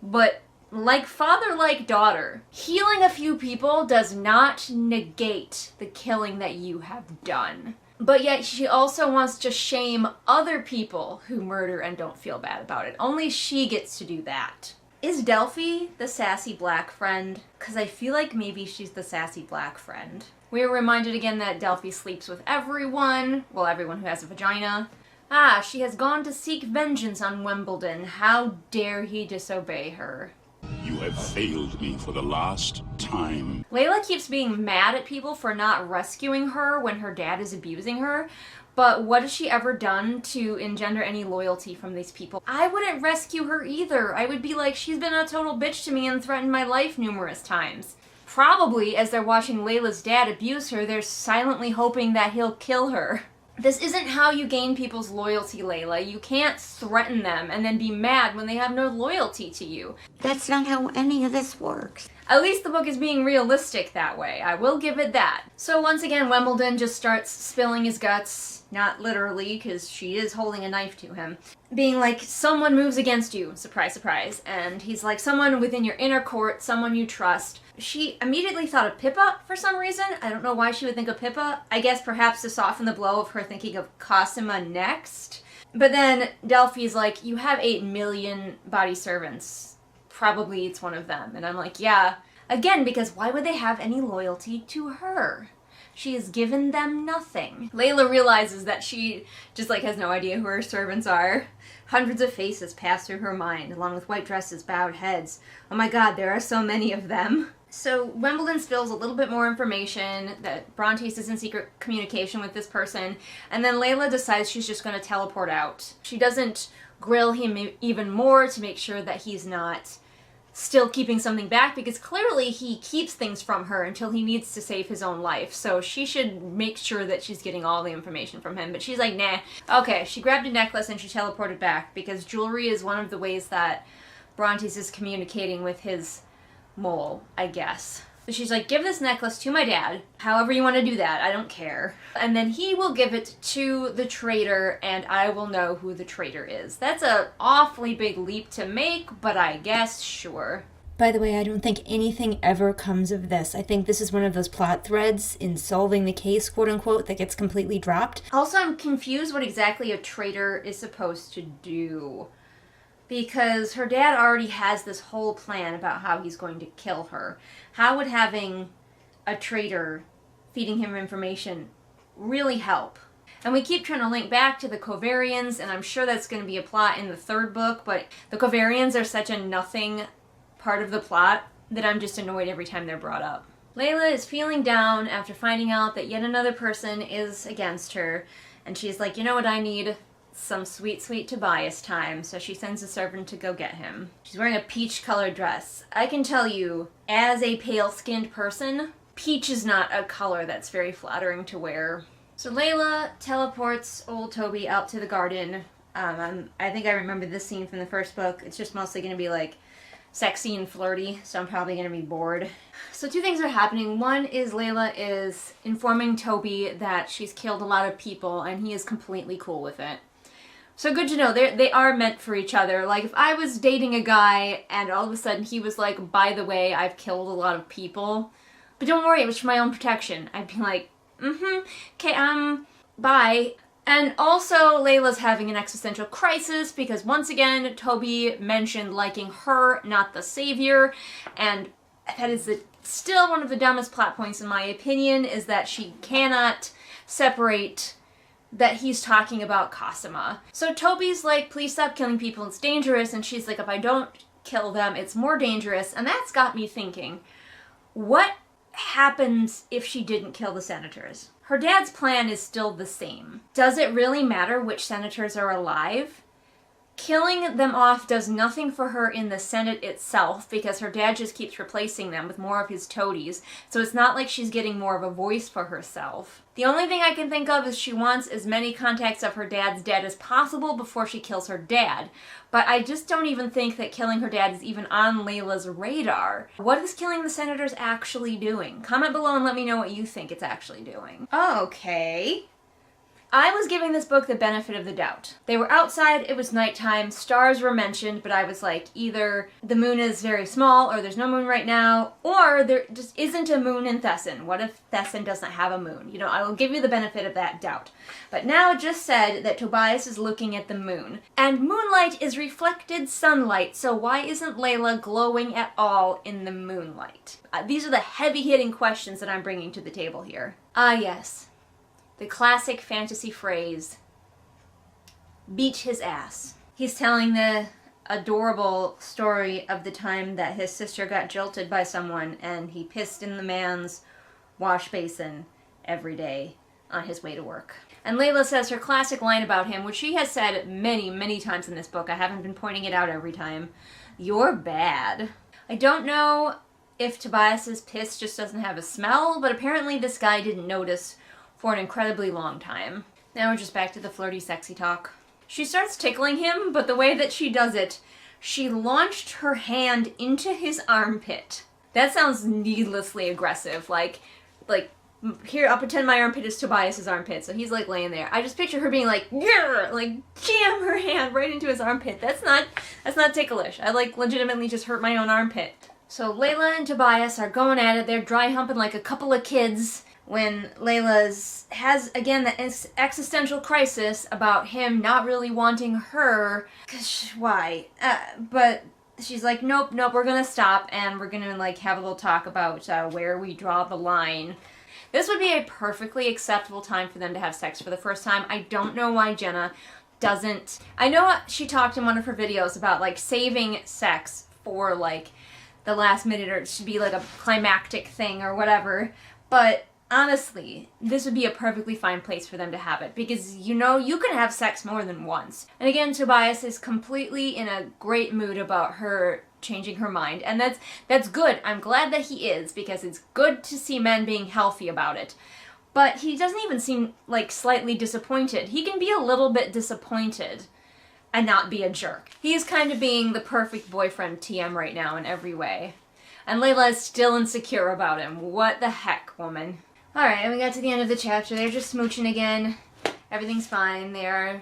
but like father, like daughter, healing a few people does not negate the killing that you have done. But yet she also wants to shame other people who murder and don't feel bad about it. Only she gets to do that. Is Delphi the sassy black friend? Because I feel like maybe she's the sassy black friend. We are reminded again that Delphi sleeps with everyone. Well, everyone who has a vagina. Ah, she has gone to seek vengeance on Wimbledon. How dare he disobey her? You have failed me for the last time. Leila keeps being mad at people for not rescuing her when her dad is abusing her. But what has she ever done to engender any loyalty from these people? I wouldn't rescue her either. I would be like, she's been a total bitch to me and threatened my life numerous times. Probably, as they're watching Leila's dad abuse her, they're silently hoping that he'll kill her. This isn't how you gain people's loyalty, Leila. You can't threaten them and then be mad when they have no loyalty to you. That's not how any of this works. At least the book is being realistic that way. I will give it that. So once again, Wimbledon just starts spilling his guts. Not literally, because she is holding a knife to him. Being like, someone moves against you. Surprise, surprise. And he's like, someone within your inner court, someone you trust. She immediately thought of Pippa for some reason. I don't know why she would think of Pippa. I guess perhaps to soften the blow of her thinking of Cosima next. But then Delphi's like, you have 8 million body servants. Probably it's one of them. And I'm like, yeah. Again, because why would they have any loyalty to her? She has given them nothing. Leila realizes that she just like has no idea who her servants are. Hundreds of faces pass through her mind, along with white dresses, bowed heads. Oh my god, there are so many of them. So Wimbledon spills a little bit more information that Brontes is in secret communication with this person, and then Leila decides she's just going to teleport out. She doesn't grill him even more to make sure that he's not still keeping something back, because clearly he keeps things from her until he needs to save his own life. So she should make sure that she's getting all the information from him. But she's like, nah. Okay, she grabbed a necklace and she teleported back, because jewelry is one of the ways that Brontes is communicating with his mole, I guess. So she's like, give this necklace to my dad. However you want to do that, I don't care. And then he will give it to the traitor, and I will know who the traitor is. That's an awfully big leap to make, but I guess sure. By the way, I don't think anything ever comes of this. I think this is one of those plot threads in solving the case, quote unquote, that gets completely dropped. Also, I'm confused what exactly a traitor is supposed to do. Because her dad already has this whole plan about how he's going to kill her. How would having a traitor feeding him information really help? And we keep trying to link back to the Covarians, and I'm sure that's going to be a plot in the 3rd book, but the Covarians are such a nothing part of the plot that I'm just annoyed every time they're brought up. Leila is feeling down after finding out that yet another person is against her, and she's like, you know what I need? Some sweet, sweet Tobias time, so she sends a servant to go get him. She's wearing a peach-colored dress. I can tell you, as a pale-skinned person, peach is not a color that's very flattering to wear. So Leila teleports old Toby out to the garden. I think I remember this scene from the 1st book. It's just mostly going to be like sexy and flirty, so I'm probably going to be bored. So 2 things are happening. One is Leila is informing Toby that she's killed a lot of people, and he is completely cool with it. So good to know, they are meant for each other. Like, if I was dating a guy and all of a sudden he was like, by the way, I've killed a lot of people, but don't worry, it was for my own protection. I'd be like, okay, bye. And also, Leila's having an existential crisis because once again, Toby mentioned liking her, not the savior, and that is still one of the dumbest plot points in my opinion, is that she cannot separate that he's talking about Cosima. So Toby's like, please stop killing people, it's dangerous, and she's like, if I don't kill them, it's more dangerous, and that's got me thinking, what happens if she didn't kill the senators? Her dad's plan is still the same. Does it really matter which senators are alive? Killing them off does nothing for her in the Senate itself because her dad just keeps replacing them with more of his toadies, so it's not like she's getting more of a voice for herself. The only thing I can think of is she wants as many contacts of her dad's dead as possible before she kills her dad, but I just don't even think that killing her dad is even on Leila's radar. What is killing the senators actually doing? Comment below and let me know what you think it's actually doing. Okay. I was giving this book the benefit of the doubt. They were outside, it was nighttime, stars were mentioned, but I was like, either the moon is very small, or there's no moon right now, or there just isn't a moon in Thesson. What if Thesson doesn't have a moon? You know, I will give you the benefit of that doubt. But now it just said that Tobias is looking at the moon. And moonlight is reflected sunlight, so why isn't Leila glowing at all in the moonlight? These are the heavy-hitting questions that I'm bringing to the table here. Ah, yes. The classic fantasy phrase, beat his ass. He's telling the adorable story of the time that his sister got jilted by someone and he pissed in the man's wash basin every day on his way to work. And Leila says her classic line about him, which she has said many, many times in this book. I haven't been pointing it out every time. You're bad. I don't know if Tobias's piss just doesn't have a smell, but apparently this guy didn't notice for an incredibly long time. Now we're just back to the flirty, sexy talk. She starts tickling him, but the way that she does it, she launched her hand into his armpit. That sounds needlessly aggressive. Like, here, I'll pretend my armpit is Tobias's armpit, so he's like laying there. I just picture her being like, grr, like jam her hand right into his armpit. That's not ticklish. I like legitimately just hurt my own armpit. So Leila and Tobias are going at it. They're dry humping like a couple of kids, when Leila has, again, the existential crisis about him not really wanting her. Cause why? But she's like, nope, we're gonna stop, and we're gonna, like, have a little talk about where we draw the line. This would be a perfectly acceptable time for them to have sex for the first time. I don't know why Jenna doesn't. I know she talked in one of her videos about, like, saving sex for, like, the last minute, or it should be, like, a climactic thing or whatever, but honestly, this would be a perfectly fine place for them to have it, because, you know, you can have sex more than once. And again, Tobias is completely in a great mood about her changing her mind, and that's good. I'm glad that he is, because it's good to see men being healthy about it. But he doesn't even seem, like, slightly disappointed. He can be a little bit disappointed and not be a jerk. He's kind of being the perfect boyfriend TM right now in every way. And Leila is still insecure about him. What the heck, woman? Alright, and we got to the end of the chapter. They're just smooching again. Everything's fine. They are,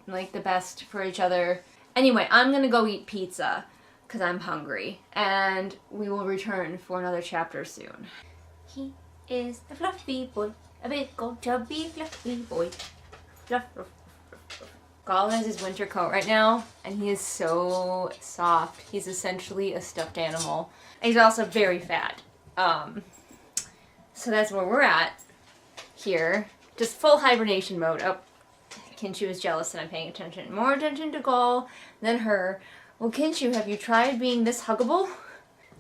like, the best for each other. Anyway, I'm gonna go eat pizza, because I'm hungry. And we will return for another chapter soon. He is a fluffy boy. A big old chubby fluffy boy. Fluff, fluff, fluff, fluff. Gall has his winter coat right now, and he is so soft. He's essentially a stuffed animal. And he's also very fat. So that's where we're at here. Just full hibernation mode. Oh, Kinshu is jealous that I'm paying attention. More attention to Gall than her. Well, Kinshu, have you tried being this huggable?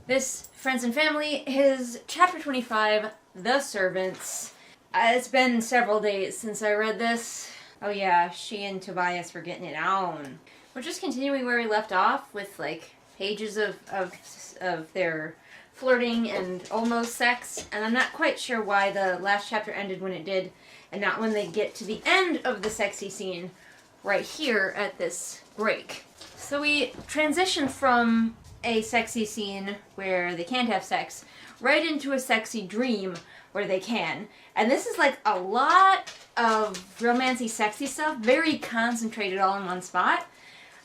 This, friends and family, is chapter 25, The Servants. It's been several days since I read this. Oh yeah, she and Tobias were getting it on. We're just continuing where we left off with, like, pages of their flirting and almost sex, and I'm not quite sure why the last chapter ended when it did, and not when they get to the end of the sexy scene right here at this break. So we transition from a sexy scene where they can't have sex right into a sexy dream where they can. And this is like a lot of romancy sexy stuff, very concentrated all in one spot.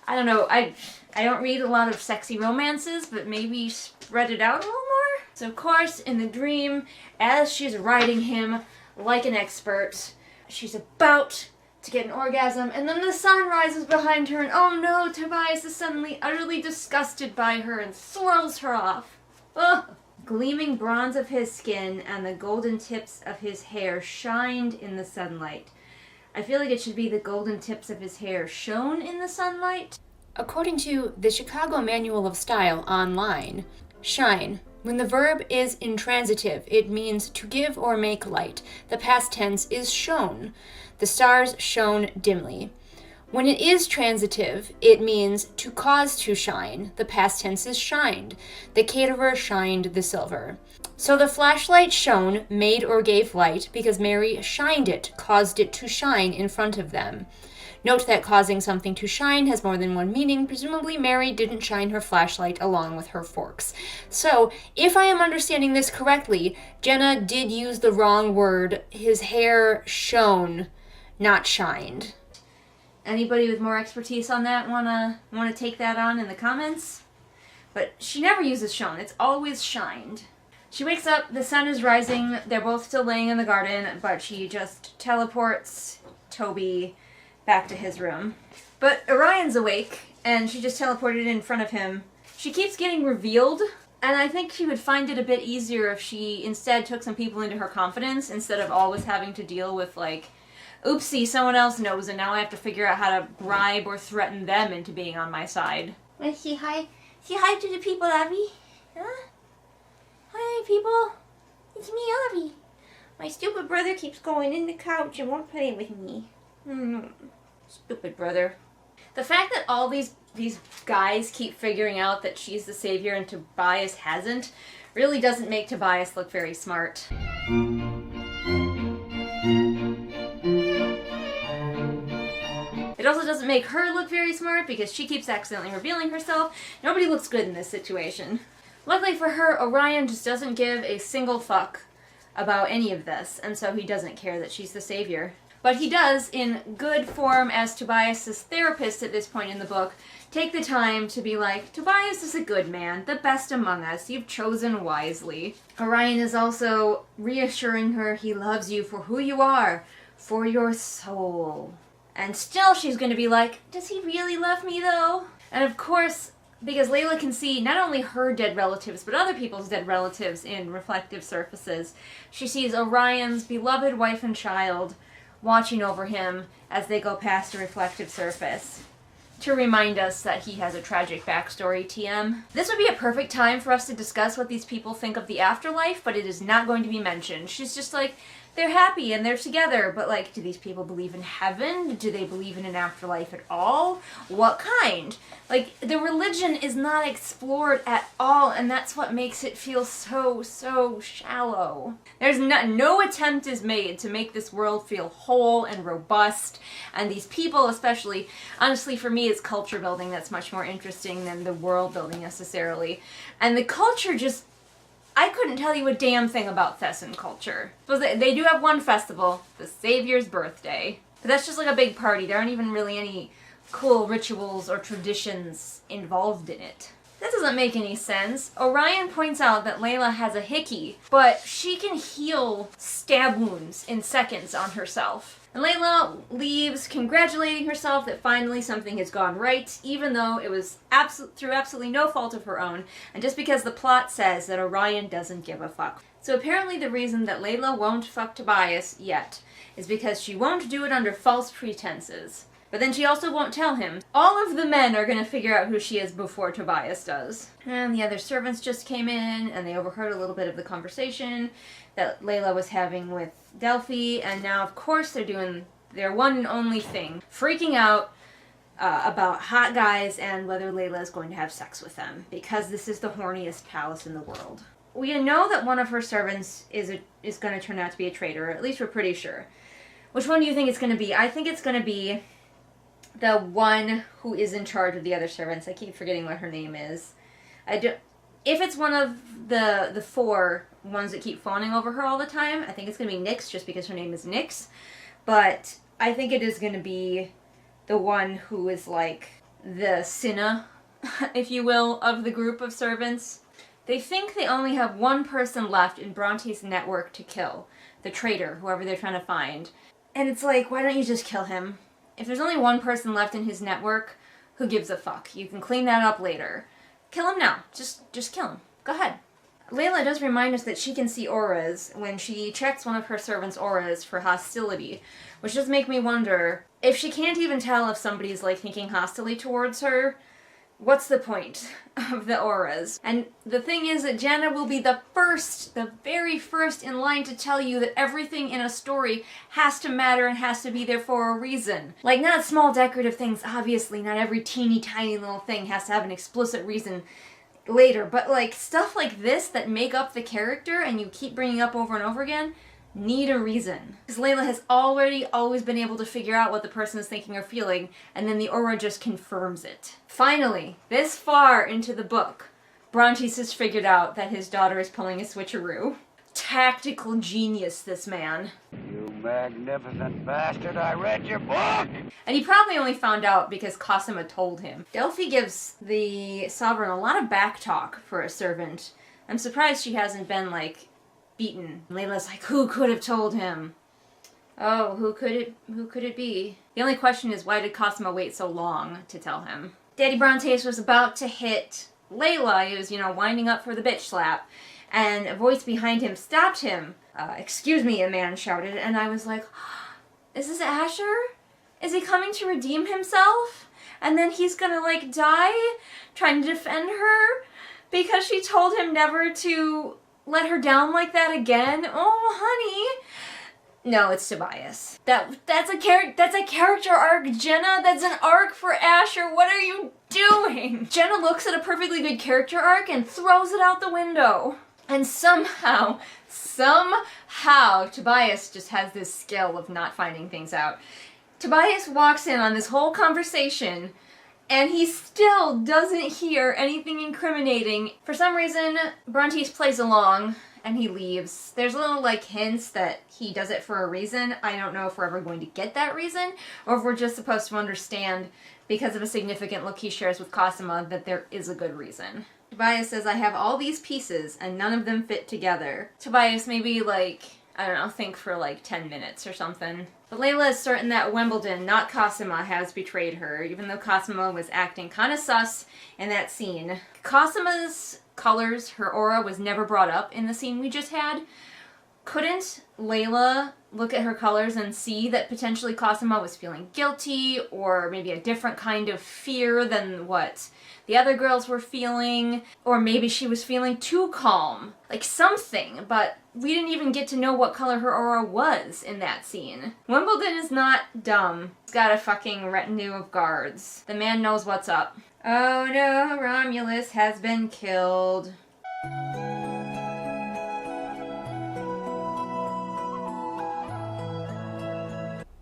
I don't know, I don't read a lot of sexy romances, but maybe spread it out a little more. So of course, in the dream, as she's riding him like an expert, she's about to get an orgasm, and then the sun rises behind her, and oh no, Tobias is suddenly utterly disgusted by her and throws her off. Oh, gleaming bronze of his skin and the golden tips of his hair shined in the sunlight. I feel like it should be the golden tips of his hair shone in the sunlight. According to the Chicago Manual of Style online, shine. When the verb is intransitive, it means to give or make light. The past tense is shone. The stars shone dimly. When it is transitive, it means to cause to shine. The past tense is shined. The caterer shined the silver. So the flashlight shone, made or gave light, because Mary shined it, caused it to shine in front of them. Note that causing something to shine has more than one meaning. Presumably Mary didn't shine her flashlight along with her forks. So, if I am understanding this correctly, Jenna did use the wrong word. His hair shone, not shined. Anybody with more expertise on that wanna take that on in the comments? But she never uses shone, it's always shined. She wakes up, the sun is rising, they're both still laying in the garden, but she just teleports Toby back to his room. But Orion's awake, and she just teleported in front of him. She keeps getting revealed, and I think she would find it a bit easier if she instead took some people into her confidence, instead of always having to deal with, like, oopsie, someone else knows, and now I have to figure out how to bribe or threaten them into being on my side. Say hi to the people, Abby. Huh? Hi, people. It's me, Abby. My stupid brother keeps going in the couch and won't play with me. Stupid brother. The fact that all these guys keep figuring out that she's the savior and Tobias hasn't really doesn't make Tobias look very smart. It also doesn't make her look very smart because she keeps accidentally revealing herself. Nobody looks good in this situation. Luckily for her, Orion just doesn't give a single fuck about any of this, and so he doesn't care that she's the savior. But he does, in good form as Tobias' therapist at this point in the book, take the time to be like, Tobias is a good man, the best among us, you've chosen wisely. Orion is also reassuring her he loves you for who you are, for your soul. And still she's going to be like, does he really love me though? And of course, because Leila can see not only her dead relatives, but other people's dead relatives in reflective surfaces, she sees Orion's beloved wife and child watching over him as they go past a reflective surface, to remind us that he has a tragic backstory, TM. This would be a perfect time for us to discuss what these people think of the afterlife, but it is not going to be mentioned. She's just like, they're happy and they're together, but like, do these people believe in heaven? Do they believe in an afterlife at all? What kind? Like, the religion is not explored at all, and that's what makes it feel so shallow. There's no attempt is made to make this world feel whole and robust, and these people especially, honestly for me it's culture building that's much more interesting than the world building necessarily. And the culture just, I couldn't tell you a damn thing about Thessan culture. So they do have one festival, the Savior's birthday. But that's just like a big party. There aren't even really any cool rituals or traditions involved in it. That doesn't make any sense. Orion points out that Leila has a hickey, but she can heal stab wounds in seconds on herself. And Leila leaves congratulating herself that finally something has gone right, even though it was through absolutely no fault of her own, and just because the plot says that Orion doesn't give a fuck. So apparently the reason that Leila won't fuck Tobias yet is because she won't do it under false pretenses. But then she also won't tell him. All of the men are going to figure out who she is before Tobias does. And the other servants just came in, and they overheard a little bit of the conversation that Leila was having with Delphi, and now of course they're doing their one and only thing, freaking out about hot guys and whether Leila is going to have sex with them, because this is the horniest palace in the world. We know that one of her servants is going to turn out to be a traitor, or at least we're pretty sure. Which one do you think it's going to be? I think it's going to be the one who is in charge of the other servants. I keep forgetting what her name is. If it's one of the four ones that keep fawning over her all the time, I think it's going to be Nyx, just because her name is Nyx. But I think it is going to be the one who is like the Cinna, if you will, of the group of servants. They think they only have one person left in Bronte's network to kill. The traitor, whoever they're trying to find. And it's like, why don't you just kill him? If there's only one person left in his network, who gives a fuck? You can clean that up later. Kill him now. Just kill him. Go ahead. Leila does remind us that she can see auras when she checks one of her servants' auras for hostility, which does make me wonder, if she can't even tell if somebody's like thinking hostilely towards her, what's the point of the auras? And the thing is that Jenna will be the very first in line to tell you that everything in a story has to matter and has to be there for a reason. Like, not small decorative things, obviously, not every teeny tiny little thing has to have an explicit reason later, but like stuff like this that make up the character and you keep bringing up over and over again need a reason. Because Leila has always been able to figure out what the person is thinking or feeling, and then the aura just confirms it. Finally, this far into the book, Brontes has figured out that his daughter is pulling a switcheroo. Tactical genius, this man. You magnificent bastard, I read your book! And he probably only found out because Cosima told him. Delphi gives the Sovereign a lot of back talk for a servant. I'm surprised she hasn't been, like, beaten. Leila's like, who could have told him? Oh, who could it be? The only question is, why did Cosima wait so long to tell him? Daddy Brontes was about to hit Leila. He was, winding up for the bitch slap. And a voice behind him stopped him. Excuse me, a man shouted, and I was like, is this Asher? Is he coming to redeem himself? And then he's gonna, like, die trying to defend her? Because she told him never to let her down like that again? Oh, honey. No, it's Tobias. That's a character arc, Jenna. That's an arc for Asher. What are you doing? Jenna looks at a perfectly good character arc and throws it out the window. And somehow, Tobias just has this skill of not finding things out. Tobias walks in on this whole conversation, and he still doesn't hear anything incriminating. For some reason, Brontes plays along, and he leaves. There's little, like, hints that he does it for a reason. I don't know if we're ever going to get that reason, or if we're just supposed to understand, because of a significant look he shares with Cosima, that there is a good reason. Tobias says, I have all these pieces, and none of them fit together. Tobias maybe, like, I don't know, think for like 10 minutes or something. But Leila is certain that Wimbledon, not Cosima, has betrayed her, even though Cosima was acting kind of sus in that scene. Cosima's colors, her aura, was never brought up in the scene we just had. Couldn't Leila look at her colors and see that potentially Cosima was feeling guilty, or maybe a different kind of fear than what the other girls were feeling, or maybe she was feeling too calm, like something, but we didn't even get to know what color her aura was in that scene. Wimbledon is not dumb. He's got a fucking retinue of guards. The man knows what's up. Oh no, Romulus has been killed.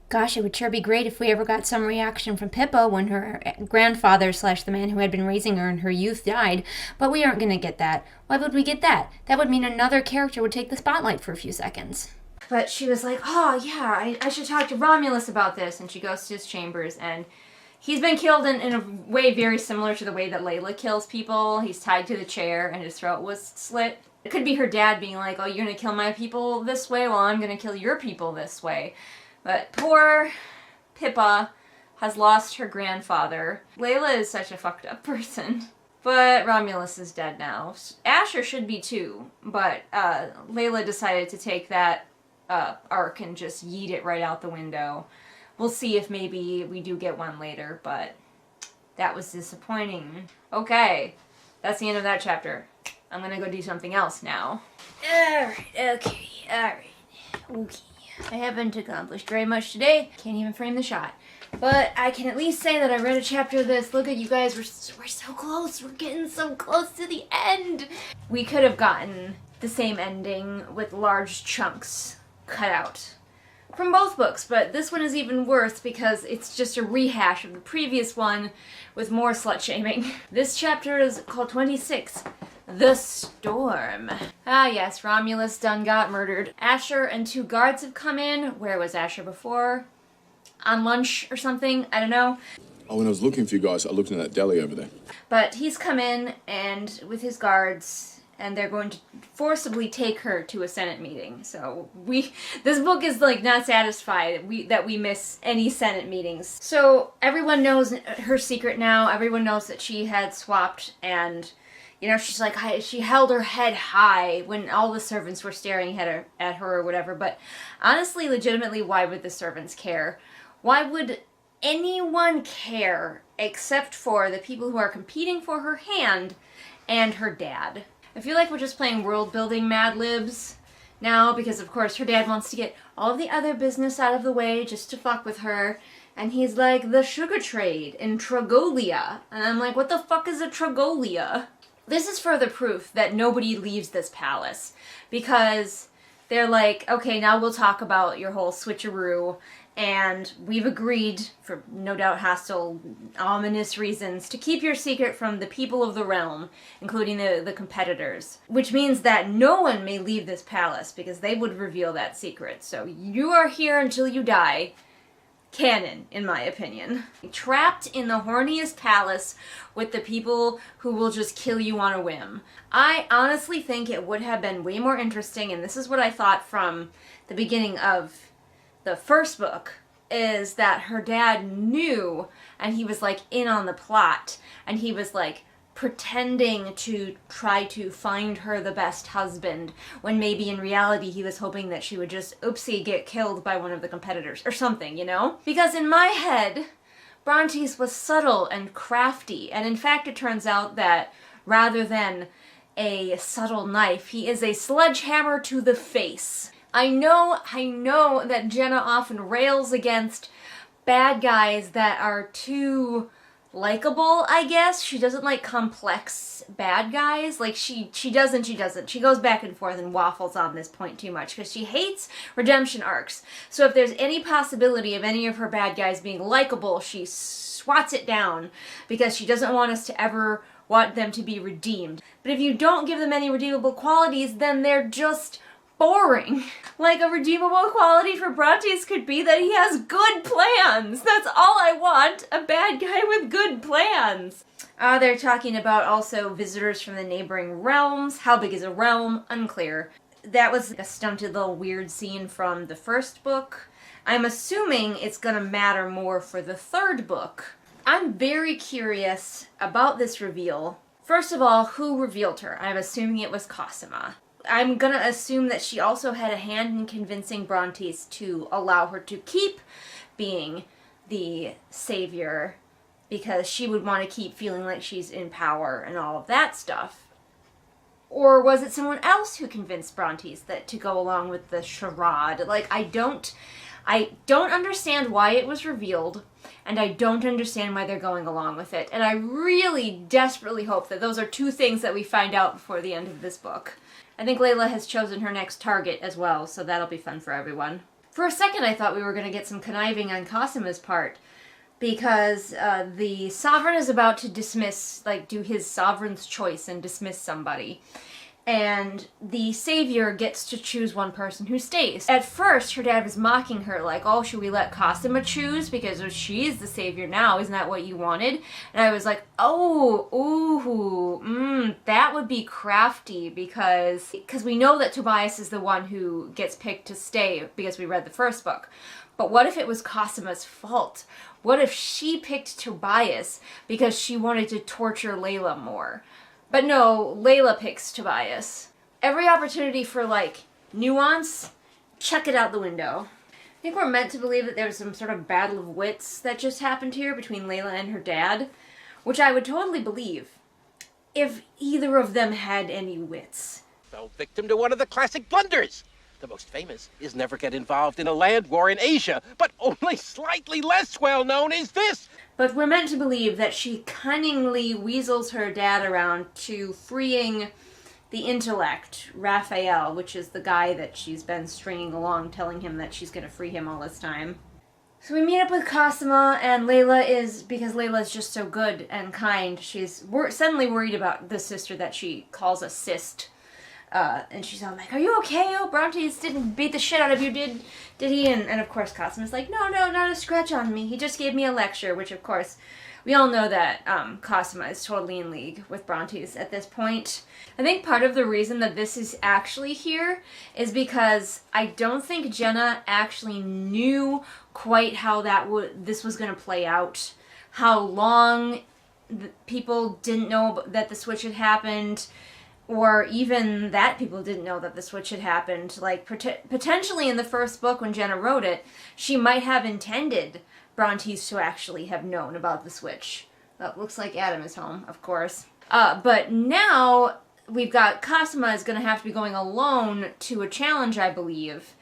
Gosh, it would sure be great if we ever got some reaction from Pippa when her grandfather / the man who had been raising her in her youth died, but we aren't going to get that. Why would we get that? That would mean another character would take the spotlight for a few seconds. But she was like, oh yeah, I should talk to Romulus about this, and she goes to his chambers, and he's been killed in a way very similar to the way that Leila kills people. He's tied to the chair, and his throat was slit. It could be her dad being like, oh, you're going to kill my people this way? Well, I'm going to kill your people this way. But poor Pippa has lost her grandfather. Leila is such a fucked up person. But Romulus is dead now. Asher should be too, but Leila decided to take that arc and just yeet it right out the window. We'll see if maybe we do get one later, but that was disappointing. Okay, that's the end of that chapter. I'm gonna go do something else now. Alright. Okay. I haven't accomplished very much today. Can't even frame the shot. But I can at least say that I read a chapter of this. Look at you guys, we're so close. We're getting so close to the end. We could have gotten the same ending with large chunks cut out from both books, but this one is even worse because it's just a rehash of the previous one with more slut-shaming. This chapter is called 26. The Storm. Ah yes, Romulus done got murdered. Asher and 2 guards have come in. Where was Asher before? On lunch or something? I don't know. Oh, when I was looking for you guys, I looked in that deli over there. But he's come in and with his guards, and they're going to forcibly take her to a Senate meeting. So this book is like not satisfied that we miss any Senate meetings. So everyone knows her secret now. Everyone knows that she had swapped and You know, she's like, she held her head high when all the servants were staring at her or whatever. But honestly, legitimately, why would the servants care? Why would anyone care except for the people who are competing for her hand and her dad? I feel like we're just playing world building Mad Libs now because, of course, her dad wants to get all of the other business out of the way just to fuck with her. And he's like, the sugar trade in Tragolia. And I'm like, what the fuck is a Tragolia? This is further proof that nobody leaves this palace because they're like, okay, now we'll talk about your whole switcheroo, and we've agreed, for no doubt hostile, ominous reasons, to keep your secret from the people of the realm, including the competitors. Which means that no one may leave this palace because they would reveal that secret. So you are here until you die. Canon, in my opinion. Trapped in the horniest palace with the people who will just kill you on a whim. I honestly think it would have been way more interesting, and this is what I thought from the beginning of the first book, is that her dad knew, and he was like in on the plot, and he was like pretending to try to find her the best husband, when maybe in reality he was hoping that she would just, oopsie, get killed by one of the competitors or something, you know? Because in my head, Brontes was subtle and crafty, and in fact it turns out that rather than a subtle knife, he is a sledgehammer to the face. I know that Jenna often rails against bad guys that are too likable, I guess. She doesn't like complex bad guys. Like, she doesn't. She goes back and forth and waffles on this point too much because she hates redemption arcs. So if there's any possibility of any of her bad guys being likable, she swats it down because she doesn't want us to ever want them to be redeemed. But if you don't give them any redeemable qualities, then they're just boring. Like, a redeemable quality for Brontes could be that he has good plans. That's all I want. A bad guy with good plans. They're talking about also visitors from the neighboring realms. How big is a realm? Unclear. That was a stunted little weird scene from the first book. I'm assuming it's gonna matter more for the third book. I'm very curious about this reveal. First of all, who revealed her? I'm assuming it was Cosima. I'm gonna assume that she also had a hand in convincing Brontes to allow her to keep being the savior because she would want to keep feeling like she's in power and all of that stuff. Or was it someone else who convinced Brontes that to go along with the charade? Like, I don't understand why it was revealed, and I don't understand why they're going along with it. And I really desperately hope that those are two things that we find out before the end of this book. I think Leila has chosen her next target as well, so that'll be fun for everyone. For a second I thought we were going to get some conniving on Cosima's part, because the Sovereign is about to dismiss, like, do his Sovereign's choice and dismiss somebody. And the Savior gets to choose one person who stays. At first, her dad was mocking her, like, oh, should we let Cosima choose? Because she's the Savior now, isn't that what you wanted? And I was like, oh, ooh, that would be crafty, because we know that Tobias is the one who gets picked to stay, because we read the first book. But what if it was Cosima's fault? What if she picked Tobias because she wanted to torture Leila more? But no, Leila picks Tobias. Every opportunity for, like, nuance, chuck it out the window. I think we're meant to believe that there was some sort of battle of wits that just happened here between Leila and her dad, which I would totally believe if either of them had any wits. Fell victim to one of the classic blunders. The most famous is never get involved in a land war in Asia, but only slightly less well known is this. But we're meant to believe that she cunningly weasels her dad around to freeing the intellect, Raphael, which is the guy that she's been stringing along, telling him that she's going to free him all this time. So we meet up with Cosima, and Leila is, because Leila is just so good and kind, she's suddenly worried about the sister that she calls a cyst. And she's all like, are you okay? Oh, Brontes didn't beat the shit out of you, did he? And of course Cosima's like, no, not a scratch on me. He just gave me a lecture, which of course, we all know that Cosima is totally in league with Brontes at this point. I think part of the reason that this is actually here is because I don't think Jenna actually knew quite how this was going to play out. How long people didn't know that the switch had happened, or even that people didn't know that the switch had happened. Like, potentially in the first book when Jenna wrote it, she might have intended Brontes to actually have known about the switch. That looks like Adam is home, of course. But now we've got Cosima is going to have to be going alone to a challenge, I believe.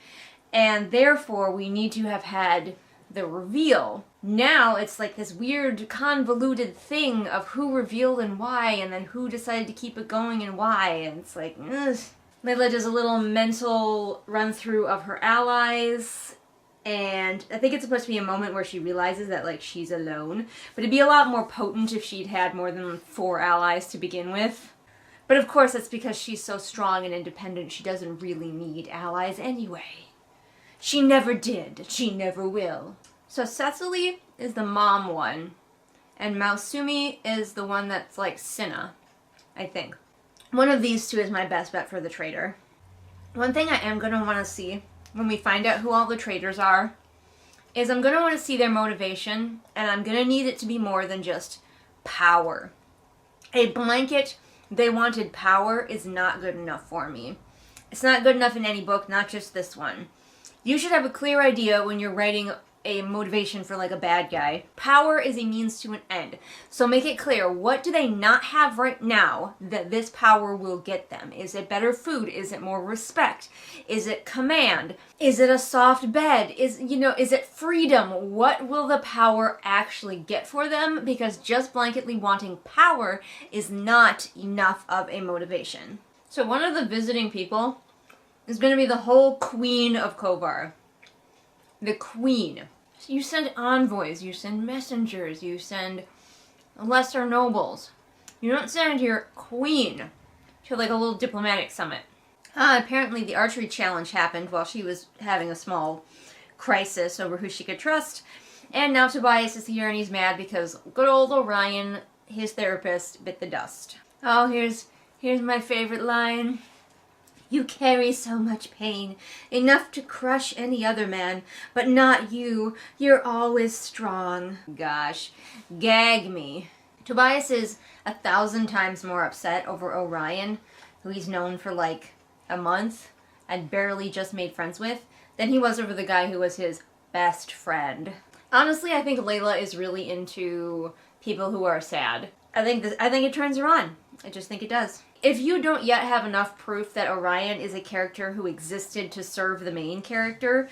And therefore, we need to have had the reveal. Now it's like this weird convoluted thing of who revealed and why, and then who decided to keep it going and why, and it's like, ugh. Leila does a little mental run through of her allies, and I think it's supposed to be a moment where she realizes that, like, she's alone, but it'd be a lot more potent if she'd had more than 4 allies to begin with. But of course that's because she's so strong and independent, she doesn't really need allies anyway. She never did, she never will. So Cecily is the mom one, and Mausumi is the one that's like Cinna, I think. One of these two is my best bet for the traitor. One thing I am going to want to see when we find out who all the traitors are is I'm going to want to see their motivation, and I'm going to need it to be more than just power. A blanket, they wanted power, is not good enough for me. It's not good enough in any book, not just this one. You should have a clear idea when you're writing a motivation for like a bad guy. Power is a means to an end. So make it clear, what do they not have right now that this power will get them? Is it better food? Is it more respect? Is it command? Is it a soft bed? Is it freedom? What will the power actually get for them? Because just blanketly wanting power is not enough of a motivation. So one of the visiting people is going to be the whole Queen of Kovar. The Queen. You send envoys, you send messengers, you send lesser nobles. You don't send your queen to like a little diplomatic summit. Apparently the archery challenge happened while she was having a small crisis over who she could trust. And now Tobias is here and he's mad because good old Orion, his therapist, bit the dust. Oh, here's my favorite line. You carry so much pain, enough to crush any other man, but not you. You're always strong. Gosh, gag me. Tobias is 1,000 times more upset over Orion, who he's known for like a month and barely just made friends with, than he was over the guy who was his best friend. Honestly, I think Leila is really into people who are sad. I think it turns her on. I just think it does. If you don't yet have enough proof that Orion is a character who existed to serve the main character,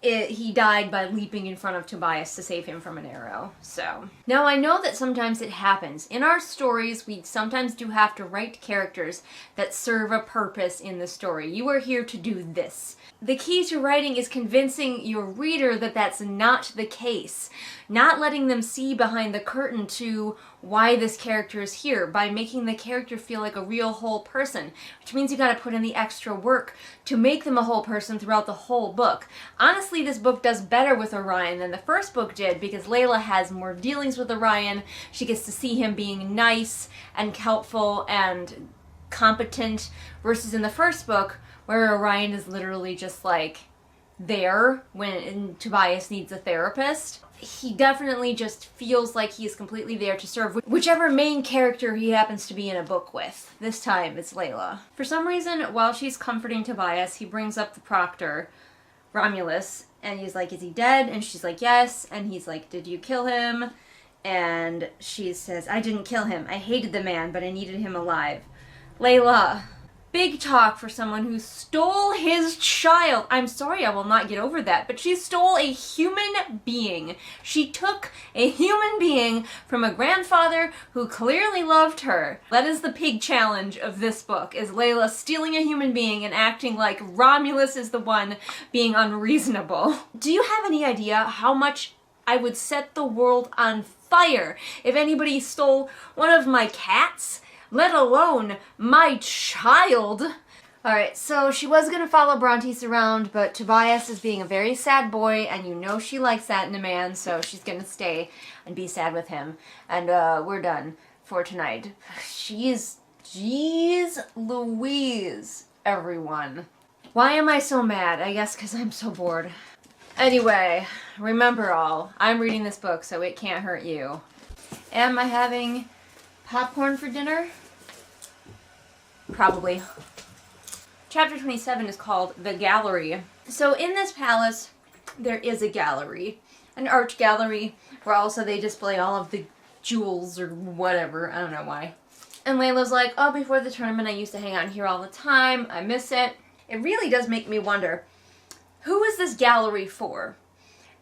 he died by leaping in front of Tobias to save him from an arrow. So now I know that sometimes it happens. In our stories, we sometimes do have to write characters that serve a purpose in the story. You are here to do this. The key to writing is convincing your reader that that's not the case. Not letting them see behind the curtain to why this character is here, by making the character feel like a real whole person, which means you gotta put in the extra work to make them a whole person throughout the whole book. Honestly, this book does better with Orion than the first book did because Leila has more dealings with Orion. She gets to see him being nice and helpful and competent, versus in the first book where Orion is literally just like there when Tobias needs a therapist. He definitely just feels like he's completely there to serve whichever main character he happens to be in a book with. This time it's Leila. For some reason, while she's comforting Tobias, he brings up the proctor, Romulus, and he's like, is he dead? And she's like, yes. And he's like, did you kill him? And she says, I didn't kill him. I hated the man, but I needed him alive. Leila. Big talk for someone who stole his child. I'm sorry, I will not get over that, but she stole a human being. She took a human being from a grandfather who clearly loved her. That is the pig challenge of this book, is Leila stealing a human being and acting like Romulus is the one being unreasonable. Do you have any idea how much I would set the world on fire if anybody stole one of my cats? Let alone my child. Alright, so she was gonna follow Brontes around, but Tobias is being a very sad boy, and you know she likes that in a man, so she's gonna stay and be sad with him. And we're done for tonight. Jeez Louise, everyone. Why am I so mad? I guess because I'm so bored. Anyway, remember all, I'm reading this book, so it can't hurt you. Am I having popcorn for dinner? Probably. Chapter 27 is called The Gallery. So in this palace, there is a gallery. An art gallery where also they display all of the jewels or whatever. I don't know why. And Leila's like, oh, before the tournament I used to hang out here all the time. I miss it. It really does make me wonder, who is this gallery for?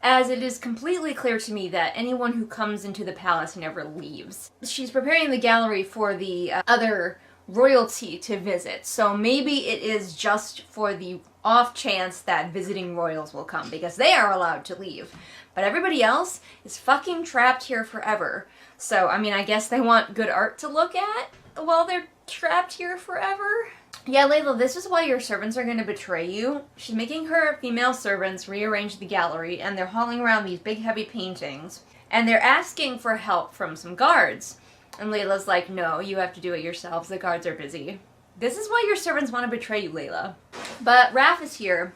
As it is completely clear to me that anyone who comes into the palace never leaves. She's preparing the gallery for the other royalty to visit, so maybe it is just for the off chance that visiting royals will come, because they are allowed to leave. But everybody else is fucking trapped here forever. So, I mean, I guess they want good art to look at while they're trapped here forever. Yeah, Leila, this is why your servants are going to betray you. She's making her female servants rearrange the gallery, and they're hauling around these big heavy paintings. And they're asking for help from some guards. And Leila's like, no, you have to do it yourselves. The guards are busy. This is why your servants want to betray you, Leila. But Raph is here.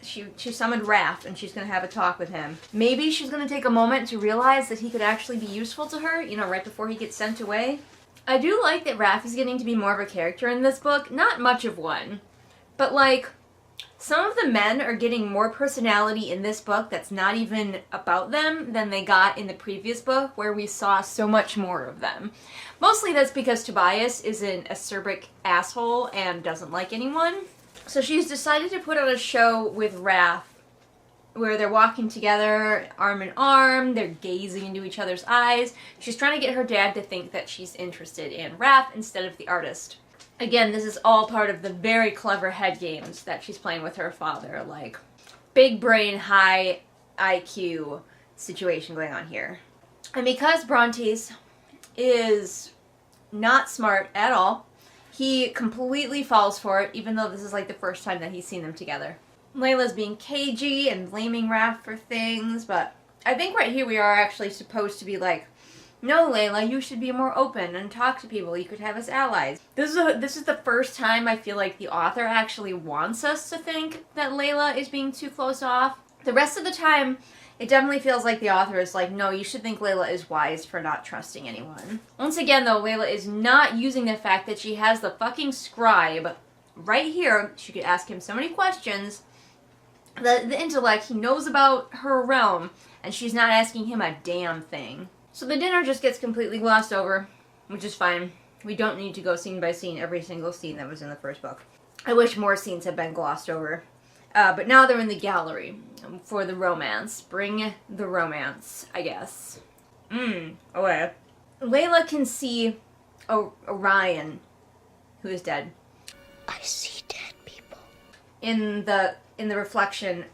She summoned Raph, and she's going to have a talk with him. Maybe she's going to take a moment to realize that he could actually be useful to her, you know, right before he gets sent away. I do like that Raph is getting to be more of a character in this book. Not much of one. But, like, some of the men are getting more personality in this book that's not even about them than they got in the previous book, where we saw so much more of them. Mostly that's because Tobias is an acerbic asshole and doesn't like anyone. So she's decided to put on a show with Raph, where they're walking together, arm in arm, they're gazing into each other's eyes. She's trying to get her dad to think that she's interested in Raph instead of the artist. Again, this is all part of the very clever head games that she's playing with her father, like big brain, high IQ situation going on here. And because Brontes is not smart at all, he completely falls for it, even though this is like the first time that he's seen them together. Leila's being cagey and blaming Raph for things, but I think right here we are actually supposed to be like, no, Leila, you should be more open and talk to people. You could have us allies. This is the first time I feel like the author actually wants us to think that Leila is being too close off. The rest of the time, it definitely feels like the author is like, no, you should think Leila is wise for not trusting anyone. Once again, though, Leila is not using the fact that she has the fucking scribe right here. She could ask him so many questions. The intellect, he knows about her realm, and she's not asking him a damn thing. So the dinner just gets completely glossed over, which is fine. We don't need to go scene by scene every single scene that was in the first book. I wish more scenes had been glossed over. But now they're in the gallery for the romance. Bring the romance, I guess. Okay. Leila can see Orion, who is dead. I see dead people. In the reflection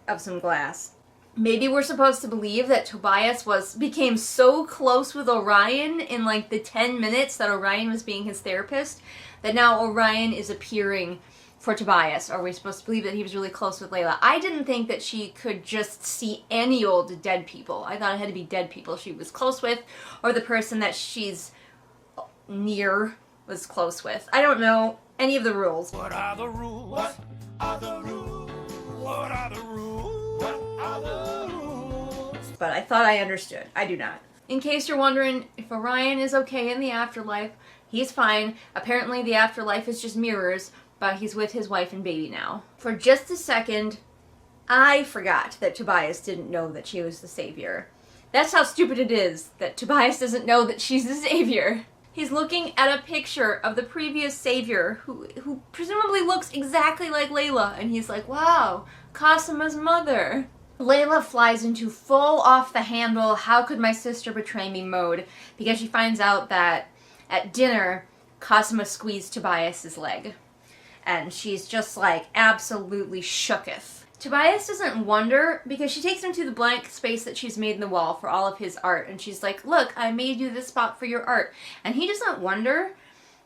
of some glass. Maybe we're supposed to believe that Tobias became so close with Orion in like the 10 minutes that Orion was being his therapist, that now Orion is appearing for Tobias. Or are we supposed to believe that he was really close with Leila? I didn't think that she could just see any old dead people. I thought it had to be dead people she was close with, or the person that she's near was close with. I don't know any of the rules. What are the rules? What are the rules? What are the rules? What are the rules? But I thought I understood. I do not. In case you're wondering if Orion is okay in the afterlife, he's fine. Apparently the afterlife is just mirrors, but he's with his wife and baby now. For just a second, I forgot that Tobias didn't know that she was the savior. That's how stupid it is that Tobias doesn't know that she's the savior. He's looking at a picture of the previous savior who presumably looks exactly like Leila, and he's like, wow, Cosima's mother. Leila flies into full off the handle, how could my sister betray me mode, because she finds out that at dinner, Cosima squeezed Tobias's leg. And she's just like absolutely shooketh. Tobias doesn't wonder, because she takes him to the blank space that she's made in the wall for all of his art, and she's like, look, I made you this spot for your art. And he doesn't wonder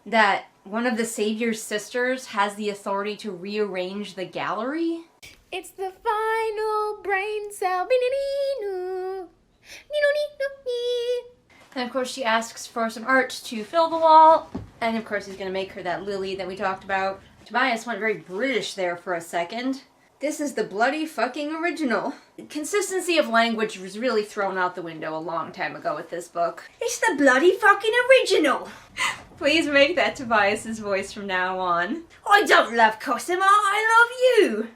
that one of the Savior's sisters has the authority to rearrange the gallery. It's the final brain cell. And of course she asks for some art to fill the wall, and of course he's going to make her that lily that we talked about. Tobias went very British there for a second. This is the bloody fucking original. Consistency of language was really thrown out the window a long time ago with this book. It's the bloody fucking original. Please make that Tobias's voice from now on. I don't love Cosima, I love you.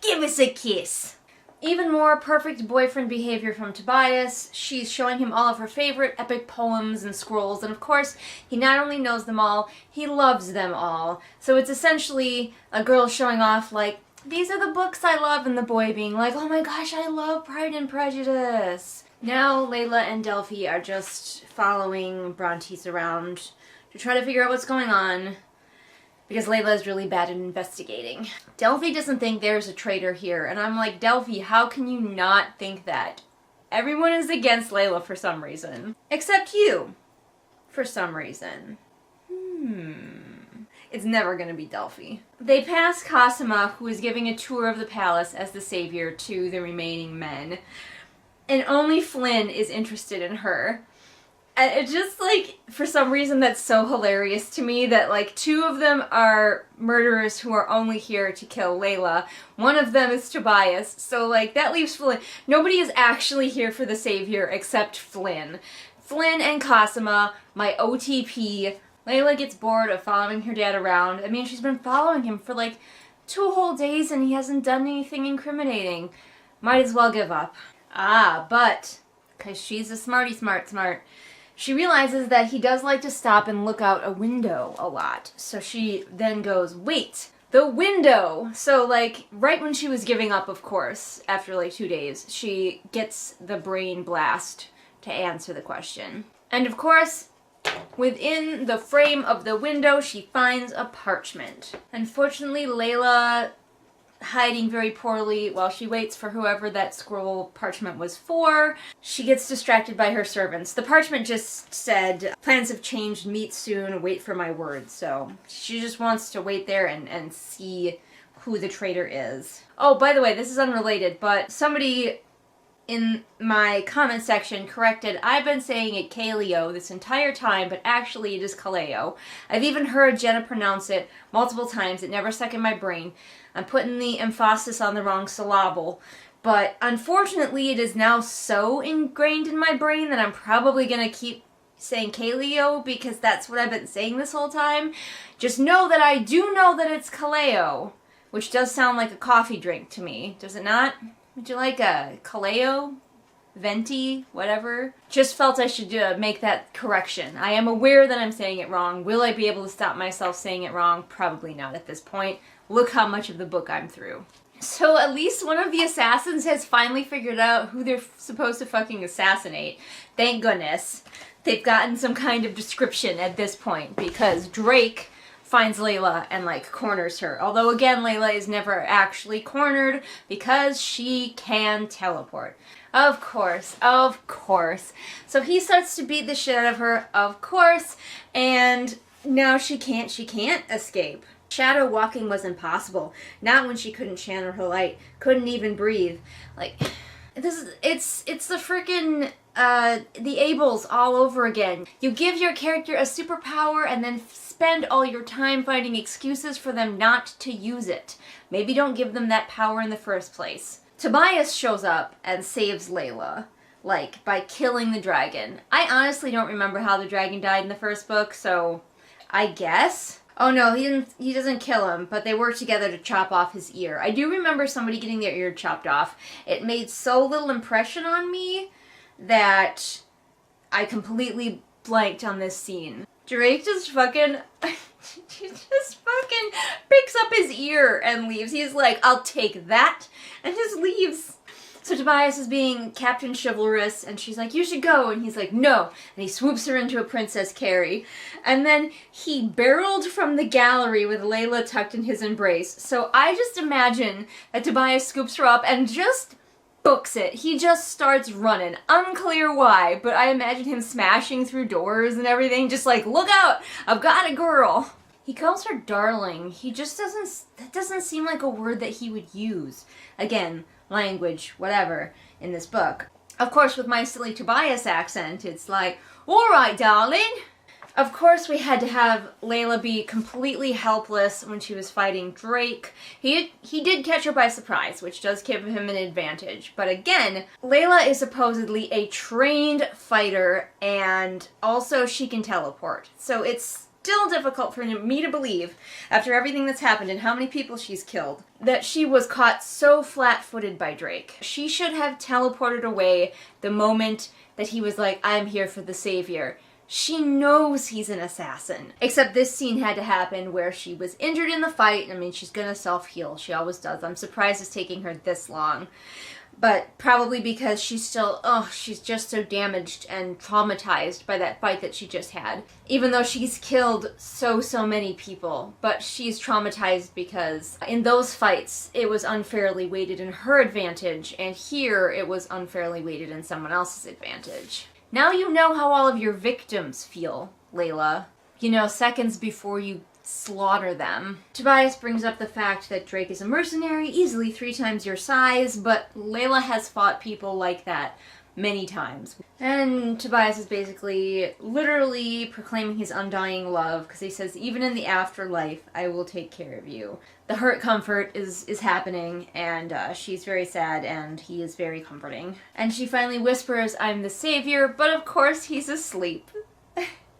Give us a kiss. Even more perfect boyfriend behavior from Tobias. She's showing him all of her favorite epic poems and scrolls, and of course, he not only knows them all, he loves them all. So it's essentially a girl showing off like, these are the books I love, and the boy being like, oh my gosh, I love Pride and Prejudice. Now Leila and Delphi are just following Brontes around to try to figure out what's going on, because Leila is really bad at investigating. Delphi doesn't think there's a traitor here, and I'm like, Delphi, how can you not think that? Everyone is against Leila for some reason. Except you. For some reason. It's never gonna be Delphi. They pass Cosima, who is giving a tour of the palace as the savior to the remaining men. And only Flynn is interested in her. And it just, like, for some reason that's so hilarious to me that, like, two of them are murderers who are only here to kill Leila. One of them is Tobias, so, like, that leaves Flynn. Nobody is actually here for the savior except Flynn. Flynn and Cosima, my OTP. Leila gets bored of following her dad around. I mean, she's been following him for, like, 2 whole days and he hasn't done anything incriminating. Might as well give up. But, because she's a smarty smart, she realizes that he does like to stop and look out a window a lot. So she then goes, wait, the window! So, like, right when she was giving up, of course, after, like, 2 days, she gets the brain blast to answer the question. And, of course, within the frame of the window, she finds a parchment. Unfortunately, Leila, hiding very poorly while she waits for whoever that scroll parchment was for, she gets distracted by her servants. The parchment just said, plans have changed, meet soon, wait for my word. So she just wants to wait there and see who the traitor is. Oh, by the way, this is unrelated, but somebody in my comment section corrected, I've been saying it Kaleo this entire time, but actually it is Kaleo. I've even heard Jenna pronounce it multiple times. It never stuck in my brain. I'm putting the emphasis on the wrong syllable. But unfortunately, it is now so ingrained in my brain that I'm probably going to keep saying Kaleo because that's what I've been saying this whole time. Just know that I do know that it's Kaleo, which does sound like a coffee drink to me. Does it not? Would you like a Kaleo? Venti? Whatever? Just felt I should make that correction. I am aware that I'm saying it wrong. Will I be able to stop myself saying it wrong? Probably not at this point. Look how much of the book I'm through. So at least one of the assassins has finally figured out who they're supposed to fucking assassinate. Thank goodness. They've gotten some kind of description at this point because Drake finds Leila and, like, corners her. Although, again, Leila is never actually cornered because she can teleport. Of course, of course. So he starts to beat the shit out of her, of course, and now she can't escape. Shadow walking was impossible. Not when she couldn't channel her light, couldn't even breathe. Like, it's the frickin' the Ables all over again. You give your character a superpower and then spend all your time finding excuses for them not to use it. Maybe don't give them that power in the first place. Tobias shows up and saves Leila, like, by killing the dragon. I honestly don't remember how the dragon died in the first book, so I guess. Oh no, he doesn't kill him, but they work together to chop off his ear. I do remember somebody getting their ear chopped off. It made so little impression on me that I completely blanked on this scene. Drake just fucking picks up his ear and leaves. He's like, I'll take that, and just leaves. So Tobias is being Captain Chivalrous, and she's like, you should go, and he's like, no, and he swoops her into a Princess Carrie. And then he barreled from the gallery with Leila tucked in his embrace. So I just imagine that Tobias scoops her up and just books it. He just starts running. Unclear why, but I imagine him smashing through doors and everything, just like, look out, I've got a girl. He calls her darling. That doesn't seem like a word that he would use. Again, language, whatever, in this book. Of course, with my silly Tobias accent, it's like, alright, darling. Of course, we had to have Leila be completely helpless when she was fighting Drake. He did catch her by surprise, which does give him an advantage. But again, Leila is supposedly a trained fighter, and also she can teleport. So it's still difficult for me to believe, after everything that's happened and how many people she's killed, that she was caught so flat-footed by Drake. She should have teleported away the moment that he was like, I'm here for the savior. She knows he's an assassin. Except this scene had to happen where she was injured in the fight. I mean, she's gonna self-heal. She always does. I'm surprised it's taking her this long. But probably because she's still, she's just so damaged and traumatized by that fight that she just had. Even though she's killed so many people. But she's traumatized because in those fights, it was unfairly weighted in her advantage. And here, it was unfairly weighted in someone else's advantage. Now you know how all of your victims feel, Leila. You know, seconds before you slaughter them. Tobias brings up the fact that Drake is a mercenary, easily 3 times your size, but Leila has fought people like that many times. And Tobias is basically literally proclaiming his undying love, because he says, even in the afterlife, I will take care of you. The hurt comfort is happening, and she's very sad, and he is very comforting. And she finally whispers, I'm the savior, but of course he's asleep.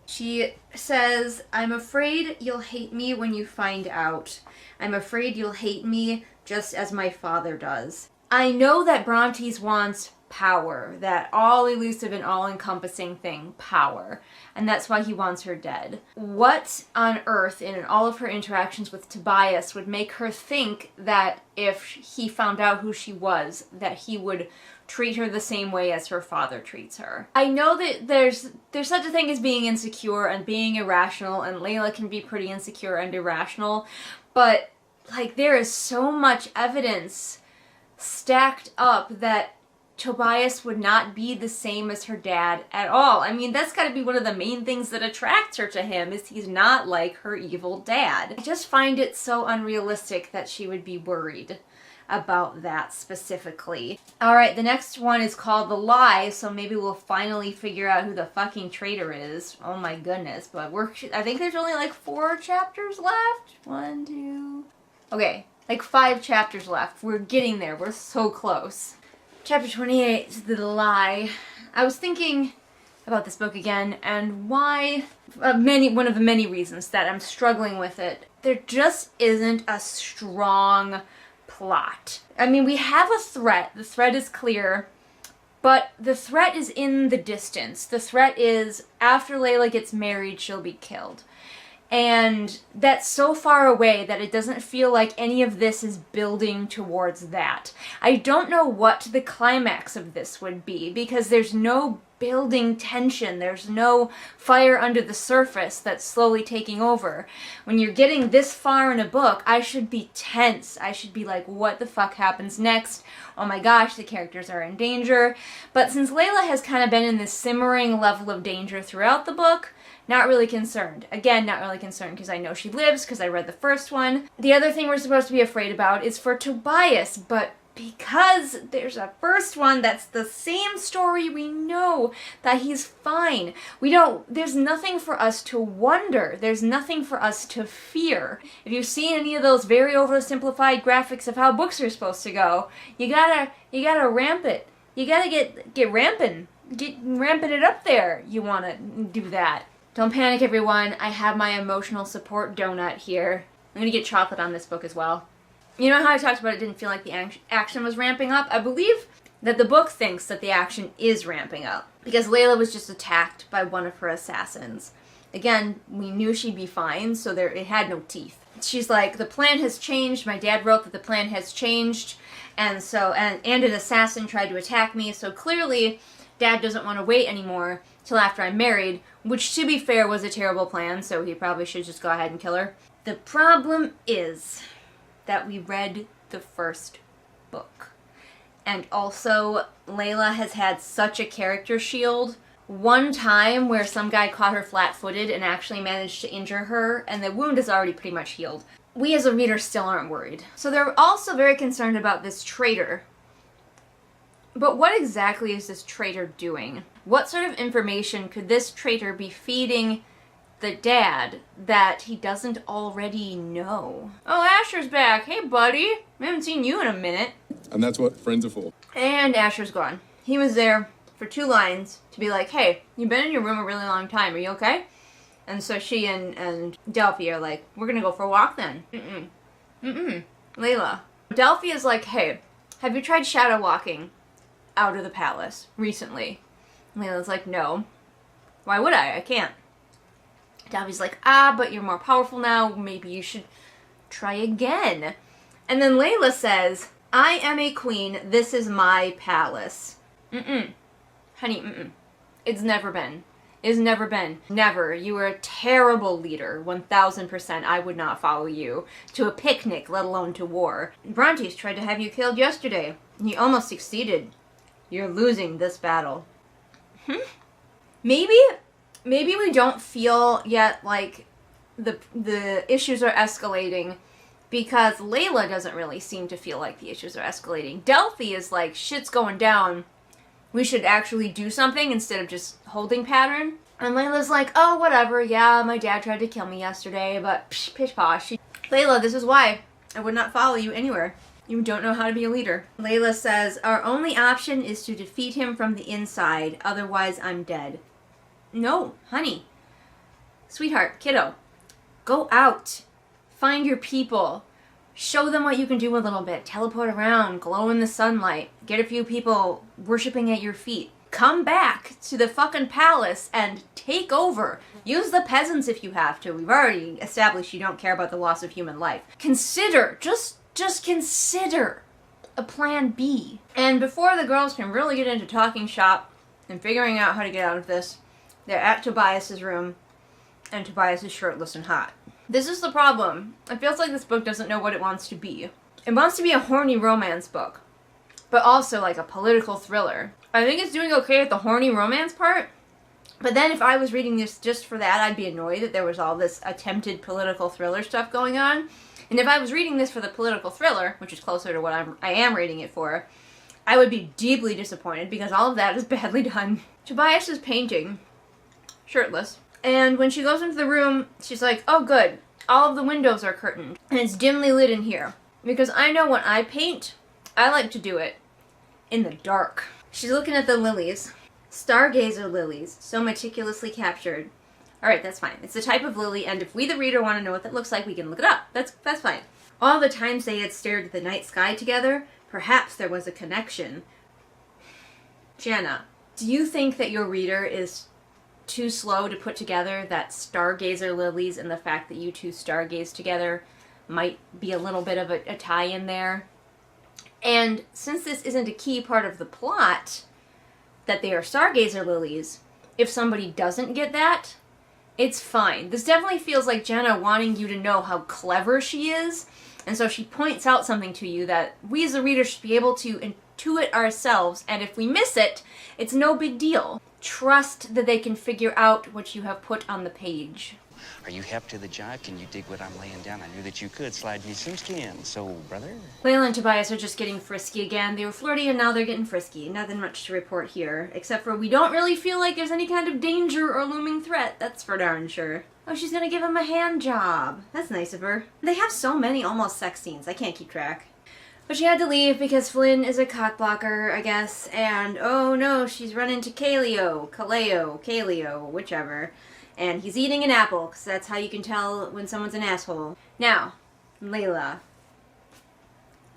She says, I'm afraid you'll hate me when you find out. I'm afraid you'll hate me just as my father does. I know that Brontes wants power, that all-elusive and all-encompassing thing, power. And that's why he wants her dead. What on earth in all of her interactions with Tobias would make her think that if he found out who she was, that he would treat her the same way as her father treats her? I know that there's such a thing as being insecure and being irrational, and Leila can be pretty insecure and irrational, but like there is so much evidence stacked up that Tobias would not be the same as her dad at all. I mean, that's got to be one of the main things that attracts her to him, is he's not like her evil dad. I just find it so unrealistic that she would be worried about that specifically. Alright, the next one is called The Lie, so maybe we'll finally figure out who the fucking traitor is. Oh my goodness, but I think there's only like 4 chapters left? 1, 2... Okay, like 5 chapters left. We're getting there. We're so close. Chapter 28 is The Lie. I was thinking about this book again, and why, one of the many reasons that I'm struggling with it. There just isn't a strong plot. I mean, we have a threat. The threat is clear, but the threat is in the distance. The threat is, after Leila gets married, she'll be killed. And that's so far away that it doesn't feel like any of this is building towards that. I don't know what the climax of this would be, because there's no building tension. There's no fire under the surface that's slowly taking over. When you're getting this far in a book, I should be tense. I should be like, what the fuck happens next? Oh my gosh, the characters are in danger. But since Leila has kind of been in this simmering level of danger throughout the book, not really concerned. Again, not really concerned because I know she lives, because I read the first one. The other thing we're supposed to be afraid about is for Tobias, but because there's a first one that's the same story, we know that he's fine. There's nothing for us to wonder. There's nothing for us to fear. If you've seen any of those very oversimplified graphics of how books are supposed to go, you gotta ramp it. You gotta get ramping. Get ramping it up there. You wanna do that. Don't panic, everyone. I have my emotional support donut here. I'm gonna get chocolate on this book as well. You know how I talked about it didn't feel like the action was ramping up? I believe that the book thinks that the action is ramping up, because Leila was just attacked by one of her assassins. Again, we knew she'd be fine, so it had no teeth. She's like, the plan has changed. My dad wrote that the plan has changed, and an assassin tried to attack me, so clearly Dad doesn't want to wait anymore till after I'm married, which, to be fair, was a terrible plan, so he probably should just go ahead and kill her. The problem is that we read the first book. And also, Leila has had such a character shield. One time where some guy caught her flat-footed and actually managed to injure her, and the wound is already pretty much healed. We as a reader still aren't worried. So they're also very concerned about this traitor. But what exactly is this traitor doing? What sort of information could this traitor be feeding the dad that he doesn't already know. Oh, Asher's back. Hey, buddy. We haven't seen you in a minute. And that's what friends are for. And Asher's gone. He was there for 2 lines to be like, hey, you've been in your room a really long time. Are you okay? And so she and Delphi are like, we're gonna go for a walk then. Leila. Delphi is like, hey, have you tried shadow walking out of the palace recently? Leila's like, no. Why would I? I can't. Delphi's like, but you're more powerful now. Maybe you should try again. And then Leila says, I am a queen. This is my palace. Honey, It's never been. It's never been. Never. You were a terrible leader. 1000%. I would not follow you to a picnic, let alone to war. Brontes tried to have you killed yesterday. He almost succeeded. You're losing this battle. Maybe we don't feel yet like the issues are escalating because Leila doesn't really seem to feel like the issues are escalating. Delphi is like, shit's going down. We should actually do something instead of just holding pattern. And Leila's like, oh, whatever, yeah, my dad tried to kill me yesterday, but pish posh. Leila, this is why I would not follow you anywhere. You don't know how to be a leader. Leila says, our only option is to defeat him from the inside, otherwise I'm dead. No, honey. Sweetheart, kiddo, go out. Find your people. Show them what you can do a little bit. Teleport around, glow in the sunlight, get a few people worshiping at your feet. Come back to the fucking palace and take over. Use the peasants if you have to. We've already established you don't care about the loss of human life. Consider, just consider a plan B. And before the girls can really get into talking shop and figuring out how to get out of this, they're at Tobias's room, and Tobias is shirtless and hot. This is the problem. It feels like this book doesn't know what it wants to be. It wants to be a horny romance book, but also like a political thriller. I think it's doing okay at the horny romance part, but then if I was reading this just for that, I'd be annoyed that there was all this attempted political thriller stuff going on. And if I was reading this for the political thriller, which is closer to what I am reading it for, I would be deeply disappointed because all of that is badly done. Tobias is painting, shirtless. And when she goes into the room, she's like, oh good, all of the windows are curtained, and it's dimly lit in here. Because I know when I paint, I like to do it in the dark. She's looking at the lilies. Stargazer lilies, so meticulously captured. Alright, that's fine. It's the type of lily, and if we the reader want to know what that looks like, we can look it up. That's fine. All the times they had stared at the night sky together, perhaps there was a connection. Jana, do you think that your reader is too slow to put together that stargazer lilies and the fact that you two stargaze together might be a little bit of a tie-in there? And since this isn't a key part of the plot, that they are stargazer lilies, if somebody doesn't get that, it's fine. This definitely feels like Jenna wanting you to know how clever she is, and so she points out something to you that we as a reader should be able to intuit ourselves, and if we miss it, it's no big deal. Trust that they can figure out what you have put on the page. Are you hep to the jive? Can you dig what I'm laying down? I knew that you could. Slide me some skin. So, brother? Leila and Tobias are just getting frisky again. They were flirty and now they're getting frisky. Nothing much to report here, except for we don't really feel like there's any kind of danger or looming threat. That's for darn sure. Oh, she's gonna give him a hand job. That's nice of her. They have so many almost sex scenes. I can't keep track. But she had to leave because Flynn is a cock blocker, I guess, and oh no, she's run into Kaleo, whichever. And he's eating an apple, because that's how you can tell when someone's an asshole. Now, Leila.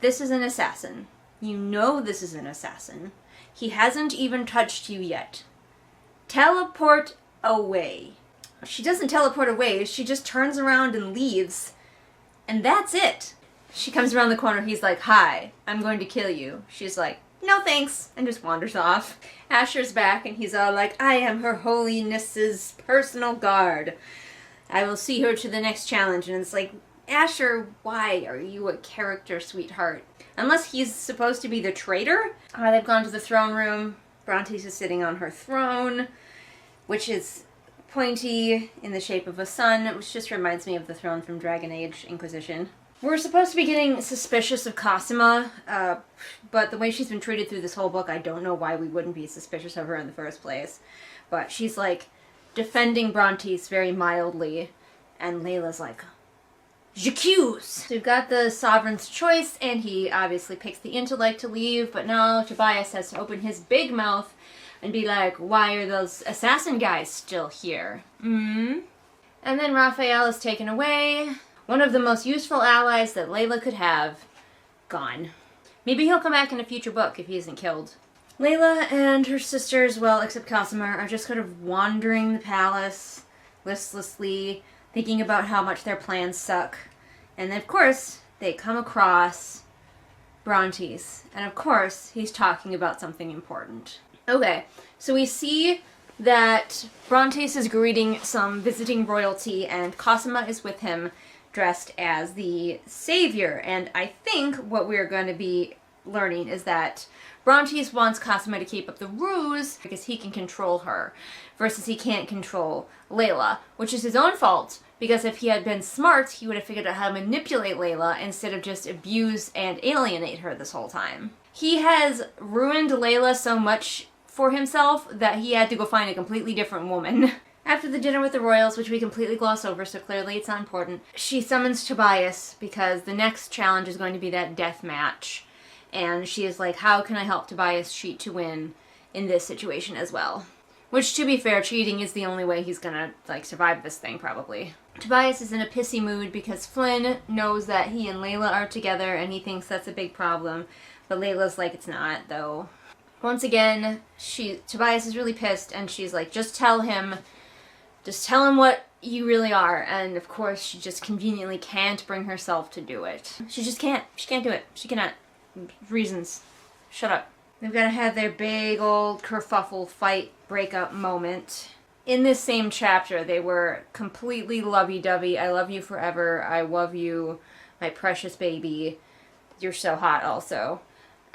This is an assassin. You know this is an assassin. He hasn't even touched you yet. Teleport away. She doesn't teleport away, she just turns around and leaves. And that's it. She comes around the corner, he's like, hi, I'm going to kill you. She's like, no thanks, and just wanders off. Asher's back, and he's all like, I am Her Holiness's personal guard. I will see her to the next challenge. And it's like, Asher, why are you a character, sweetheart? Unless he's supposed to be the traitor. They've gone to the throne room. Brontes is sitting on her throne, which is pointy in the shape of a sun, which just reminds me of the throne from Dragon Age Inquisition. We're supposed to be getting suspicious of Cosima, but the way she's been treated through this whole book, I don't know why we wouldn't be suspicious of her in the first place. But she's like defending Brontes very mildly, and Leila's like, j'accuse! So we've got the Sovereign's choice, and he obviously picks the intellect to leave, but now Tobias has to open his big mouth and be like, why are those assassin guys still here? And then Raphael is taken away. One of the most useful allies that Leila could have, gone. Maybe he'll come back in a future book if he isn't killed. Leila and her sisters, well, except Cosima, are just kind of wandering the palace, listlessly, thinking about how much their plans suck. And then, of course, they come across Brontes. And of course, he's talking about something important. Okay, so we see that Brontes is greeting some visiting royalty, and Cosima is with him, dressed as the savior. And I think what we're going to be learning is that Brontes wants Cosima to keep up the ruse because he can control her, versus he can't control Leila, which is his own fault, because if he had been smart, he would have figured out how to manipulate Leila instead of just abuse and alienate her this whole time. He has ruined Leila so much for himself that he had to go find a completely different woman. After the dinner with the royals, which we completely gloss over, so clearly it's not important, she summons Tobias because the next challenge is going to be that death match. And she is like, how can I help Tobias cheat to win in this situation as well? Which, to be fair, cheating is the only way he's gonna, like, survive this thing, probably. Tobias is in a pissy mood because Flynn knows that he and Leila are together and he thinks that's a big problem. But Leila's like, it's not, though. Once again, Tobias is really pissed and she's like, just tell him what you really are. And of course, she just conveniently can't bring herself to do it. She just can't. She can't do it. She cannot. Reasons. Shut up. They've got to have their big old kerfuffle fight breakup moment. In this same chapter, they were completely lovey-dovey. I love you forever. I love you, my precious baby. You're so hot also.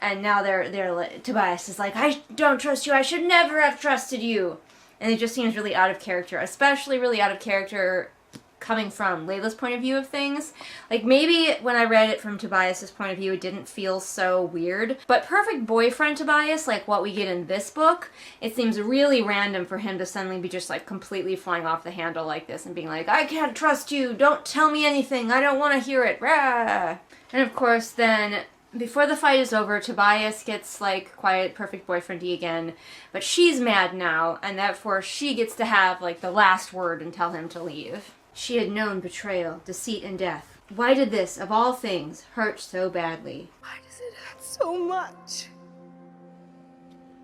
And now Tobias is like, I don't trust you. I should never have trusted you. And it just seems really out of character, especially really out of character coming from Leila's point of view of things. Like, maybe when I read it from Tobias's point of view, it didn't feel so weird. But perfect boyfriend Tobias, like what we get in this book, it seems really random for him to suddenly be just like completely flying off the handle like this and being like, I can't trust you, don't tell me anything, I don't want to hear it, rah! And of course then, before the fight is over, Tobias gets, like, quiet, perfect boyfriendy again. But she's mad now, and therefore she gets to have, like, the last word and tell him to leave. She had known betrayal, deceit, and death. Why did this, of all things, hurt so badly? Why does it hurt so much?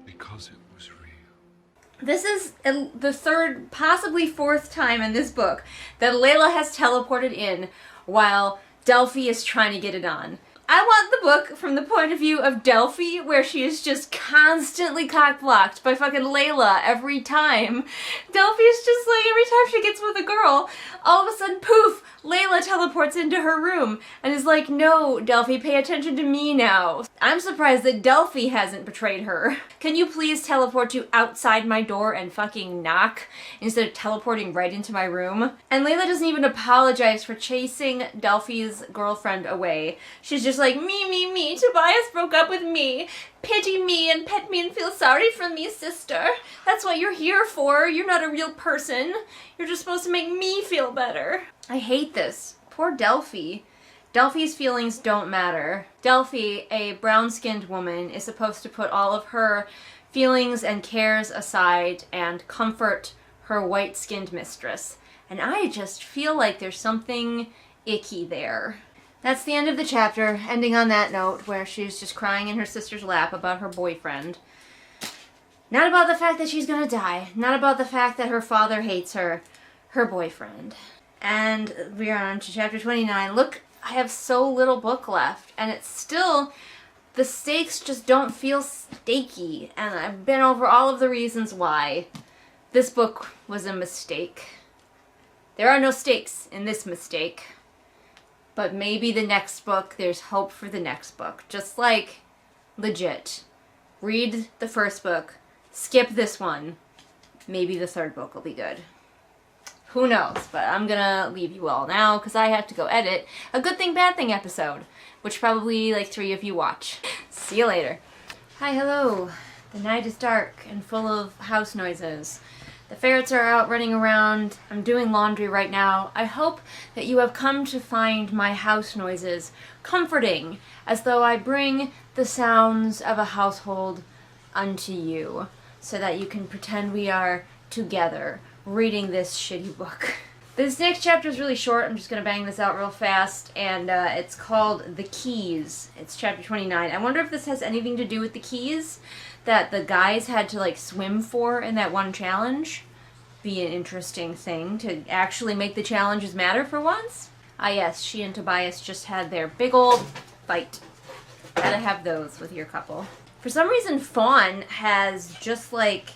Because it was real. This is the third, possibly fourth time in this book that Leila has teleported in while Delphi is trying to get it on. I want the book from the point of view of Delphi, where she is just constantly cock-blocked by fucking Leila every time. Delphi is just like, every time she gets with a girl, all of a sudden, poof, Leila teleports into her room and is like, no, Delphi, pay attention to me now. I'm surprised that Delphi hasn't betrayed her. Can you please teleport to outside my door and fucking knock instead of teleporting right into my room? And Leila doesn't even apologize for chasing Delphi's girlfriend away. She's just like, me, Tobias broke up with me. Pity me and pet me and feel sorry for me, sister. That's what you're here for. You're not a real person. You're just supposed to make me feel better. I hate this. Poor Delphi. Delphi's feelings don't matter. Delphi, a brown-skinned woman, is supposed to put all of her feelings and cares aside and comfort her white-skinned mistress. And I just feel like there's something icky there. That's the end of the chapter, ending on that note where she's just crying in her sister's lap about her boyfriend. Not about the fact that she's gonna die, not about the fact that her father hates her, her boyfriend. And we are on to chapter 29. Look, I have so little book left, and it's still, the stakes just don't feel stakey, and I've been over all of the reasons why this book was a mistake. There are no stakes in this mistake. But maybe the next book, there's hope for the next book. Just like, legit. Read the first book, skip this one. Maybe the third book will be good. Who knows? But I'm gonna leave you all now because I have to go edit a Good Thing, Bad Thing episode, which probably like 3 of you watch. See you later. Hi, hello. The night is dark and full of house noises. The ferrets are out running around. I'm doing laundry right now. I hope that you have come to find my house noises comforting, as though I bring the sounds of a household unto you, so that you can pretend we are together reading this shitty book. This next chapter is really short. I'm just going to bang this out real fast, and it's called The Keys. It's chapter 29. I wonder if this has anything to do with the keys that the guys had to like swim for in that one challenge. Be an interesting thing to actually make the challenges matter for once. Ah yes, she and Tobias just had their big old fight. Gotta have those with your couple. For some reason, Fawn has just like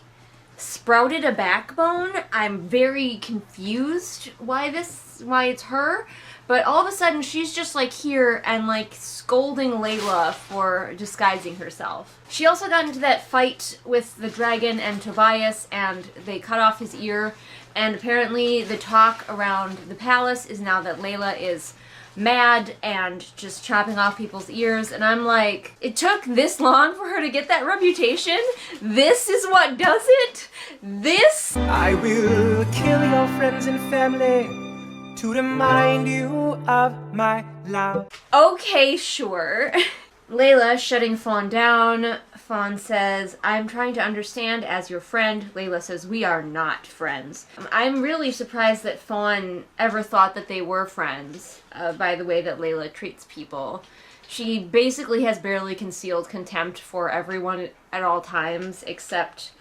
sprouted a backbone. I'm very confused why it's her. But all of a sudden, she's just like here and like scolding Leila for disguising herself. She also got into that fight with the dragon and Tobias, and they cut off his ear. And apparently the talk around the palace is now that Leila is mad and just chopping off people's ears. And I'm like, it took this long for her to get that reputation? This is what does it? This? I will kill your friends and family to remind you of my love. Okay, sure. Leila shutting Fawn down. Fawn says, I'm trying to understand as your friend. Leila says, we are not friends. I'm really surprised that Fawn ever thought that they were friends, by the way that Leila treats people. She basically has barely concealed contempt for everyone at all times, except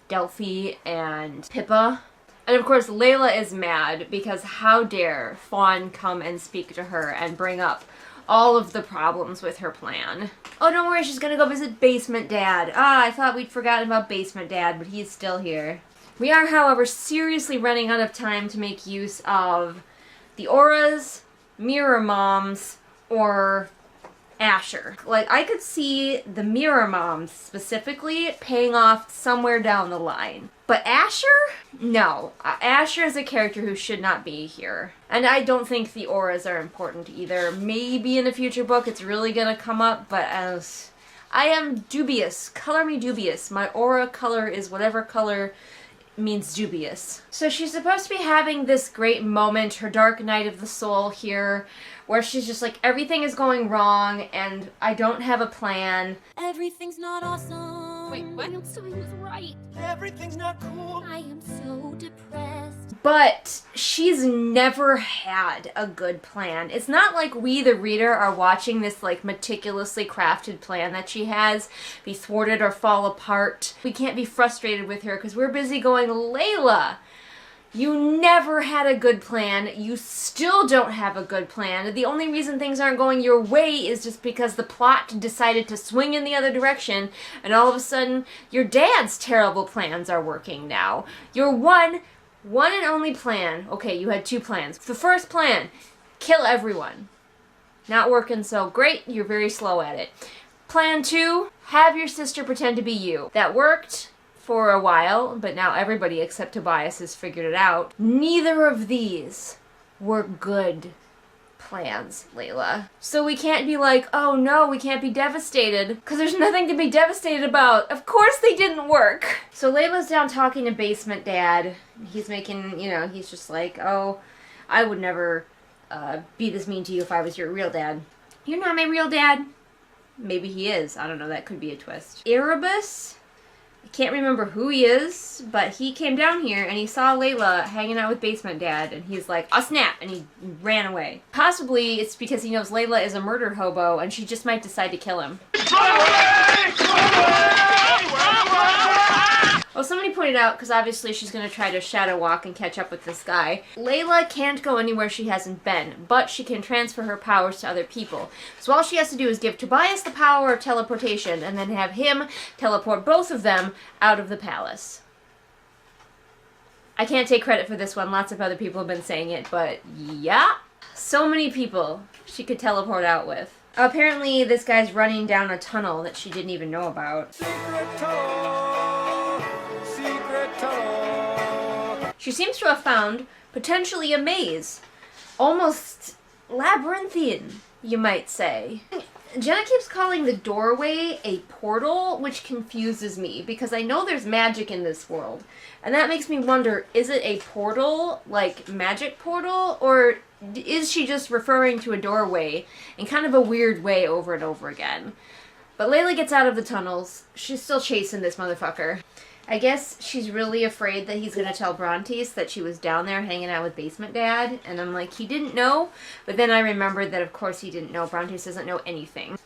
Delphi and Pippa. And of course, Leila is mad because how dare Fawn come and speak to her and bring up all of the problems with her plan. Oh, don't worry, she's gonna go visit Basement Dad. Ah, I thought we'd forgotten about Basement Dad, but he's still here. We are, however, seriously running out of time to make use of the auras, Mirror Moms, or Asher. Like, I could see the Mirror Moms specifically paying off somewhere down the line. But Asher? No. Asher is a character who should not be here. And I don't think the auras are important either. Maybe in a future book it's really gonna come up, but as I am dubious. Color me dubious. My aura color is whatever color means dubious. So she's supposed to be having this great moment, her dark night of the soul here, where she's just like, everything is going wrong and I don't have a plan. Everything's not awesome. Wait, what? So he was right. Everything's not cool. I am so depressed. But she's never had a good plan. It's not like we, the reader, are watching this like meticulously crafted plan that she has be thwarted or fall apart. We can't be frustrated with her because we're busy going, Leila, you never had a good plan. You still don't have a good plan. The only reason things aren't going your way is just because the plot decided to swing in the other direction, and all of a sudden, your dad's terrible plans are working now. Your one and only plan. Okay, you had two plans. The first plan, kill everyone. Not working so great. You're very slow at it. Plan 2, have your sister pretend to be you. That worked for a while, but now everybody except Tobias has figured it out. Neither of these were good plans, Leila. So we can't be like, oh no, we can't be devastated, because there's nothing to be devastated about. Of course they didn't work. So Leila's down talking to Basement Dad. He's making, he's just like, oh, I would never be this mean to you if I was your real dad. You're not my real dad. Maybe he is. I don't know, that could be a twist. Erebus? I can't remember who he is, but he came down here and he saw Leila hanging out with Basement Dad, and he's like, oh snap, and he ran away. Possibly it's because he knows Leila is a murder hobo and she just might decide to kill him. Well, somebody pointed out, because obviously she's going to try to shadow walk and catch up with this guy, Leila can't go anywhere she hasn't been, but she can transfer her powers to other people. So all she has to do is give Tobias the power of teleportation, and then have him teleport both of them out of the palace. I can't take credit for this one, lots of other people have been saying it, but yeah. So many people she could teleport out with. Apparently this guy's running down a tunnel that she didn't even know about. She seems to have found, potentially, a maze. Almost labyrinthian, you might say. Jenna keeps calling the doorway a portal, which confuses me because I know there's magic in this world. And that makes me wonder, is it a portal, like magic portal, or is she just referring to a doorway in kind of a weird way over and over again? But Leila gets out of the tunnels. She's still chasing this motherfucker. I guess she's really afraid that he's gonna tell Brontes that she was down there hanging out with Basement Dad, and I'm like, he didn't know? But then I remembered that of course he didn't know. Brontes doesn't know anything.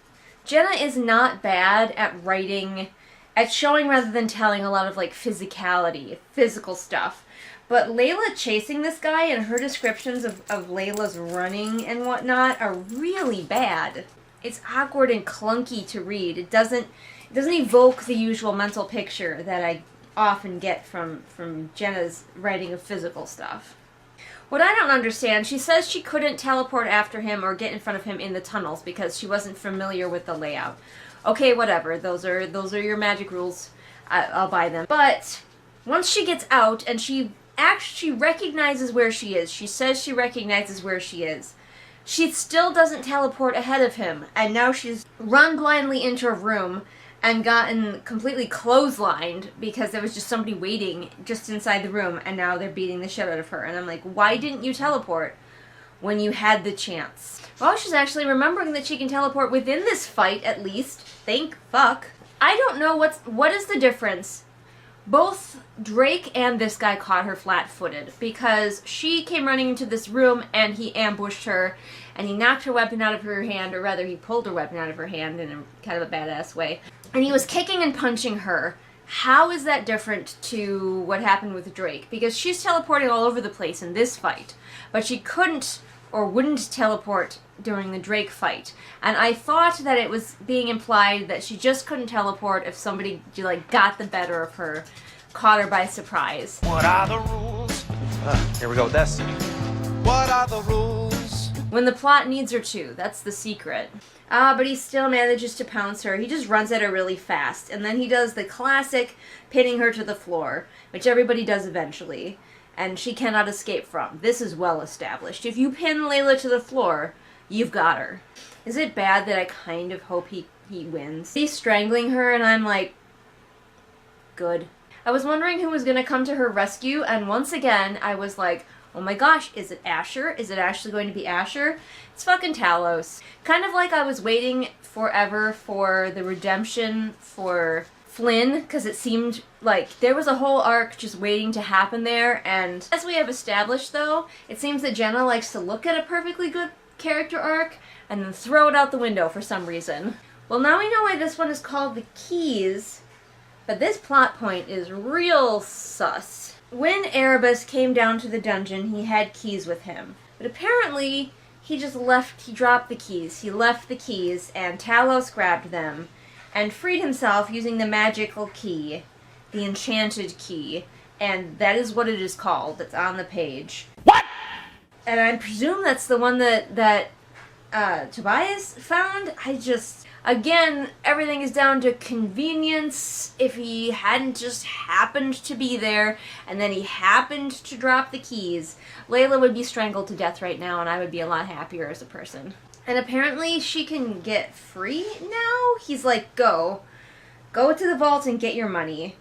Jenna is not bad at writing, at showing rather than telling a lot of like physicality, physical stuff. But Leila chasing this guy and her descriptions of Leila's running and whatnot are really bad. It's awkward and clunky to read. It doesn't evoke the usual mental picture that I often get from Jenna's writing of physical stuff. What I don't understand, she says she couldn't teleport after him or get in front of him in the tunnels because she wasn't familiar with the layout. Okay, whatever. Those are your magic rules. I'll buy them. But once she gets out and she recognizes where she is, she says she recognizes where she is, she still doesn't teleport ahead of him, and now she's run blindly into a room and gotten completely clotheslined because there was just somebody waiting just inside the room, and now they're beating the shit out of her. And I'm like, why didn't you teleport when you had the chance? Well, she's actually remembering that she can teleport within this fight, at least. Thank fuck. I don't know what is the difference. Both Drake and this guy caught her flat-footed because she came running into this room and he ambushed her and he knocked her weapon out of her hand, or rather he pulled her weapon out of her hand in a kind of a badass way. And he was kicking and punching her. How is that different to what happened with Drake? Because she's teleporting all over the place in this fight, but she couldn't or wouldn't teleport during the Drake fight. And I thought that it was being implied that she just couldn't teleport if somebody like got the better of her, caught her by surprise. What are the rules? Here we go with this. What are the rules? When the plot needs her to, that's the secret. But he still manages to pounce her. He just runs at her really fast. And then he does the classic pinning her to the floor, which everybody does eventually. And she cannot escape from. This is well established. If you pin Leila to the floor, you've got her. Is it bad that I kind of hope he wins? He's strangling her and I'm like, good. I was wondering who was going to come to her rescue, and once again I was like, oh my gosh, is it Asher? Is it actually going to be Asher? It's fucking Talos. Kind of like I was waiting forever for the redemption for Flynn, because it seemed like there was a whole arc just waiting to happen there, and as we have established though, it seems that Jenna likes to look at a perfectly good character arc and then throw it out the window for some reason. Well, now we know why this one is called The Keys, but this plot point is real sus. When Erebus came down to the dungeon, he had keys with him, but apparently he dropped the keys. He left the keys, and Talos grabbed them and freed himself using the magical key, the enchanted key, and that is what it is called. It's on the page. What? And I presume that's the one that Tobias found. Again, everything is down to convenience. If he hadn't just happened to be there, and then he happened to drop the keys, Leila would be strangled to death right now, and I would be a lot happier as a person. And apparently she can get free now? He's like, go to the vault and get your money.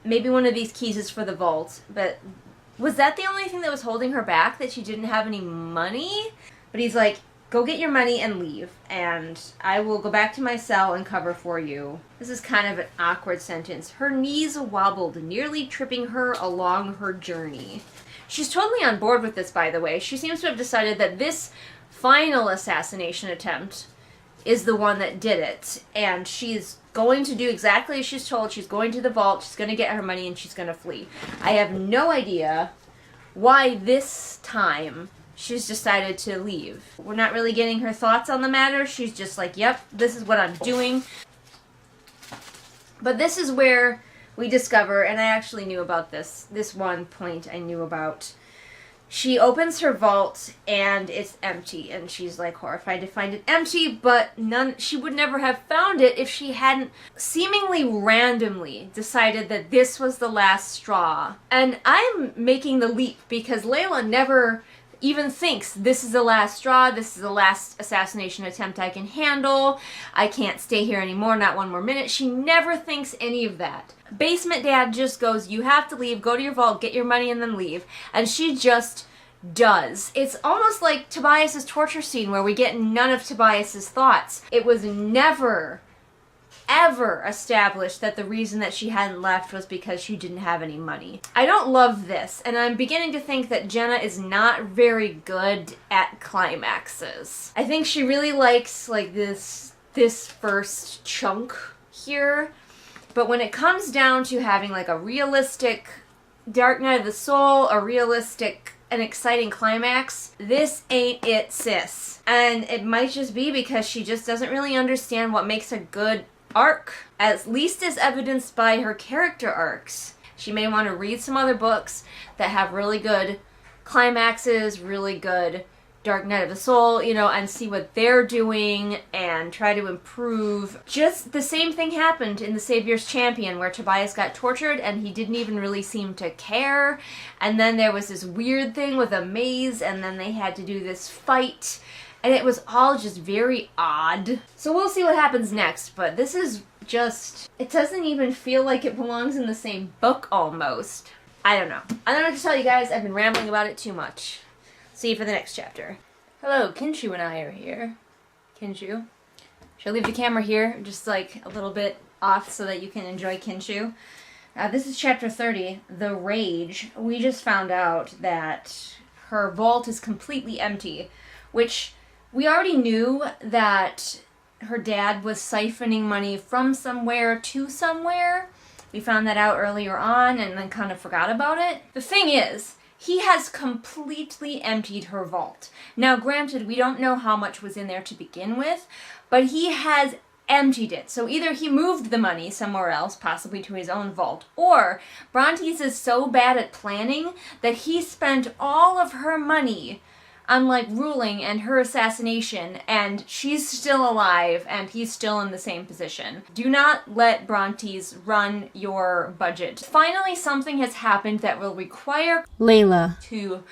Maybe one of these keys is for the vault, but was that the only thing that was holding her back, that she didn't have any money? But he's like, go get your money and leave, and I will go back to my cell and cover for you. This is kind of an awkward sentence. Her knees wobbled, nearly tripping her along her journey. She's totally on board with this, by the way. She seems to have decided that this final assassination attempt is the one that did it, and she's going to do exactly as she's told. She's going to the vault, she's going to get her money, and she's going to flee. I have no idea why this time she's decided to leave. We're not really getting her thoughts on the matter. She's just like, yep, this is what I'm doing. But this is where we discover, and I actually knew about this one point I knew about. She opens her vault and it's empty, and she's like horrified to find it empty, but she would never have found it if she hadn't seemingly randomly decided that this was the last straw. And I'm making the leap because Leila never even thinks this is the last straw, this is the last assassination attempt I can handle, I can't stay here anymore, not one more minute. She never thinks any of that. Basement Dad just goes, you have to leave, go to your vault, get your money, and then leave. And she just does. It's almost like Tobias's torture scene where we get none of Tobias's thoughts. It was never, ever established that the reason that she hadn't left was because she didn't have any money. I don't love this, and I'm beginning to think that Jenna is not very good at climaxes. I think she really likes like this first chunk here, but when it comes down to having like a realistic Dark Night of the Soul, a realistic an exciting climax, this ain't it, sis. And it might just be because she just doesn't really understand what makes a good arc, at least as evidenced by her character arcs. She may want to read some other books that have really good climaxes, really good Dark Night of the Soul, you know, and see what they're doing and try to improve. Just the same thing happened in The Savior's Champion, where Tobias got tortured and he didn't even really seem to care. And then there was this weird thing with a maze, and then they had to do this fight. And it was all just very odd. So we'll see what happens next, but this is just, it doesn't even feel like it belongs in the same book almost. I don't know. I don't know what to tell you guys. I've been rambling about it too much. See you for the next chapter. Hello, Kinshu and I are here. Kinshu. Should I leave the camera here, just like a little bit off so that you can enjoy Kinshu? This is chapter 30, The Rage. We just found out that her vault is completely empty, which we already knew that her dad was siphoning money from somewhere to somewhere. We found that out earlier on and then kind of forgot about it. The thing is, he has completely emptied her vault. Now, granted, we don't know how much was in there to begin with, but he has emptied it. So either he moved the money somewhere else, possibly to his own vault, or Brontes is so bad at planning that he spent all of her money on, like, ruling and her assassination, and she's still alive, and he's still in the same position. Do not let Brontes run your budget. Finally, something has happened that will require Leila to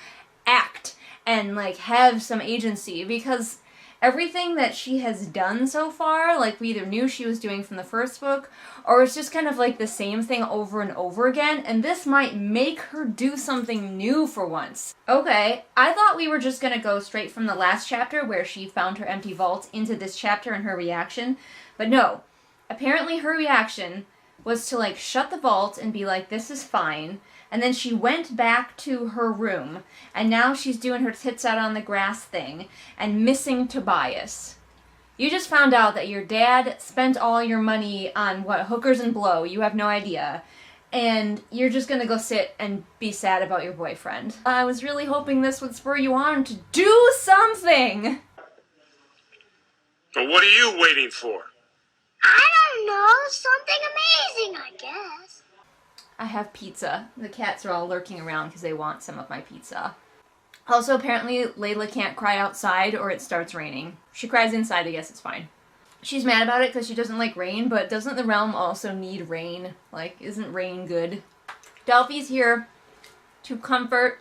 act and, like, have some agency, because everything that she has done so far, like, we either knew she was doing from the first book, or it's just kind of like the same thing over and over again, and this might make her do something new for once. Okay, I thought we were just gonna go straight from the last chapter where she found her empty vault into this chapter and her reaction, but no. Apparently her reaction was to, like, shut the vault and be like, this is fine, and then she went back to her room, and now she's doing her tits out on the grass thing, and missing Tobias. You just found out that your dad spent all your money on, what, hookers and blow, you have no idea, and you're just gonna go sit and be sad about your boyfriend. I was really hoping this would spur you on to do something! So what are you waiting for? I don't know. Something amazing, I guess. I have pizza. The cats are all lurking around because they want some of my pizza. Also, apparently, Leila can't cry outside or it starts raining. She cries inside, I guess it's fine. She's mad about it because she doesn't like rain, but doesn't the realm also need rain? Like, isn't rain good? Delphi's here to comfort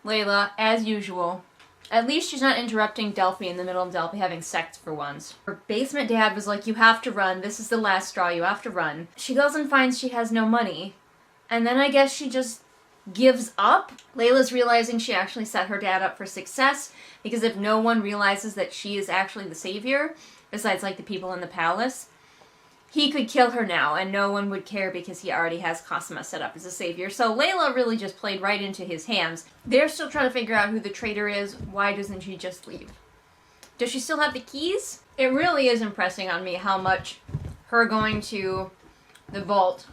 Leila, as usual. At least she's not interrupting Delphi in the middle of Delphi having sex for once. Her basement dad was like, you have to run. This is the last straw. You have to run. She goes and finds she has no money. And then I guess she just gives up. Leila's realizing she actually set her dad up for success, because if no one realizes that she is actually the savior, besides like the people in the palace, he could kill her now and no one would care because he already has Cosima set up as a savior. So Leila really just played right into his hands. They're still trying to figure out who the traitor is. Why doesn't she just leave? Does she still have the keys? It really is impressing on me how much her going to the vault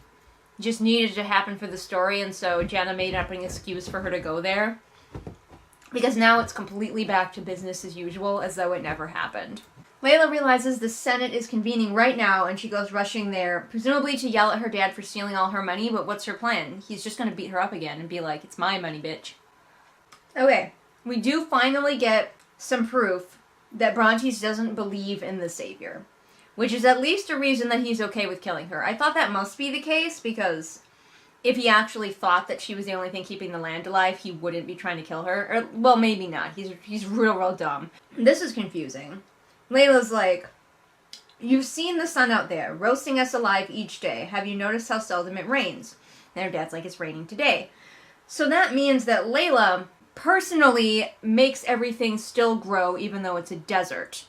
just needed to happen for the story, and so Jenna made up an excuse for her to go there. Because now it's completely back to business as usual, as though it never happened. Leila realizes the Senate is convening right now, and she goes rushing there, presumably to yell at her dad for stealing all her money, but what's her plan? He's just gonna beat her up again and be like, it's my money, bitch. Okay, we do finally get some proof that Brontes doesn't believe in the savior, which is at least a reason that he's okay with killing her. I thought that must be the case, because if he actually thought that she was the only thing keeping the land alive, he wouldn't be trying to kill her. Or, well, maybe not. He's real dumb. This is confusing. Leila's like, you've seen the sun out there, roasting us alive each day. Have you noticed how seldom it rains? And her dad's like, it's raining today. So that means that Leila personally makes everything still grow even though it's a desert.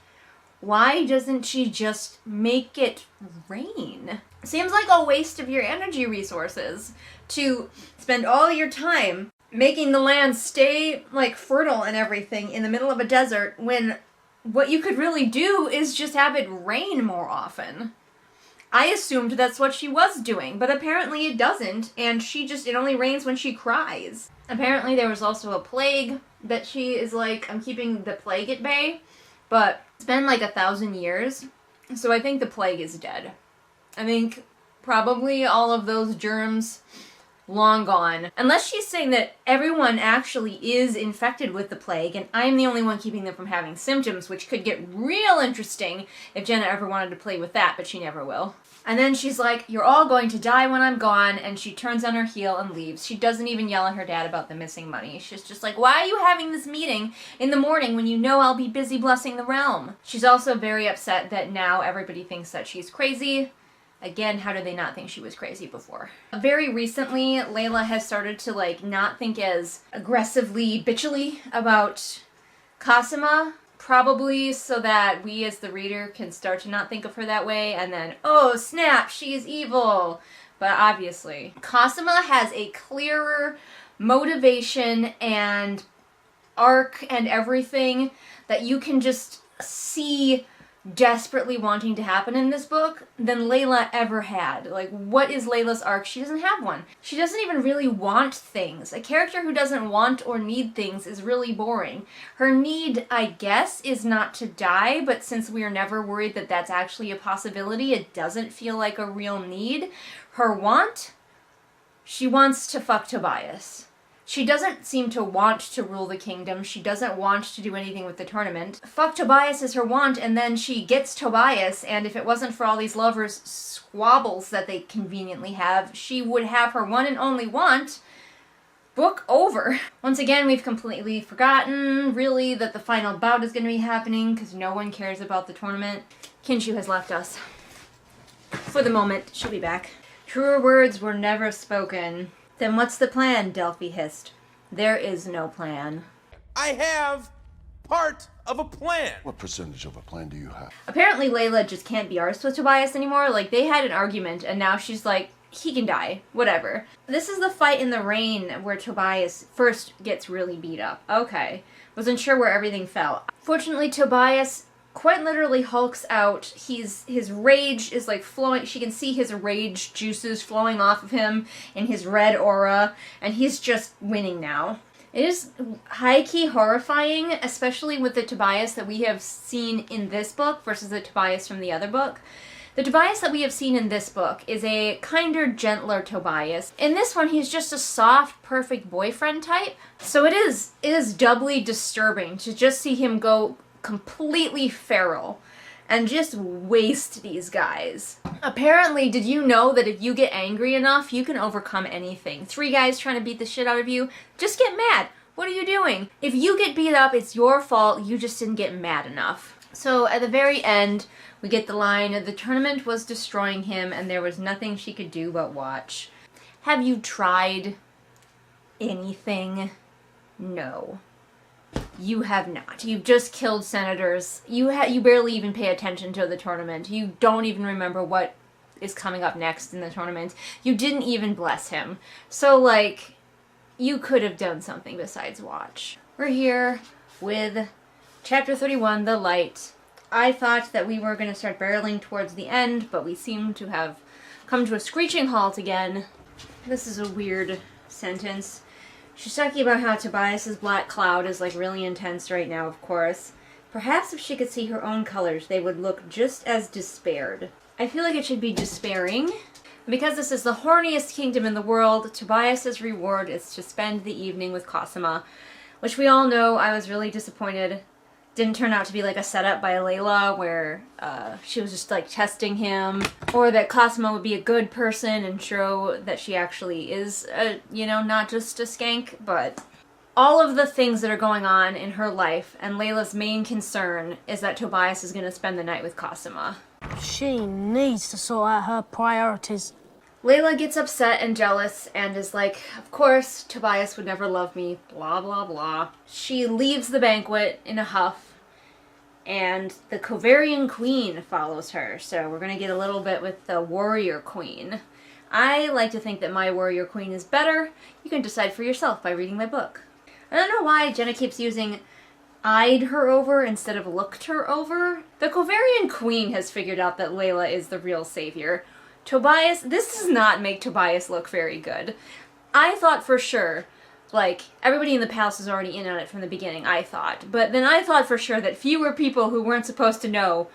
Why doesn't she just make it rain? Seems like a waste of your energy resources to spend all your time making the land stay like fertile and everything in the middle of a desert when what you could really do is just have it rain more often. I assumed that's what she was doing, but apparently it doesn't, and it only rains when she cries. Apparently there was also a plague that she is like, I'm keeping the plague at bay, but it's been like 1,000 years, so I think the plague is dead. I think probably all of those germs long gone. Unless she's saying that everyone actually is infected with the plague and I'm the only one keeping them from having symptoms, which could get real interesting if Jenna ever wanted to play with that, but she never will. And then she's like, you're all going to die when I'm gone, and she turns on her heel and leaves. She doesn't even yell at her dad about the missing money. She's just like, why are you having this meeting in the morning when you know I'll be busy blessing the realm? She's also very upset that now everybody thinks that she's crazy. Again, how did they not think she was crazy before? Very recently, Leila has started to like not think as aggressively bitchily about Cosima, probably so that we as the reader can start to not think of her that way, and then, oh snap, she's evil. But obviously, Cosima has a clearer motivation and arc and everything that you can just see desperately wanting to happen in this book than Leila ever had. Like, what is Leila's arc? She doesn't have one. She doesn't even really want things. A character who doesn't want or need things is really boring. Her need, I guess, is not to die, but since we are never worried that that's actually a possibility, it doesn't feel like a real need. Her want? She wants to fuck Tobias. She doesn't seem to want to rule the kingdom. She doesn't want to do anything with the tournament. Fuck Tobias is her want, and then she gets Tobias, and if it wasn't for all these lovers' squabbles that they conveniently have, she would have her one and only want. Book over. Once again, we've completely forgotten, really, that the final bout is going to be happening, because no one cares about the tournament. Kinshu has left us. For the moment, she'll be back. Truer words were never spoken. Then what's the plan? Delphi hissed. There is no plan. I have part of a plan. What percentage of a plan do you have? Apparently Leila just can't be arsed with Tobias anymore. Like, they had an argument and now she's like, he can die. Whatever. This is the fight in the rain where Tobias first gets really beat up. Okay. Wasn't sure where everything fell. Fortunately, Tobias quite literally hulks out. His rage is like flowing. She can see his rage juices flowing off of him in his red aura, and he's just winning now. It is high-key horrifying, especially with the Tobias that we have seen in this book versus the Tobias from the other book. The Tobias that we have seen in this book is a kinder, gentler Tobias. In this one, he's just a soft, perfect boyfriend type. So it is doubly disturbing to just see him go completely feral and just waste these guys. Apparently, did you know that if you get angry enough, you can overcome anything? 3 guys trying to beat the shit out of you, just get mad. What are you doing? If you get beat up, it's your fault. You just didn't get mad enough. So at the very end, we get the line, the tournament was destroying him and there was nothing she could do but watch. Have you tried anything? No. You have not. You've just killed senators. You barely even pay attention to the tournament. You don't even remember what is coming up next in the tournament. You didn't even bless him. So, like, you could have done something besides watch. We're here with Chapter 31, The Light. I thought that we were going to start barreling towards the end, but we seem to have come to a screeching halt again. This is a weird sentence. She's talking about how Tobias's black cloud is like really intense right now, of course. Perhaps if she could see her own colors, they would look just as despaired. I feel like it should be despairing. Because this is the horniest kingdom in the world, Tobias's reward is to spend the evening with Cosima, which we all know I was really disappointed didn't turn out to be like a setup by Leila where she was just like testing him, or that Cosmo would be a good person and show that she actually is, you know, not just a skank, but all of the things that are going on in her life, and Leila's main concern is that Tobias is going to spend the night with Cosima. She needs to sort out her priorities. Leila gets upset and jealous and is like, of course, Tobias would never love me, blah, blah, blah. She leaves the banquet in a huff, and the Covarian Queen follows her, so we're going to get a little bit with the Warrior Queen. I like to think that my Warrior Queen is better. You can decide for yourself by reading my book. I don't know why Jenna keeps using eyed her over instead of looked her over. The Covarian Queen has figured out that Leila is the real savior. Tobias, this does not make Tobias look very good. I thought for sure, like, everybody in the palace was already in on it from the beginning, I thought. But then I thought for sure that fewer people who weren't supposed to know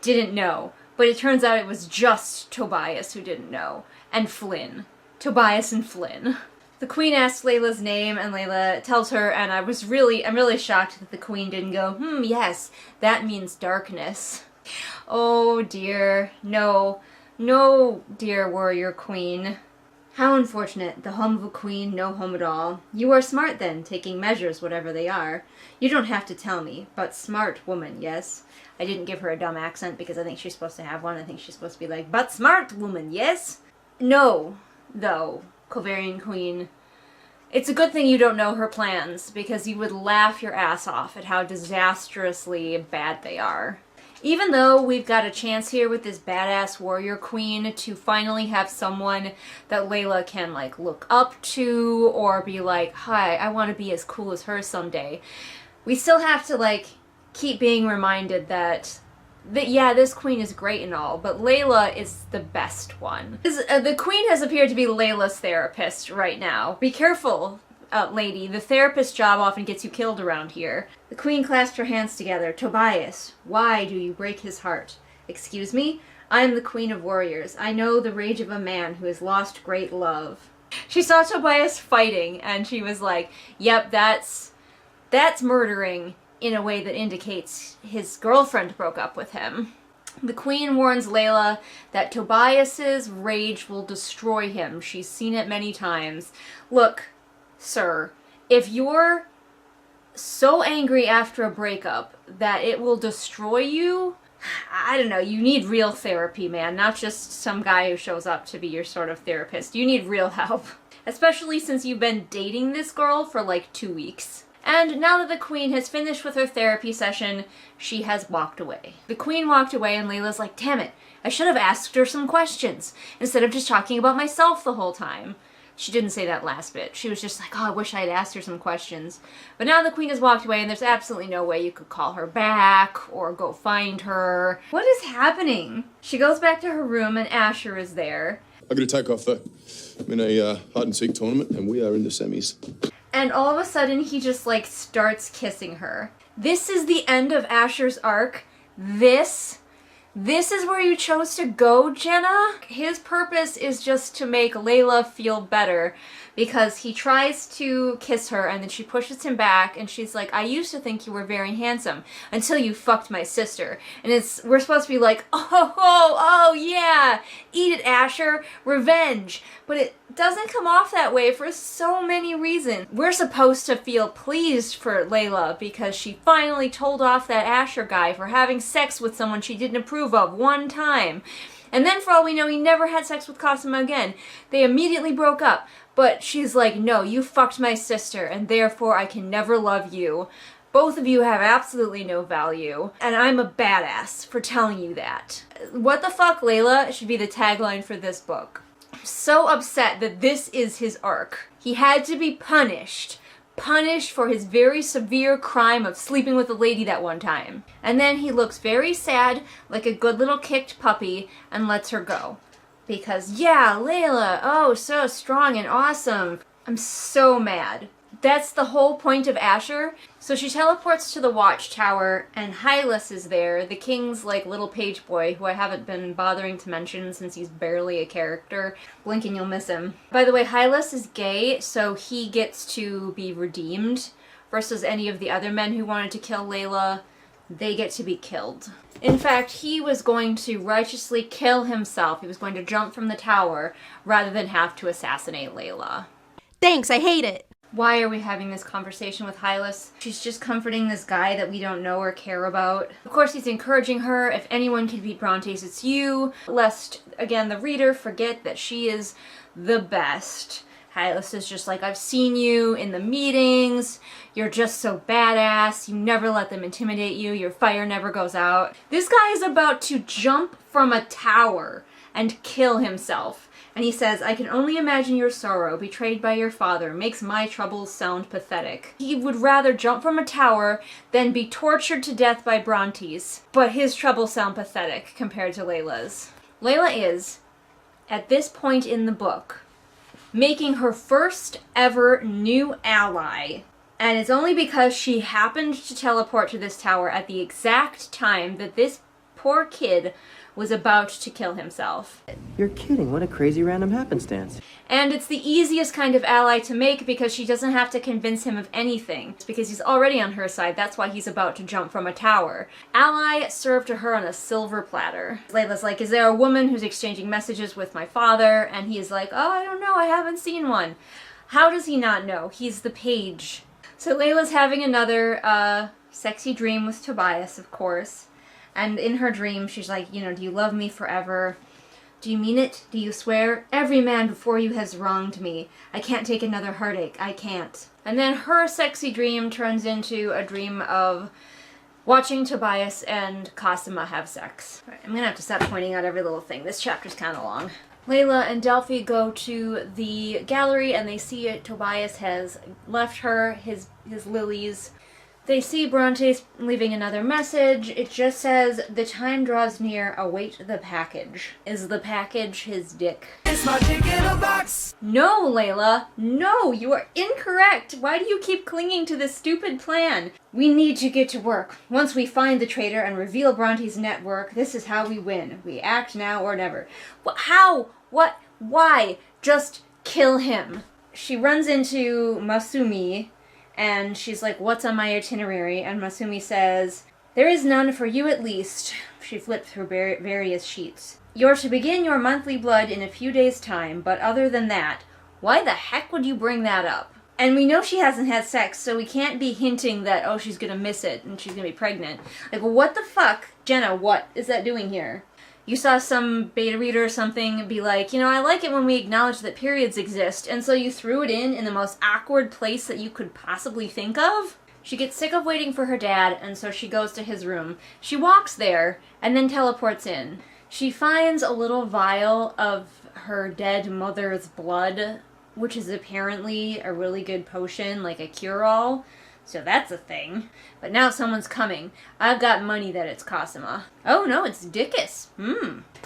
didn't know. But it turns out it was just Tobias who didn't know. And Flynn. Tobias and Flynn. The queen asks Leila's name, and Leila tells her, and I'm really shocked that the queen didn't go, yes, that means darkness. Oh dear, no, dear warrior queen. How unfortunate, the home of a queen, no home at all. You are smart then, taking measures, whatever they are. You don't have to tell me, but smart woman, yes? I didn't give her a dumb accent because I think she's supposed to have one. I think she's supposed to be like, but smart woman, yes? No, though. Covarian Queen. It's a good thing you don't know her plans, because you would laugh your ass off at how disastrously bad they are. Even though we've got a chance here with this badass warrior queen to finally have someone that Leila can, like, look up to, or be like, hi, I want to be as cool as her someday, we still have to, like, keep being reminded that yeah, this queen is great and all, but Leila is the best one. The queen has appeared to be Leila's therapist right now. Be careful, lady. The therapist job often gets you killed around here. The queen clasped her hands together. Tobias, why do you break his heart? Excuse me? I am the queen of warriors. I know the rage of a man who has lost great love. She saw Tobias fighting, and she was like, yep, that's murdering, in a way that indicates his girlfriend broke up with him. The queen warns Leila that Tobias's rage will destroy him. She's seen it many times. Look, sir, if you're so angry after a breakup that it will destroy you, I don't know, you need real therapy, man, not just some guy who shows up to be your sort of therapist. You need real help. Especially since you've been dating this girl for like 2 weeks. And now that the queen has finished with her therapy session, she has walked away. The queen walked away and Leila's like, damn it, I should have asked her some questions instead of just talking about myself the whole time. She didn't say that last bit. She was just like, oh, I wish I had asked her some questions. But now the queen has walked away and there's absolutely no way you could call her back or go find her. What is happening? She goes back to her room and Asher is there. I gotta take off though. I'm in a hide and seek tournament and we are in the semis. And all of a sudden, he just, like, starts kissing her. This is the end of Asher's arc. This is where you chose to go, Jenna? His purpose is just to make Leila feel better, because he tries to kiss her, and then she pushes him back, and she's like, I used to think you were very handsome, until you fucked my sister. And we're supposed to be like, oh, yeah, eat it, Asher, revenge. But it doesn't come off that way for so many reasons. We're supposed to feel pleased for Leila because she finally told off that Asher guy for having sex with someone she didn't approve of one time. And then for all we know, he never had sex with Cosima again. They immediately broke up. But she's like, no, you fucked my sister, and therefore I can never love you. Both of you have absolutely no value, and I'm a badass for telling you that. What the fuck, Leila, should be the tagline for this book. I'm so upset that this is his arc. He had to be punished for his very severe crime of sleeping with a lady that one time. And then he looks very sad, like a good little kicked puppy, and lets her go. Because, yeah, Leila, oh, so strong and awesome. I'm so mad. That's the whole point of Asher. So she teleports to the watchtower, and Hylas is there, the king's, like, little page boy, who I haven't been bothering to mention since he's barely a character. Blink and you'll miss him. By the way, Hylas is gay, so he gets to be redeemed, versus any of the other men who wanted to kill Leila. they get to be killed. In fact, he was going to righteously kill himself. He was going to jump from the tower rather than have to assassinate Leila. Thanks, I hate it. Why are we having this conversation with Hylas? She's just comforting this guy that we don't know or care about. Of course, he's encouraging her, if anyone can beat Brontes, it's you, lest, again, the reader forget that she is the best. Hylas is just like, I've seen you in the meetings, you're just so badass, you never let them intimidate you, your fire never goes out. This guy is about to jump from a tower and kill himself. And he says, I can only imagine your sorrow, betrayed by your father, makes my troubles sound pathetic. He would rather jump from a tower than be tortured to death by Brontes, but his troubles sound pathetic compared to Leila's. Leila is, at this point in the book, making her first ever new ally, and it's only because she happened to teleport to this tower at the exact time that this poor kid was about to kill himself. You're kidding, what a crazy random happenstance. And it's the easiest kind of ally to make because she doesn't have to convince him of anything. It's because he's already on her side, that's why he's about to jump from a tower. Ally served to her on a silver platter. Leila's like, is there a woman who's exchanging messages with my father? And he's like, oh, I don't know, I haven't seen one. How does he not know? He's the page. So Leila's having another sexy dream with Tobias, of course. And in her dream, she's like, you know, do you love me forever? Do you mean it? Do you swear? Every man before you has wronged me. I can't take another heartache. I can't. And then her sexy dream turns into a dream of watching Tobias and Cosima have sex. All right, I'm gonna have to stop pointing out every little thing. This chapter's kind of long. Leila and Delphi go to the gallery and they see Tobias has left her his lilies. They see Brontes leaving another message. It just says, the time draws near, await the package. Is the package his dick? It's my dick in a box. No, Leila. No, you are incorrect. Why do you keep clinging to this stupid plan? We need to get to work. Once we find the traitor and reveal Brontes' network, this is how we win. We act now or never. How? What? Why? Just kill him. She runs into Masumi, and she's like, what's on my itinerary? And Masumi says, there is none for you at least. She flipped through various sheets. You're to begin your monthly blood in a few days' time, but other than that, why the heck would you bring that up? And we know she hasn't had sex, so we can't be hinting that, oh, she's gonna miss it and she's gonna be pregnant. Like, what the fuck? Jenna, what is that doing here? You saw some beta reader or something be like, you know, I like it when we acknowledge that periods exist, and so you threw it in the most awkward place that you could possibly think of? She gets sick of waiting for her dad, and so she goes to his room. She walks there, and then teleports in. She finds a little vial of her dead mother's blood, which is apparently a really good potion, like a cure-all. So that's a thing. But now someone's coming. I've got money that it's Cosima. Oh no, it's Dickus.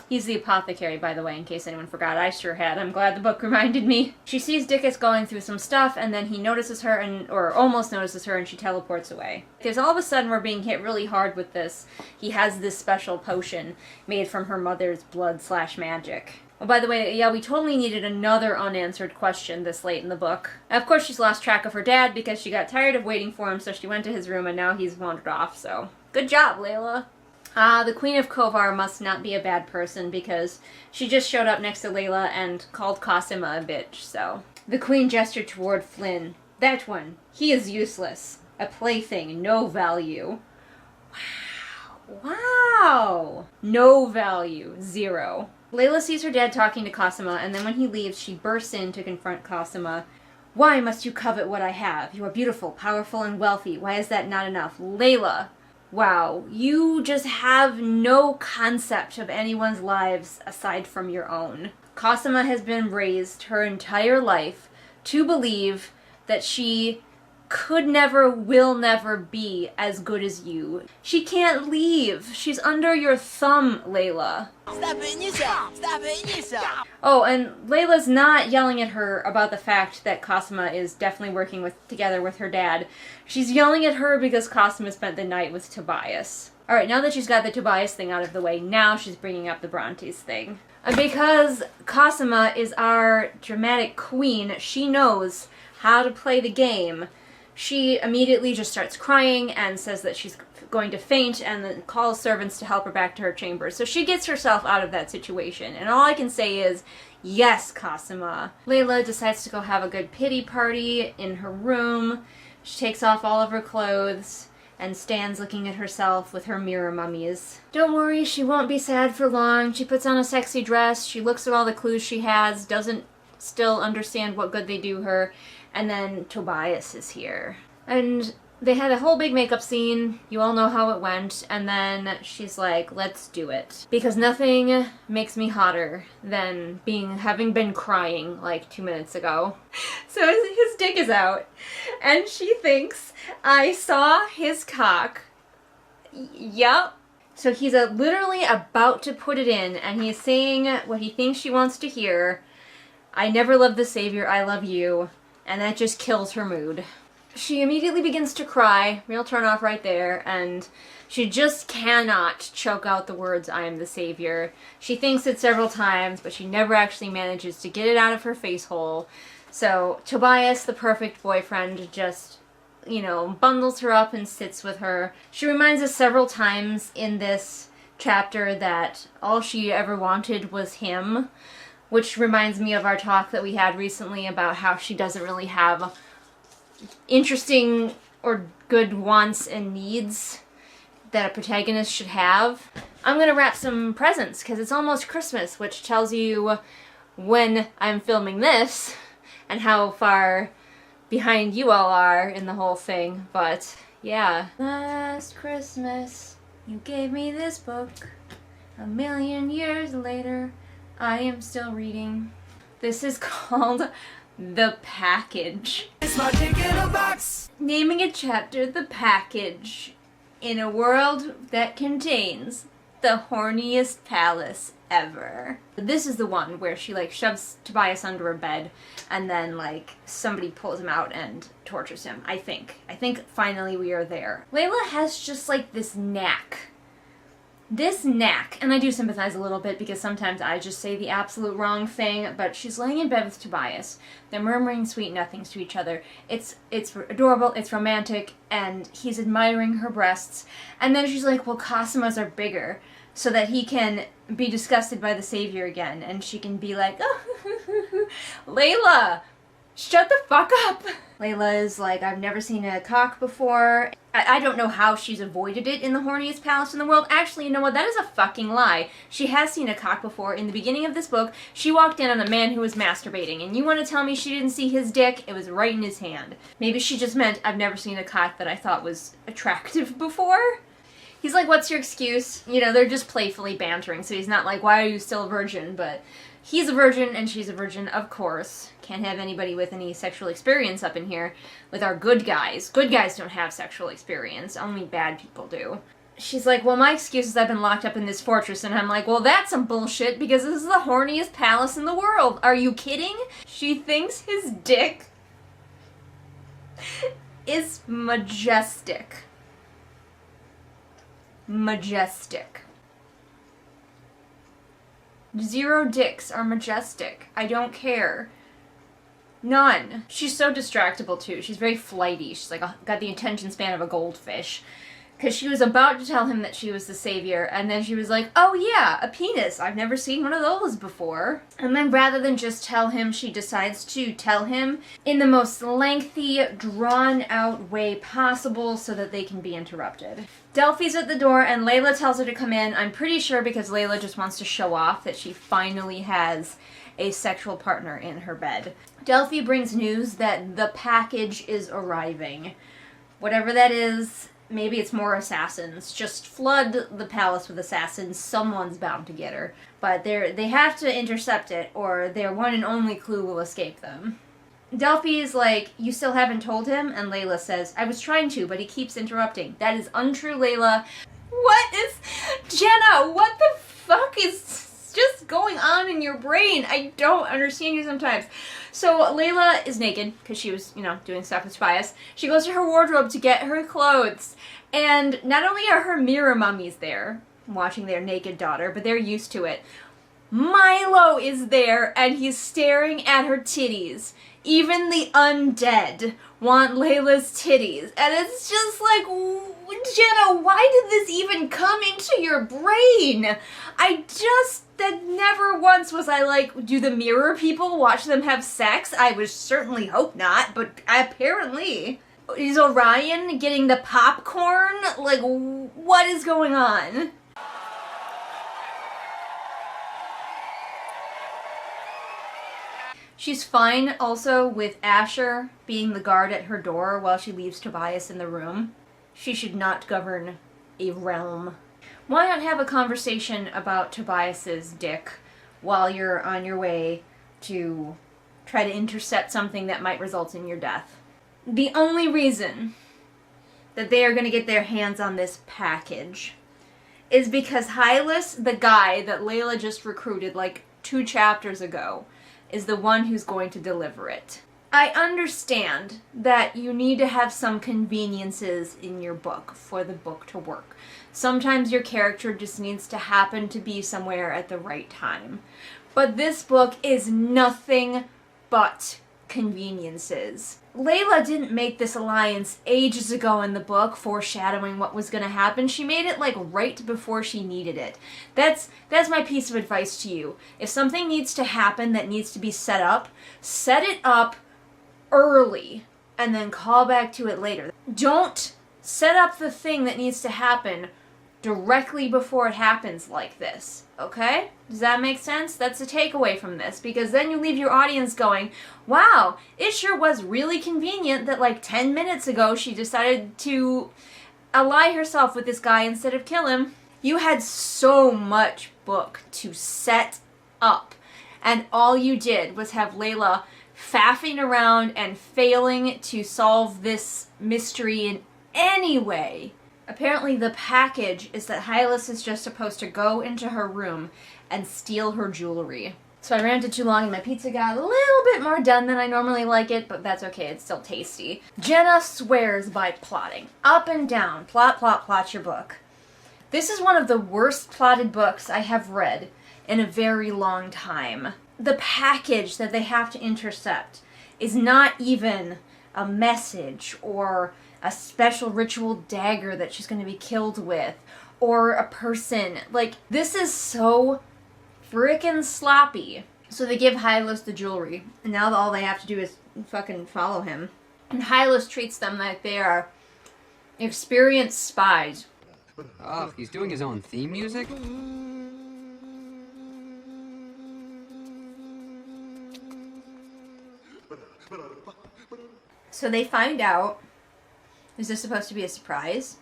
He's the apothecary, by the way, in case anyone forgot. I sure had. I'm glad the book reminded me. She sees Dickus going through some stuff, and then he notices her, or almost notices her, and she teleports away. There's all of a sudden we're being hit really hard with this. He has this special potion made from her mother's blood/magic. Oh, by the way, yeah, we totally needed another unanswered question this late in the book. Of course, she's lost track of her dad because she got tired of waiting for him, so she went to his room, and now he's wandered off, so good job, Leila. The Queen of Kovar must not be a bad person because she just showed up next to Leila and called Cosima a bitch, so. The Queen gestured toward Flynn. That one. He is useless. A plaything. No value. Wow. Wow. No value. 0. Leila sees her dad talking to Cosima, and then when he leaves, she bursts in to confront Cosima. Why must you covet what I have? You are beautiful, powerful, and wealthy. Why is that not enough? Leila! Wow, you just have no concept of anyone's lives aside from your own. Cosima has been raised her entire life to believe that she could never, will never be as good as you. She can't leave. She's under your thumb, Leila. Stop hitting yourself! Stop hitting yourself! Oh, and Leila's not yelling at her about the fact that Cosima is definitely working together with her dad. She's yelling at her because Cosima spent the night with Tobias. Alright, now that she's got the Tobias thing out of the way, now she's bringing up the Brontes thing. And because Cosima is our dramatic queen, she knows how to play the game. She immediately just starts crying and says that she's going to faint and then calls servants to help her back to her chamber. So she gets herself out of that situation. And all I can say is, yes, Cosima. Leila decides to go have a good pity party in her room. She takes off all of her clothes and stands looking at herself with her mirror mummies. Don't worry, she won't be sad for long. She puts on a sexy dress, she looks at all the clues she has, doesn't still understand what good they do her, and then Tobias is here. And they had a whole big makeup scene, you all know how it went, and then she's like, let's do it. Because nothing makes me hotter than having been crying like 2 minutes ago. So his dick is out, and she thinks, I saw his cock. Yup. So he's literally about to put it in, and he's saying what he thinks she wants to hear. I never loved the savior, I love you. And that just kills her mood. She immediately begins to cry, real turn off right there, and she just cannot choke out the words, I am the savior. She thinks it several times, but she never actually manages to get it out of her face hole. So Tobias, the perfect boyfriend, just, you know, bundles her up and sits with her. She reminds us several times in this chapter that all she ever wanted was him, which reminds me of our talk that we had recently about how she doesn't really have interesting or good wants and needs that a protagonist should have. I'm gonna wrap some presents because it's almost Christmas, which tells you when I'm filming this and how far behind you all are in the whole thing, but yeah. Last Christmas, you gave me this book. A million years later, I am still reading. This is called The Package. It's my dick in a box. Naming a chapter The Package in a world that contains the horniest palace ever. This is the one where she like shoves Tobias under a bed and then like somebody pulls him out and tortures him, I think. I think finally we are there. Leila has just like this knack, and I do sympathize a little bit because sometimes I just say the absolute wrong thing, but she's laying in bed with Tobias. They're murmuring sweet nothings to each other. It's adorable, it's romantic, and he's admiring her breasts. And then she's like, well, Cosima's are bigger, so that he can be disgusted by the savior again, and she can be like, oh, Leila, shut the fuck up. Leila is like, I've never seen a cock before. I don't know how she's avoided it in the horniest palace in the world. Actually, you know what? That is a fucking lie. She has seen a cock before. In the beginning of this book, she walked in on a man who was masturbating, and you want to tell me she didn't see his dick? It was right in his hand. Maybe she just meant, I've never seen a cock that I thought was attractive before. He's like, what's your excuse? You know, they're just playfully bantering, so he's not like, why are you still a virgin? But he's a virgin and she's a virgin, of course. Can't have anybody with any sexual experience up in here with our good guys. Good guys don't have sexual experience, only bad people do. She's like, well, my excuse is I've been locked up in this fortress, and I'm like, well, that's some bullshit because this is the horniest palace in the world. Are you kidding? She thinks his dick is majestic. Majestic. 0 dicks are majestic. I don't care. None. She's so distractible too. She's very flighty. She's like got the attention span of a goldfish. Because she was about to tell him that she was the savior, and then she was like, oh yeah, a penis. I've never seen one of those before. And then rather than just tell him, she decides to tell him in the most lengthy, drawn-out way possible so that they can be interrupted. Delphi's at the door, and Leila tells her to come in. I'm pretty sure because Leila just wants to show off that she finally has a sexual partner in her bed. Delphi brings news that the package is arriving. Whatever that is, maybe it's more assassins. Just flood the palace with assassins. Someone's bound to get her. But they have to intercept it, or their one and only clue will escape them. Delphi is like, you still haven't told him? And Leila says, I was trying to, but he keeps interrupting. That is untrue, Leila. What is... Jenna, what the fuck is just going on in your brain? I don't understand you sometimes. So Leila is naked, because she was, you know, doing stuff with Tobias. She goes to her wardrobe to get her clothes. And not only are her mirror mummies there, watching their naked daughter, but they're used to it. Milo is there and he's staring at her titties. Even the undead want Leila's titties. And it's just like, Jenna, why did this even come into your brain? That never once was I like, do the mirror people watch them have sex? I would certainly hope not, but apparently. Is Orion getting the popcorn? Like, what is going on? She's fine also with Asher being the guard at her door while she leaves Tobias in the room. She should not govern a realm. Why not have a conversation about Tobias's dick while you're on your way to try to intercept something that might result in your death? The only reason that they are going to get their hands on this package is because Hylas, the guy that Leila just recruited like 2 chapters ago, is the one who's going to deliver it. I understand that you need to have some conveniences in your book for the book to work. Sometimes your character just needs to happen to be somewhere at the right time. But this book is nothing but conveniences. Leila didn't make this alliance ages ago in the book, foreshadowing what was going to happen. She made it like right before she needed it. That's my piece of advice to you. If something needs to happen that needs to be set it up early and then call back to it later. Don't set up the thing that needs to happen directly before it happens like this. Okay? Does that make sense? That's a takeaway from this, because then you leave your audience going, wow, it sure was really convenient that like 10 minutes ago she decided to ally herself with this guy instead of kill him. You had so much book to set up, and all you did was have Leila faffing around and failing to solve this mystery in any way. Apparently the package is that Hylas is just supposed to go into her room and steal her jewelry. So I ranted too long and my pizza got a little bit more done than I normally like it, but that's okay, it's still tasty. Jenna swears by plotting. Up and down. Plot, plot, plot your book. This is one of the worst plotted books I have read in a very long time. The package that they have to intercept is not even a message or a special ritual dagger that she's going to be killed with, or a person. Like, this is so frickin' sloppy. So they give Hylas the jewelry, and now all they have to do is fucking follow him. And Hylas treats them like they are experienced spies. Oh, he's doing his own theme music? So they find out, is this supposed to be a surprise,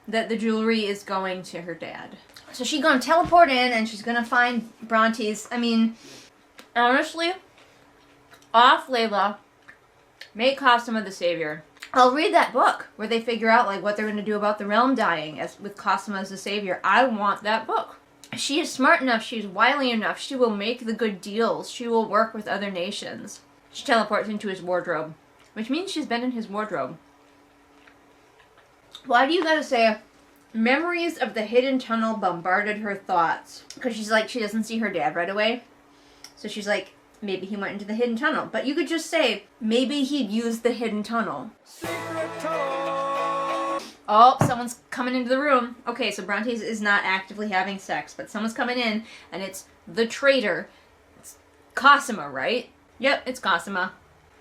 that the jewelry is going to her dad. So she's gonna teleport in and she's gonna find Bronte's. I mean, honestly, off Leila, make Cosima the savior. I'll read that book where they figure out like what they're gonna do about the realm dying as with Cosima as the savior. I want that book. She is smart enough, she's wily enough, she will make the good deals, she will work with other nations. She teleports into his wardrobe, which means she's been in his wardrobe. Why do you gotta say, memories of the hidden tunnel bombarded her thoughts? Because she's like, she doesn't see her dad right away. So she's like, maybe he went into the hidden tunnel. But you could just say, maybe he'd used the hidden tunnel. Oh, someone's coming into the room. Okay, so Bronte's is not actively having sex, but someone's coming in, and it's the traitor. It's Cosima, right? Yep, it's Cosima.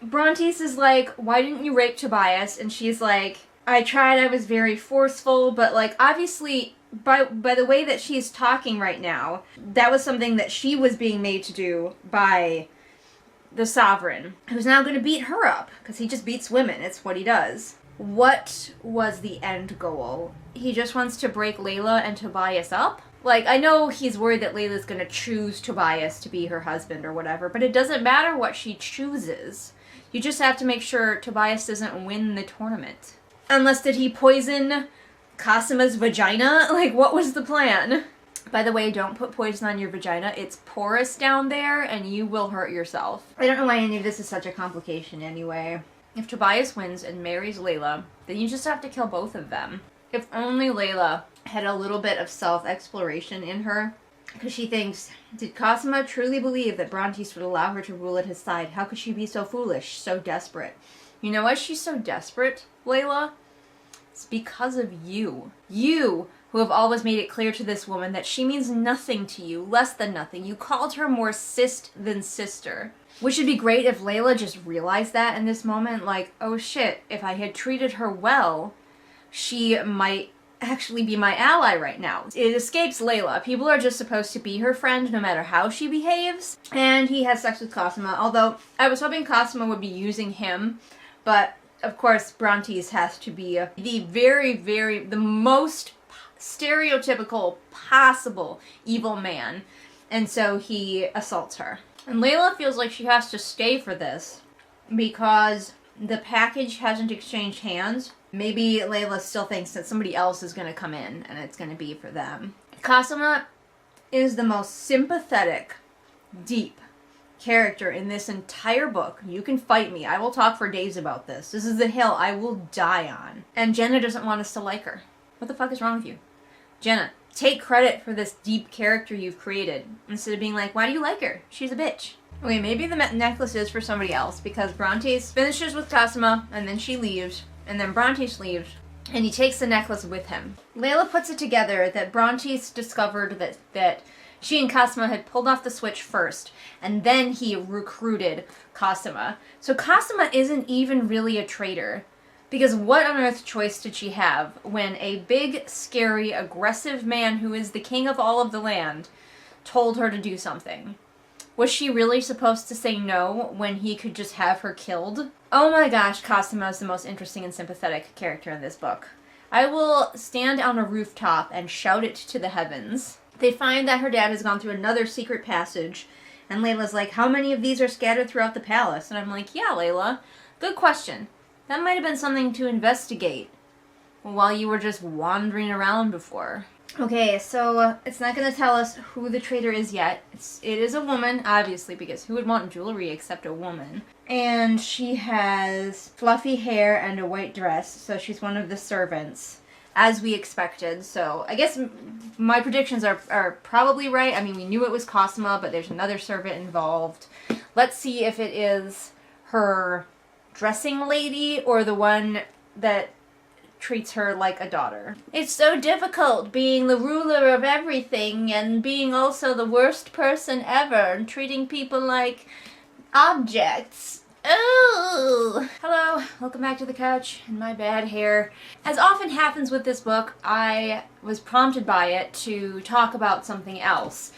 Bronte's is like, why didn't you rape Tobias? And she's like, I tried, I was very forceful, but like, obviously, by the way that she's talking right now, that was something that she was being made to do by the Sovereign, who's now going to beat her up, because he just beats women, it's what he does. What was the end goal? He just wants to break Leila and Tobias up? Like, I know he's worried that Leila's going to choose Tobias to be her husband or whatever, but it doesn't matter what she chooses. You just have to make sure Tobias doesn't win the tournament. Unless, did he poison Cosima's vagina? Like, what was the plan? By the way, don't put poison on your vagina. It's porous down there, and you will hurt yourself. I don't know why any of this is such a complication anyway. If Tobias wins and marries Leila, then you just have to kill both of them. If only Leila had a little bit of self-exploration in her, Because she thinks, did Cosima truly believe that Brontes would allow her to rule at his side? How could she be so foolish, so desperate? You know why she's so desperate, Leila? It's because of you. You, who have always made it clear to this woman that she means nothing to you, less than nothing. You called her more sist than sister. Which would be great if Leila just realized that in this moment, like, oh shit, if I had treated her well, she might actually be my ally right now. It escapes Leila. People are just supposed to be her friend no matter how she behaves. And he has sex with Cosima, although I was hoping Cosima would be using him, but of course Brontes has to be the most stereotypical possible evil man, and so he assaults her. And Leila feels like she has to stay for this because the package hasn't exchanged hands. Maybe Leila still thinks that somebody else is going to come in and it's going to be for them. Cosima is the most sympathetic, deep character in this entire book. You can fight me. I will talk for days about this. This is the hill I will die on. And Jenna doesn't want us to like her. What the fuck is wrong with you? Jenna, take credit for this deep character you've created instead of being like, why do you like her? She's a bitch. Okay, maybe the necklace is for somebody else because Brontes finishes with Cosima and then she leaves and then Brontes leaves and he takes the necklace with him. Leila puts it together that Brontes discovered that she and Cosima had pulled off the switch first and then he recruited Cosima. So Cosima isn't even really a traitor. Because what on earth choice did she have when a big, scary, aggressive man who is the king of all of the land told her to do something? Was she really supposed to say no when he could just have her killed? Oh my gosh, Cosima is the most interesting and sympathetic character in this book. I will stand on a rooftop and shout it to the heavens. They find that her dad has gone through another secret passage, and Leila's like, how many of these are scattered throughout the palace? And I'm like, yeah, Leila, good question. That might have been something to investigate while you were just wandering around before. Okay, so it's not going to tell us who the traitor is yet. It is a woman, obviously, because who would want jewelry except a woman? And she has fluffy hair and a white dress, so she's one of the servants, as we expected. So I guess my predictions are probably right. I mean, we knew it was Cosima, but there's another servant involved. Let's see if it is her dressing lady or the one that treats her like a daughter. It's so difficult being the ruler of everything and being also the worst person ever and treating people like objects. Oh! Hello, welcome back to the couch and my bad hair. As often happens with this book, I was prompted by it to talk about something else.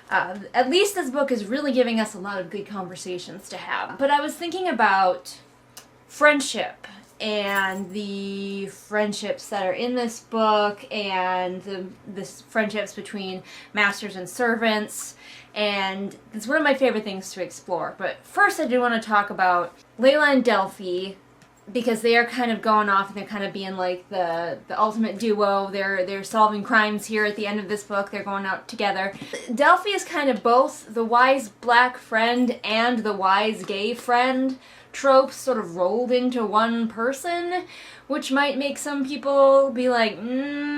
At least this book is really giving us a lot of good conversations to have. But I was thinking about friendship and the friendships that are in this book and the friendships between masters and servants, and it's one of my favorite things to explore. But first I do want to talk about Leila and Delphi, because they are kind of going off and they're kind of being like the ultimate duo. They're solving crimes here at the end of this book. They're going out together. Delphi is kind of both the wise black friend and the wise gay friend tropes sort of rolled into one person, which might make some people be like,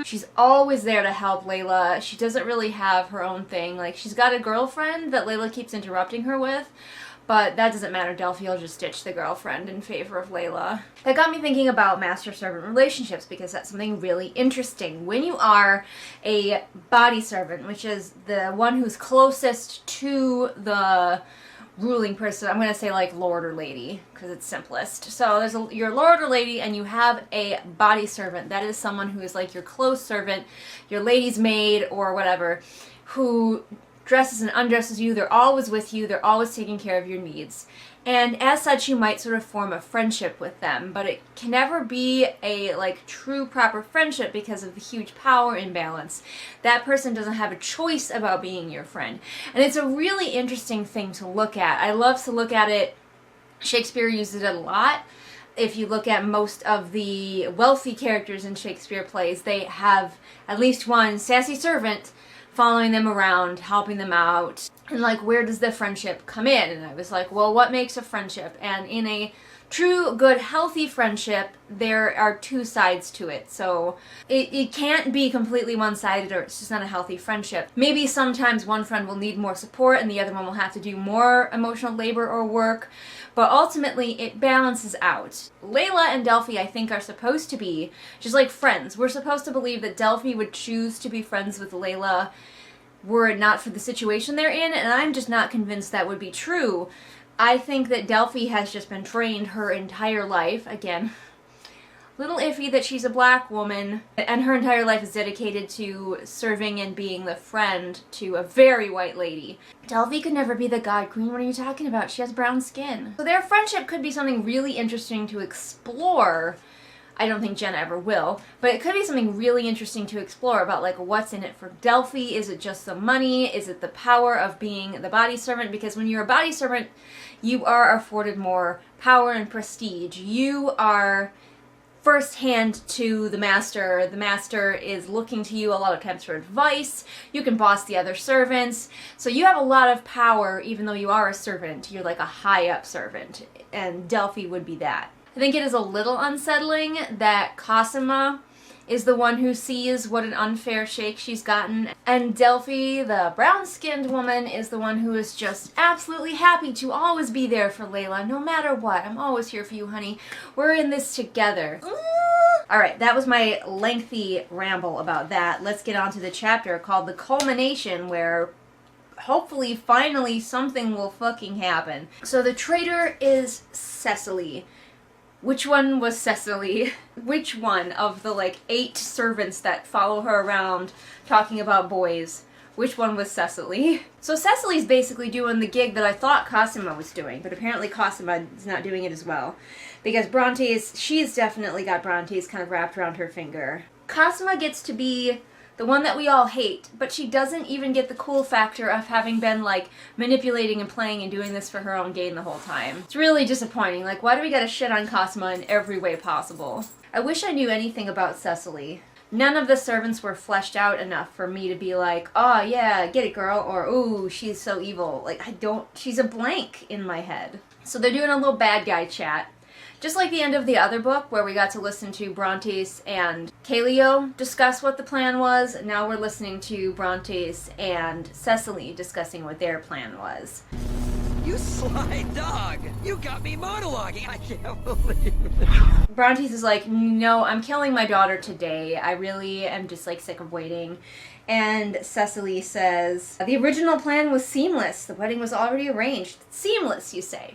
she's always there to help Leila. She doesn't really have her own thing. Like, she's got a girlfriend that Leila keeps interrupting her with, but that doesn't matter. Delphi will just ditch the girlfriend in favor of Leila. That got me thinking about master-servant relationships, because that's something really interesting. When you are a body servant, which is the one who's closest to the ruling person, I'm going to say like lord or lady because it's simplest. So there's your lord or lady and you have a body servant. That is someone who is like your close servant, your lady's maid or whatever, who dresses and undresses you. They're always with you. They're always taking care of your needs. And as such, you might sort of form a friendship with them, but it can never be a like true proper friendship because of the huge power imbalance. That person doesn't have a choice about being your friend. And it's a really interesting thing to look at. I love to look at it. Shakespeare uses it a lot. If you look at most of the wealthy characters in Shakespeare plays, they have at least one sassy servant following them around, helping them out. And like, where does the friendship come in? And I was like, well, what makes a friendship? And in a true, good, healthy friendship, there are two sides to it. So it can't be completely one-sided or it's just not a healthy friendship. Maybe sometimes one friend will need more support and the other one will have to do more emotional labor or work, but ultimately it balances out. Leila and Delphi, I think, are supposed to be just like friends. We're supposed to believe that Delphi would choose to be friends with Leila were it not for the situation they're in, and I'm just not convinced that would be true. I think that Delphi has just been trained her entire life, again, little iffy that she's a black woman, and her entire life is dedicated to serving and being the friend to a very white lady. Delphi could never be the God Queen, what are you talking about? She has brown skin. So their friendship could be something really interesting to explore. I don't think Jenna ever will, but it could be something really interesting to explore about like what's in it for Delphi. Is it just the money? Is it the power of being the body servant? Because when you're a body servant, you are afforded more power and prestige. You are first-hand to the master. The master is looking to you a lot of times for advice. You can boss the other servants. So you have a lot of power even though you are a servant. You're like a high-up servant, and Delphi would be that. I think it is a little unsettling that Cosima is the one who sees what an unfair shake she's gotten, and Delphi, the brown-skinned woman, is the one who is just absolutely happy to always be there for Leila, no matter what. I'm always here for you, honey. We're in this together. Alright, that was my lengthy ramble about that. Let's get on to the chapter called The Culmination, where hopefully, finally, something will fucking happen. So the traitor is Cecily. Which one was Cecily? Which one of the like 8 servants that follow her around talking about boys? Which one was Cecily? So Cecily's basically doing the gig that I thought Cosima was doing, but apparently Cosima is not doing it as well. Because she's definitely got Bronte's kind of wrapped around her finger. Cosima gets to be the one that we all hate, but she doesn't even get the cool factor of having been, like, manipulating and playing and doing this for her own gain the whole time. It's really disappointing. Like, why do we gotta shit on Cosima in every way possible? I wish I knew anything about Cecily. None of the servants were fleshed out enough for me to be like, oh yeah, get it girl, or ooh, she's so evil. Like, she's a blank in my head. So they're doing a little bad guy chat. Just like the end of the other book, where we got to listen to Brontes and Calio discuss what the plan was, now we're listening to Brontes and Cecily discussing what their plan was. You sly dog! You got me monologuing! I can't believe it. Brontes is like, no, I'm killing my daughter today. I really am just like sick of waiting. And Cecily says, the original plan was seamless. The wedding was already arranged. Seamless, you say.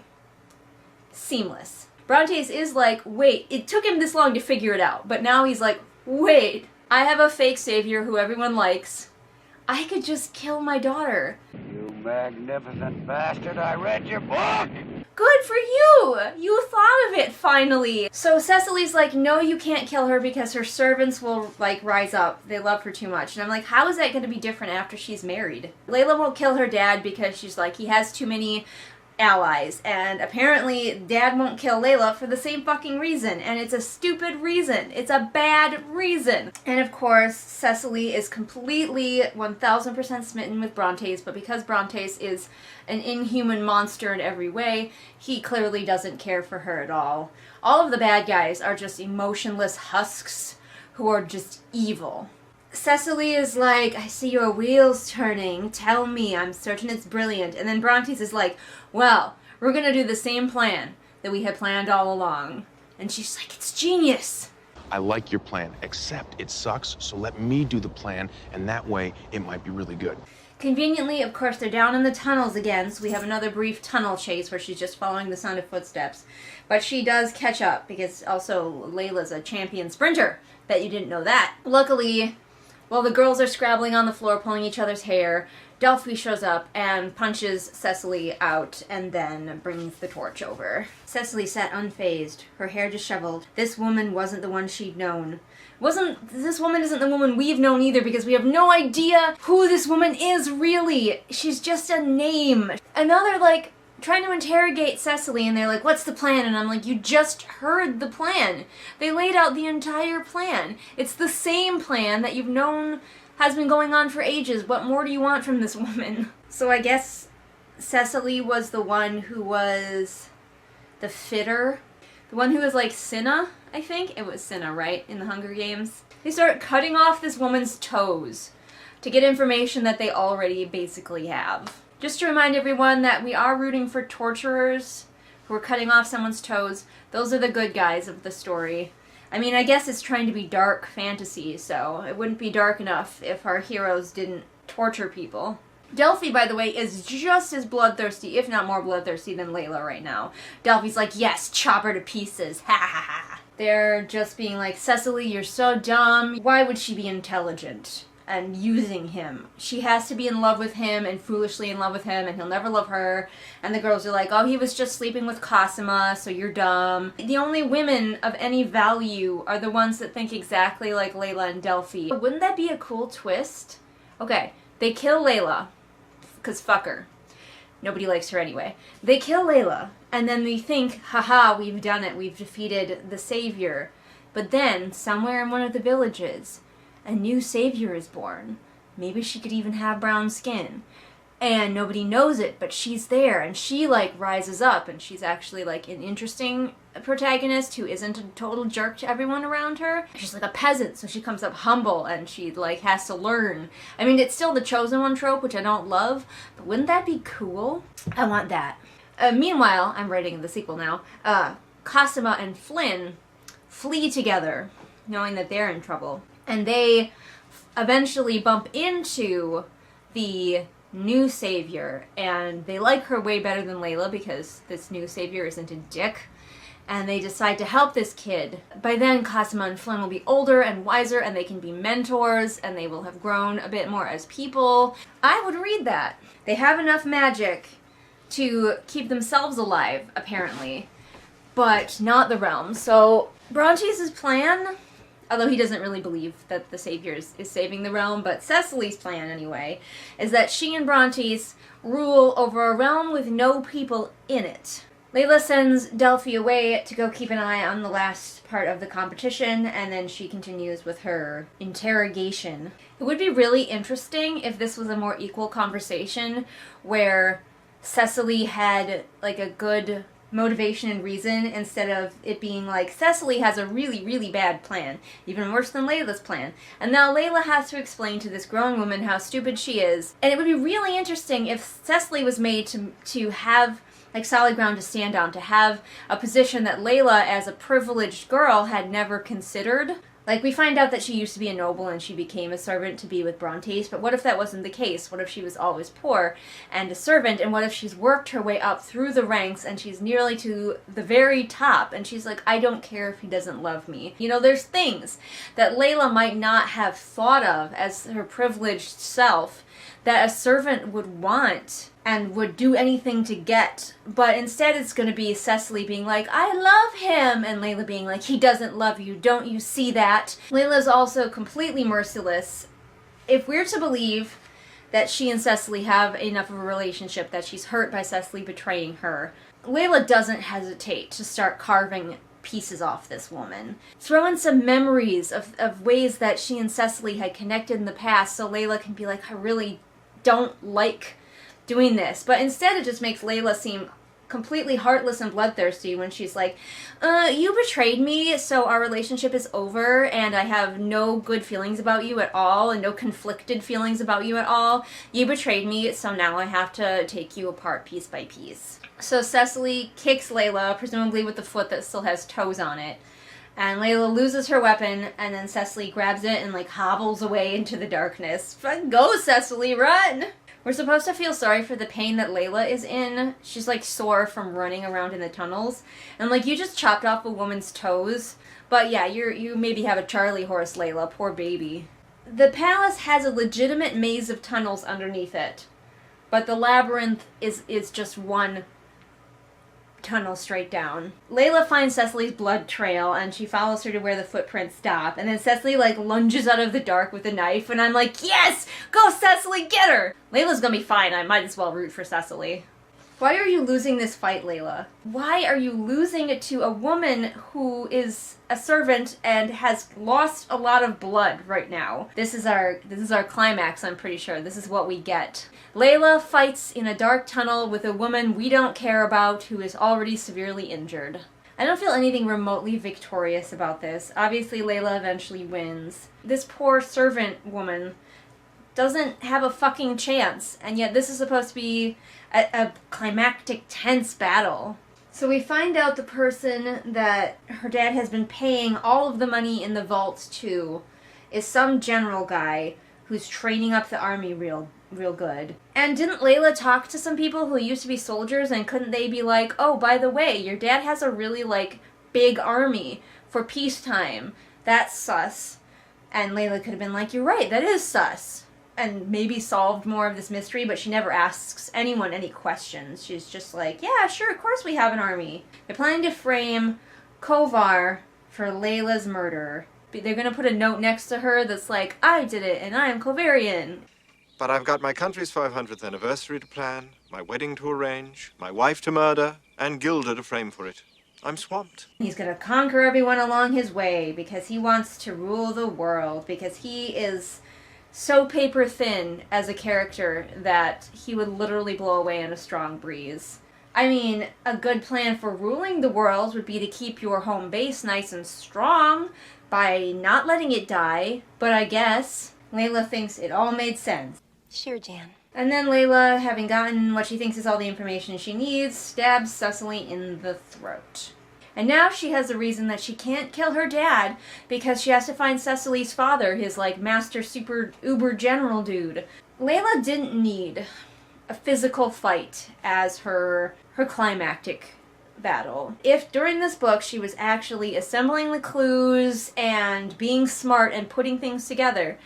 Seamless. Brontes is like, wait, it took him this long to figure it out, but now he's like, wait, I have a fake savior who everyone likes. I could just kill my daughter. You magnificent bastard, I read your book! Good for you! You thought of it, finally! So Cecily's like, no, you can't kill her because her servants will, like, rise up. They love her too much. And I'm like, how is that going to be different after she's married? Leila won't kill her dad because she's like, he has too many allies, and apparently Dad won't kill Leila for the same fucking reason, and it's a stupid reason. It's a bad reason. And of course, Cecily is completely 1000% smitten with Brontes, but because Brontes is an inhuman monster in every way, he clearly doesn't care for her at all. All of the bad guys are just emotionless husks who are just evil. Cecily is like, I see your wheels turning. Tell me, I'm certain it's brilliant. And then Brontes is like, well, we're gonna do the same plan that we had planned all along. And she's like, it's genius. I like your plan, except it sucks, so let me do the plan, and that way it might be really good. Conveniently, of course, they're down in the tunnels again, so we have another brief tunnel chase where she's just following the sound of footsteps. But she does catch up, because also Leila's a champion sprinter. Bet you didn't know that. Luckily, while the girls are scrabbling on the floor pulling each other's hair, Delphi shows up and punches Cecily out and then brings the torch over. Cecily sat unfazed, her hair disheveled. This woman wasn't the one she'd known. This woman isn't the woman we've known either, because we have no idea who this woman is really. She's just a name. And now they're like trying to interrogate Cecily, and they're like, what's the plan? And I'm like, you just heard the plan. They laid out the entire plan. It's the same plan that you've known has been going on for ages. What more do you want from this woman? So I guess Cecily was the one who was the fitter. The one who was like Cinna, I think? It was Cinna, right? In the Hunger Games. They start cutting off this woman's toes to get information that they already basically have. Just to remind everyone that we are rooting for torturers who are cutting off someone's toes. Those are the good guys of the story. I mean, I guess it's trying to be dark fantasy, so it wouldn't be dark enough if our heroes didn't torture people. Delphi, by the way, is just as bloodthirsty, if not more bloodthirsty, than Leila right now. Delphi's like, yes, chop her to pieces, ha ha ha. They're just being like, Cecily, you're so dumb. Why would she be intelligent? And using him. She has to be in love with him and foolishly in love with him, and he'll never love her. And the girls are like, oh, he was just sleeping with Cosima, so you're dumb. The only women of any value are the ones that think exactly like Leila and Delphi. Wouldn't that be a cool twist? Okay, they kill Leila, because fuck her. Nobody likes her anyway. They kill Leila, and then they think, haha, we've done it, we've defeated the savior. But then, somewhere in one of the villages, a new savior is born. Maybe she could even have brown skin. And nobody knows it, but she's there, and she, like, rises up, and she's actually, like, an interesting protagonist who isn't a total jerk to everyone around her. She's, like, a peasant, so she comes up humble, and she, like, has to learn. I mean, it's still the chosen one trope, which I don't love, but wouldn't that be cool? I want that. Meanwhile, I'm writing the sequel now, Cosima and Flynn flee together, knowing that they're in trouble. And they eventually bump into the new savior, and they like her way better than Leila because this new savior isn't a dick. And they decide to help this kid. By then, Cosima and Flynn will be older and wiser, and they can be mentors, and they will have grown a bit more as people. I would read that. They have enough magic to keep themselves alive, apparently, but not the realm. So Brontes' plan, although he doesn't really believe that the savior is saving the realm, but Cecily's plan, anyway, is that she and Brontes rule over a realm with no people in it. Leila sends Delphi away to go keep an eye on the last part of the competition, and then she continues with her interrogation. It would be really interesting if this was a more equal conversation where Cecily had, like, a good motivation and reason instead of it being like, Cecily has a really, really bad plan, even worse than Leila's plan. And now Leila has to explain to this grown woman how stupid she is. And it would be really interesting if Cecily was made to have, like, solid ground to stand on, to have a position that Leila, as a privileged girl, had never considered. Like, we find out that she used to be a noble and she became a servant to be with Brontes, but what if that wasn't the case? What if she was always poor and a servant, and what if she's worked her way up through the ranks and she's nearly to the very top, and she's like, I don't care if he doesn't love me. You know, there's things that Leila might not have thought of as her privileged self that a servant would want and would do anything to get. But instead it's going to be Cecily being like, I love him, and Leila being like, he doesn't love you, don't you see that? Leila's also completely merciless. If we're to believe that she and Cecily have enough of a relationship that she's hurt by Cecily betraying her, Leila doesn't hesitate to start carving pieces off this woman. Throw in some memories of ways that she and Cecily had connected in the past so Leila can be like, I really don't like doing this. But instead it just makes Leila seem completely heartless and bloodthirsty when she's like, you betrayed me, so our relationship is over, and I have no good feelings about you at all, and no conflicted feelings about you at all. You betrayed me, so now I have to take you apart piece by piece. So Cecily kicks Leila, presumably with the foot that still has toes on it, and Leila loses her weapon, and then Cecily grabs it and, like, hobbles away into the darkness. Go, Cecily, run! We're supposed to feel sorry for the pain that Leila is in. She's, like, sore from running around in the tunnels. And, like, you just chopped off a woman's toes. But, yeah, you maybe have a Charlie horse, Leila. Poor baby. The palace has a legitimate maze of tunnels underneath it. But the labyrinth is just one tunnel straight down. Leila finds Cecily's blood trail, and she follows her to where the footprints stop, and then Cecily, like, lunges out of the dark with a knife, and I'm like, yes! Go, Cecily, get her! Leila's gonna be fine. I might as well root for Cecily. Why are you losing this fight, Leila? Why are you losing it to a woman who is a servant and has lost a lot of blood right now? This is our climax, I'm pretty sure. This is what we get. Leila fights in a dark tunnel with a woman we don't care about who is already severely injured. I don't feel anything remotely victorious about this. Obviously, Leila eventually wins. This poor servant woman doesn't have a fucking chance, and yet this is supposed to be a climactic, tense battle. So we find out the person that her dad has been paying all of the money in the vaults to is some general guy who's training up the army real good. And didn't Leila talk to some people who used to be soldiers, and couldn't they be like, oh, by the way, your dad has a really, like, big army for peacetime. That's sus. And Leila could have been like, you're right, that is sus. And maybe solved more of this mystery, but she never asks anyone any questions. She's just like, yeah, sure, of course we have an army. They're planning to frame Kovar for Leila's murder. They're gonna put a note next to her that's like, I did it, and I am Kovarian. But I've got my country's 500th anniversary to plan, my wedding to arrange, my wife to murder, and Gilda to frame for it. I'm swamped. He's gonna conquer everyone along his way because he wants to rule the world, because he is so paper thin as a character that he would literally blow away in a strong breeze. I mean, a good plan for ruling the world would be to keep your home base nice and strong by not letting it die, but I guess Leila thinks it all made sense. Sure, Jan. And then Leila, having gotten what she thinks is all the information she needs, stabs Cecily in the throat. And now she has a reason that she can't kill her dad because she has to find Cecily's father, his, like, master super uber general dude. Leila didn't need a physical fight as her climactic battle. If during this book she was actually assembling the clues and being smart and putting things together,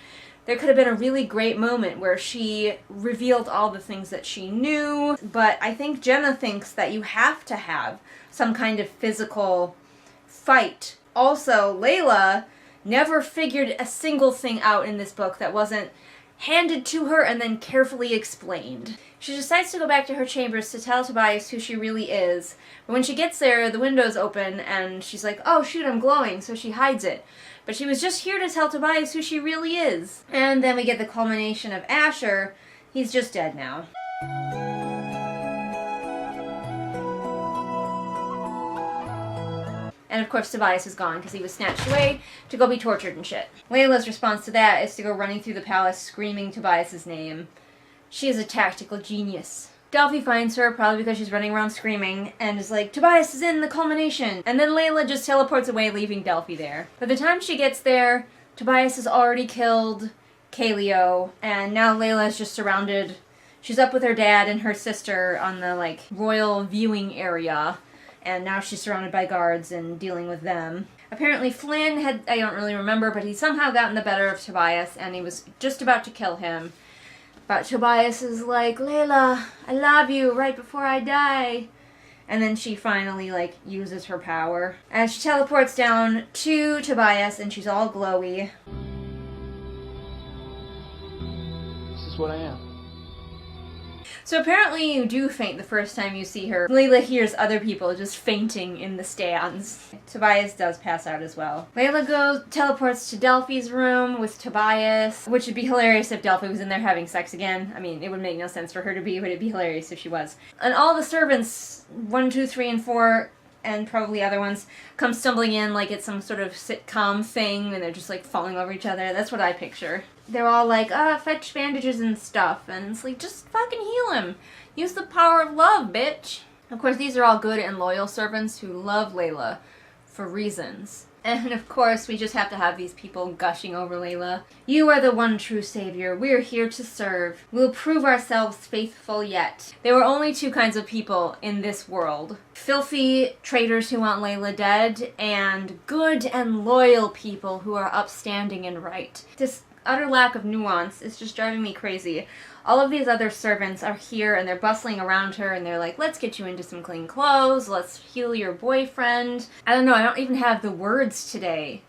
there could have been a really great moment where she revealed all the things that she knew. But I think Jenna thinks that you have to have some kind of physical fight. Also, Leila never figured a single thing out in this book that wasn't handed to her and then carefully explained. She decides to go back to her chambers to tell Tobias who she really is. But when she gets there, the window's open and she's like, oh shoot, I'm glowing, so she hides it. But she was just here to tell Tobias who she really is. And then we get the culmination of Asher. He's just dead now. And of course Tobias is gone because he was snatched away to go be tortured and shit. Leila's response to that is to go running through the palace screaming Tobias's name. She is a tactical genius. Delphi finds her, probably because she's running around screaming, and is like, Tobias is in the culmination! And then Leila just teleports away, leaving Delphi there. By the time she gets there, Tobias has already killed Kaleo, and now Leila is just surrounded. She's up with her dad and her sister on the, like, royal viewing area, and now she's surrounded by guards and dealing with them. Apparently Flynn had, I don't really remember, but he somehow gotten the better of Tobias, and he was just about to kill him. But Tobias is like, Leila, I love you right before I die. And then she finally, like, uses her power. And she teleports down to Tobias, and she's all glowy. This is what I am. So apparently you do faint the first time you see her. Leila hears other people just fainting in the stands. Tobias does pass out as well. Leila teleports to Delphi's room with Tobias, which would be hilarious if Delphi was in there having sex again. I mean, it would make no sense for her to be, but it'd be hilarious if she was. And all the servants, 1, 2, 3, and 4, and probably other ones, come stumbling in like it's some sort of sitcom thing, and they're just like falling over each other. That's what I picture. They're all like, fetch bandages and stuff, and it's like, just fucking heal him. Use the power of love, bitch. Of course, these are all good and loyal servants who love Leila for reasons. And of course, we just have to have these people gushing over Leila. You are the one true savior. We're here to serve. We'll prove ourselves faithful yet. There were only 2 kinds of people in this world. Filthy traitors who want Leila dead, and good and loyal people who are upstanding and right. This utter lack of nuance is just driving me crazy. All of these other servants are here and they're bustling around her and they're like, let's get you into some clean clothes, let's heal your boyfriend. I don't know, I don't even have the words today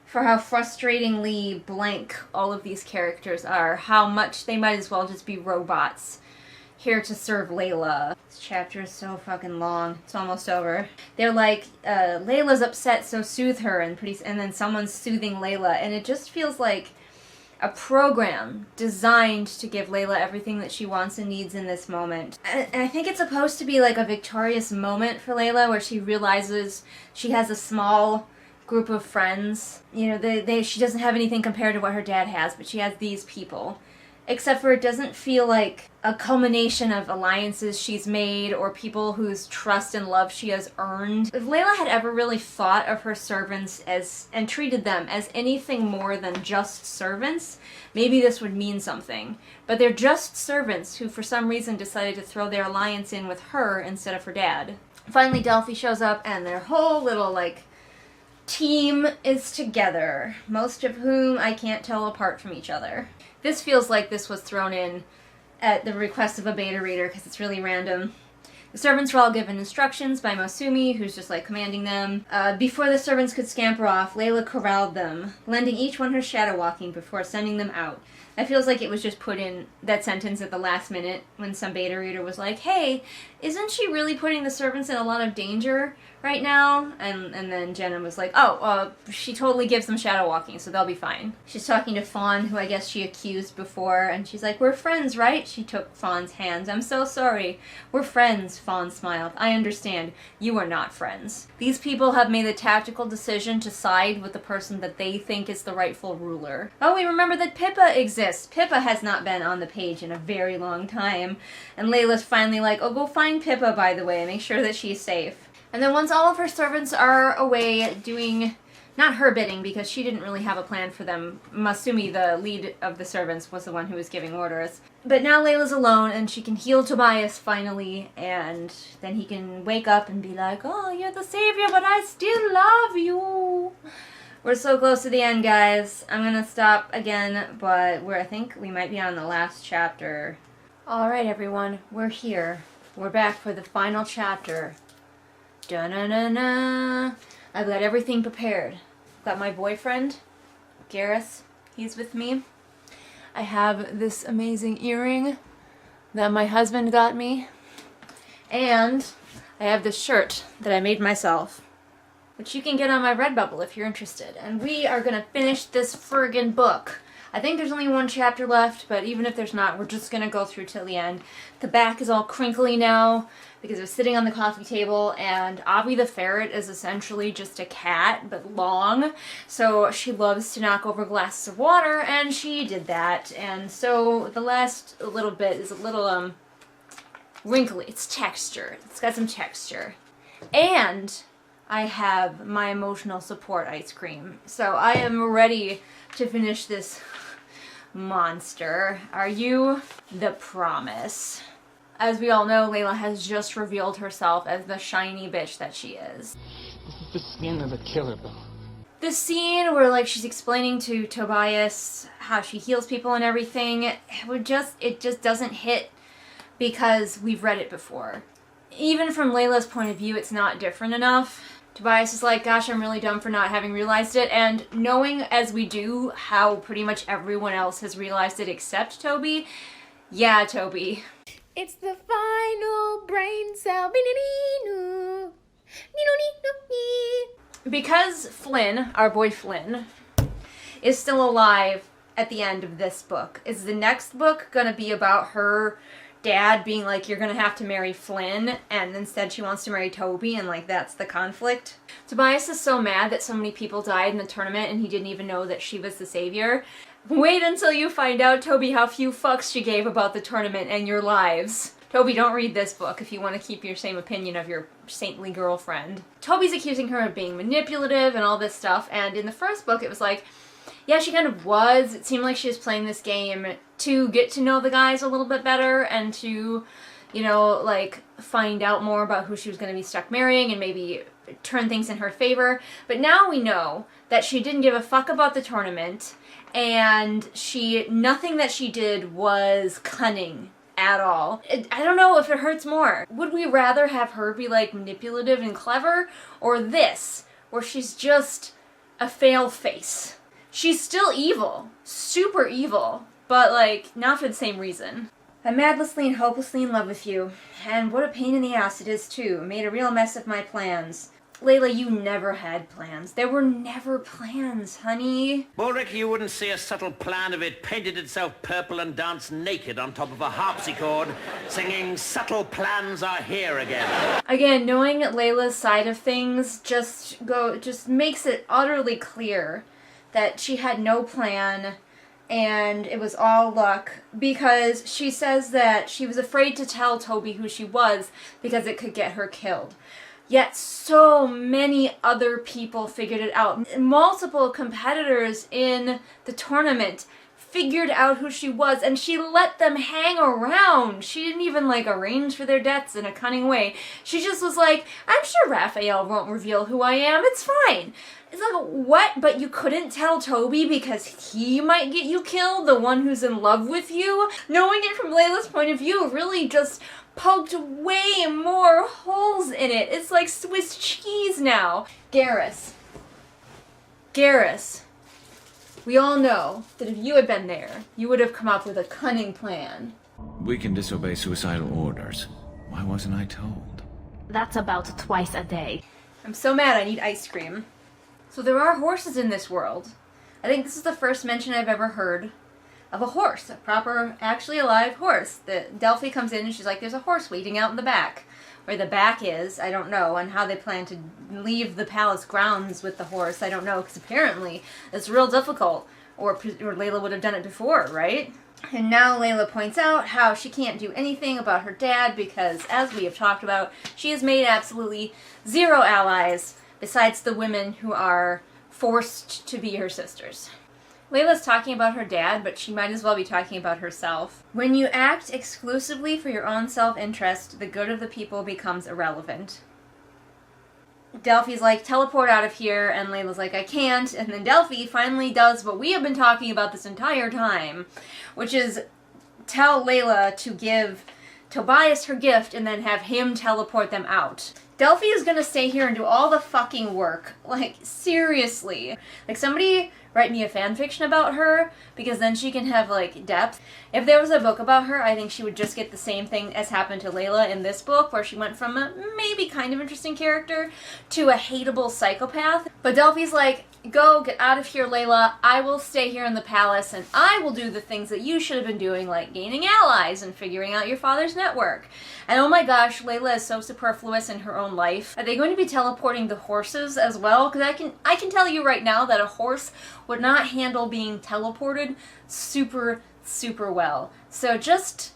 for how frustratingly blank all of these characters are, how much they might as well just be robots here to serve Leila. This chapter is so fucking long. It's almost over. They're like, Leila's upset, so soothe her, and then someone's soothing Leila, and it just feels like a program designed to give Leila everything that she wants and needs in this moment. And I think it's supposed to be like a victorious moment for Leila where she realizes she has a small group of friends. You know, she doesn't have anything compared to what her dad has, but she has these people. Except for it doesn't feel like a culmination of alliances she's made or people whose trust and love she has earned. If Leila had ever really thought of her servants as and treated them as anything more than just servants, maybe this would mean something. But they're just servants who for some reason decided to throw their alliance in with her instead of her dad. Finally, Delphi shows up and their whole little, team is together, most of whom I can't tell apart from each other. This feels like this was thrown in at the request of a beta reader because it's really random. The servants were all given instructions by Mosumi, who's just commanding them. Before the servants could scamper off, Leila corralled them, lending each one her shadow walking before sending them out. It feels like it was just put in that sentence at the last minute when some beta reader was like, hey, isn't she really putting the servants in a lot of danger right now? And then Jenna was like, she totally gives them shadow walking, so they'll be fine. She's talking to Fawn, who I guess she accused before, and she's like, we're friends, right? She took Fawn's hands. I'm so sorry. We're friends, Fawn smiled. I understand. You are not friends. These people have made the tactical decision to side with the person that they think is the rightful ruler. Oh, we remember that Pippa exists. Pippa has not been on the page in a very long time. And Leila's finally like, oh, go find Pippa, by the way, make sure that she's safe. And then once all of her servants are away doing, not her bidding, because she didn't really have a plan for them. Masumi, the lead of the servants, was the one who was giving orders. But now Leila's alone, and she can heal Tobias finally, and then he can wake up and be like, oh, you're the savior, but I still love you. We're so close to the end, guys. I'm gonna stop again, but I think we might be on the last chapter. Alright, everyone, we're here. We're back for the final chapter. Da-na-na-na. I've got everything prepared. Got my boyfriend, Garrus. He's with me. I have this amazing earring that my husband got me. And I have this shirt that I made myself, which you can get on my Redbubble if you're interested. And we are going to finish this friggin' book. I think there's only one chapter left, but even if there's not, we're just going to go through till the end. The back is all crinkly now because it was sitting on the coffee table, and Avi the ferret is essentially just a cat, but long. So she loves to knock over glasses of water, and she did that. And so the last little bit is a little wrinkly. It's texture. It's got some texture. And I have my emotional support ice cream. So I am ready to finish this monster. Are you? The promise. As we all know, Leila has just revealed herself as the shiny bitch that she is. This is the skin of a killer, Bill. The scene where she's explaining to Tobias how she heals people and everything, it just doesn't hit because we've read it before. Even from Leila's point of view, it's not different enough. Tobias is like, gosh, I'm really dumb for not having realized it, and knowing as we do how pretty much everyone else has realized it except Toby, yeah, Toby. It's the final brain cell. Because Flynn, our boy Flynn, is still alive at the end of this book, is the next book going to be about her dad being like, you're gonna have to marry Flynn, and instead she wants to marry Toby, and that's the conflict. Tobias is so mad that so many people died in the tournament and he didn't even know that she was the savior. Wait until you find out, Toby, how few fucks she gave about the tournament and your lives. Toby, don't read this book if you want to keep your same opinion of your saintly girlfriend. Toby's accusing her of being manipulative and all this stuff, and in the first book it was like, yeah, she kind of was. It seemed like she was playing this game to get to know the guys a little bit better and to, find out more about who she was going to be stuck marrying and maybe turn things in her favor. But now we know that she didn't give a fuck about the tournament, and nothing that she did was cunning at all. I don't know if it hurts more. Would we rather have her be manipulative and clever, or this, where she's just a fail face? She's still evil, super evil, but not for the same reason. I'm madlessly and hopelessly in love with you, and what a pain in the ass it is too. Made a real mess of my plans. Leila, you never had plans. There were never plans, honey. Ulrich, you wouldn't see a subtle plan if it painted itself purple and danced naked on top of a harpsichord, singing "Subtle Plans Are Here Again." Again, knowing Leila's side of things just makes it utterly clear that she had no plan and it was all luck, because she says that she was afraid to tell Toby who she was because it could get her killed. Yet so many other people figured it out. Multiple competitors in the tournament figured out who she was, and she let them hang around. She didn't even arrange for their deaths in a cunning way. She just was like, I'm sure Raphael won't reveal who I am. It's fine. It's like, what? But you couldn't tell Toby because he might get you killed, the one who's in love with you? Knowing it from Leila's point of view really just poked way more holes in it. It's like Swiss cheese now. Garrus. We all know that if you had been there, you would have come up with a cunning plan. We can disobey suicidal orders. Why wasn't I told? That's about twice a day. I'm so mad I need ice cream. So there are horses in this world. I think this is the first mention I've ever heard of a horse, a proper, actually alive horse. Delphi comes in and she's like, there's a horse waiting out in the back. Where the back is, I don't know, and how they plan to leave the palace grounds with the horse, I don't know, because apparently it's real difficult, or Leila would have done it before, right? And now Leila points out how she can't do anything about her dad because, as we have talked about, she has made absolutely zero allies besides the women who are forced to be her sisters. Leila's talking about her dad, but she might as well be talking about herself. When you act exclusively for your own self-interest, the good of the people becomes irrelevant. Delphi's like, teleport out of here, and Leila's like, I can't, and then Delphi finally does what we have been talking about this entire time, which is tell Leila to give Tobias her gift and then have him teleport them out. Delphi is gonna stay here and do all the fucking work. Like, seriously. Like, somebody write me a fan fiction about her, because then she can have, depth. If there was a book about her, I think she would just get the same thing as happened to Leila in this book, where she went from a maybe kind of interesting character to a hateable psychopath. But Delphi's like, go, get out of here, Leila. I will stay here in the palace, and I will do the things that you should have been doing, like gaining allies and figuring out your father's network. And oh my gosh, Leila is so superfluous in her own life. Are they going to be teleporting the horses as well? Because I can tell you right now that a horse would not handle being teleported super well. So just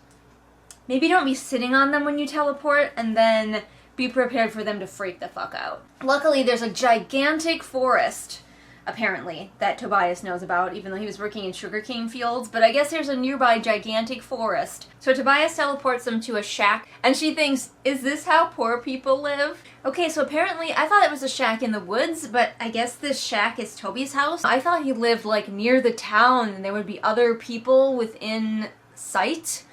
maybe don't be sitting on them when you teleport, and then be prepared for them to freak the fuck out. Luckily, there's a gigantic forest, apparently, that Tobias knows about, even though he was working in sugarcane fields, but I guess there's a nearby gigantic forest. So Tobias teleports them to a shack, and she thinks, is this how poor people live? Okay, so apparently, I thought it was a shack in the woods, but I guess this shack is Toby's house. I thought he lived, near the town, and there would be other people within sight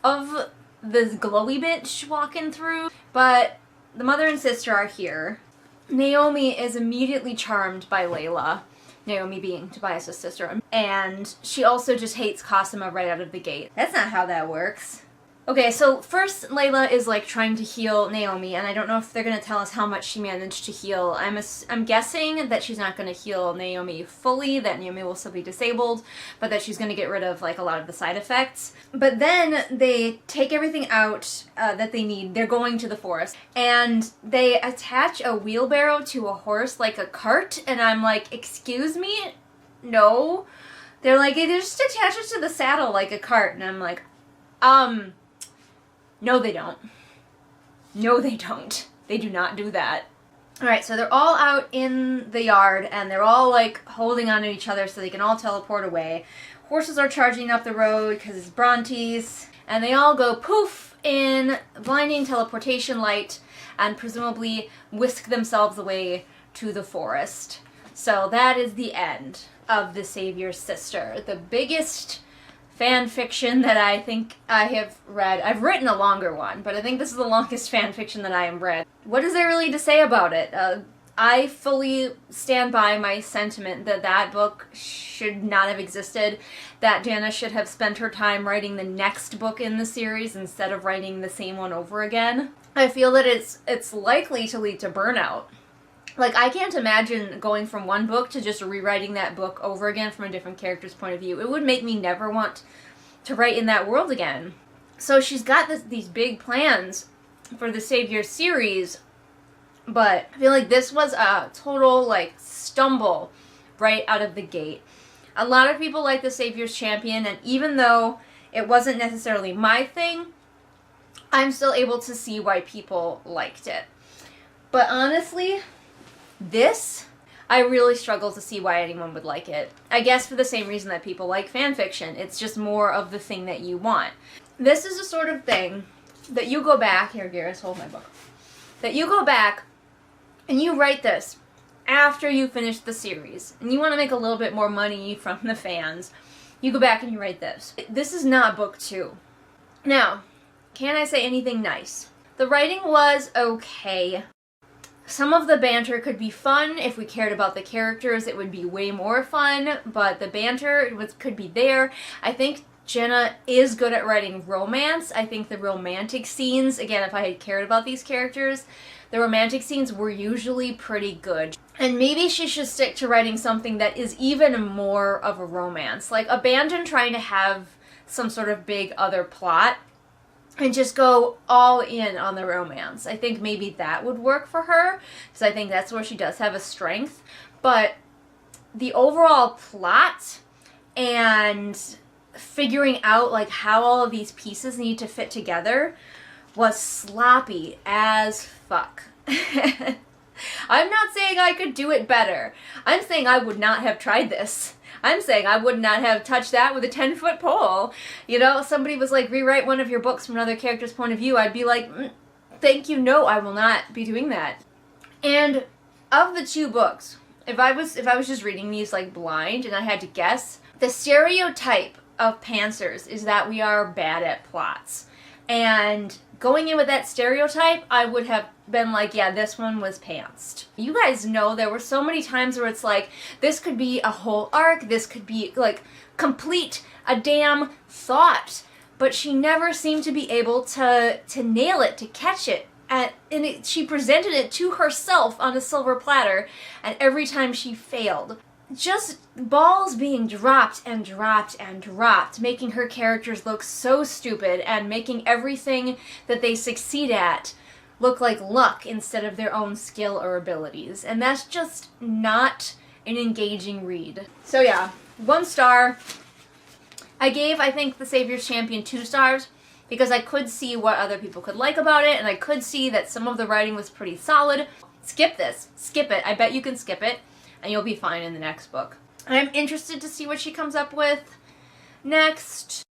of this glowy bitch walking through. But the mother and sister are here. Naomi is immediately charmed by Leila, Naomi being Tobias' sister, and she also just hates Cosima right out of the gate. That's not how that works. Okay, so first Leila is trying to heal Naomi, and I don't know if they're going to tell us how much she managed to heal. I'm guessing that she's not going to heal Naomi fully, that Naomi will still be disabled, but that she's going to get rid of a lot of the side effects. But then they take everything out that they need. They're going to the forest, and they attach a wheelbarrow to a horse like a cart, and I'm like, excuse me? No. They're like, they just attach it to the saddle like a cart, and I'm like, no, they don't. No, they don't. They do not do that. Alright, so they're all out in the yard, and they're all, holding on to each other so they can all teleport away. Horses are charging up the road because it's Brontes, and they all go poof in blinding teleportation light and presumably whisk themselves away to the forest. So that is the end of The Savior's Sister. The biggest fan fiction that I think I have read. I've written a longer one, but I think this is the longest fan fiction that I have read. What is there really to say about it? I fully stand by my sentiment that that book should not have existed, that Jana should have spent her time writing the next book in the series instead of writing the same one over again. I feel that it's likely to lead to burnout. Like, I can't imagine going from one book to just rewriting that book over again from a different character's point of view. It would make me never want to write in that world again. So she's got these big plans for the Savior series, but I feel like this was a total, like, stumble right out of the gate. A lot of people like the Savior's Champion, and even though it wasn't necessarily my thing, I'm still able to see why people liked it. But honestly, this, I really struggle to see why anyone would like it. I guess for the same reason that people like fan fiction. It's just more of the thing that you want. This is the sort of thing that you go back, here Garrus, hold my book, that you go back and you write this after you finish the series and you want to make a little bit more money from the fans. You go back and you write this. This is not book 2. Now, can I say anything nice? The writing was okay. Some of the banter could be fun. If we cared about the characters, it would be way more fun, but the banter could be there. I think Jenna is good at writing romance. I think the romantic scenes, again, if I had cared about these characters, the romantic scenes were usually pretty good. And maybe she should stick to writing something that is even more of a romance. Like, abandon trying to have some sort of big other plot and just go all in on the romance. I think maybe that would work for her, because I think that's where she does have a strength. But the overall plot and figuring out like how all of these pieces need to fit together was sloppy as fuck. I'm not saying I could do it better. I'm saying I would not have tried this. I'm saying I would not have touched that with a 10-foot pole. You know, if somebody was like, rewrite one of your books from another character's point of view, I'd be like, thank you, no, I will not be doing that. And of the 2 books, if I was just reading these like blind and I had to guess, the stereotype of pantsers is that we are bad at plots. And going in with that stereotype, I would have been like, yeah, this one was pantsed. You guys know there were so many times where it's like, this could be a whole arc, this could be like complete a damn thought, but she never seemed to be able to nail it, to catch it. She presented it to herself on a silver platter, and every time she failed. Just balls being dropped and dropped and dropped, making her characters look so stupid and making everything that they succeed at look like luck instead of their own skill or abilities. And that's just not an engaging read. So yeah, 1 star. I gave, I think, The Savior's Champion 2 stars because I could see what other people could like about it, and I could see that some of the writing was pretty solid. Skip this. Skip it. I bet you can skip it, and you'll be fine in the next book. I'm interested to see what she comes up with next.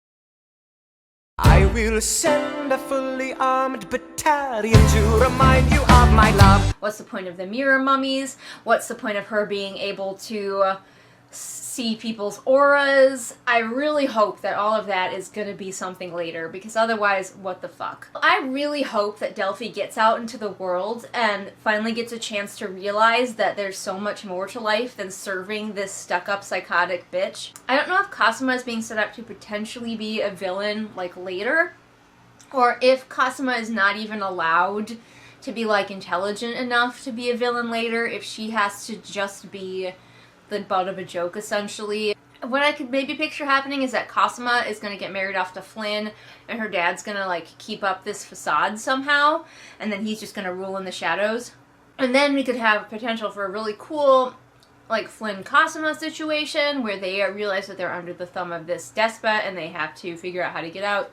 I will send a fully armed battalion to remind you of my love. What's the point of the mirror mummies? What's the point of her being able to see people's auras? I really hope that all of that is going to be something later, because otherwise, what the fuck? I really hope that Delphi gets out into the world and finally gets a chance to realize that there's so much more to life than serving this stuck-up psychotic bitch. I don't know if Cosima is being set up to potentially be a villain, like, later, or if Cosima is not even allowed to be, like, intelligent enough to be a villain later, if she has to just be the butt of a joke, essentially. What I could maybe picture happening is that Cosima is going to get married off to Flynn, and her dad's going to, like, keep up this facade somehow, and then he's just going to rule in the shadows. And then we could have potential for a really cool, like, Flynn-Cosima situation, where they realize that they're under the thumb of this despot, and they have to figure out how to get out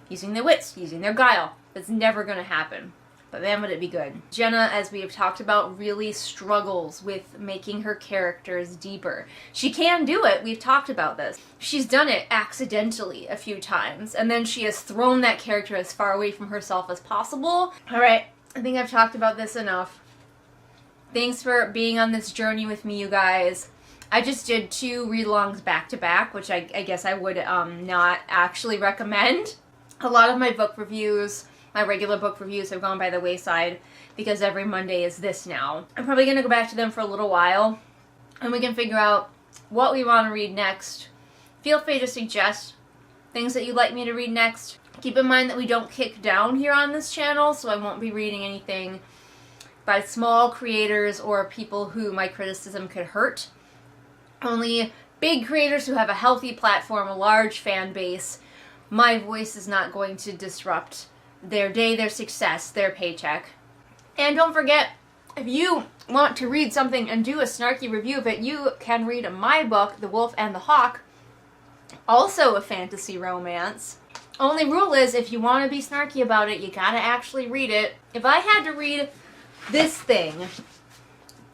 using their wits, using their guile. That's never going to happen. But man, would it be good. Jenna, as we have talked about, really struggles with making her characters deeper. She can do it, we've talked about this. She's done it accidentally a few times, and then she has thrown that character as far away from herself as possible. Alright, I think I've talked about this enough. Thanks for being on this journey with me, you guys. I just did 2 read-alongs back-to-back, which I guess I would not actually recommend. A lot of my book reviews, my regular book reviews, have gone by the wayside because every Monday is this now. I'm probably going to go back to them for a little while, and we can figure out what we want to read next. Feel free to suggest things that you'd like me to read next. Keep in mind that we don't kick down here on this channel, so I won't be reading anything by small creators or people who my criticism could hurt. Only big creators who have a healthy platform, a large fan base, my voice is not going to disrupt their day, their success, their paycheck. And don't forget, if you want to read something and do a snarky review of it, you can read my book, The Wolf and the Hawk, also a fantasy romance. Only rule is, if you want to be snarky about it, you gotta actually read it. If I had to read this thing,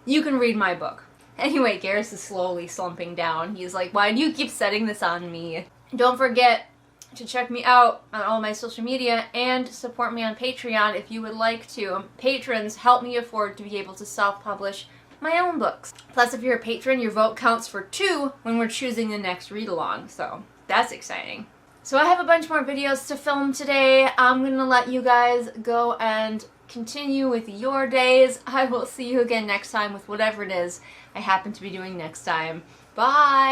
you can read my book. Anyway, Garrus is slowly slumping down. He's like, why do you keep setting this on me? Don't forget to check me out on all my social media and support me on Patreon if you would like to. Patrons help me afford to be able to self-publish my own books. Plus, if you're a patron, your vote counts for 2 when we're choosing the next read-along, so that's exciting. So I have a bunch more videos to film today. I'm gonna let you guys go and continue with your days. I will see you again next time with whatever it is I happen to be doing next time. Bye!